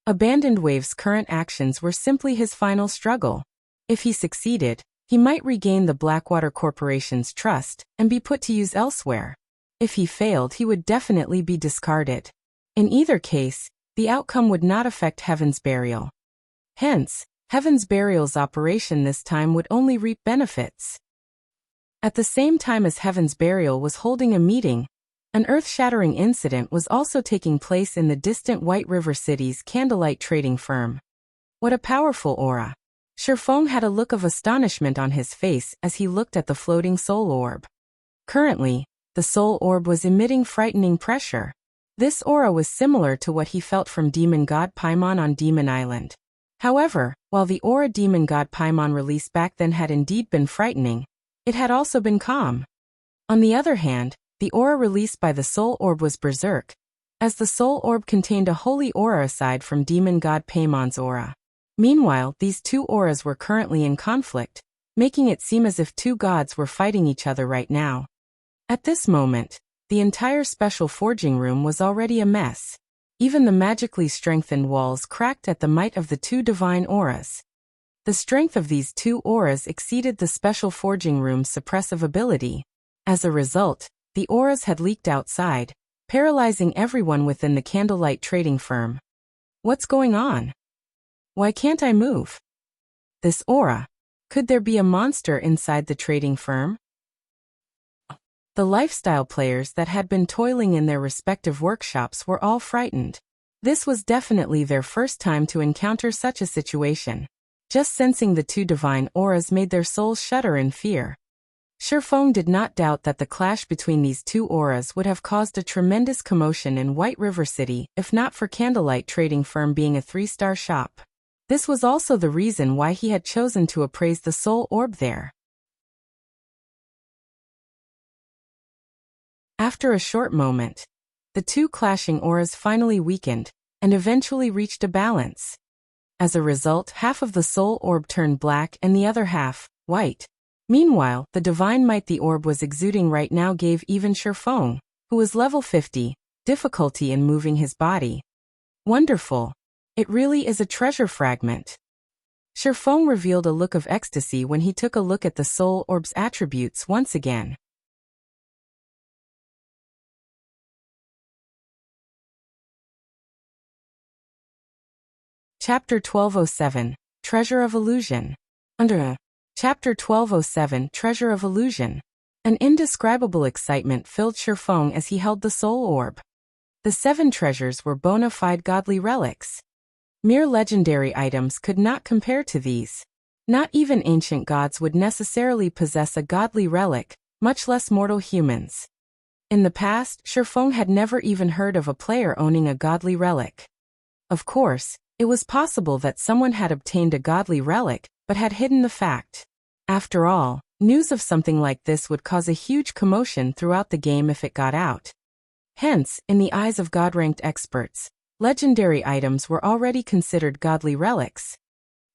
Abandoned Wave's current actions were simply his final struggle. If he succeeded, he might regain the Blackwater Corporation's trust and be put to use elsewhere. If he failed, he would definitely be discarded. In either case, the outcome would not affect Heaven's Burial. Hence, Heaven's Burial's operation this time would only reap benefits. At the same time as Heaven's Burial was holding a meeting, an earth-shattering incident was also taking place in the distant White River City's Candlelight trading firm. What a powerful aura! Shifeng had a look of astonishment on his face as he looked at the floating soul orb. Currently, the soul orb was emitting frightening pressure. This aura was similar to what he felt from demon god Paimon on Demon Island. However, while the aura demon god Paimon released back then had indeed been frightening, it had also been calm. On the other hand, the aura released by the soul orb was berserk, as the soul orb contained a holy aura aside from demon god Paimon's aura. Meanwhile, these two auras were currently in conflict, making it seem as if two gods were fighting each other right now. At this moment, the entire special forging room was already a mess. Even the magically strengthened walls cracked at the might of the two divine auras. The strength of these two auras exceeded the special forging room's suppressive ability. As a result, the auras had leaked outside, paralyzing everyone within the candlelight trading firm. What's going on? Why can't I move? This aura. Could there be a monster inside the trading firm? The lifestyle players that had been toiling in their respective workshops were all frightened. This was definitely their first time to encounter such a situation. Just sensing the two divine auras made their souls shudder in fear. Shifeng did not doubt that the clash between these two auras would have caused a tremendous commotion in White River City if not for Candlelight Trading Firm being a 3-star shop. This was also the reason why he had chosen to appraise the soul orb there. After a short moment, the two clashing auras finally weakened, and eventually reached a balance. As a result, half of the soul orb turned black and the other half, white. Meanwhile, the divine might the orb was exuding right now gave even Shifeng, who was level 50, difficulty in moving his body. Wonderful. It really is a treasure fragment. Shifeng revealed a look of ecstasy when he took a look at the soul orb's attributes once again. Chapter 1207, Treasure of Illusion. Under Chapter 1207, Treasure of Illusion. An indescribable excitement filled Shifeng as he held the soul orb. The 7 treasures were bona fide godly relics. Mere legendary items could not compare to these. Not even ancient gods would necessarily possess a godly relic, much less mortal humans. In the past, Shifeng had never even heard of a player owning a godly relic. Of course, it was possible that someone had obtained a godly relic, but had hidden the fact. After all, news of something like this would cause a huge commotion throughout the game if it got out. Hence, in the eyes of god-ranked experts, legendary items were already considered godly relics.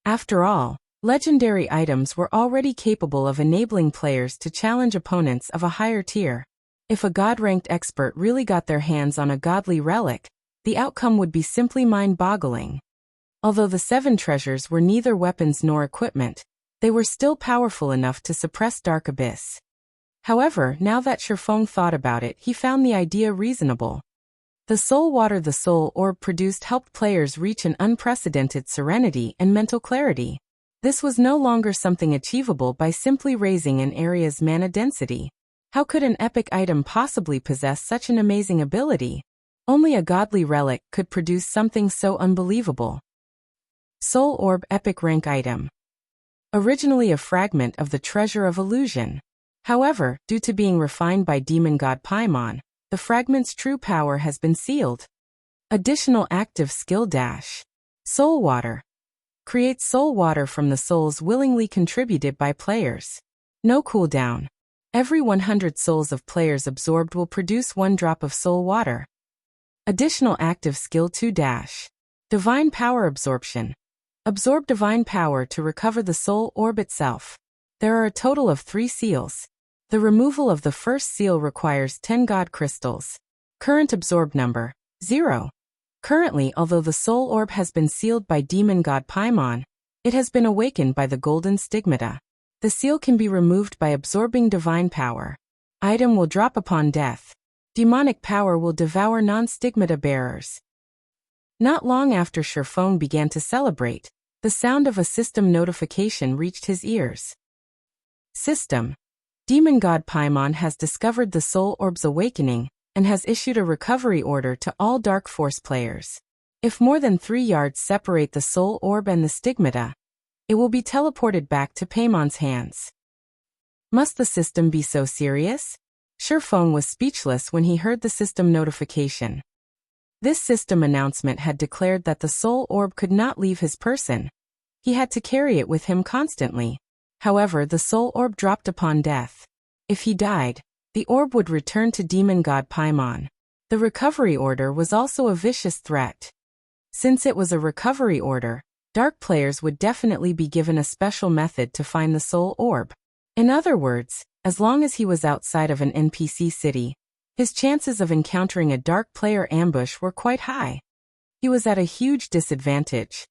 After all, legendary items were already capable of enabling players to challenge opponents of a higher tier. If a god-ranked expert really got their hands on a godly relic, the outcome would be simply mind-boggling. Although the 7 treasures were neither weapons nor equipment, they were still powerful enough to suppress Dark Abyss. However, now that Shifeng thought about it, he found the idea reasonable. The soul water the soul orb produced helped players reach an unprecedented serenity and mental clarity. This was no longer something achievable by simply raising an area's mana density. How could an epic item possibly possess such an amazing ability? Only a godly relic could produce something so unbelievable. Soul Orb Epic Rank Item. Originally a fragment of the Treasure of Illusion. However, due to being refined by demon god Paimon, the fragment's true power has been sealed. Additional active skill dash. Soul Water. Creates soul water from the souls willingly contributed by players. No cooldown. Every 100 souls of players absorbed will produce 1 drop of soul water. Additional active skill 2 dash. Divine Power Absorption. Absorb divine power to recover the soul orb itself. There are a total of 3 seals. The removal of the first seal requires 10 god crystals. Current absorb number, 0. Currently, although the soul orb has been sealed by demon god Paimon, it has been awakened by the golden stigmata. The seal can be removed by absorbing divine power. Item will drop upon death. Demonic power will devour non-stigmata bearers. Not long after Shifeng began to celebrate, the sound of a system notification reached his ears. System. Demon god Paimon has discovered the soul orb's awakening, and has issued a recovery order to all Dark Force players. If more than 3 yards separate the soul orb and the stigmata, it will be teleported back to Paimon's hands. Must the system be so serious? Shifeng was speechless when he heard the system notification. This system announcement had declared that the soul orb could not leave his person. He had to carry it with him constantly. However, the soul orb dropped upon death. If he died, the orb would return to demon god Paimon. The recovery order was also a vicious threat. Since it was a recovery order, dark players would definitely be given a special method to find the soul orb. In other words, as long as he was outside of an NPC city, his chances of encountering a dark player ambush were quite high. He was at a huge disadvantage.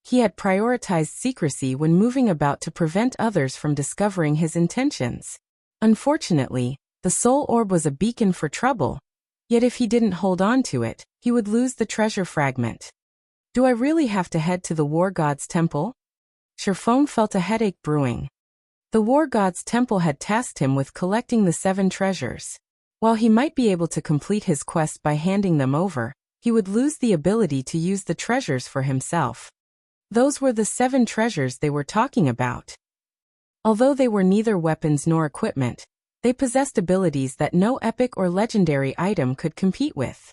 He had prioritized secrecy when moving about to prevent others from discovering his intentions. Unfortunately, the soul orb was a beacon for trouble, yet if he didn't hold on to it, he would lose the treasure fragment. Do I really have to head to the war god's temple? Sherfong felt a headache brewing. The war god's temple had tasked him with collecting the 7 treasures. While he might be able to complete his quest by handing them over, he would lose the ability to use the treasures for himself. Those were the 7 treasures they were talking about. Although they were neither weapons nor equipment, they possessed abilities that no epic or legendary item could compete with.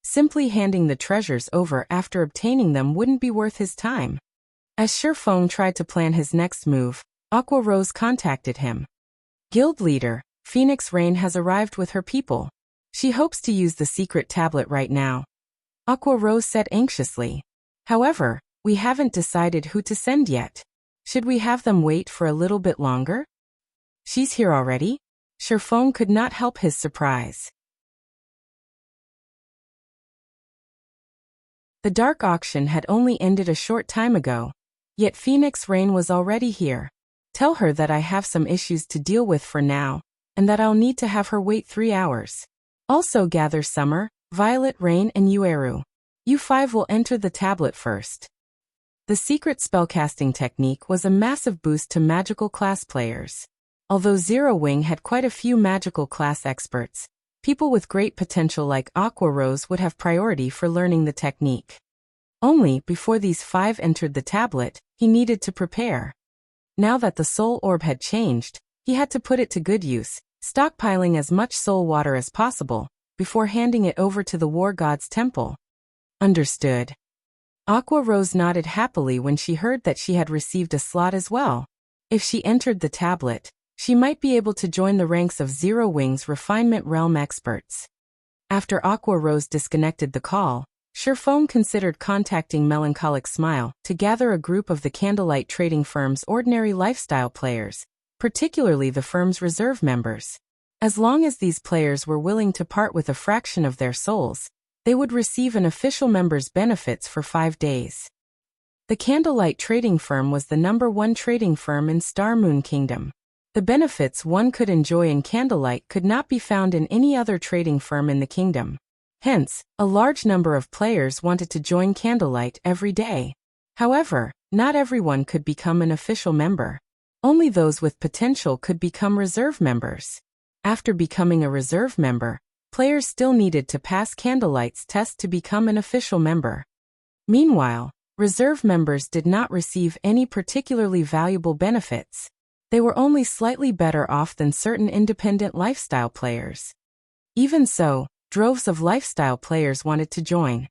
Simply handing the treasures over after obtaining them wouldn't be worth his time. As Sherfong tried to plan his next move, Aqua Rose contacted him. Guild leader, Phoenix Rain has arrived with her people. She hopes to use the secret tablet right now. Aqua Rose said anxiously. However, we haven't decided who to send yet. Should we have them wait for a little bit longer? She's here already? Sherfong could not help his surprise. The dark auction had only ended a short time ago, yet Phoenix Rain was already here. Tell her that I have some issues to deal with for now, and that I'll need to have her wait 3 hours. Also gather Summer, Violet, Rain, and Yueru. You 5 will enter the tablet first. The secret spellcasting technique was a massive boost to magical class players. Although Zero Wing had quite a few magical class experts, people with great potential like Aqua Rose would have priority for learning the technique. Only before these 5 entered the tablet, he needed to prepare. Now that the soul orb had changed, he had to put it to good use, stockpiling as much soul water as possible, before handing it over to the war god's temple. Understood. Aqua Rose nodded happily when she heard that she had received a slot as well. If she entered the tablet, she might be able to join the ranks of Zero Wing's refinement realm experts. After Aqua Rose disconnected the call, Sherfong considered contacting Melancholic Smile to gather a group of the Candlelight Trading Firm's ordinary lifestyle players, particularly the firm's reserve members. As long as these players were willing to part with a fraction of their souls, they would receive an official member's benefits for 5 days. The Candlelight Trading Firm was the #1 trading firm in Star Moon Kingdom. The benefits one could enjoy in Candlelight could not be found in any other trading firm in the kingdom. Hence, a large number of players wanted to join Candlelight every day. However, not everyone could become an official member. Only those with potential could become reserve members. After becoming a reserve member, players still needed to pass Candlelight's test to become an official member. Meanwhile, reserve members did not receive any particularly valuable benefits. They were only slightly better off than certain independent lifestyle players. Even so, droves of lifestyle players wanted to join.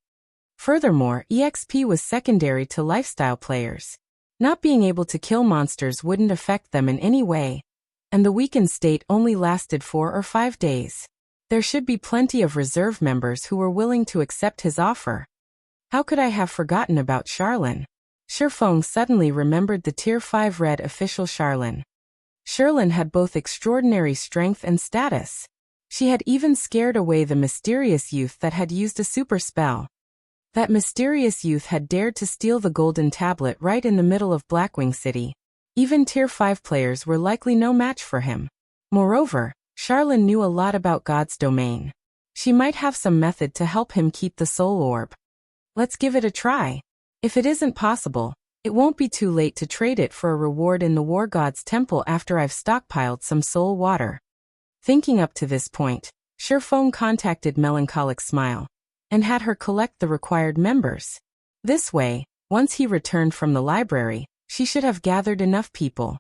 Furthermore, EXP was secondary to lifestyle players. Not being able to kill monsters wouldn't affect them in any way, and the weakened state only lasted 4 or 5 days. There should be plenty of reserve members who were willing to accept his offer. How could I have forgotten about Charlene? Sherfong suddenly remembered the Tier 5 red official Charlene. Charlene had both extraordinary strength and status. She had even scared away the mysterious youth that had used a super spell. That mysterious youth had dared to steal the golden tablet right in the middle of Blackwing City. Even Tier 5 players were likely no match for him. Moreover, Charlene knew a lot about God's domain. She might have some method to help him keep the soul orb. Let's give it a try. If it isn't possible, it won't be too late to trade it for a reward in the war god's temple after I've stockpiled some soul water. Thinking up to this point, Sherfong contacted Melancholic Smile and had her collect the required members. This way, once he returned from the library, she should have gathered enough people.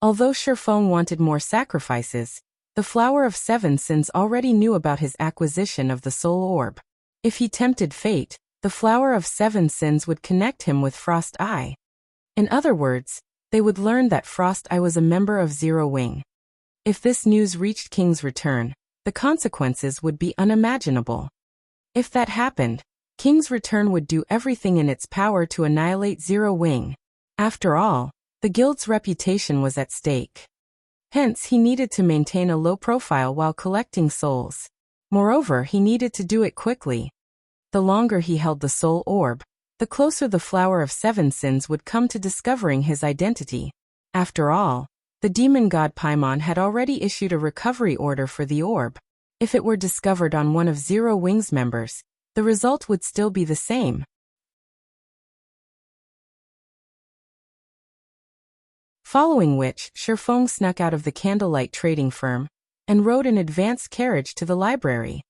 Although Sherfong wanted more sacrifices, The Flower of Seven Sins already knew about his acquisition of the Soul Orb. If he tempted fate, the Flower of Seven Sins would connect him with Frost Eye. In other words, they would learn that Frost Eye was a member of Zero Wing. If this news reached King's Return, the consequences would be unimaginable. If that happened, King's Return would do everything in its power to annihilate Zero Wing. After all, the guild's reputation was at stake. Hence, he needed to maintain a low profile while collecting souls. Moreover, he needed to do it quickly. The longer he held the Soul Orb, the closer the Flower of Seven Sins would come to discovering his identity. After all, the demon god Paimon had already issued a recovery order for the orb. If it were discovered on one of Zero Wing's members, the result would still be the same. Following which, Shifeng snuck out of the candlelight trading firm and rode an advanced carriage to the library.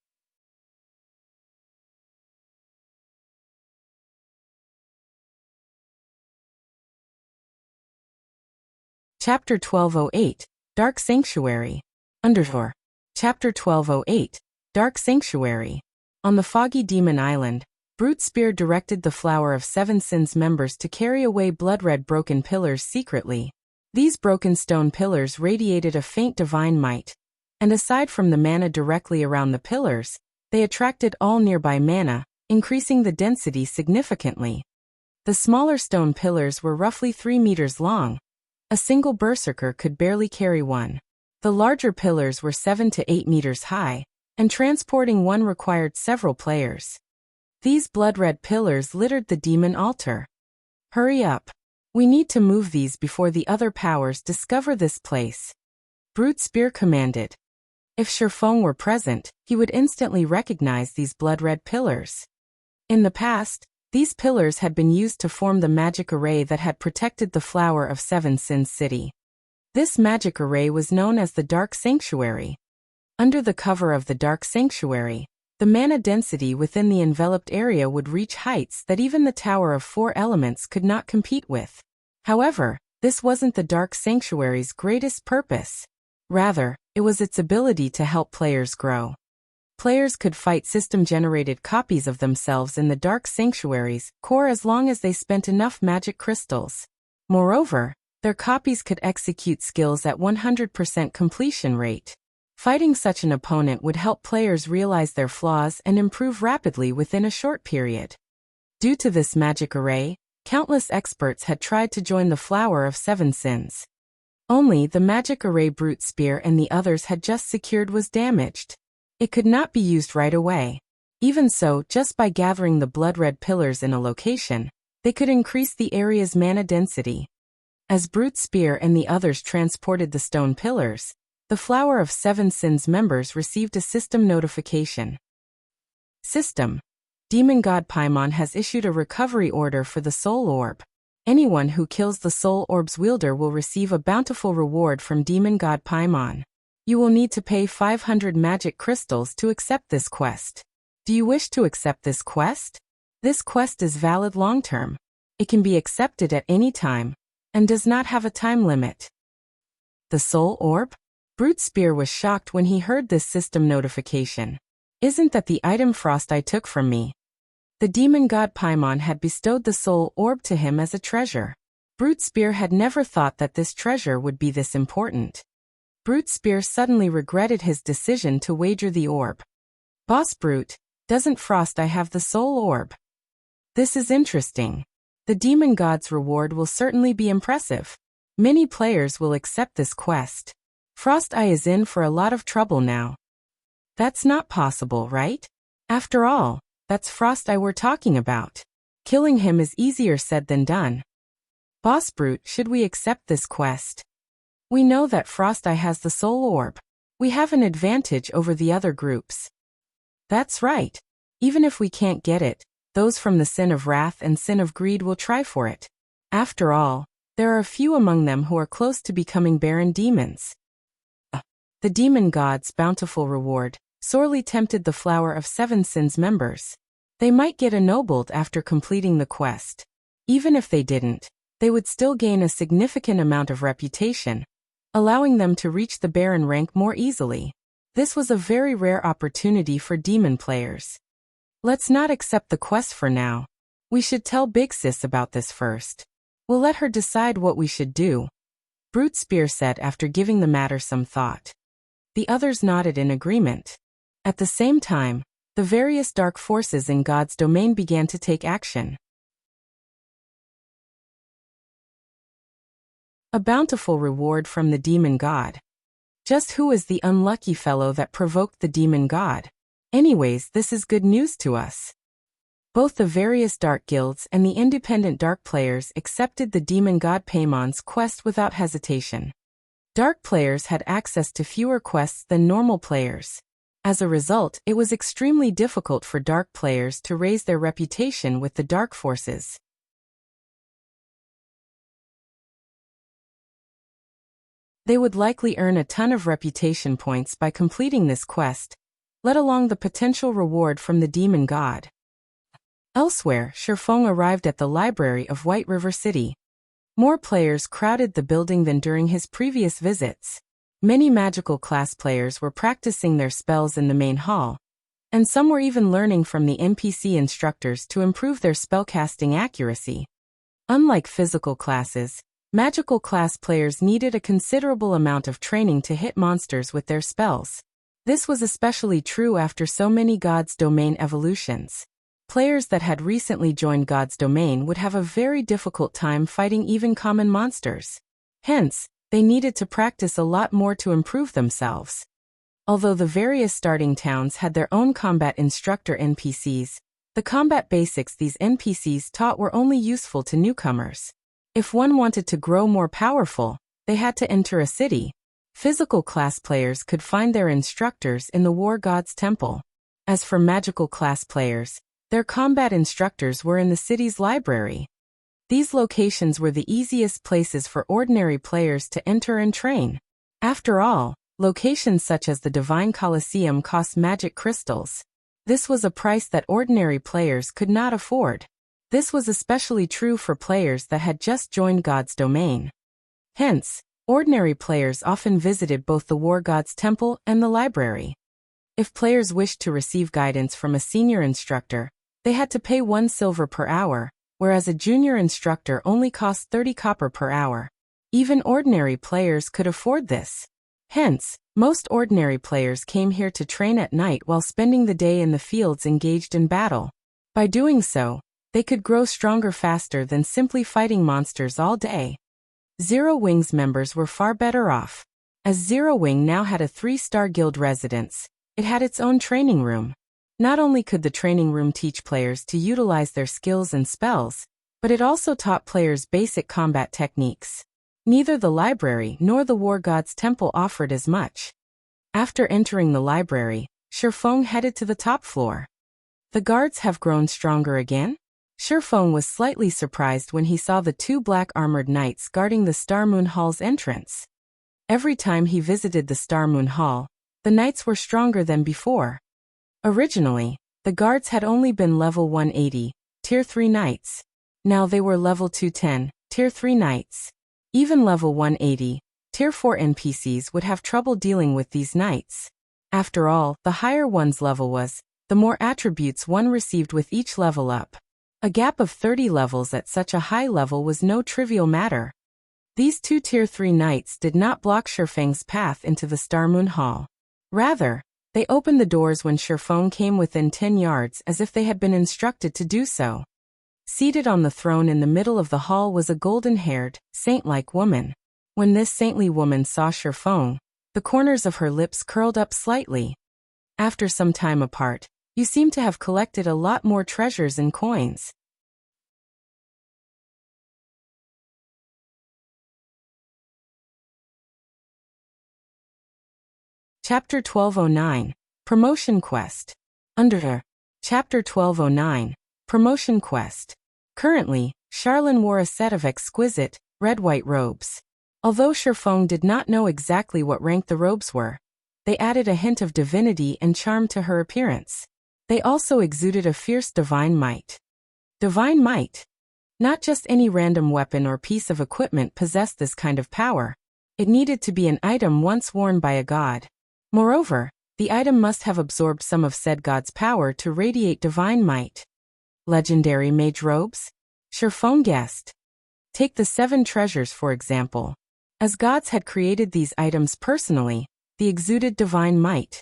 Chapter 1208, Dark Sanctuary. Chapter 1208, Dark Sanctuary. On the foggy demon island, Brute Spear directed the Flower of Seven Sins members to carry away blood-red broken pillars secretly. These broken stone pillars radiated a faint divine might, and aside from the mana directly around the pillars, they attracted all nearby mana, increasing the density significantly. The smaller stone pillars were roughly 3 meters long. A single berserker could barely carry one. The larger pillars were 7 to 8 meters high, and transporting one required several players. These blood-red pillars littered the demon altar. Hurry up. We need to move these before the other powers discover this place. Brute Spear commanded. If Shifeng were present, he would instantly recognize these blood-red pillars. In the past, these pillars had been used to form the magic array that had protected the Flower of Seven Sins city. This magic array was known as the Dark Sanctuary. Under the cover of the Dark Sanctuary, the mana density within the enveloped area would reach heights that even the Tower of Four Elements could not compete with. However, this wasn't the Dark Sanctuary's greatest purpose. Rather, it was its ability to help players grow. Players could fight system-generated copies of themselves in the Dark Sanctuary's core as long as they spent enough magic crystals. Moreover, their copies could execute skills at 100% completion rate. Fighting such an opponent would help players realize their flaws and improve rapidly within a short period. Due to this magic array, countless experts had tried to join the Flower of Seven Sins. Only the magic array Brute Spear and the others had just secured was damaged. It could not be used right away. Even so, just by gathering the blood-red pillars in a location, they could increase the area's mana density. As Brute Spear and the others transported the stone pillars, the Flower of Seven Sins members received a system notification. System. Demon God Paimon has issued a recovery order for the Soul Orb. Anyone who kills the Soul Orb's wielder will receive a bountiful reward from Demon God Paimon. You will need to pay 500 magic crystals to accept this quest. Do you wish to accept this quest? This quest is valid long-term. It can be accepted at any time, and does not have a time limit. The Soul Orb? Brute Spear was shocked when he heard this system notification. Isn't that the item Frost Eye took from me? The demon god Paimon had bestowed the Soul Orb to him as a treasure. Brute Spear had never thought that this treasure would be this important. Brute Spear suddenly regretted his decision to wager the orb. Boss Brute, doesn't Frost Eye have the Soul Orb? This is interesting. The demon god's reward will certainly be impressive. Many players will accept this quest. Frost Eye is in for a lot of trouble now. That's not possible, right? After all, that's Frost Eye we're talking about. Killing him is easier said than done. Boss Brute, should we accept this quest? We know that Frost Eye has the Soul Orb. We have an advantage over the other groups. That's right. Even if we can't get it, those from the Sin of Wrath and Sin of Greed will try for it. After all, there are a few among them who are close to becoming Baron Demons. The Demon God's bountiful reward sorely tempted the Flower of Seven Sins members. They might get ennobled after completing the quest. Even if they didn't, they would still gain a significant amount of reputation. allowing them to reach the Baron rank more easily. This was a very rare opportunity for demon players. Let's not accept the quest for now. We should tell Big Sis about this first. We'll let her decide what we should do, Brute Spear said after giving the matter some thought. The others nodded in agreement. At the same time, the various dark forces in God's domain began to take action. A bountiful reward from the demon god. Just who is the unlucky fellow that provoked the demon god? Anyways, this is good news to us. Both the various dark guilds and the independent dark players accepted the demon god Paymon's quest without hesitation. Dark players had access to fewer quests than normal players. As a result, it was extremely difficult for dark players to raise their reputation with the dark forces. They would likely earn a ton of reputation points by completing this quest, let alone the potential reward from the demon god. Elsewhere, Shifeng arrived at the library of White River City. More players crowded the building than during his previous visits. Many magical class players were practicing their spells in the main hall, and some were even learning from the NPC instructors to improve their spellcasting accuracy. Unlike physical classes, magical class players needed a considerable amount of training to hit monsters with their spells. This was especially true after so many God's Domain evolutions. Players that had recently joined God's Domain would have a very difficult time fighting even common monsters. Hence, they needed to practice a lot more to improve themselves. Although the various starting towns had their own combat instructor NPCs, the combat basics these NPCs taught were only useful to newcomers. If one wanted to grow more powerful, they had to enter a city. Physical class players could find their instructors in the War God's Temple. As for magical class players, their combat instructors were in the city's library. These locations were the easiest places for ordinary players to enter and train. After all, locations such as the Divine Colosseum cost magic crystals. This was a price that ordinary players could not afford. This was especially true for players that had just joined God's Domain. Hence, ordinary players often visited both the War God's Temple and the library. If players wished to receive guidance from a senior instructor, they had to pay 1 silver per hour, whereas a junior instructor only cost 30 copper per hour. Even ordinary players could afford this. Hence, most ordinary players came here to train at night while spending the day in the fields engaged in battle. By doing so, they could grow stronger faster than simply fighting monsters all day. Zero Wing's members were far better off. As Zero Wing now had a 3-star guild residence, it had its own training room. Not only could the training room teach players to utilize their skills and spells, but it also taught players basic combat techniques. Neither the library nor the War God's Temple offered as much. After entering the library, Shifeng headed to the top floor. The guards have grown stronger again? Shifeng was slightly surprised when he saw the 2 black armored knights guarding the Star Moon Hall's entrance. Every time he visited the Star Moon Hall, the knights were stronger than before. Originally, the guards had only been level 180, Tier 3 knights. Now they were level 210, Tier 3 knights. Even level 180, Tier 4 NPCs would have trouble dealing with these knights. After all, the higher one's level was, the more attributes one received with each level up. A gap of 30 levels at such a high level was no trivial matter. These 2 Tier 3 knights did not block Shifeng's path into the Star Moon Hall. Rather, they opened the doors when Shifeng came within 10 yards as if they had been instructed to do so. Seated on the throne in the middle of the hall was a golden-haired, saint-like woman. When this saintly woman saw Shifeng, the corners of her lips curled up slightly. After some time apart, you seem to have collected a lot more treasures and coins. Chapter 1209, Promotion Quest. Under Chapter 1209, Promotion Quest. Currently, Charlene wore a set of exquisite, red-white robes. Although Shifeng did not know exactly what rank the robes were, they added a hint of divinity and charm to her appearance. They also exuded a fierce divine might. Divine might. Not just any random weapon or piece of equipment possessed this kind of power. It needed to be an item once worn by a god. Moreover, the item must have absorbed some of said god's power to radiate divine might. Legendary mage robes? Sherfong guessed. Take the 7 treasures for example. As gods had created these items personally, they exuded divine might.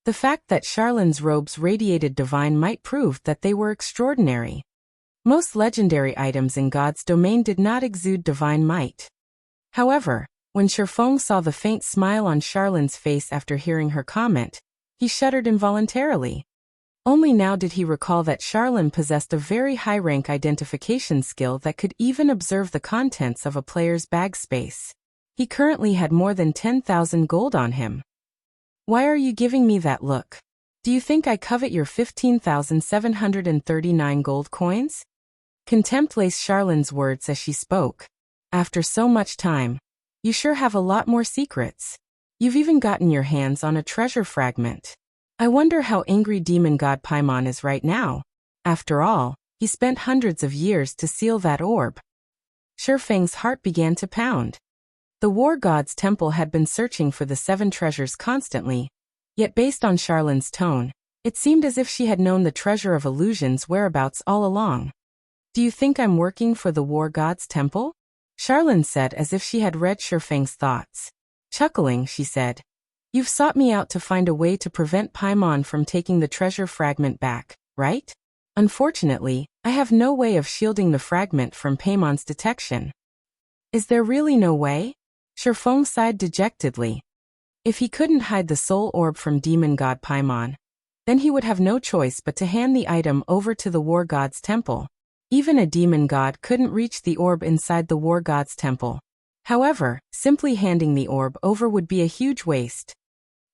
The fact that Charlene's robes radiated divine might proved that they were extraordinary. Most legendary items in God's domain did not exude divine might. However, when Sherfong saw the faint smile on Charlene's face after hearing her comment, he shuddered involuntarily. Only now did he recall that Charlene possessed a very high-rank identification skill that could even observe the contents of a player's bag space. He currently had more than 10,000 gold on him. Why are you giving me that look? Do you think I covet your 15,739 gold coins? Contempt laced Charlene's words as she spoke. After so much time, you sure have a lot more secrets. You've even gotten your hands on a treasure fragment. I wonder how angry demon god Paimon is right now. After all, he spent hundreds of years to seal that orb. Sherfang's heart began to pound. The war god's temple had been searching for the 7 treasures constantly, yet based on Charlene's tone, it seemed as if she had known the treasure of illusions whereabouts all along. Do you think I'm working for the war god's temple? Charlene said as if she had read Sherfang's thoughts. Chuckling, she said, You've sought me out to find a way to prevent Paimon from taking the treasure fragment back, right? Unfortunately, I have no way of shielding the fragment from Paimon's detection. Is there really no way? Sherfong sighed dejectedly. If he couldn't hide the soul orb from demon god Paimon, then he would have no choice but to hand the item over to the war god's temple. Even a demon god couldn't reach the orb inside the war god's temple. However, simply handing the orb over would be a huge waste.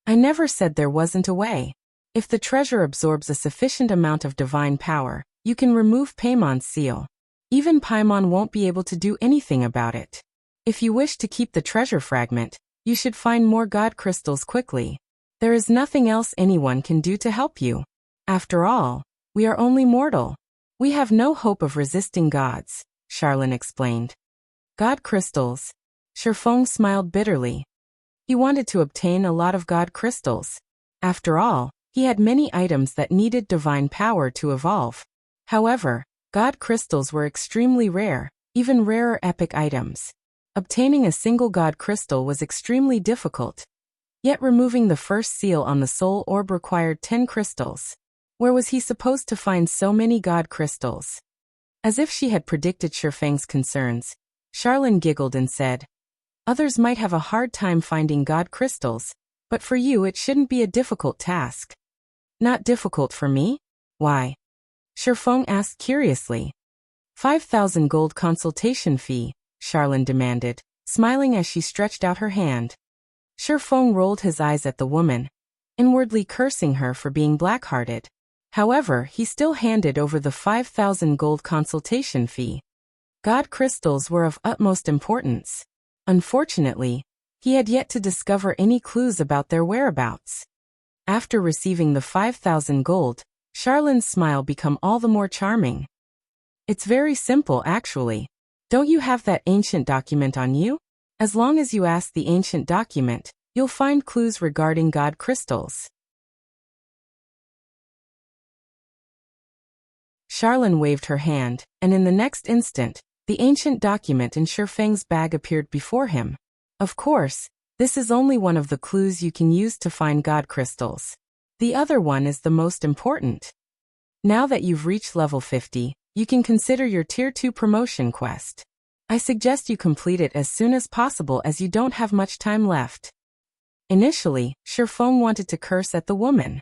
I never said there wasn't a way. If the treasure absorbs a sufficient amount of divine power, you can remove Paimon's seal. Even Paimon won't be able to do anything about it. If you wish to keep the treasure fragment, you should find more god crystals quickly. There is nothing else anyone can do to help you. After all, we are only mortal. We have no hope of resisting gods, Charlene explained. God crystals. Sherfong smiled bitterly. He wanted to obtain a lot of god crystals. After all, he had many items that needed divine power to evolve. However, god crystals were extremely rare, even rarer epic items. Obtaining a single god crystal was extremely difficult. Yet removing the first seal on the soul orb required 10 crystals. Where was he supposed to find so many god crystals? As if she had predicted Sherfang's concerns, Charlene giggled and said, Others might have a hard time finding god crystals, but for you it shouldn't be a difficult task. Not difficult for me? Why? Sherfong asked curiously. 5,000 gold consultation fee, Charlene demanded, smiling as she stretched out her hand. Sherfong rolled his eyes at the woman, inwardly cursing her for being black-hearted. However, he still handed over the 5,000 gold consultation fee. God crystals were of utmost importance. Unfortunately, he had yet to discover any clues about their whereabouts. After receiving the 5,000 gold, Charlene's smile became all the more charming. It's very simple actually. Don't you have that ancient document on you? As long as you ask the ancient document, you'll find clues regarding God crystals. Charlene waved her hand, and in the next instant, the ancient document in Sherfang's bag appeared before him. Of course, this is only one of the clues you can use to find God crystals. The other one is the most important. Now that you've reached level 50, you can consider your Tier 2 promotion quest. I suggest you complete it as soon as possible as you don't have much time left. Initially, Sherfong wanted to curse at the woman.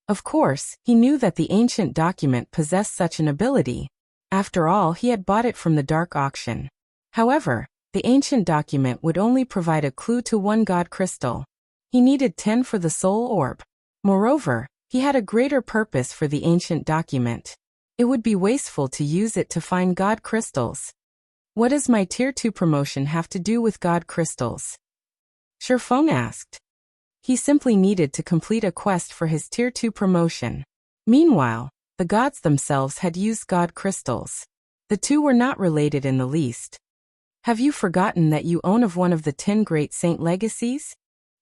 Of course, he knew that the ancient document possessed such an ability. After all, he had bought it from the dark auction. However, the ancient document would only provide a clue to one God crystal. He needed 10 for the soul orb. Moreover, he had a greater purpose for the ancient document. It would be wasteful to use it to find God crystals. What does my Tier 2 promotion have to do with God crystals? Sherfong asked. He simply needed to complete a quest for his Tier 2 promotion. Meanwhile, the gods themselves had used God crystals. The two were not related in the least. Have you forgotten that you own of one of the 10 great saint legacies?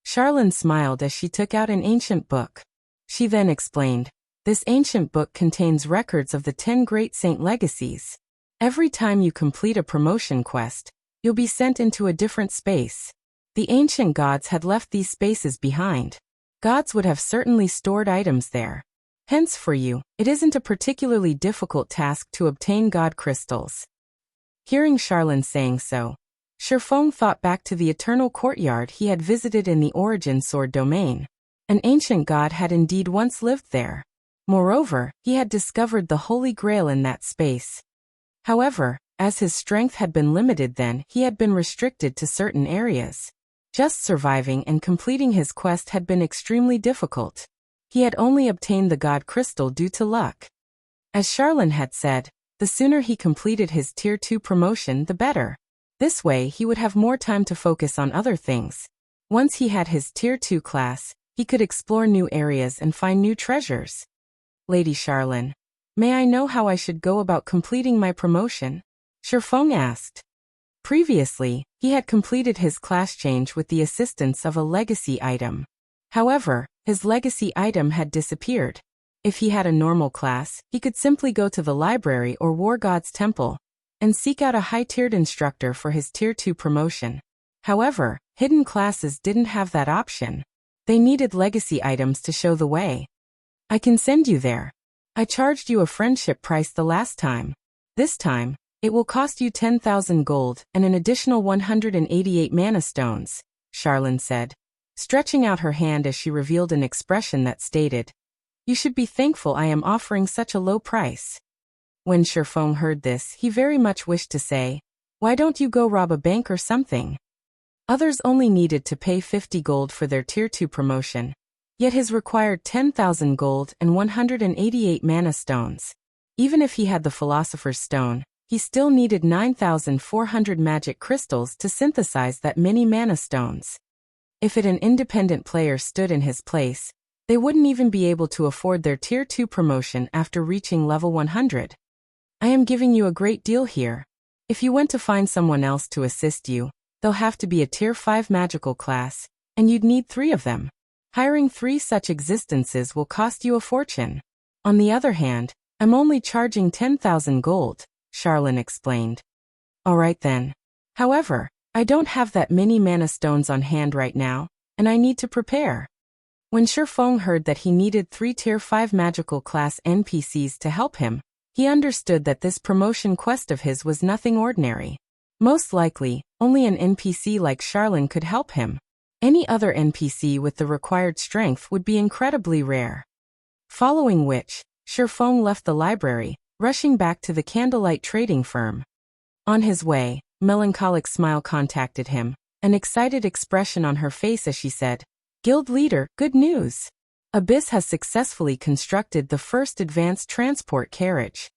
Charlene smiled as she took out an ancient book. She then explained, this ancient book contains records of the 10 great saint legacies. Every time you complete a promotion quest, you'll be sent into a different space. The ancient gods had left these spaces behind. Gods would have certainly stored items there. Hence for you, it isn't a particularly difficult task to obtain god crystals. Hearing Charlene saying so, Shifeng thought back to the eternal courtyard he had visited in the Origin Sword domain. An ancient god had indeed once lived there. Moreover, he had discovered the Holy Grail in that space. However, as his strength had been limited then, he had been restricted to certain areas. Just surviving and completing his quest had been extremely difficult. He had only obtained the god crystal due to luck. As Charlene had said, the sooner he completed his Tier 2 promotion the better. This way he would have more time to focus on other things. Once he had his Tier 2 class, he could explore new areas and find new treasures. Lady Charlene, may I know how I should go about completing my promotion? Shifeng asked. Previously, he had completed his class change with the assistance of a legacy item. However, his legacy item had disappeared. If he had a normal class, he could simply go to the library or War God's Temple and seek out a high-tiered instructor for his Tier 2 promotion. However, hidden classes didn't have that option. They needed legacy items to show the way. I can send you there. I charged you a friendship price the last time. This time, it will cost you 10,000 gold and an additional 188 mana stones, Charlene said, stretching out her hand as she revealed an expression that stated, you should be thankful I am offering such a low price. When Shifeng heard this, he very much wished to say, why don't you go rob a bank or something? Others only needed to pay 50 gold for their Tier 2 promotion. Yet his required 10,000 gold and 188 mana stones. Even if he had the Philosopher's Stone, he still needed 9,400 magic crystals to synthesize that many mana stones. If an independent player stood in his place, they wouldn't even be able to afford their Tier 2 promotion after reaching level 100. I am giving you a great deal here. If you want to find someone else to assist you, they'll have to be a Tier 5 magical class, and you'd need 3 of them. Hiring 3 such existences will cost you a fortune. On the other hand, I'm only charging 10,000 gold, Charlene explained. Alright then. However, I don't have that many mana stones on hand right now, and I need to prepare. When Shifeng heard that he needed 3 Tier 5 magical class NPCs to help him, he understood that this promotion quest of his was nothing ordinary. Most likely, only an NPC like Charlene could help him. Any other NPC with the required strength would be incredibly rare. Following which, Shifeng left the library, rushing back to the candlelight trading firm. On his way, Melancholic Smile contacted him, an excited expression on her face as she said, Guild leader, good news! Abyss has successfully constructed the first advanced transport carriage.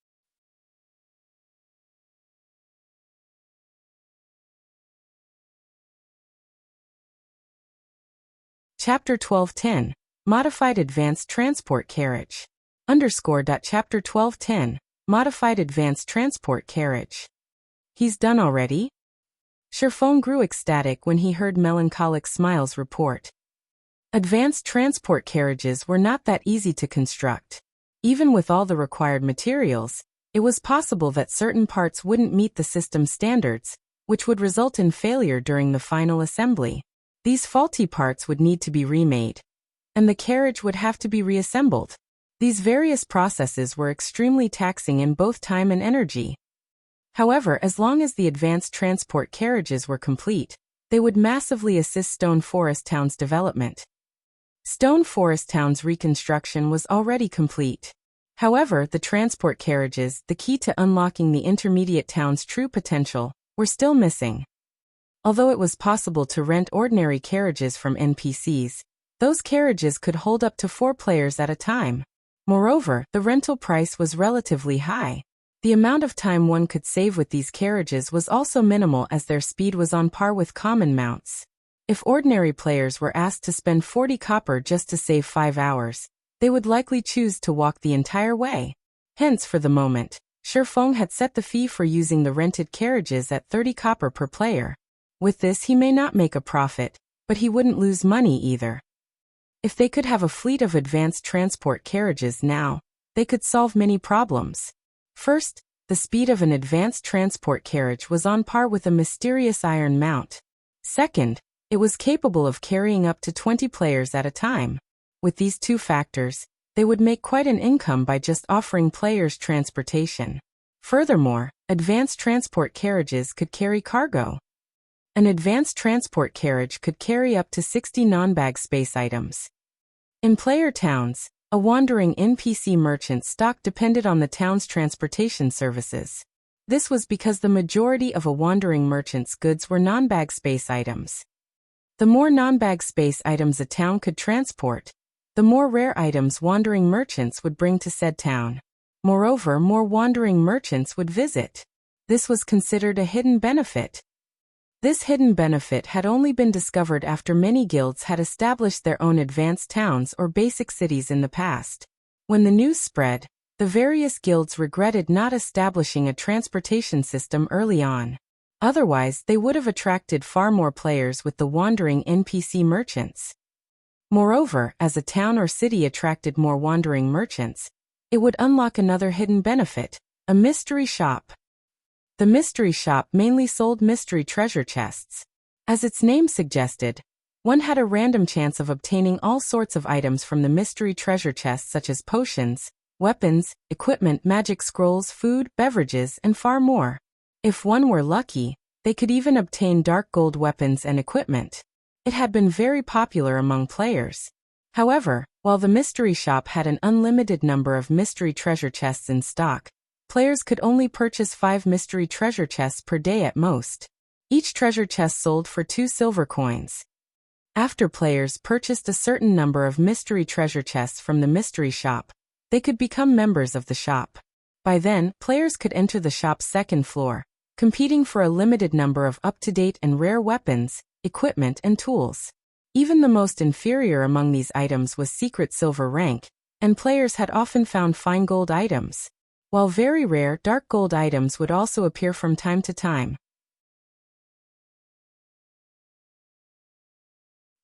Chapter 1210, Modified Advanced Transport Carriage. Chapter 1210, Modified Advanced Transport Carriage. He's done already? Shifeng grew ecstatic when he heard Melancholic Smile's report. Advanced transport carriages were not that easy to construct. Even with all the required materials, it was possible that certain parts wouldn't meet the system standards, which would result in failure during the final assembly. These faulty parts would need to be remade, and the carriage would have to be reassembled. These various processes were extremely taxing in both time and energy. However, as long as the advanced transport carriages were complete, they would massively assist Stone Forest Town's development. Stone Forest Town's reconstruction was already complete. However, the transport carriages, the key to unlocking the intermediate town's true potential, were still missing. Although it was possible to rent ordinary carriages from NPCs, those carriages could hold up to 4 players at a time. Moreover, the rental price was relatively high. The amount of time one could save with these carriages was also minimal as their speed was on par with common mounts. If ordinary players were asked to spend 40 copper just to save 5 hours, they would likely choose to walk the entire way. Hence, for the moment, Shifeng had set the fee for using the rented carriages at 30 copper per player. With this he may not make a profit, but he wouldn't lose money either. If they could have a fleet of advanced transport carriages now, they could solve many problems. First, the speed of an advanced transport carriage was on par with a mysterious iron mount. Second, it was capable of carrying up to 20 players at a time. With these two factors, they would make quite an income by just offering players transportation. Furthermore, advanced transport carriages could carry cargo. An advanced transport carriage could carry up to 60 non-bag space items. In player towns, a wandering NPC merchant stock depended on the town's transportation services. This was because the majority of a wandering merchant's goods were non-bag space items. The more non-bag space items a town could transport, the more rare items wandering merchants would bring to said town. Moreover, more wandering merchants would visit. This was considered a hidden benefit. This hidden benefit had only been discovered after many guilds had established their own advanced towns or basic cities in the past. When the news spread, the various guilds regretted not establishing a transportation system early on. Otherwise, they would have attracted far more players with the wandering NPC merchants. Moreover, as a town or city attracted more wandering merchants, it would unlock another hidden benefit, a mystery shop. The mystery shop mainly sold mystery treasure chests. As its name suggested, one had a random chance of obtaining all sorts of items from the mystery treasure chests such as potions, weapons, equipment, magic scrolls, food, beverages, and far more. If one were lucky, they could even obtain dark gold weapons and equipment. It had been very popular among players. However, while the mystery shop had an unlimited number of mystery treasure chests in stock, players could only purchase 5 mystery treasure chests per day at most. Each treasure chest sold for 2 silver coins. After players purchased a certain number of mystery treasure chests from the mystery shop, they could become members of the shop. By then, players could enter the shop's second floor, competing for a limited number of up-to-date and rare weapons, equipment, and tools. Even the most inferior among these items was secret silver rank, and players had often found fine gold items, while very rare dark gold items would also appear from time to time.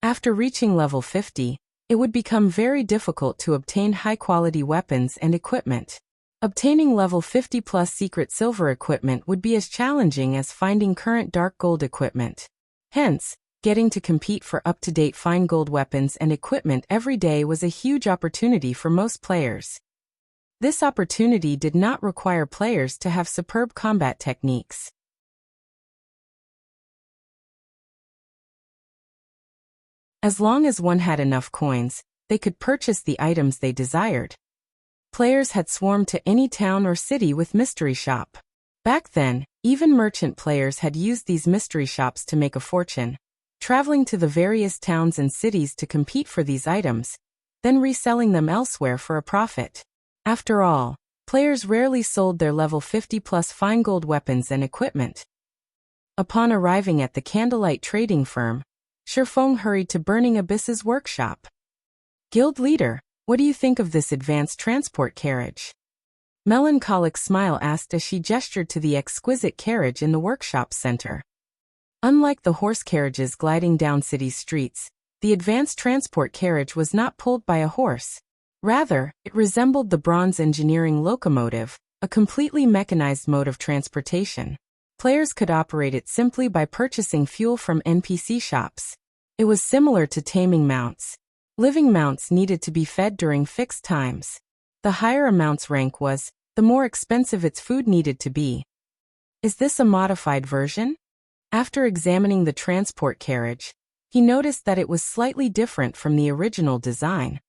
After reaching level 50, it would become very difficult to obtain high-quality weapons and equipment. Obtaining level 50 plus secret silver equipment would be as challenging as finding current dark gold equipment. Hence, getting to compete for up-to-date fine gold weapons and equipment every day was a huge opportunity for most players. This opportunity did not require players to have superb combat techniques. As long as one had enough coins, they could purchase the items they desired. Players had swarmed to any town or city with mystery shop. Back then, even merchant players had used these mystery shops to make a fortune, traveling to the various towns and cities to compete for these items, then reselling them elsewhere for a profit. After all, players rarely sold their level 50 plus fine gold weapons and equipment. Upon arriving at the candlelight trading firm, Shifeng hurried to Burning Abyss's workshop. Guild leader, what do you think of this advanced transport carriage? Melancholic smile asked as she gestured to the exquisite carriage in the workshop center. Unlike the horse carriages gliding down city streets, the advanced transport carriage was not pulled by a horse. Rather, it resembled the bronze engineering locomotive, a completely mechanized mode of transportation. Players could operate it simply by purchasing fuel from NPC shops. It was similar to taming mounts. Living mounts needed to be fed during fixed times. The higher a mount's rank was, the more expensive its food needed to be. Is this a modified version? After examining the transport carriage, he noticed that it was slightly different from the original design.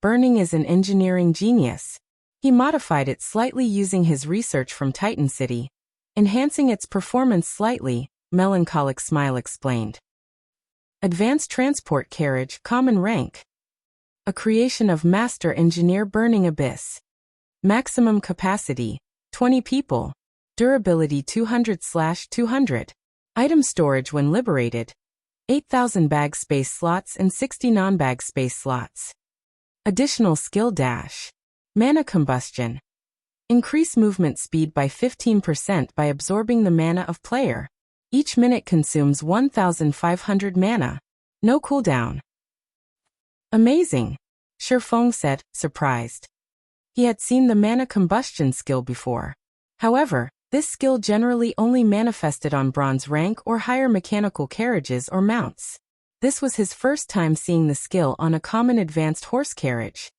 Burning is an engineering genius. He modified it slightly using his research from Titan City, enhancing its performance slightly, Melancholic Smile explained. Advanced Transport Carriage, Common Rank. A creation of Master Engineer Burning Abyss. Maximum capacity, 20 people. Durability 200/200. Item storage when liberated, 8,000 bag space slots and 60 non-bag space slots. Additional skill dash. Mana combustion. Increase movement speed by 15% by absorbing the mana of player. Each minute consumes 1,500 mana. No cooldown. Amazing, Shifeng said, surprised. He had seen the mana combustion skill before. However, this skill generally only manifested on bronze rank or higher mechanical carriages or mounts. This was his first time seeing the skill on a common advanced horse carriage.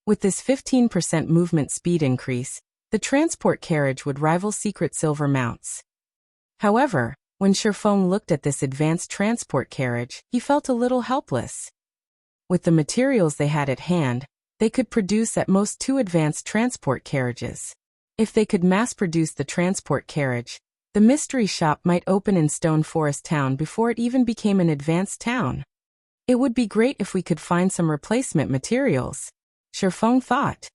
With this 15% movement speed increase, the transport carriage would rival secret silver mounts. However, when Shifeng looked at this advanced transport carriage, he felt a little helpless. With the materials they had at hand, they could produce at most 2 advanced transport carriages. If they could mass-produce the transport carriage, the mystery shop might open in Stone Forest Town before it even became an advanced town. It would be great if we could find some replacement materials, Shifeng thought.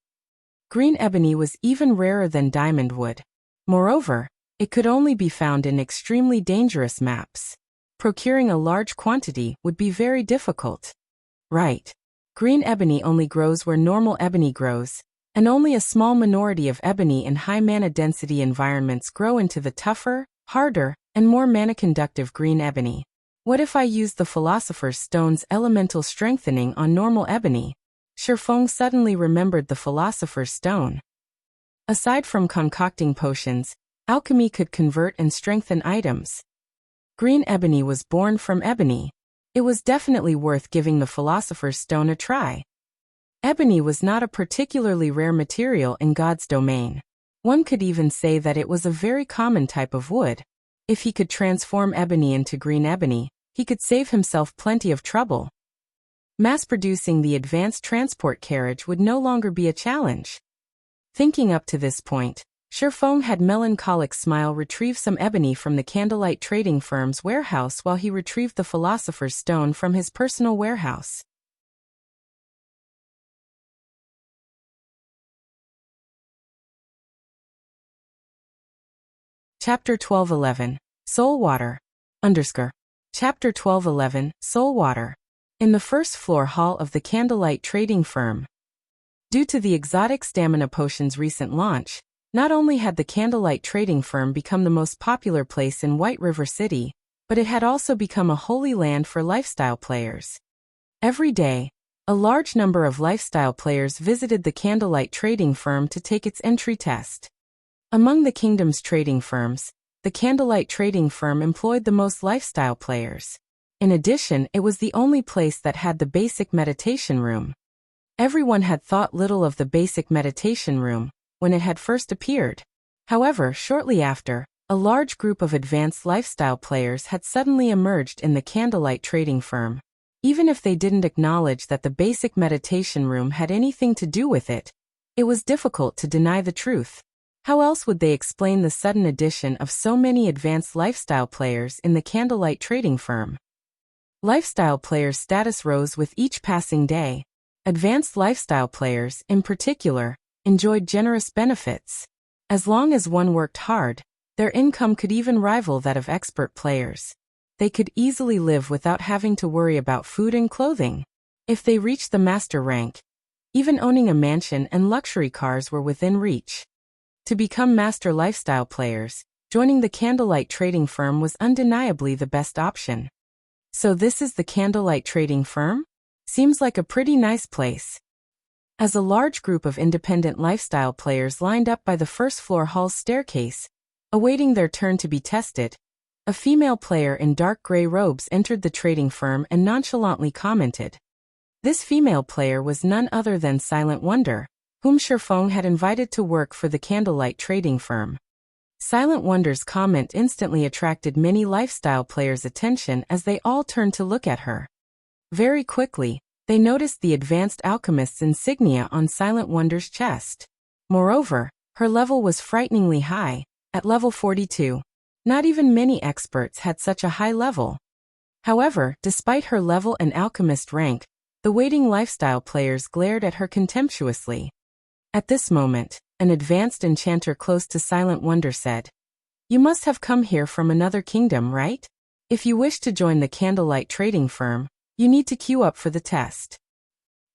Green ebony was even rarer than diamond wood. Moreover, it could only be found in extremely dangerous maps. Procuring a large quantity would be very difficult. Right. Green ebony only grows where normal ebony grows, and only a small minority of ebony in high mana density environments grow into the tougher, harder, and more mana-conductive green ebony. What if I use the Philosopher's Stone's elemental strengthening on normal ebony? Shifeng suddenly remembered the Philosopher's Stone. Aside from concocting potions, alchemy could convert and strengthen items. Green ebony was born from ebony. It was definitely worth giving the Philosopher's Stone a try. Ebony was not a particularly rare material in God's domain. One could even say that it was a very common type of wood. If he could transform ebony into green ebony, he could save himself plenty of trouble. Mass-producing the advanced transport carriage would no longer be a challenge. Thinking up to this point, Shifeng had melancholic smile retrieve some ebony from the candlelight trading firm's warehouse while he retrieved the Philosopher's Stone from his personal warehouse. Chapter 1211, Soul Water. Chapter 1211, Soul Water. In the first floor hall of the candlelight trading firm. Due to the exotic stamina potion's recent launch, not only had the candlelight trading firm become the most popular place in White River City, but it had also become a holy land for lifestyle players. Every day, a large number of lifestyle players visited the candlelight trading firm to take its entry test. Among the kingdom's trading firms, the candlelight trading firm employed the most lifestyle players. In addition, it was the only place that had the basic meditation room. Everyone had thought little of the basic meditation room when it had first appeared. However, shortly after, a large group of advanced lifestyle players had suddenly emerged in the candlelight trading firm. Even if they didn't acknowledge that the basic meditation room had anything to do with it, it was difficult to deny the truth. How else would they explain the sudden addition of so many advanced lifestyle players in the candlelight trading firm? Lifestyle players' status rose with each passing day. Advanced lifestyle players, in particular, enjoyed generous benefits. As long as one worked hard, their income could even rival that of expert players. They could easily live without having to worry about food and clothing. If they reached the master rank, even owning a mansion and luxury cars were within reach. To become master lifestyle players, joining the candlelight trading firm was undeniably the best option. So this is the candlelight trading firm? Seems like a pretty nice place. As a large group of independent lifestyle players lined up by the first floor hall's staircase, awaiting their turn to be tested, a female player in dark gray robes entered the trading firm and nonchalantly commented. This female player was none other than Silent Wonder, whom Shifeng had invited to work for the candlelight trading firm. Silent Wonder's comment instantly attracted many lifestyle players' attention as they all turned to look at her. Very quickly, they noticed the advanced alchemist's insignia on Silent Wonder's chest. Moreover, her level was frighteningly high, at level 42. Not even many experts had such a high level. However, despite her level and alchemist rank, the waiting lifestyle players glared at her contemptuously. At this moment, an advanced enchanter close to Silent Wonder said, "You must have come here from another kingdom, right? If you wish to join the candlelight trading firm, you need to queue up for the test.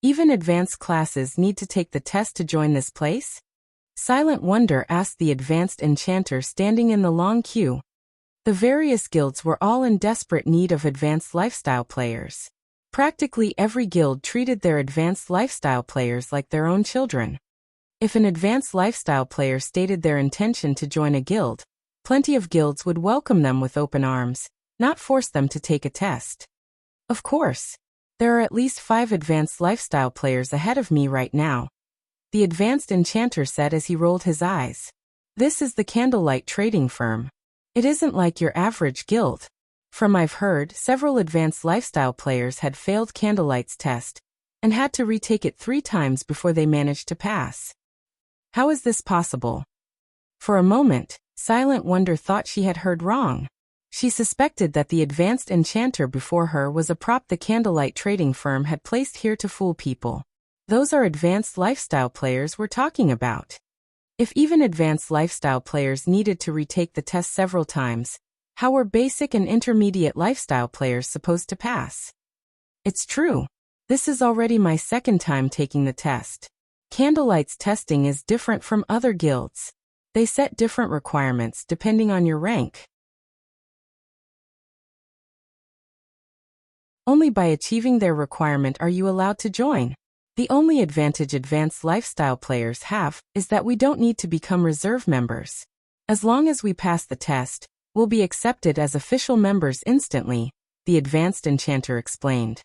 Even advanced classes need to take the test to join this place?" Silent Wonder asked the advanced enchanter standing in the long queue. The various guilds were all in desperate need of advanced lifestyle players. Practically every guild treated their advanced lifestyle players like their own children. If an advanced lifestyle player stated their intention to join a guild, plenty of guilds would welcome them with open arms, not force them to take a test. Of course, there are at least 5 advanced lifestyle players ahead of me right now, the advanced enchanter said as he rolled his eyes. This is the Candlelight Trading Firm. It isn't like your average guild. From I've heard, several advanced lifestyle players had failed Candlelight's test and had to retake it 3 times before they managed to pass. How is this possible? For a moment, Silent Wonder thought she had heard wrong. She suspected that the advanced enchanter before her was a prop the Candlelight Trading Firm had placed here to fool people. Those are advanced lifestyle players we're talking about. If even advanced lifestyle players needed to retake the test several times, how were basic and intermediate lifestyle players supposed to pass? It's true. This is already my 2nd time taking the test. Candlelight's testing is different from other guilds. They set different requirements depending on your rank. Only by achieving their requirement are you allowed to join. The only advantage advanced lifestyle players have is that we don't need to become reserve members. As long as we pass the test, we'll be accepted as official members instantly, the advanced enchanter explained.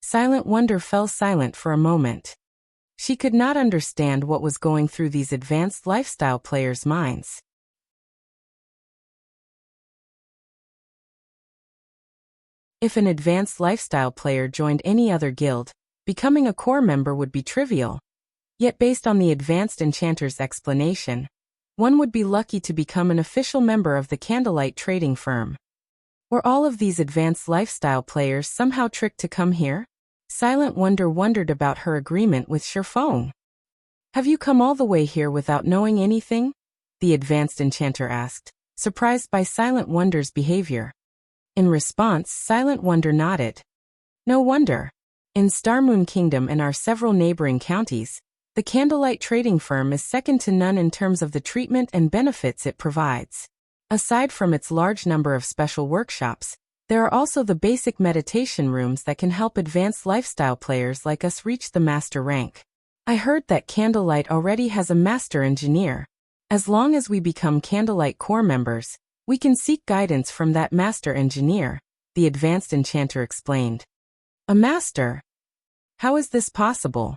Silent Wonder fell silent for a moment. She could not understand what was going through these advanced lifestyle players' minds. If an advanced lifestyle player joined any other guild, becoming a core member would be trivial. Yet based on the advanced enchanter's explanation, one would be lucky to become an official member of the Candlelight Trading Firm. Were all of these advanced lifestyle players somehow tricked to come here? Silent Wonder wondered about her agreement with Sherfong. Have you come all the way here without knowing anything? The advanced enchanter asked, surprised by Silent Wonder's behavior. In response, Silent Wonder nodded. No wonder. In Starmoon Kingdom and our several neighboring counties, the Candlelight Trading Firm is second to none in terms of the treatment and benefits it provides. Aside from its large number of special workshops, there are also the basic meditation rooms that can help advanced lifestyle players like us reach the master rank. I heard that Candlelight already has a master engineer. As long as we become Candlelight core members, we can seek guidance from that master engineer, the advanced enchanter explained. A master? How is this possible?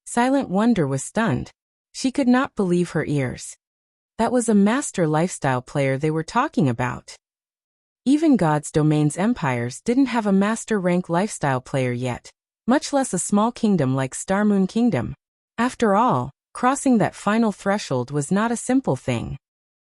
Silent Wonder was stunned. She could not believe her ears. That was a master lifestyle player they were talking about. Even God's Domain's empires didn't have a master rank lifestyle player yet, much less a small kingdom like Starmoon Kingdom. After all, crossing that final threshold was not a simple thing.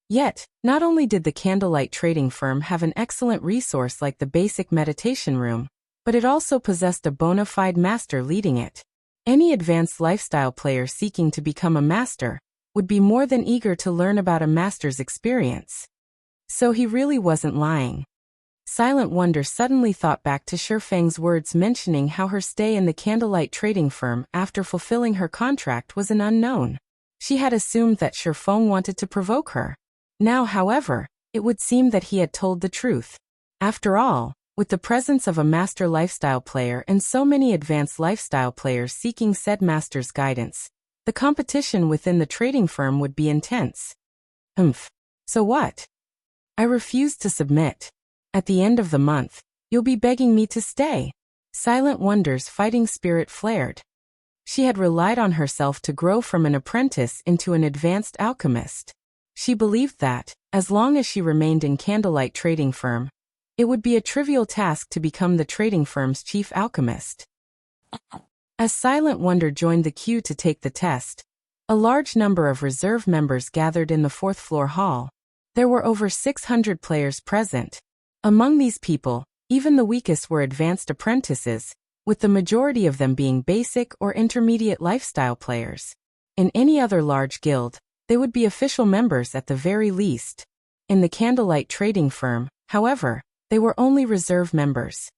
Yet, not only did the Candlelight Trading Firm have an excellent resource like the basic meditation room, but it also possessed a bona fide master leading it. Any advanced lifestyle player seeking to become a master would be more than eager to learn about a master's experience. So he really wasn't lying. Silent Wonder suddenly thought back to Sherfang's words mentioning how her stay in the Candlelight Trading Firm after fulfilling her contract was an unknown. She had assumed that Sherfang wanted to provoke her. Now, however, it would seem that he had told the truth. After all, with the presence of a master lifestyle player and so many advanced lifestyle players seeking said master's guidance, the competition within the trading firm would be intense. So what? I refuse to submit. At the end of the month, you'll be begging me to stay. Silent Wonder's fighting spirit flared. She had relied on herself to grow from an apprentice into an advanced alchemist. She believed that, as long as she remained in Candlelight Trading Firm, it would be a trivial task to become the trading firm's chief alchemist. As Silent Wonder joined the queue to take the test, a large number of reserve members gathered in the 4th floor hall. There were over 600 players present. Among these people, even the weakest were advanced apprentices, with the majority of them being basic or intermediate lifestyle players. In any other large guild, they would be official members at the very least. In the Candlelight Trading Firm, however, they were only reserve members.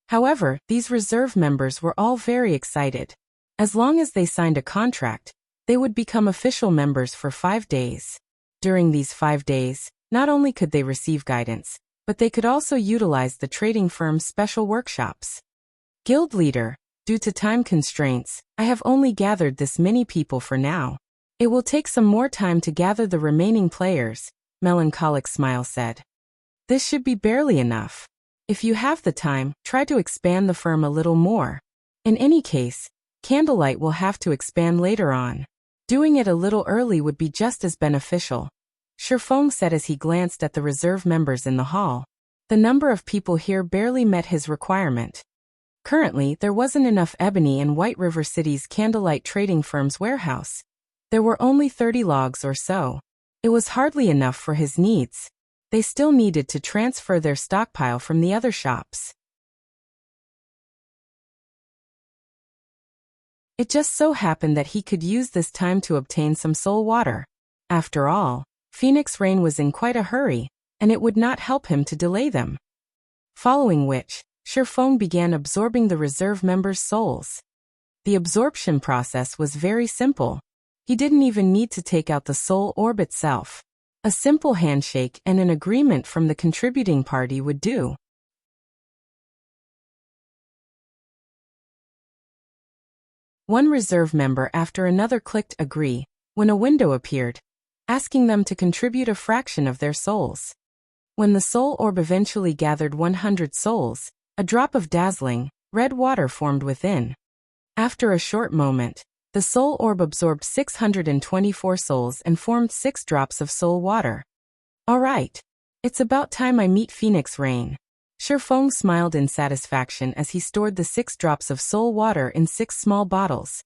However, these reserve members were all very excited. As long as they signed a contract, They would become official members for 5 days. During these 5 days, not only could they receive guidance, but they could also utilize the trading firm's special workshops. Guild leader, due to time constraints, I have only gathered this many people for now. It will take some more time to gather the remaining players, melancholic smile said. This should be barely enough. If you have the time, try to expand the firm a little more. In any case, Candlelight will have to expand later on. Doing it a little early would be just as beneficial, Shifeng said as he glanced at the reserve members in the hall. The number of people here barely met his requirement. Currently, there wasn't enough ebony in White River City's Candlelight trading firm's warehouse. There were only 30 logs or so. It was hardly enough for his needs. They still needed to transfer their stockpile from the other shops. It just so happened that he could use this time to obtain some soul water. After all, Phoenix Rain was in quite a hurry, and it would not help him to delay them. Following which, Shifeng began absorbing the reserve members' souls. The absorption process was very simple. He didn't even need to take out the soul orb itself. A simple handshake and an agreement from the contributing party would do. One reserve member after another clicked agree, when a window appeared, asking them to contribute a fraction of their souls. When the soul orb eventually gathered 100 souls, a drop of dazzling, red water formed within. After a short moment, the soul orb absorbed 624 souls and formed 6 drops of soul water. Alright. It's about time I meet Phoenix Rain. Shifeng smiled in satisfaction as he stored the 6 drops of soul water in 6 small bottles.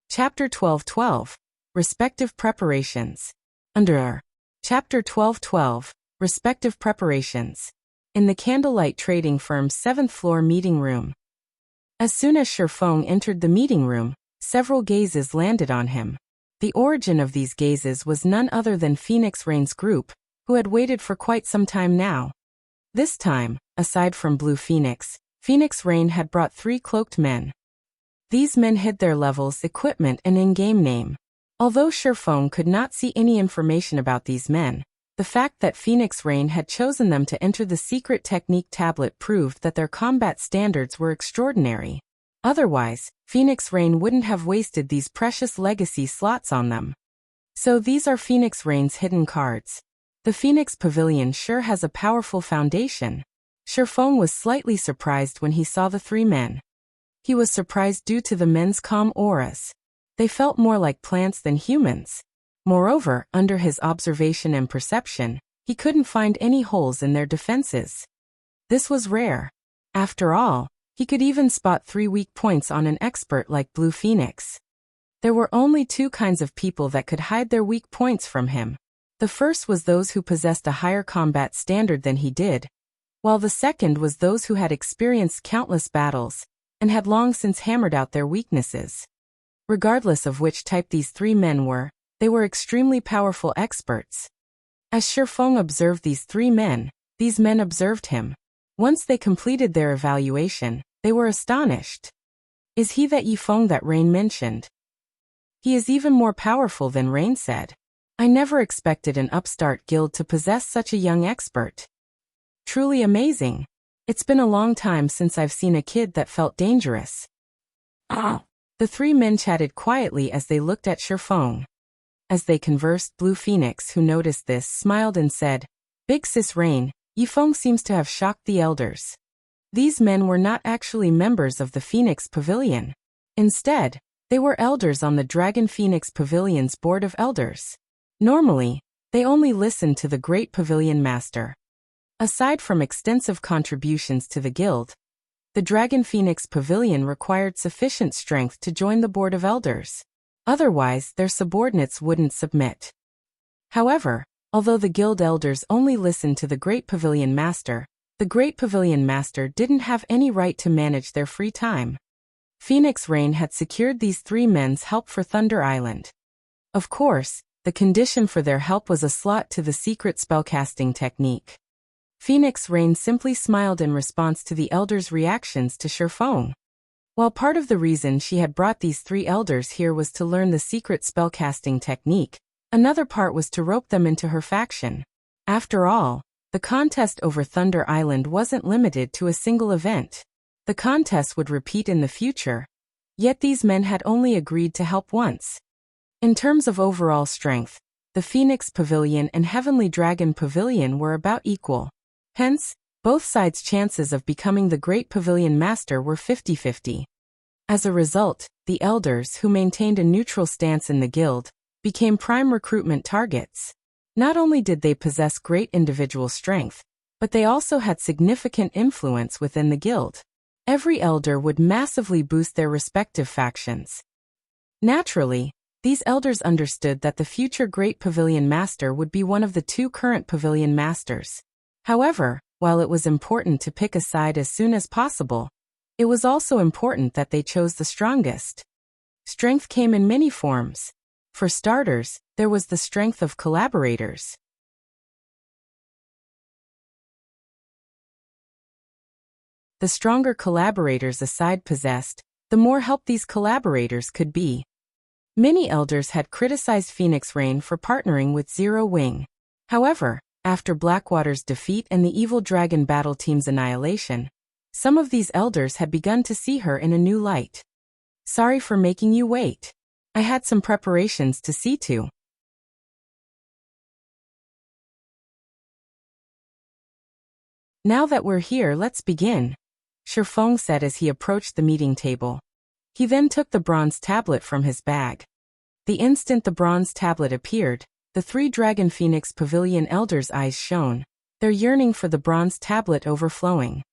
Chapter 12:12. Respective Preparations. Under Chapter 12:12. Respective Preparations. In the Candlelight Trading Firm's 7th floor meeting room. As soon as Shifeng entered the meeting room, several gazes landed on him. The origin of these gazes was none other than Phoenix Rain's group, who had waited for quite some time now. This time, aside from Blue Phoenix, Phoenix Rain had brought 3 cloaked men. These men hid their levels, equipment, and in-game name. Although Shifeng could not see any information about these men, the fact that Phoenix Rain had chosen them to enter the secret technique tablet proved that their combat standards were extraordinary. Otherwise, Phoenix Rain wouldn't have wasted these precious legacy slots on them. So these are Phoenix Rain's hidden cards. The Phoenix Pavilion sure has a powerful foundation. Shifeng was slightly surprised when he saw the 3 men. He was surprised due to the men's calm auras. They felt more like plants than humans. Moreover, under his observation and perception, he couldn't find any holes in their defenses. This was rare. After all, he could even spot 3 weak points on an expert like Blue Phoenix. There were only 2 kinds of people that could hide their weak points from him. The first was those who possessed a higher combat standard than he did, while the second was those who had experienced countless battles and had long since hammered out their weaknesses. Regardless of which type these 3 men were, they were extremely powerful experts. As Shifeng observed these 3 men, these men observed him. Once they completed their evaluation, they were astonished. Is he that Yifeng that Rain mentioned? He is even more powerful than Rain said. I never expected an upstart guild to possess such a young expert. Truly amazing. It's been a long time since I've seen a kid that felt dangerous. The 3 men chatted quietly as they looked at Shifeng. As they conversed, Blue Phoenix, who noticed this, smiled and said, Big Sis Rain, Yifeng seems to have shocked the elders. These men were not actually members of the Phoenix Pavilion. Instead, they were elders on the Dragon Phoenix Pavilion's Board of Elders. Normally, they only listened to the Great Pavilion Master. Aside from extensive contributions to the guild, the Dragon Phoenix Pavilion required sufficient strength to join the Board of Elders. Otherwise, their subordinates wouldn't submit. However, although the guild elders only listened to the Great Pavilion Master, the Great Pavilion Master didn't have any right to manage their free time. Phoenix Rain had secured these 3 men's help for Thunder Island. Of course, the condition for their help was a slot to the secret spellcasting technique. Phoenix Rain simply smiled in response to the elders' reactions to Shifeng. While part of the reason she had brought these 3 elders here was to learn the secret spellcasting technique, another part was to rope them into her faction. After all, the contest over Thunder Island wasn't limited to a single event. The contest would repeat in the future, yet these men had only agreed to help once. In terms of overall strength, the Phoenix Pavilion and Heavenly Dragon Pavilion were about equal. Hence, both sides' chances of becoming the Great Pavilion Master were 50-50. As a result, the elders who maintained a neutral stance in the guild became prime recruitment targets. Not only did they possess great individual strength, but they also had significant influence within the guild. Every elder would massively boost their respective factions. Naturally, these elders understood that the future Great Pavilion Master would be one of the 2 current Pavilion Masters. However, while it was important to pick a side as soon as possible, it was also important that they chose the strongest. Strength came in many forms. For starters, there was the strength of collaborators. The stronger collaborators a side possessed, the more help these collaborators could be. Many elders had criticized Phoenix Rain for partnering with Zero Wing. However, after Blackwater's defeat and the Evil Dragon battle team's annihilation, some of these elders had begun to see her in a new light. Sorry for making you wait. I had some preparations to see to. Now that we're here, let's begin, Shifeng said as he approached the meeting table. He then took the bronze tablet from his bag. The instant the bronze tablet appeared, the 3 Dragon Phoenix Pavilion elders' eyes shone, their yearning for the bronze tablet overflowing.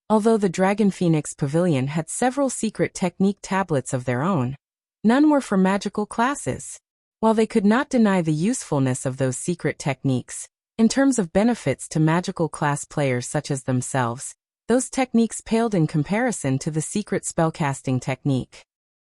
Although the Dragon Phoenix Pavilion had several secret technique tablets of their own, none were for magical classes. While they could not deny the usefulness of those secret techniques, in terms of benefits to magical class players such as themselves, those techniques paled in comparison to the secret spellcasting technique.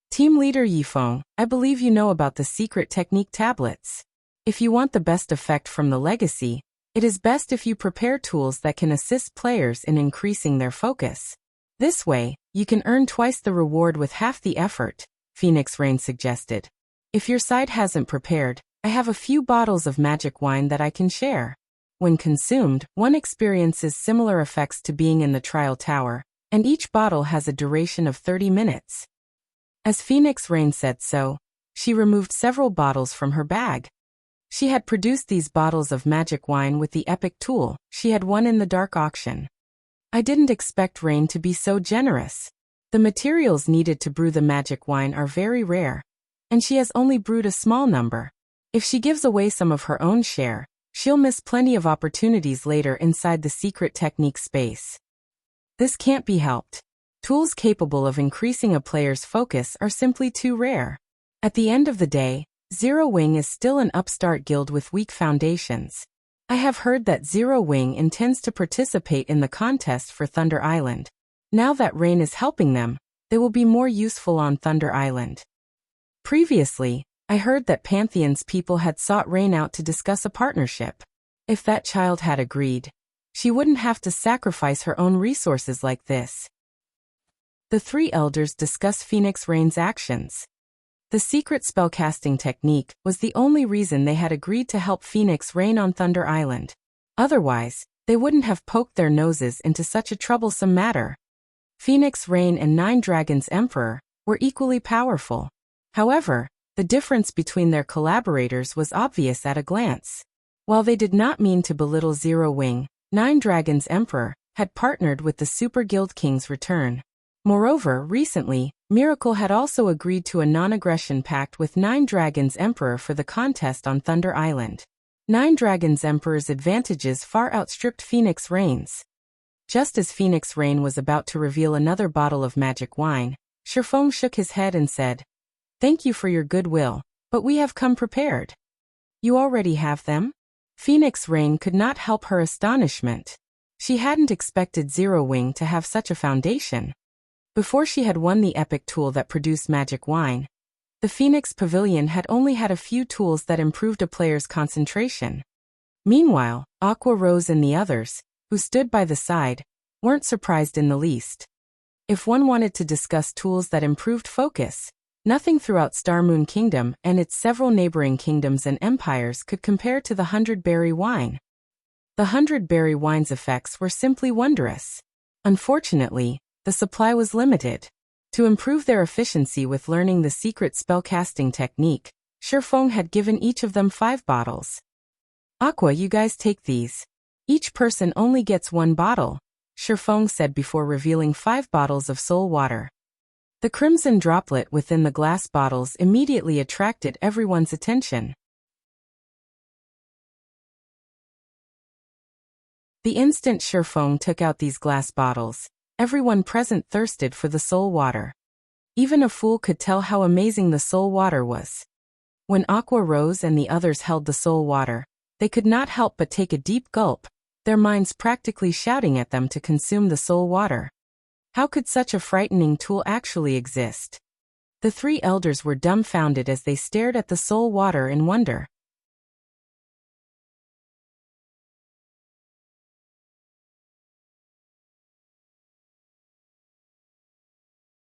Team Leader Yifeng, I believe you know about the secret technique tablets. If you want the best effect from the legacy, it is best if you prepare tools that can assist players in increasing their focus. This way, you can earn twice the reward with half the effort, Phoenix Rain suggested. If your side hasn't prepared, I have a few bottles of magic wine that I can share. When consumed, one experiences similar effects to being in the trial tower, and each bottle has a duration of 30 minutes. As Phoenix Rain said so, she removed several bottles from her bag. She had produced these bottles of magic wine with the epic tool she had won in the dark auction. I didn't expect Rain to be so generous. The materials needed to brew the magic wine are very rare, and she has only brewed a small number. If she gives away some of her own share, she'll miss plenty of opportunities later inside the secret technique space. This can't be helped. Tools capable of increasing a player's focus are simply too rare. At the end of the day, Zero Wing is still an upstart guild with weak foundations. I have heard that Zero Wing intends to participate in the contest for Thunder Island. Now that Rain is helping them, they will be more useful on Thunder Island. Previously, I heard that Pantheon's people had sought Rain out to discuss a partnership. If that child had agreed, she wouldn't have to sacrifice her own resources like this. The 3 elders discussed Phoenix Rain's actions. The secret spellcasting technique was the only reason they had agreed to help Phoenix Rain on Thunder Island. Otherwise, they wouldn't have poked their noses into such a troublesome matter. Phoenix Rain and 9 Dragons Emperor were equally powerful. However, the difference between their collaborators was obvious at a glance. While they did not mean to belittle Zero Wing, 9 Dragons Emperor had partnered with the Super Guild King's return. Moreover, recently, Miracle had also agreed to a non-aggression pact with 9 Dragons Emperor for the contest on Thunder Island. 9 Dragons Emperor's advantages far outstripped Phoenix Rain's. Just as Phoenix Rain was about to reveal another bottle of magic wine, Shifeng shook his head and said, "Thank you for your goodwill, but we have come prepared." "You already have them?" Phoenix Rain could not help her astonishment. She hadn't expected Zero Wing to have such a foundation. Before she had won the epic tool that produced magic wine, the Phoenix Pavilion had only had a few tools that improved a player's concentration. Meanwhile, Aqua Rose and the others, who stood by the side, weren't surprised in the least. If one wanted to discuss tools that improved focus, nothing throughout Star Moon Kingdom and its several neighboring kingdoms and empires could compare to the 100-berry wine. The 100-berry wine's effects were simply wondrous. Unfortunately, the supply was limited. To improve their efficiency with learning the secret spellcasting technique, Shifeng had given each of them 5 bottles. Aqua, you guys take these. Each person only gets 1 bottle, Shifeng said before revealing 5 bottles of soul water. The crimson droplet within the glass bottles immediately attracted everyone's attention. The instant Shifeng took out these glass bottles, everyone present thirsted for the soul water. Even a fool could tell how amazing the soul water was. When Aqua Rose and the others held the soul water, they could not help but take a deep gulp, their minds practically shouting at them to consume the soul water. How could such a frightening tool actually exist? The 3 elders were dumbfounded as they stared at the soul water in wonder.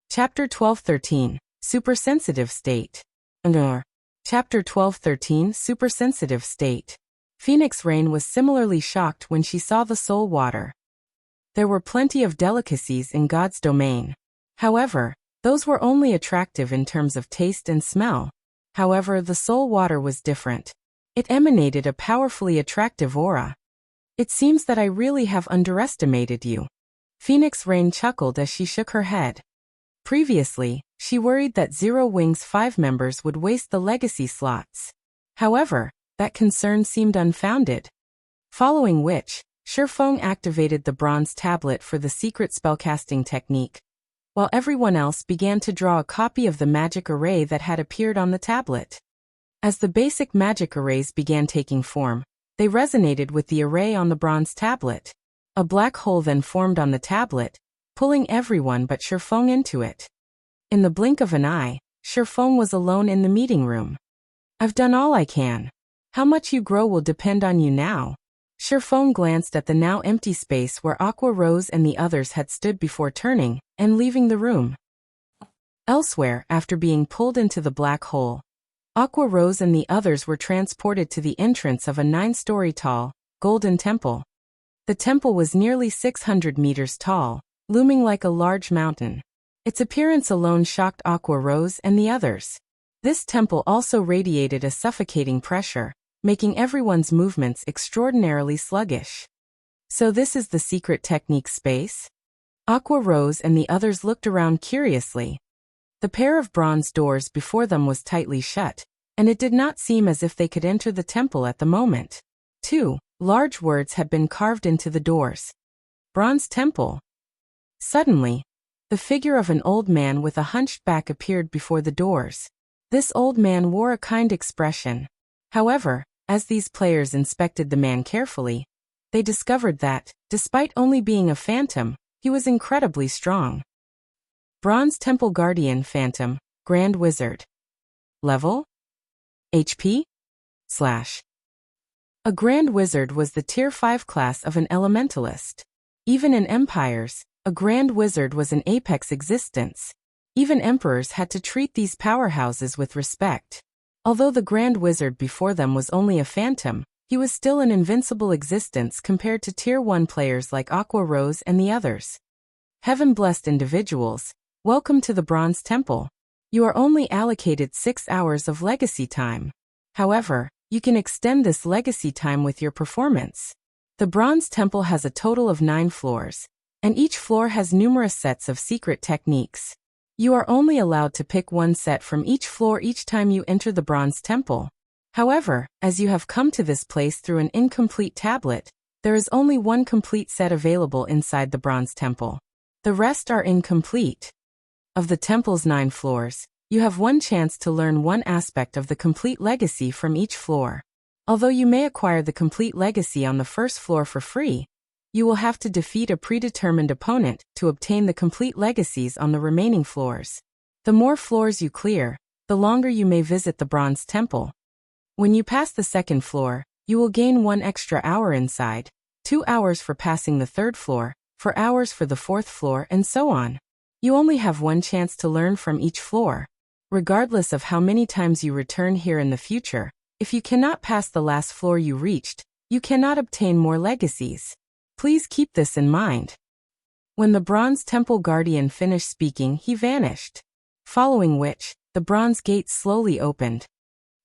Chapter 12-13, Supersensitive State. Chapter 12-13, Supersensitive State. Phoenix Rain was similarly shocked when she saw the soul water. There were plenty of delicacies in God's domain. However, those were only attractive in terms of taste and smell. However, the soul water was different. It emanated a powerfully attractive aura. It seems that I really have underestimated you. Phoenix Rain chuckled as she shook her head. Previously, she worried that Zero Wing's 5 members would waste the legacy slots. However, that concern seemed unfounded. Following which, Shifeng activated the bronze tablet for the secret spellcasting technique, while everyone else began to draw a copy of the magic array that had appeared on the tablet. As the basic magic arrays began taking form, they resonated with the array on the bronze tablet. A black hole then formed on the tablet, pulling everyone but Shifeng into it. In the blink of an eye, Shifeng was alone in the meeting room. I've done all I can. How much you grow will depend on you now. Shifeng glanced at the now empty space where Aqua Rose and the others had stood before turning and leaving the room. Elsewhere, after being pulled into the black hole, Aqua Rose and the others were transported to the entrance of a 9-story tall, golden temple. The temple was nearly 600 meters tall, looming like a large mountain. Its appearance alone shocked Aqua Rose and the others. This temple also radiated a suffocating pressure, making everyone's movements extraordinarily sluggish. So this is the secret technique space? Aqua Rose and the others looked around curiously. The pair of bronze doors before them was tightly shut, and it did not seem as if they could enter the temple at the moment. 2 large words had been carved into the doors. Bronze Temple. Suddenly, the figure of an old man with a hunched back appeared before the doors. This old man wore a kind expression. However, as these players inspected the man carefully, they discovered that, despite only being a phantom, he was incredibly strong. Bronze Temple Guardian Phantom, Grand Wizard. Level? HP? A Grand Wizard was the Tier 5 class of an elementalist. Even in empires, a Grand Wizard was an apex existence. Even emperors had to treat these powerhouses with respect. Although the Grand Wizard before them was only a phantom, he was still an invincible existence compared to Tier 1 players like Aqua Rose and the others. Heaven-blessed individuals, welcome to the Bronze Temple. You are only allocated 6 hours of legacy time. However, you can extend this legacy time with your performance. The Bronze Temple has a total of 9 floors, and each floor has numerous sets of secret techniques. You are only allowed to pick one set from each floor each time you enter the Bronze Temple. However, as you have come to this place through an incomplete tablet, there is only one complete set available inside the Bronze Temple. The rest are incomplete. Of the temple's 9 floors, you have one chance to learn one aspect of the complete legacy from each floor. Although you may acquire the complete legacy on the first floor for free, you will have to defeat a predetermined opponent to obtain the complete legacies on the remaining floors. The more floors you clear, the longer you may visit the Bronze Temple. When you pass the second floor, you will gain 1 extra hour inside, 2 hours for passing the 3rd floor, 4 hours for the 4th floor, and so on. You only have one chance to learn from each floor. Regardless of how many times you return here in the future, if you cannot pass the last floor you reached, you cannot obtain more legacies. Please keep this in mind. When the Bronze Temple Guardian finished speaking, he vanished. Following which, the bronze gate slowly opened.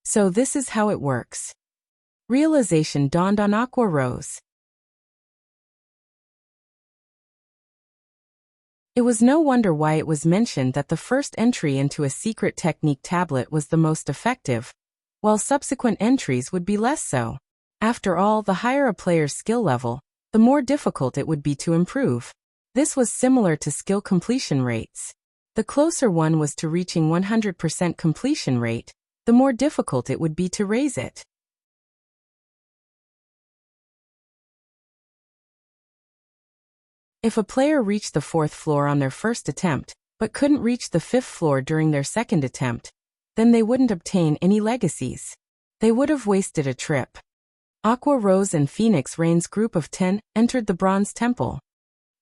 So this is how it works. Realization dawned on Aqua Rose. It was no wonder why it was mentioned that the first entry into a secret technique tablet was the most effective, while subsequent entries would be less so. After all, the higher a player's skill level, the more difficult it would be to improve. This was similar to skill completion rates. The closer one was to reaching 100% completion rate, the more difficult it would be to raise it. If a player reached the 4th floor on their first attempt, but couldn't reach the 5th floor during their second attempt, then they wouldn't obtain any legacies. They would have wasted a trip. Aqua Rose and Phoenix Rain's group of 10 entered the Bronze Temple.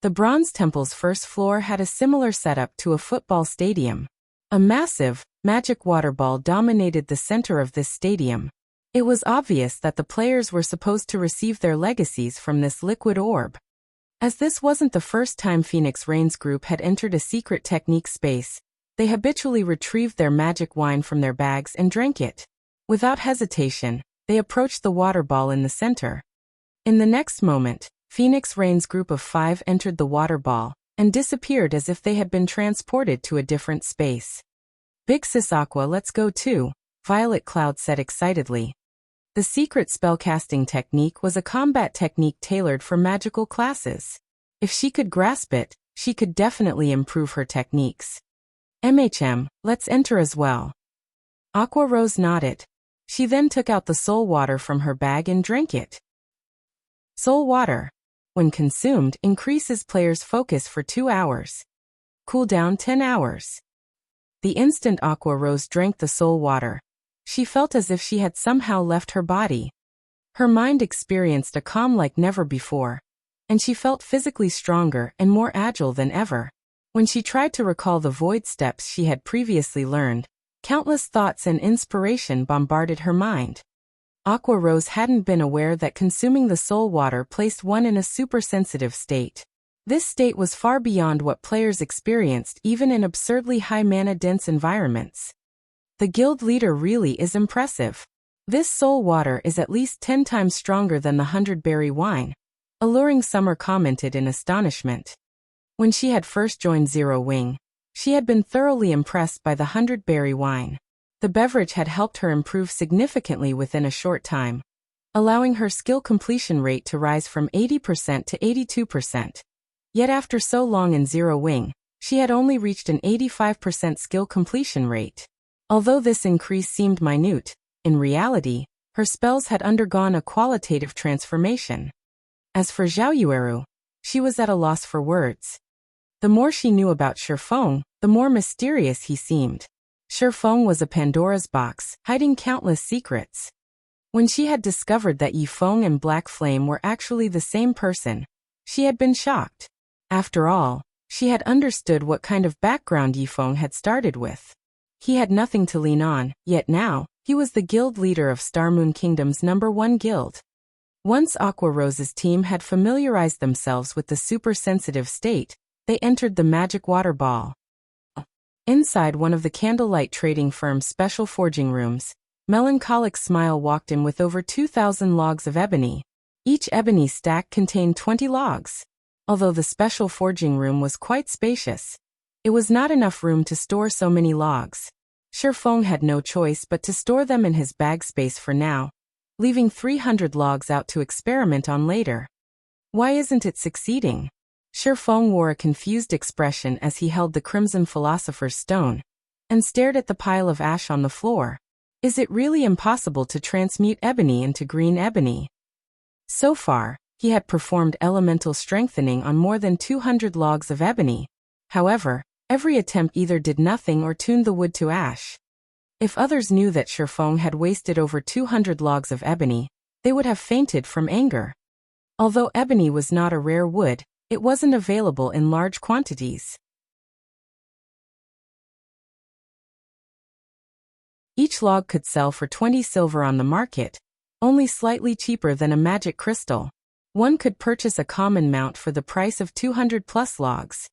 The Bronze Temple's first floor had a similar setup to a football stadium. A massive, magic water ball dominated the center of this stadium. It was obvious that the players were supposed to receive their legacies from this liquid orb. As this wasn't the first time Phoenix Rain's group had entered a secret technique space, they habitually retrieved their magic wine from their bags and drank it. Without hesitation, they approached the water ball in the center. In the next moment, Phoenix Rain's group of 5 entered the water ball and disappeared as if they had been transported to a different space. Big Sis Aqua, let's go too, Violet Cloud said excitedly. The secret spellcasting technique was a combat technique tailored for magical classes. If she could grasp it, she could definitely improve her techniques. Let's enter as well. Aqua Rose nodded. She then took out the soul water from her bag and drank it. Soul water, when consumed, increases players' focus for 2 hours. Cooldown 10 hours. The instant Aqua Rose drank the soul water, she felt as if she had somehow left her body. Her mind experienced a calm like never before, and she felt physically stronger and more agile than ever. When she tried to recall the void steps she had previously learned, countless thoughts and inspiration bombarded her mind. Aqua Rose hadn't been aware that consuming the soul water placed one in a super-sensitive state. This state was far beyond what players experienced even in absurdly high mana-dense environments. The guild leader really is impressive. This soul water is at least 10 times stronger than the 100-berry wine, Alluring Summer commented in astonishment. When she had first joined Zero Wing, she had been thoroughly impressed by the 100-berry wine. The beverage had helped her improve significantly within a short time, allowing her skill completion rate to rise from 80% to 82%. Yet after so long in Zero Wing, she had only reached an 85% skill completion rate. Although this increase seemed minute, in reality, her spells had undergone a qualitative transformation. As for Zhao Yueru, she was at a loss for words. The more she knew about Shifeng, the more mysterious he seemed. Shifeng was a Pandora's box, hiding countless secrets. When she had discovered that Yifeng and Black Flame were actually the same person, she had been shocked. After all, she had understood what kind of background Yifeng had started with. He had nothing to lean on, yet now, he was the guild leader of Starmoon Kingdom's #1 guild. Once Aqua Rose's team had familiarized themselves with the super-sensitive state, they entered the magic water ball. Inside one of the candlelight trading firm's special forging rooms, Melancholic Smile walked in with over 2,000 logs of ebony. Each ebony stack contained 20 logs. Although the special forging room was quite spacious, it was not enough room to store so many logs. Shifeng had no choice but to store them in his bag space for now, leaving 300 logs out to experiment on later. Why isn't it succeeding? Shifeng wore a confused expression as he held the Crimson Philosopher's Stone and stared at the pile of ash on the floor. Is it really impossible to transmute ebony into green ebony? So far, he had performed elemental strengthening on more than 200 logs of ebony. However, every attempt either did nothing or tuned the wood to ash. If others knew that Shifeng had wasted over 200 logs of ebony, they would have fainted from anger. Although ebony was not a rare wood, it wasn't available in large quantities. Each log could sell for 20 silver on the market, only slightly cheaper than a magic crystal. One could purchase a common mount for the price of 200 plus logs.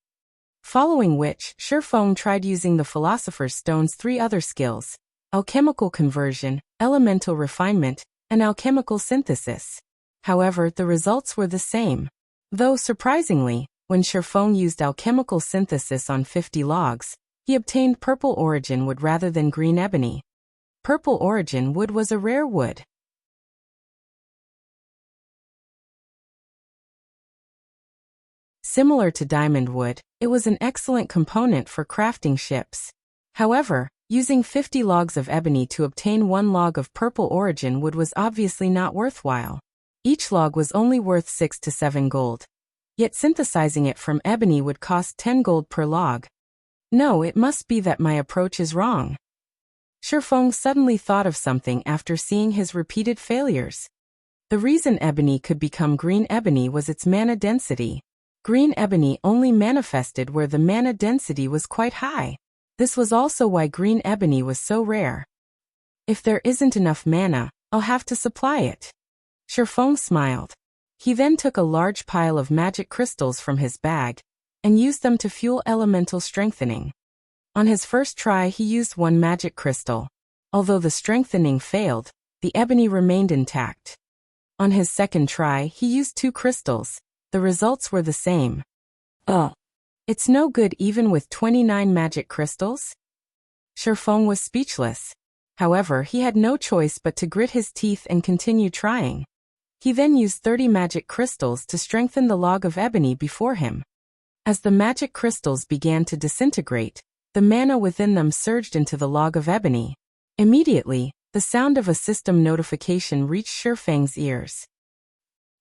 Following which, Shifeng tried using the Philosopher's Stone's 3 other skills: alchemical conversion, elemental refinement, and alchemical synthesis. However, the results were the same. Though surprisingly, when Shifeng used alchemical synthesis on 50 logs, he obtained purple origin wood rather than green ebony. Purple origin wood was a rare wood. Similar to diamond wood, it was an excellent component for crafting ships. However, using 50 logs of ebony to obtain 1 log of purple origin wood was obviously not worthwhile. Each log was only worth 6 to 7 gold. Yet synthesizing it from ebony would cost 10 gold per log. No, it must be that my approach is wrong. Shifeng suddenly thought of something after seeing his repeated failures. The reason ebony could become green ebony was its mana density. Green ebony only manifested where the mana density was quite high. This was also why green ebony was so rare. If there isn't enough mana, I'll have to supply it. Shifeng smiled. He then took a large pile of magic crystals from his bag and used them to fuel elemental strengthening. On his first try he used 1 magic crystal. Although the strengthening failed, the ebony remained intact. On his second try he used 2 crystals. The results were the same. It's no good even with 29 magic crystals? Shifeng was speechless. However, he had no choice but to grit his teeth and continue trying. He then used 30 magic crystals to strengthen the log of ebony before him. As the magic crystals began to disintegrate, the mana within them surged into the log of ebony. Immediately, the sound of a system notification reached Shifeng's ears.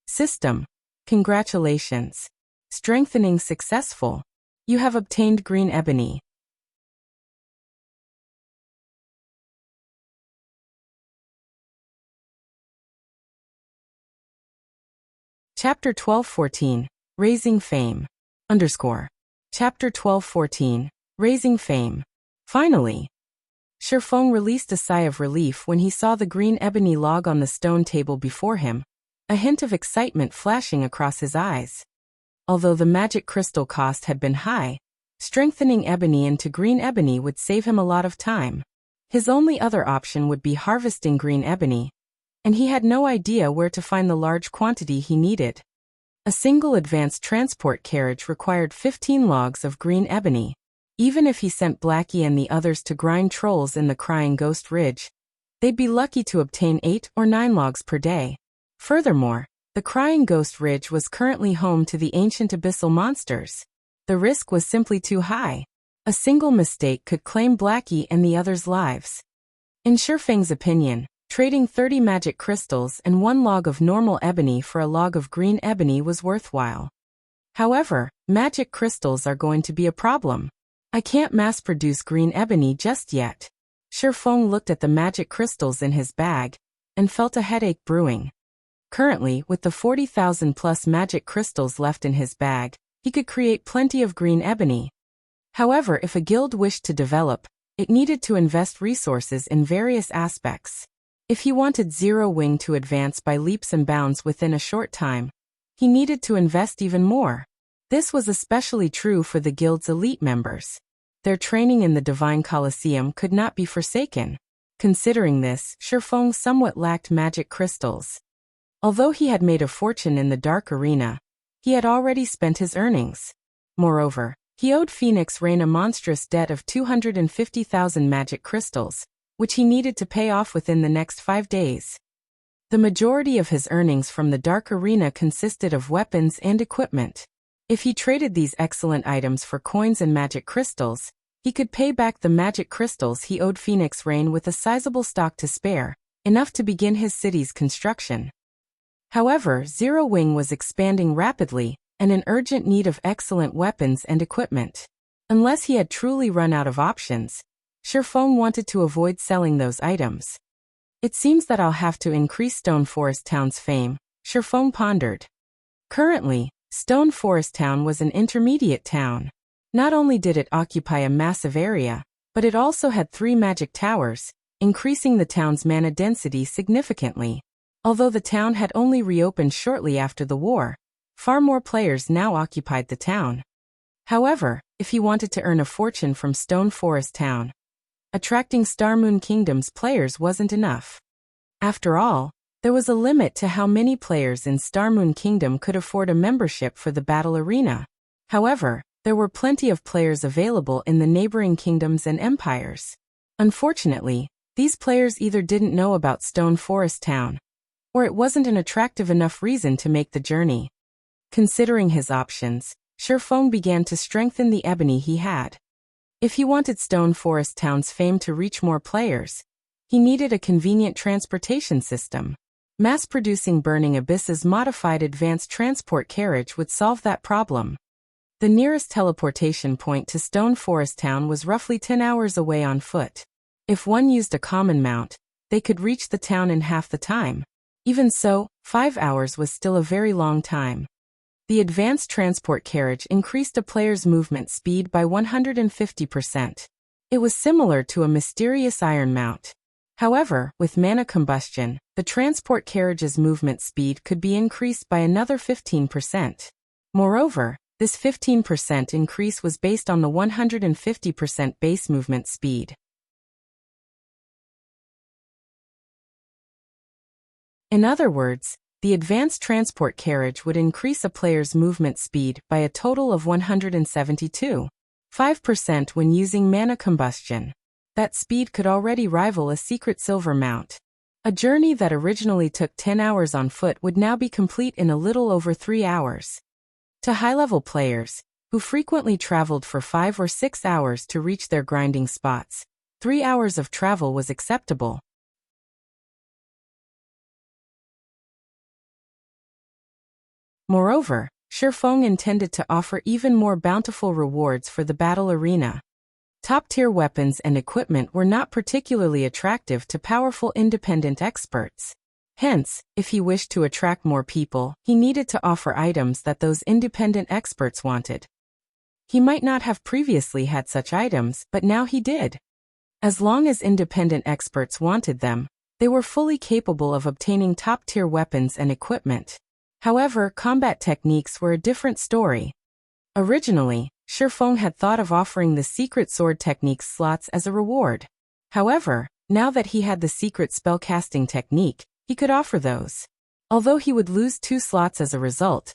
System. Congratulations. Strengthening successful. You have obtained green ebony. Chapter 1214. Raising Fame. Chapter 1214. Raising Fame. Finally. Shifeng released a sigh of relief when he saw the green ebony log on the stone table before him, a hint of excitement flashing across his eyes. Although the magic crystal cost had been high, strengthening ebony into green ebony would save him a lot of time. His only other option would be harvesting green ebony, and he had no idea where to find the large quantity he needed. A single advanced transport carriage required 15 logs of green ebony. Even if he sent Blackie and the others to grind trolls in the Crying Ghost Ridge, they'd be lucky to obtain 8 or 9 logs per day. Furthermore, the Crying Ghost Ridge was currently home to the ancient abyssal monsters. The risk was simply too high. A single mistake could claim Blackie and the others' lives. In Shifeng's opinion, trading 30 magic crystals and 1 log of normal ebony for a log of green ebony was worthwhile. However, magic crystals are going to be a problem. I can't mass-produce green ebony just yet. Shifeng looked at the magic crystals in his bag and felt a headache brewing. Currently, with the 40,000 plus magic crystals left in his bag, he could create plenty of green ebony. However, if a guild wished to develop, it needed to invest resources in various aspects. If he wanted Zero Wing to advance by leaps and bounds within a short time, he needed to invest even more. This was especially true for the guild's elite members. Their training in the Divine Colosseum could not be forsaken. Considering this, Shifeng somewhat lacked magic crystals. Although he had made a fortune in the Dark Arena, he had already spent his earnings. Moreover, he owed Phoenix Rain a monstrous debt of 250,000 magic crystals, which he needed to pay off within the next 5 days. The majority of his earnings from the Dark Arena consisted of weapons and equipment. If he traded these excellent items for coins and magic crystals, he could pay back the magic crystals he owed Phoenix Rain with a sizable stock to spare, enough to begin his city's construction. However, Zero Wing was expanding rapidly and in urgent need of excellent weapons and equipment. Unless he had truly run out of options, Shifeng wanted to avoid selling those items. It seems that I'll have to increase Stone Forest Town's fame, Shifeng pondered. Currently, Stone Forest Town was an intermediate town. Not only did it occupy a massive area, but it also had 3 magic towers, increasing the town's mana density significantly. Although the town had only reopened shortly after the war, far more players now occupied the town. However, if he wanted to earn a fortune from Stone Forest Town, attracting Star Moon Kingdom's players wasn't enough. After all, there was a limit to how many players in Star Moon Kingdom could afford a membership for the battle arena. However, there were plenty of players available in the neighboring kingdoms and empires. Unfortunately, these players either didn't know about Stone Forest Town, or it wasn't an attractive enough reason to make the journey. Considering his options, Shifeng began to strengthen the ebony he had. If he wanted Stone Forest Town's fame to reach more players, he needed a convenient transportation system. Mass-producing Burning Abyss's modified advanced transport carriage would solve that problem. The nearest teleportation point to Stone Forest Town was roughly 10 hours away on foot. If one used a common mount, they could reach the town in half the time. Even so, 5 hours was still a very long time. The advanced transport carriage increased a player's movement speed by 150%. It was similar to a mysterious iron mount. However, with mana combustion, the transport carriage's movement speed could be increased by another 15%. Moreover, this 15% increase was based on the 150% base movement speed. In other words, the advanced transport carriage would increase a player's movement speed by a total of 172.5% when using mana combustion. That speed could already rival a secret silver mount. A journey that originally took 10 hours on foot would now be complete in a little over 3 hours. To high-level players, who frequently traveled for 5 or 6 hours to reach their grinding spots, 3 hours of travel was acceptable. Moreover, Shifeng intended to offer even more bountiful rewards for the battle arena. Top-tier weapons and equipment were not particularly attractive to powerful independent experts. Hence, if he wished to attract more people, he needed to offer items that those independent experts wanted. He might not have previously had such items, but now he did. As long as independent experts wanted them, they were fully capable of obtaining top-tier weapons and equipment. However, combat techniques were a different story. Originally, Shifeng had thought of offering the secret sword technique slots as a reward. However, now that he had the secret spellcasting technique, he could offer those. Although he would lose 2 slots as a result,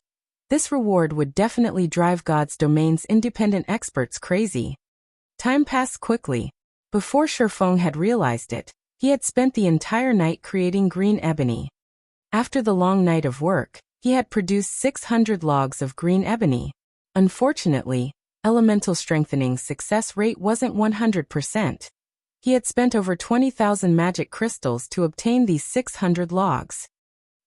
this reward would definitely drive God's Domain's independent experts crazy. Time passed quickly. Before Shifeng had realized it, he had spent the entire night creating green ebony. After the long night of work, he had produced 600 logs of green ebony. Unfortunately, elemental strengthening's success rate wasn't 100%. He had spent over 20,000 magic crystals to obtain these 600 logs.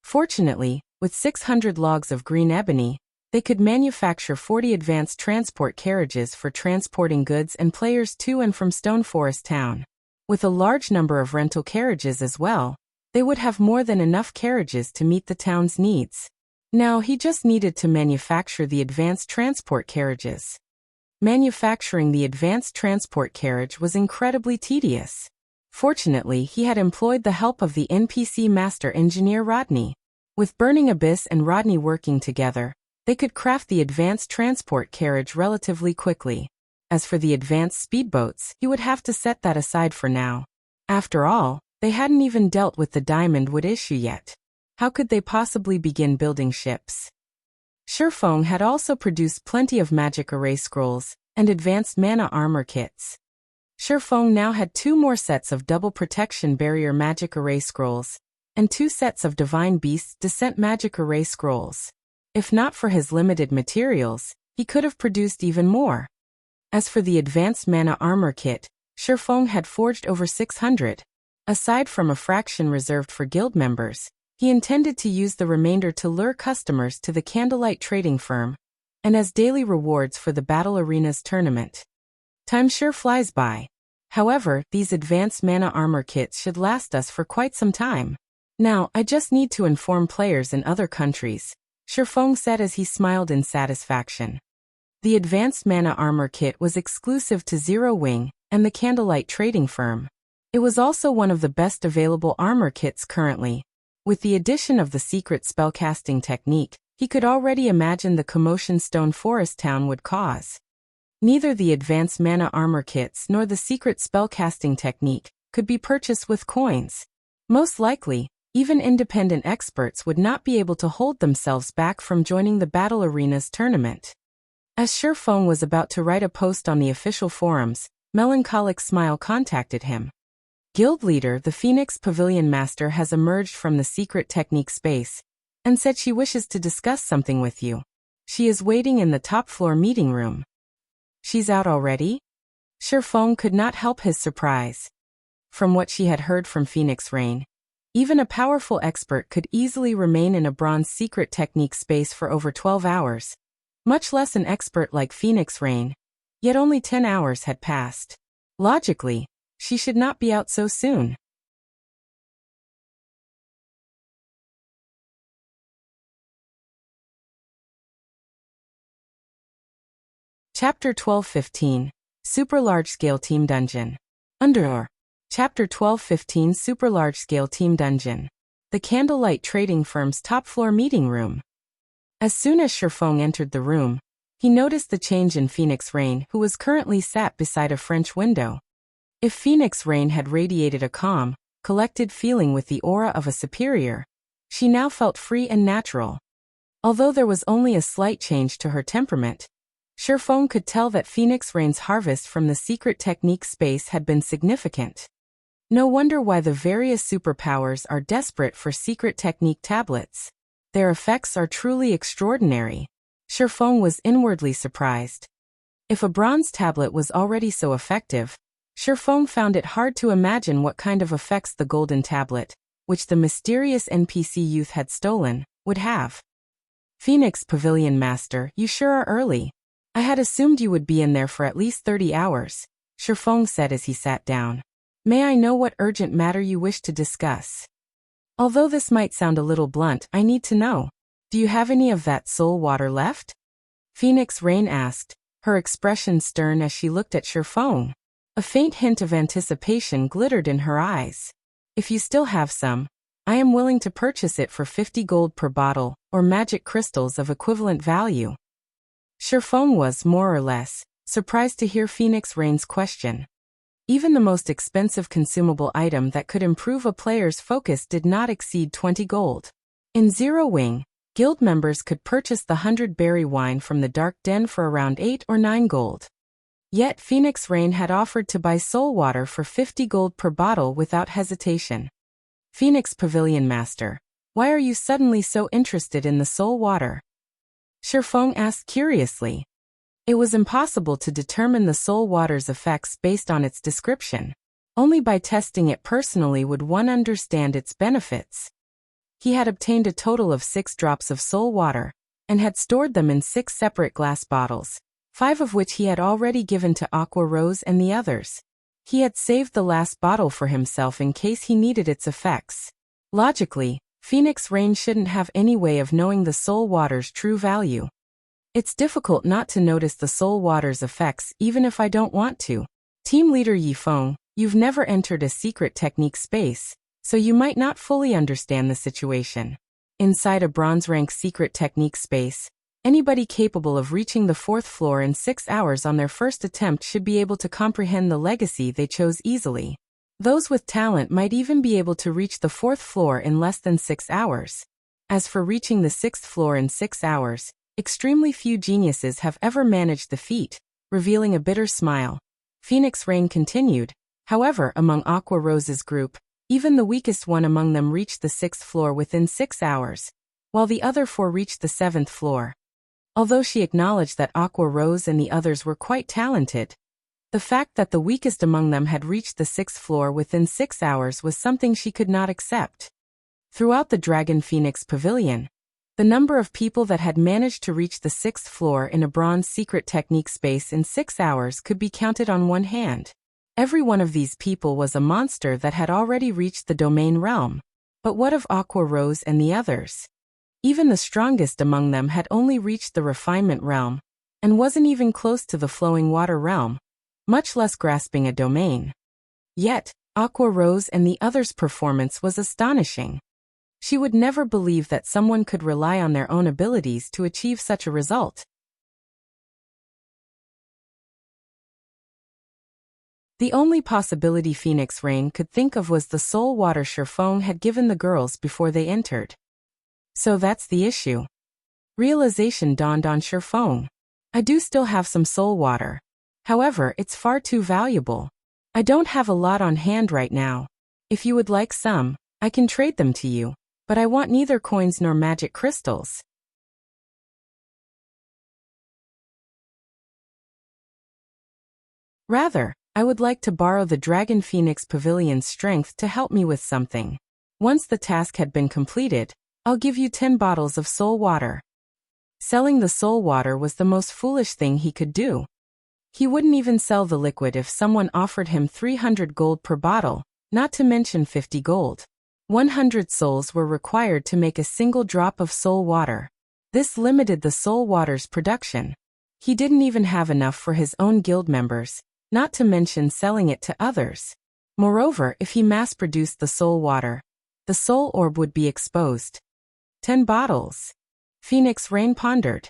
Fortunately, with 600 logs of green ebony, they could manufacture 40 advanced transport carriages for transporting goods and players to and from Stone Forest Town. With a large number of rental carriages as well, they would have more than enough carriages to meet the town's needs. Now he just needed to manufacture the advanced transport carriages. Manufacturing the advanced transport carriage was incredibly tedious. Fortunately, he had employed the help of the NPC master engineer Rodney. With Burning Abyss and Rodney working together, they could craft the advanced transport carriage relatively quickly. As for the advanced speedboats, he would have to set that aside for now. After all, they hadn't even dealt with the Diamond Wood issue yet. How could they possibly begin building ships? Shifeng had also produced plenty of magic array scrolls and advanced mana armor kits. Shifeng now had 2 more sets of double protection barrier magic array scrolls and 2 sets of divine beasts descent magic array scrolls. If not for his limited materials, he could have produced even more. As for the advanced mana armor kit, Shifeng had forged over 600. Aside from a fraction reserved for guild members, he intended to use the remainder to lure customers to the Candlelight Trading Firm, and as daily rewards for the Battle Arena's tournament. Time sure flies by. However, these advanced mana armor kits should last us for quite some time. Now, I just need to inform players in other countries. Shifeng said as he smiled in satisfaction. The advanced mana armor kit was exclusive to Zero Wing and the Candlelight trading firm. It was also one of the best available armor kits currently. With the addition of the secret spellcasting technique, he could already imagine the commotion Stone Forest Town would cause. Neither the advanced mana armor kits nor the secret spellcasting technique could be purchased with coins. Most likely, even independent experts would not be able to hold themselves back from joining the Battle Arenas tournament. As Shifeng was about to write a post on the official forums, Melancholic Smile contacted him. Guild leader, the Phoenix Pavilion Master, has emerged from the secret technique space and said she wishes to discuss something with you. She is waiting in the top floor meeting room. She's out already? Shifeng could not help his surprise. From what she had heard from Phoenix Rain, even a powerful expert could easily remain in a bronze secret technique space for over 12 hours, much less an expert like Phoenix Rain, yet only 10 hours had passed. Logically, she should not be out so soon. Chapter 12-15, Super Large-Scale Team Dungeon. Under Chapter 12-15, Super Large-Scale Team Dungeon. The Candlelight Trading Firm's top-floor meeting room. As soon as Shifeng entered the room, he noticed the change in Phoenix Rain, who was currently sat beside a French window. If Phoenix Rain had radiated a calm, collected feeling with the aura of a superior, she now felt free and natural. Although there was only a slight change to her temperament, Shifeng could tell that Phoenix Rain's harvest from the secret technique space had been significant. No wonder why the various superpowers are desperate for secret technique tablets. Their effects are truly extraordinary. Shifeng was inwardly surprised. If a bronze tablet was already so effective, Shifeng found it hard to imagine what kind of effects the golden tablet, which the mysterious NPC youth had stolen, would have. Phoenix Pavilion Master, you sure are early. I had assumed you would be in there for at least 30 hours, Shifeng said as he sat down. May I know what urgent matter you wish to discuss? Although this might sound a little blunt, I need to know. Do you have any of that soul water left? Phoenix Rain asked, her expression stern as she looked at Shifeng. A faint hint of anticipation glittered in her eyes. If you still have some, I am willing to purchase it for 50 gold per bottle, or magic crystals of equivalent value. Shifeng was, more or less, surprised to hear Phoenix Rain's question. Even the most expensive consumable item that could improve a player's focus did not exceed 20 gold. In Zero Wing, guild members could purchase the 100-berry wine from the Dark Den for around 8 or 9 gold. Yet Phoenix Rain had offered to buy soul water for 50 gold per bottle without hesitation. Phoenix Pavilion Master, why are you suddenly so interested in the soul water? Shifeng asked curiously. It was impossible to determine the soul water's effects based on its description. Only by testing it personally would one understand its benefits. He had obtained a total of 6 drops of soul water, and had stored them in 6 separate glass bottles, 5 of which he had already given to Aqua Rose and the others. He had saved the last bottle for himself in case he needed its effects. Logically, Phoenix Rain shouldn't have any way of knowing the soul water's true value. It's difficult not to notice the soul water's effects even if I don't want to. Team leader Yifeng, you've never entered a secret technique space, so you might not fully understand the situation. Inside a bronze rank secret technique space, anybody capable of reaching the 4th floor in 6 hours on their first attempt should be able to comprehend the legacy they chose easily. Those with talent might even be able to reach the 4th floor in less than 6 hours. As for reaching the 6th floor in 6 hours, extremely few geniuses have ever managed the feat, revealing a bitter smile. Phoenix Rain continued, however, among Aqua Rose's group, even the weakest one among them reached the 6th floor within 6 hours, while the other 4 reached the 7th floor. Although she acknowledged that Aqua Rose and the others were quite talented, the fact that the weakest among them had reached the 6th floor within 6 hours was something she could not accept. Throughout the Dragon Phoenix Pavilion, the number of people that had managed to reach the 6th floor in a bronze secret technique space in 6 hours could be counted on one hand. Every one of these people was a monster that had already reached the domain realm. But what of Aqua Rose and the others? Even the strongest among them had only reached the refinement realm, and wasn't even close to the flowing water realm, much less grasping a domain. Yet, Aqua Rose and the others' performance was astonishing. She would never believe that someone could rely on their own abilities to achieve such a result. The only possibility Phoenix Rain could think of was the soul water Shifeng had given the girls before they entered. So that's the issue. Realization dawned on Shifeng. I do still have some soul water. However, it's far too valuable. I don't have a lot on hand right now. If you would like some, I can trade them to you, but I want neither coins nor magic crystals. Rather, I would like to borrow the Dragon Phoenix Pavilion's strength to help me with something. Once the task had been completed, I'll give you 10 bottles of soul water. Selling the soul water was the most foolish thing he could do. He wouldn't even sell the liquid if someone offered him 300 gold per bottle, not to mention 50 gold. 100 souls were required to make a single drop of soul water. This limited the soul water's production. He didn't even have enough for his own guild members, not to mention selling it to others. Moreover, if he mass-produced the soul water, the soul orb would be exposed. 10 bottles. Phoenix Rain pondered.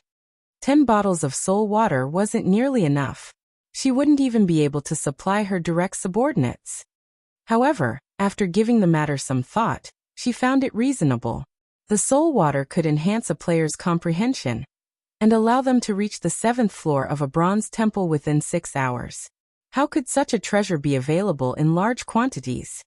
10 bottles of soul water wasn't nearly enough. She wouldn't even be able to supply her direct subordinates. However, after giving the matter some thought, she found it reasonable. The soul water could enhance a player's comprehension and allow them to reach the 7th floor of a bronze temple within 6 hours. How could such a treasure be available in large quantities?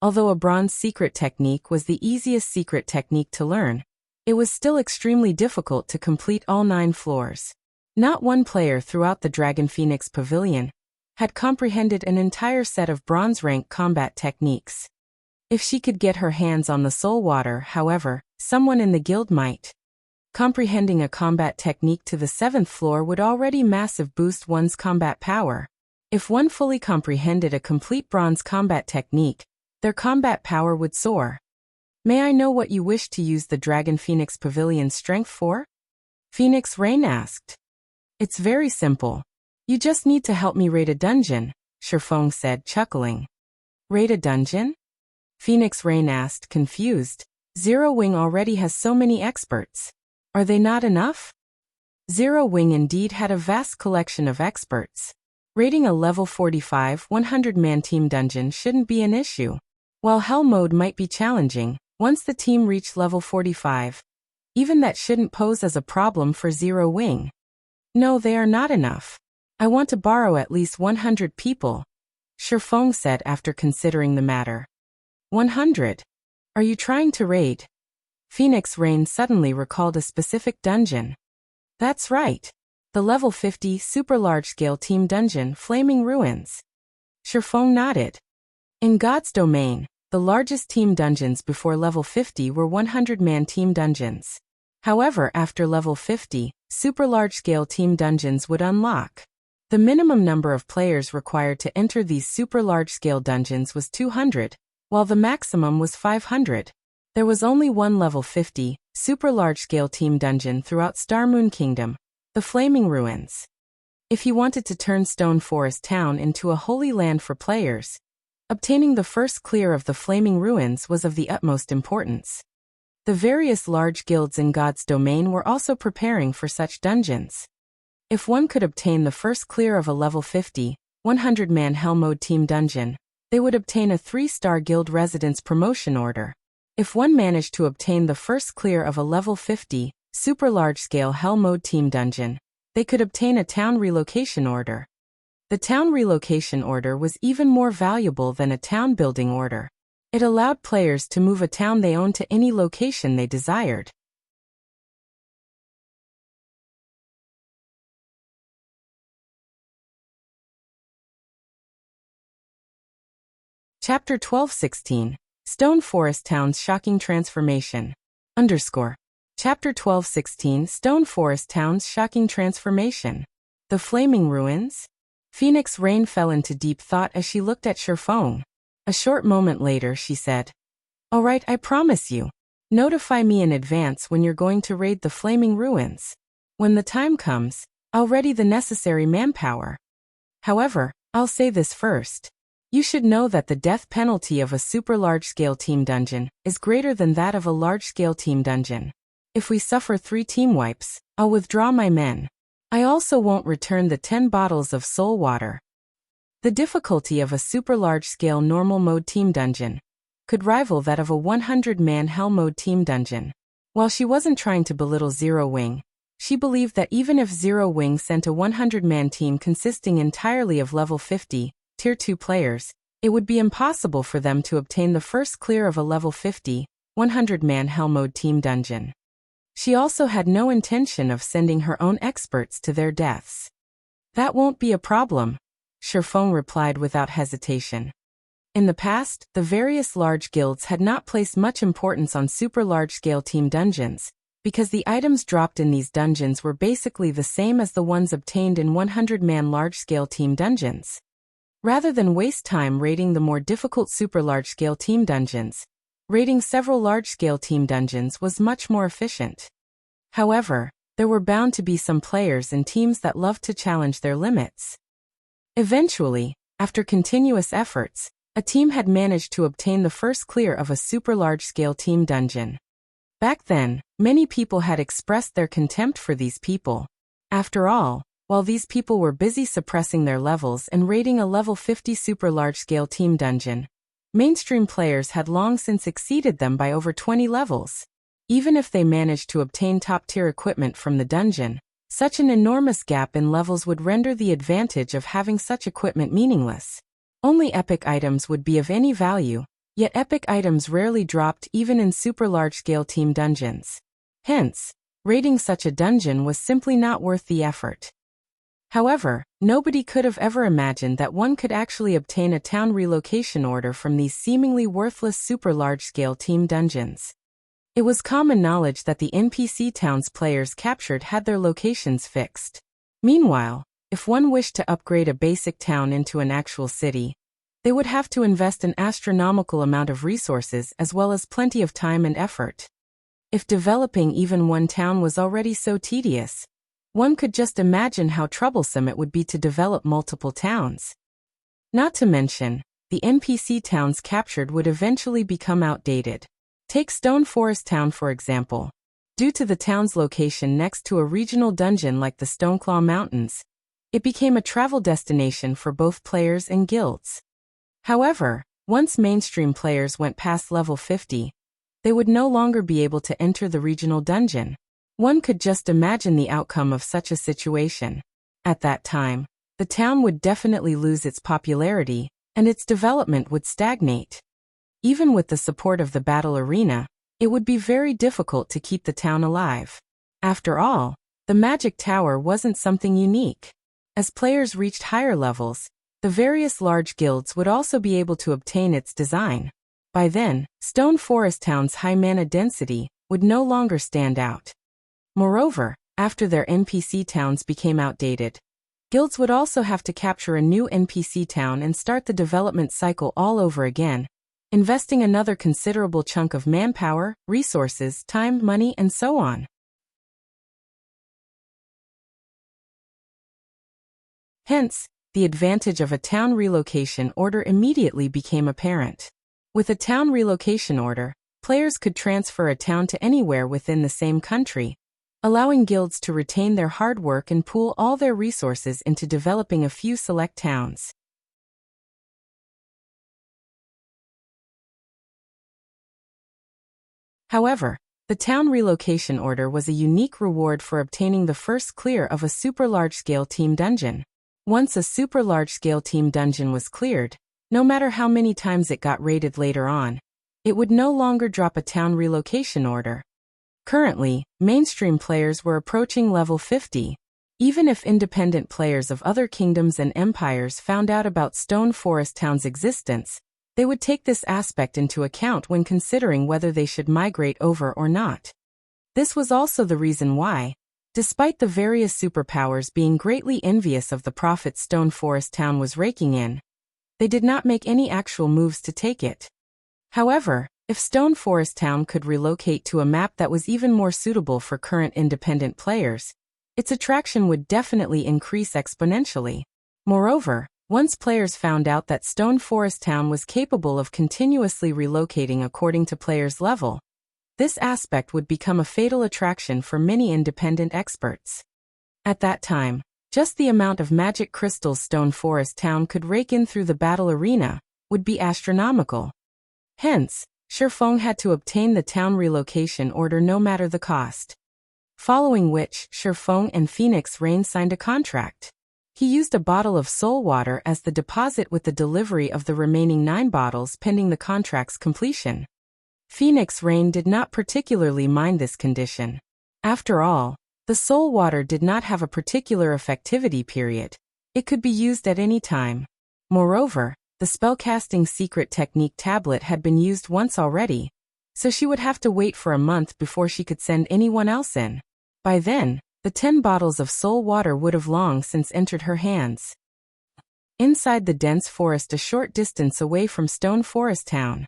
Although a bronze secret technique was the easiest secret technique to learn, it was still extremely difficult to complete all 9 floors. Not one player throughout the Dragon Phoenix Pavilion had comprehended an entire set of bronze-rank combat techniques. If she could get her hands on the soul water, however, someone in the guild might. Comprehending a combat technique to the 7th floor would already massive boost one's combat power. If one fully comprehended a complete bronze combat technique, their combat power would soar. May I know what you wish to use the Dragon Phoenix Pavilion's strength for? Phoenix Rain asked. It's very simple. You just need to help me raid a dungeon, Shifeng said, chuckling. Raid a dungeon? Phoenix Rain asked, confused. Zero Wing already has so many experts. Are they not enough? Zero Wing indeed had a vast collection of experts. Raiding a level 45 100-man team dungeon shouldn't be an issue. While Hell mode might be challenging, once the team reached level 45, even that shouldn't pose as a problem for Zero Wing. No, they are not enough. I want to borrow at least 100 people, Shifeng said after considering the matter. 100? Are you trying to raid? Phoenix Rain suddenly recalled a specific dungeon. That's right. The level 50 super large-scale team dungeon, Flaming Ruins. Shifeng nodded. In God's domain, the largest team dungeons before level 50 were 100-man team dungeons. However, after level 50, super large-scale team dungeons would unlock. The minimum number of players required to enter these super large-scale dungeons was 200, while the maximum was 500. There was only one level 50, super large-scale team dungeon throughout Star Moon Kingdom, the Flaming Ruins. If he wanted to turn Stone Forest Town into a holy land for players, obtaining the first clear of the Flaming Ruins was of the utmost importance. The various large guilds in God's domain were also preparing for such dungeons. If one could obtain the first clear of a level 50, 100-man Hell mode team dungeon, they would obtain a 3-star guild residence promotion order. If one managed to obtain the first clear of a level 50, super large-scale Hell mode team dungeon, they could obtain a town relocation order. The town relocation order was even more valuable than a town building order. It allowed players to move a town they owned to any location they desired. Chapter 12:16. Stone Forest Town's Shocking Transformation. Chapter 12:16. Stone Forest Town's Shocking Transformation. The Flaming Ruins? Phoenix Rain fell into deep thought as she looked at Shifeng. A short moment later she said, "All right, I promise you. Notify me in advance when you're going to raid the Flaming Ruins. When the time comes, I'll ready the necessary manpower. However, I'll say this first. You should know that the death penalty of a super large-scale team dungeon is greater than that of a large-scale team dungeon. If we suffer 3 team wipes, I'll withdraw my men. I also won't return the 10 bottles of soul water. The difficulty of a super large-scale normal mode team dungeon could rival that of a 100-man hell mode team dungeon. While she wasn't trying to belittle Zero Wing, she believed that even if Zero Wing sent a 100-man team consisting entirely of level 50, Tier 2 players, it would be impossible for them to obtain the first clear of a level 50, 100-man hell mode team dungeon. She also had no intention of sending her own experts to their deaths. That won't be a problem, Sherfong replied without hesitation. In the past, the various large guilds had not placed much importance on super large-scale team dungeons, because the items dropped in these dungeons were basically the same as the ones obtained in 100-man large-scale team dungeons. Rather than waste time raiding the more difficult super large-scale team dungeons, raiding several large-scale team dungeons was much more efficient. However, there were bound to be some players and teams that loved to challenge their limits. Eventually, after continuous efforts, a team had managed to obtain the first clear of a super large-scale team dungeon. Back then, many people had expressed their contempt for these people. After all, while these people were busy suppressing their levels and raiding a level 50 super large-scale team dungeon, mainstream players had long since exceeded them by over 20 levels. Even if they managed to obtain top-tier equipment from the dungeon, such an enormous gap in levels would render the advantage of having such equipment meaningless. Only epic items would be of any value, yet epic items rarely dropped even in super large-scale team dungeons. Hence, raiding such a dungeon was simply not worth the effort. However, nobody could have ever imagined that one could actually obtain a town relocation order from these seemingly worthless super large-scale team dungeons. It was common knowledge that the NPC towns players captured had their locations fixed. Meanwhile, if one wished to upgrade a basic town into an actual city, they would have to invest an astronomical amount of resources as well as plenty of time and effort. If developing even one town was already so tedious, one could just imagine how troublesome it would be to develop multiple towns. Not to mention, the NPC towns captured would eventually become outdated. Take Stone Forest Town for example. Due to the town's location next to a regional dungeon like the Stoneclaw Mountains, it became a travel destination for both players and guilds. However, once mainstream players went past level 50, they would no longer be able to enter the regional dungeon. One could just imagine the outcome of such a situation. At that time, the town would definitely lose its popularity, and its development would stagnate. Even with the support of the battle arena, it would be very difficult to keep the town alive. After all, the Magic Tower wasn't something unique. As players reached higher levels, the various large guilds would also be able to obtain its design. By then, Stone Forest Town's high mana density would no longer stand out. Moreover, after their NPC towns became outdated, guilds would also have to capture a new NPC town and start the development cycle all over again, investing another considerable chunk of manpower, resources, time, money, and so on. Hence, the advantage of a town relocation order immediately became apparent. With a town relocation order, players could transfer a town to anywhere within the same country, allowing guilds to retain their hard work and pool all their resources into developing a few select towns. However, the town relocation order was a unique reward for obtaining the first clear of a super large-scale team dungeon. Once a super large-scale team dungeon was cleared, no matter how many times it got raided later on, it would no longer drop a town relocation order. Currently, mainstream players were approaching level 50. Even if independent players of other kingdoms and empires found out about Stone Forest Town's existence, they would take this aspect into account when considering whether they should migrate over or not. This was also the reason why, despite the various superpowers being greatly envious of the profit Stone Forest Town was raking in, they did not make any actual moves to take it. However, If Stone Forest Town could relocate to a map that was even more suitable for current independent players, its attraction would definitely increase exponentially. Moreover, once players found out that Stone Forest Town was capable of continuously relocating according to players' level, this aspect would become a fatal attraction for many independent experts. At that time, just the amount of magic crystals Stone Forest Town could rake in through the battle arena would be astronomical. Hence, Shifeng had to obtain the town relocation order no matter the cost. Following which, Shifeng and Phoenix Rain signed a contract. He used a bottle of soul water as the deposit with the delivery of the remaining 9 bottles pending the contract's completion. Phoenix Rain did not particularly mind this condition. After all, the soul water did not have a particular effectivity period. It could be used at any time. Moreover, the spellcasting secret technique tablet had been used once already, so she would have to wait for a month before she could send anyone else in. By then, the 10 bottles of soul water would have long since entered her hands. Inside the dense forest a short distance away from Stone Forest Town.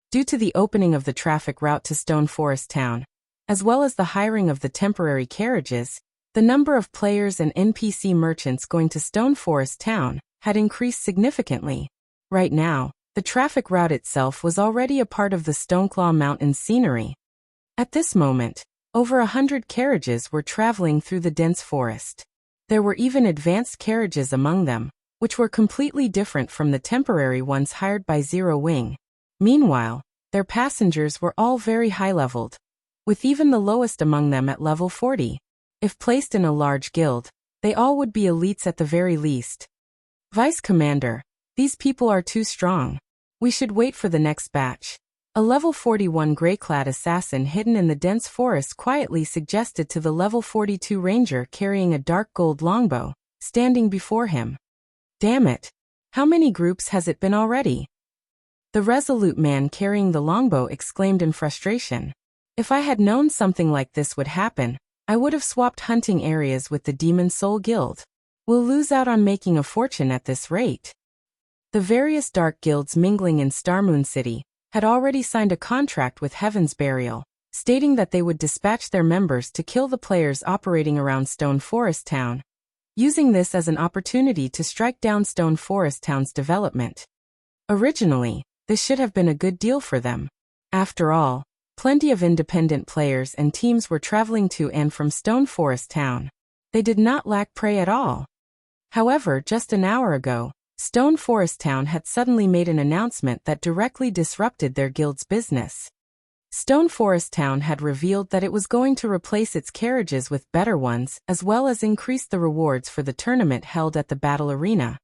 Due to the opening of the traffic route to Stone Forest Town, as well as the hiring of the temporary carriages, the number of players and NPC merchants going to Stone Forest Town had increased significantly. Right now, the traffic route itself was already a part of the Stoneclaw Mountains scenery. At this moment, over 100 carriages were traveling through the dense forest. There were even advanced carriages among them, which were completely different from the temporary ones hired by Zero Wing. Meanwhile, their passengers were all very high-leveled, with even the lowest among them at level 40. If placed in a large guild, they all would be elites at the very least. Vice Commander, these people are too strong. We should wait for the next batch. A level 41 gray-clad assassin hidden in the dense forest quietly suggested to the level 42 ranger carrying a dark gold longbow, standing before him. Damn it! How many groups has it been already? The resolute man carrying the longbow exclaimed in frustration. If I had known something like this would happen, I would have swapped hunting areas with the Demon Soul Guild. We'll lose out on making a fortune at this rate. The various dark guilds mingling in Starmoon City had already signed a contract with Heaven's Burial, stating that they would dispatch their members to kill the players operating around Stone Forest Town, using this as an opportunity to strike down Stone Forest Town's development. Originally, this should have been a good deal for them. After all, plenty of independent players and teams were traveling to and from Stone Forest Town. They did not lack prey at all. However, just an hour ago, Stone Forest Town had suddenly made an announcement that directly disrupted their guild's business. Stone Forest Town had revealed that it was going to replace its carriages with better ones as well as increase the rewards for the tournament held at the battle arena.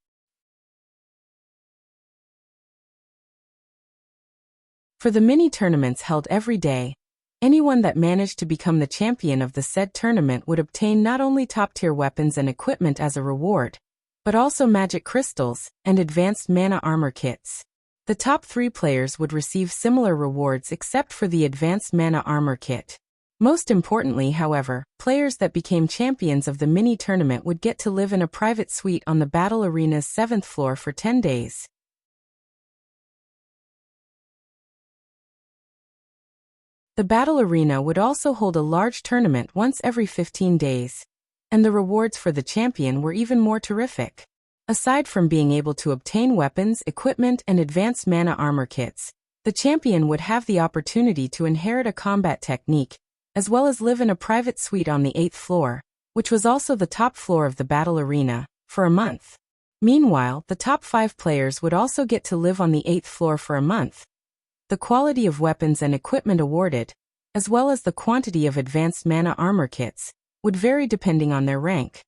For the mini-tournaments held every day, anyone that managed to become the champion of the said tournament would obtain not only top-tier weapons and equipment as a reward, but also magic crystals and advanced mana armor kits. The top 3 players would receive similar rewards except for the advanced mana armor kit. Most importantly, however, players that became champions of the mini-tournament would get to live in a private suite on the battle arena's 7th floor for 10 days. The battle arena would also hold a large tournament once every 15 days. And the rewards for the champion were even more terrific. Aside from being able to obtain weapons, equipment, and advanced mana armor kits, the champion would have the opportunity to inherit a combat technique, as well as live in a private suite on the 8th floor, which was also the top floor of the battle arena, for a month. Meanwhile, the top 5 players would also get to live on the 8th floor for a month. The quality of weapons and equipment awarded, as well as the quantity of advanced mana armor kits, would vary depending on their rank.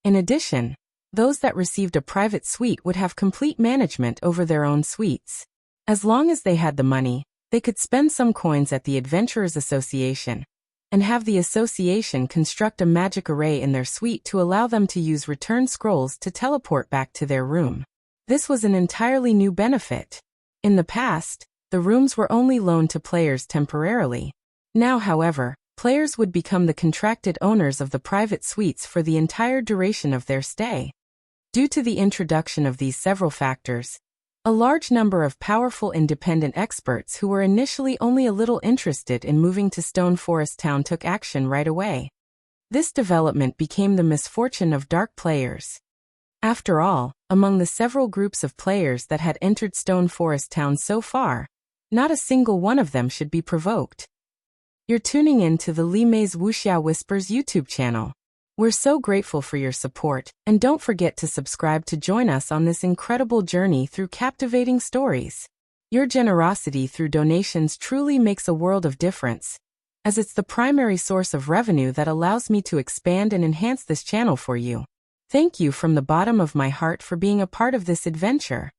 In addition, those that received a private suite would have complete management over their own suites. As long as they had the money, they could spend some coins at the Adventurers Association, and have the association construct a magic array in their suite to allow them to use return scrolls to teleport back to their room. This was an entirely new benefit. In the past, the rooms were only loaned to players temporarily. Now, however, players would become the contracted owners of the private suites for the entire duration of their stay. Due to the introduction of these several factors, A large number of powerful independent experts who were initially only a little interested in moving to Stone Forest Town took action right away. This development became the misfortune of dark players. After all, among the several groups of players that had entered Stone Forest Town so far, not a single one of them should be provoked. You're tuning in to the Li Mei's Wuxia Whispers YouTube channel. We're so grateful for your support, and don't forget to subscribe to join us on this incredible journey through captivating stories. Your generosity through donations truly makes a world of difference, as it's the primary source of revenue that allows me to expand and enhance this channel for you. Thank you from the bottom of my heart for being a part of this adventure.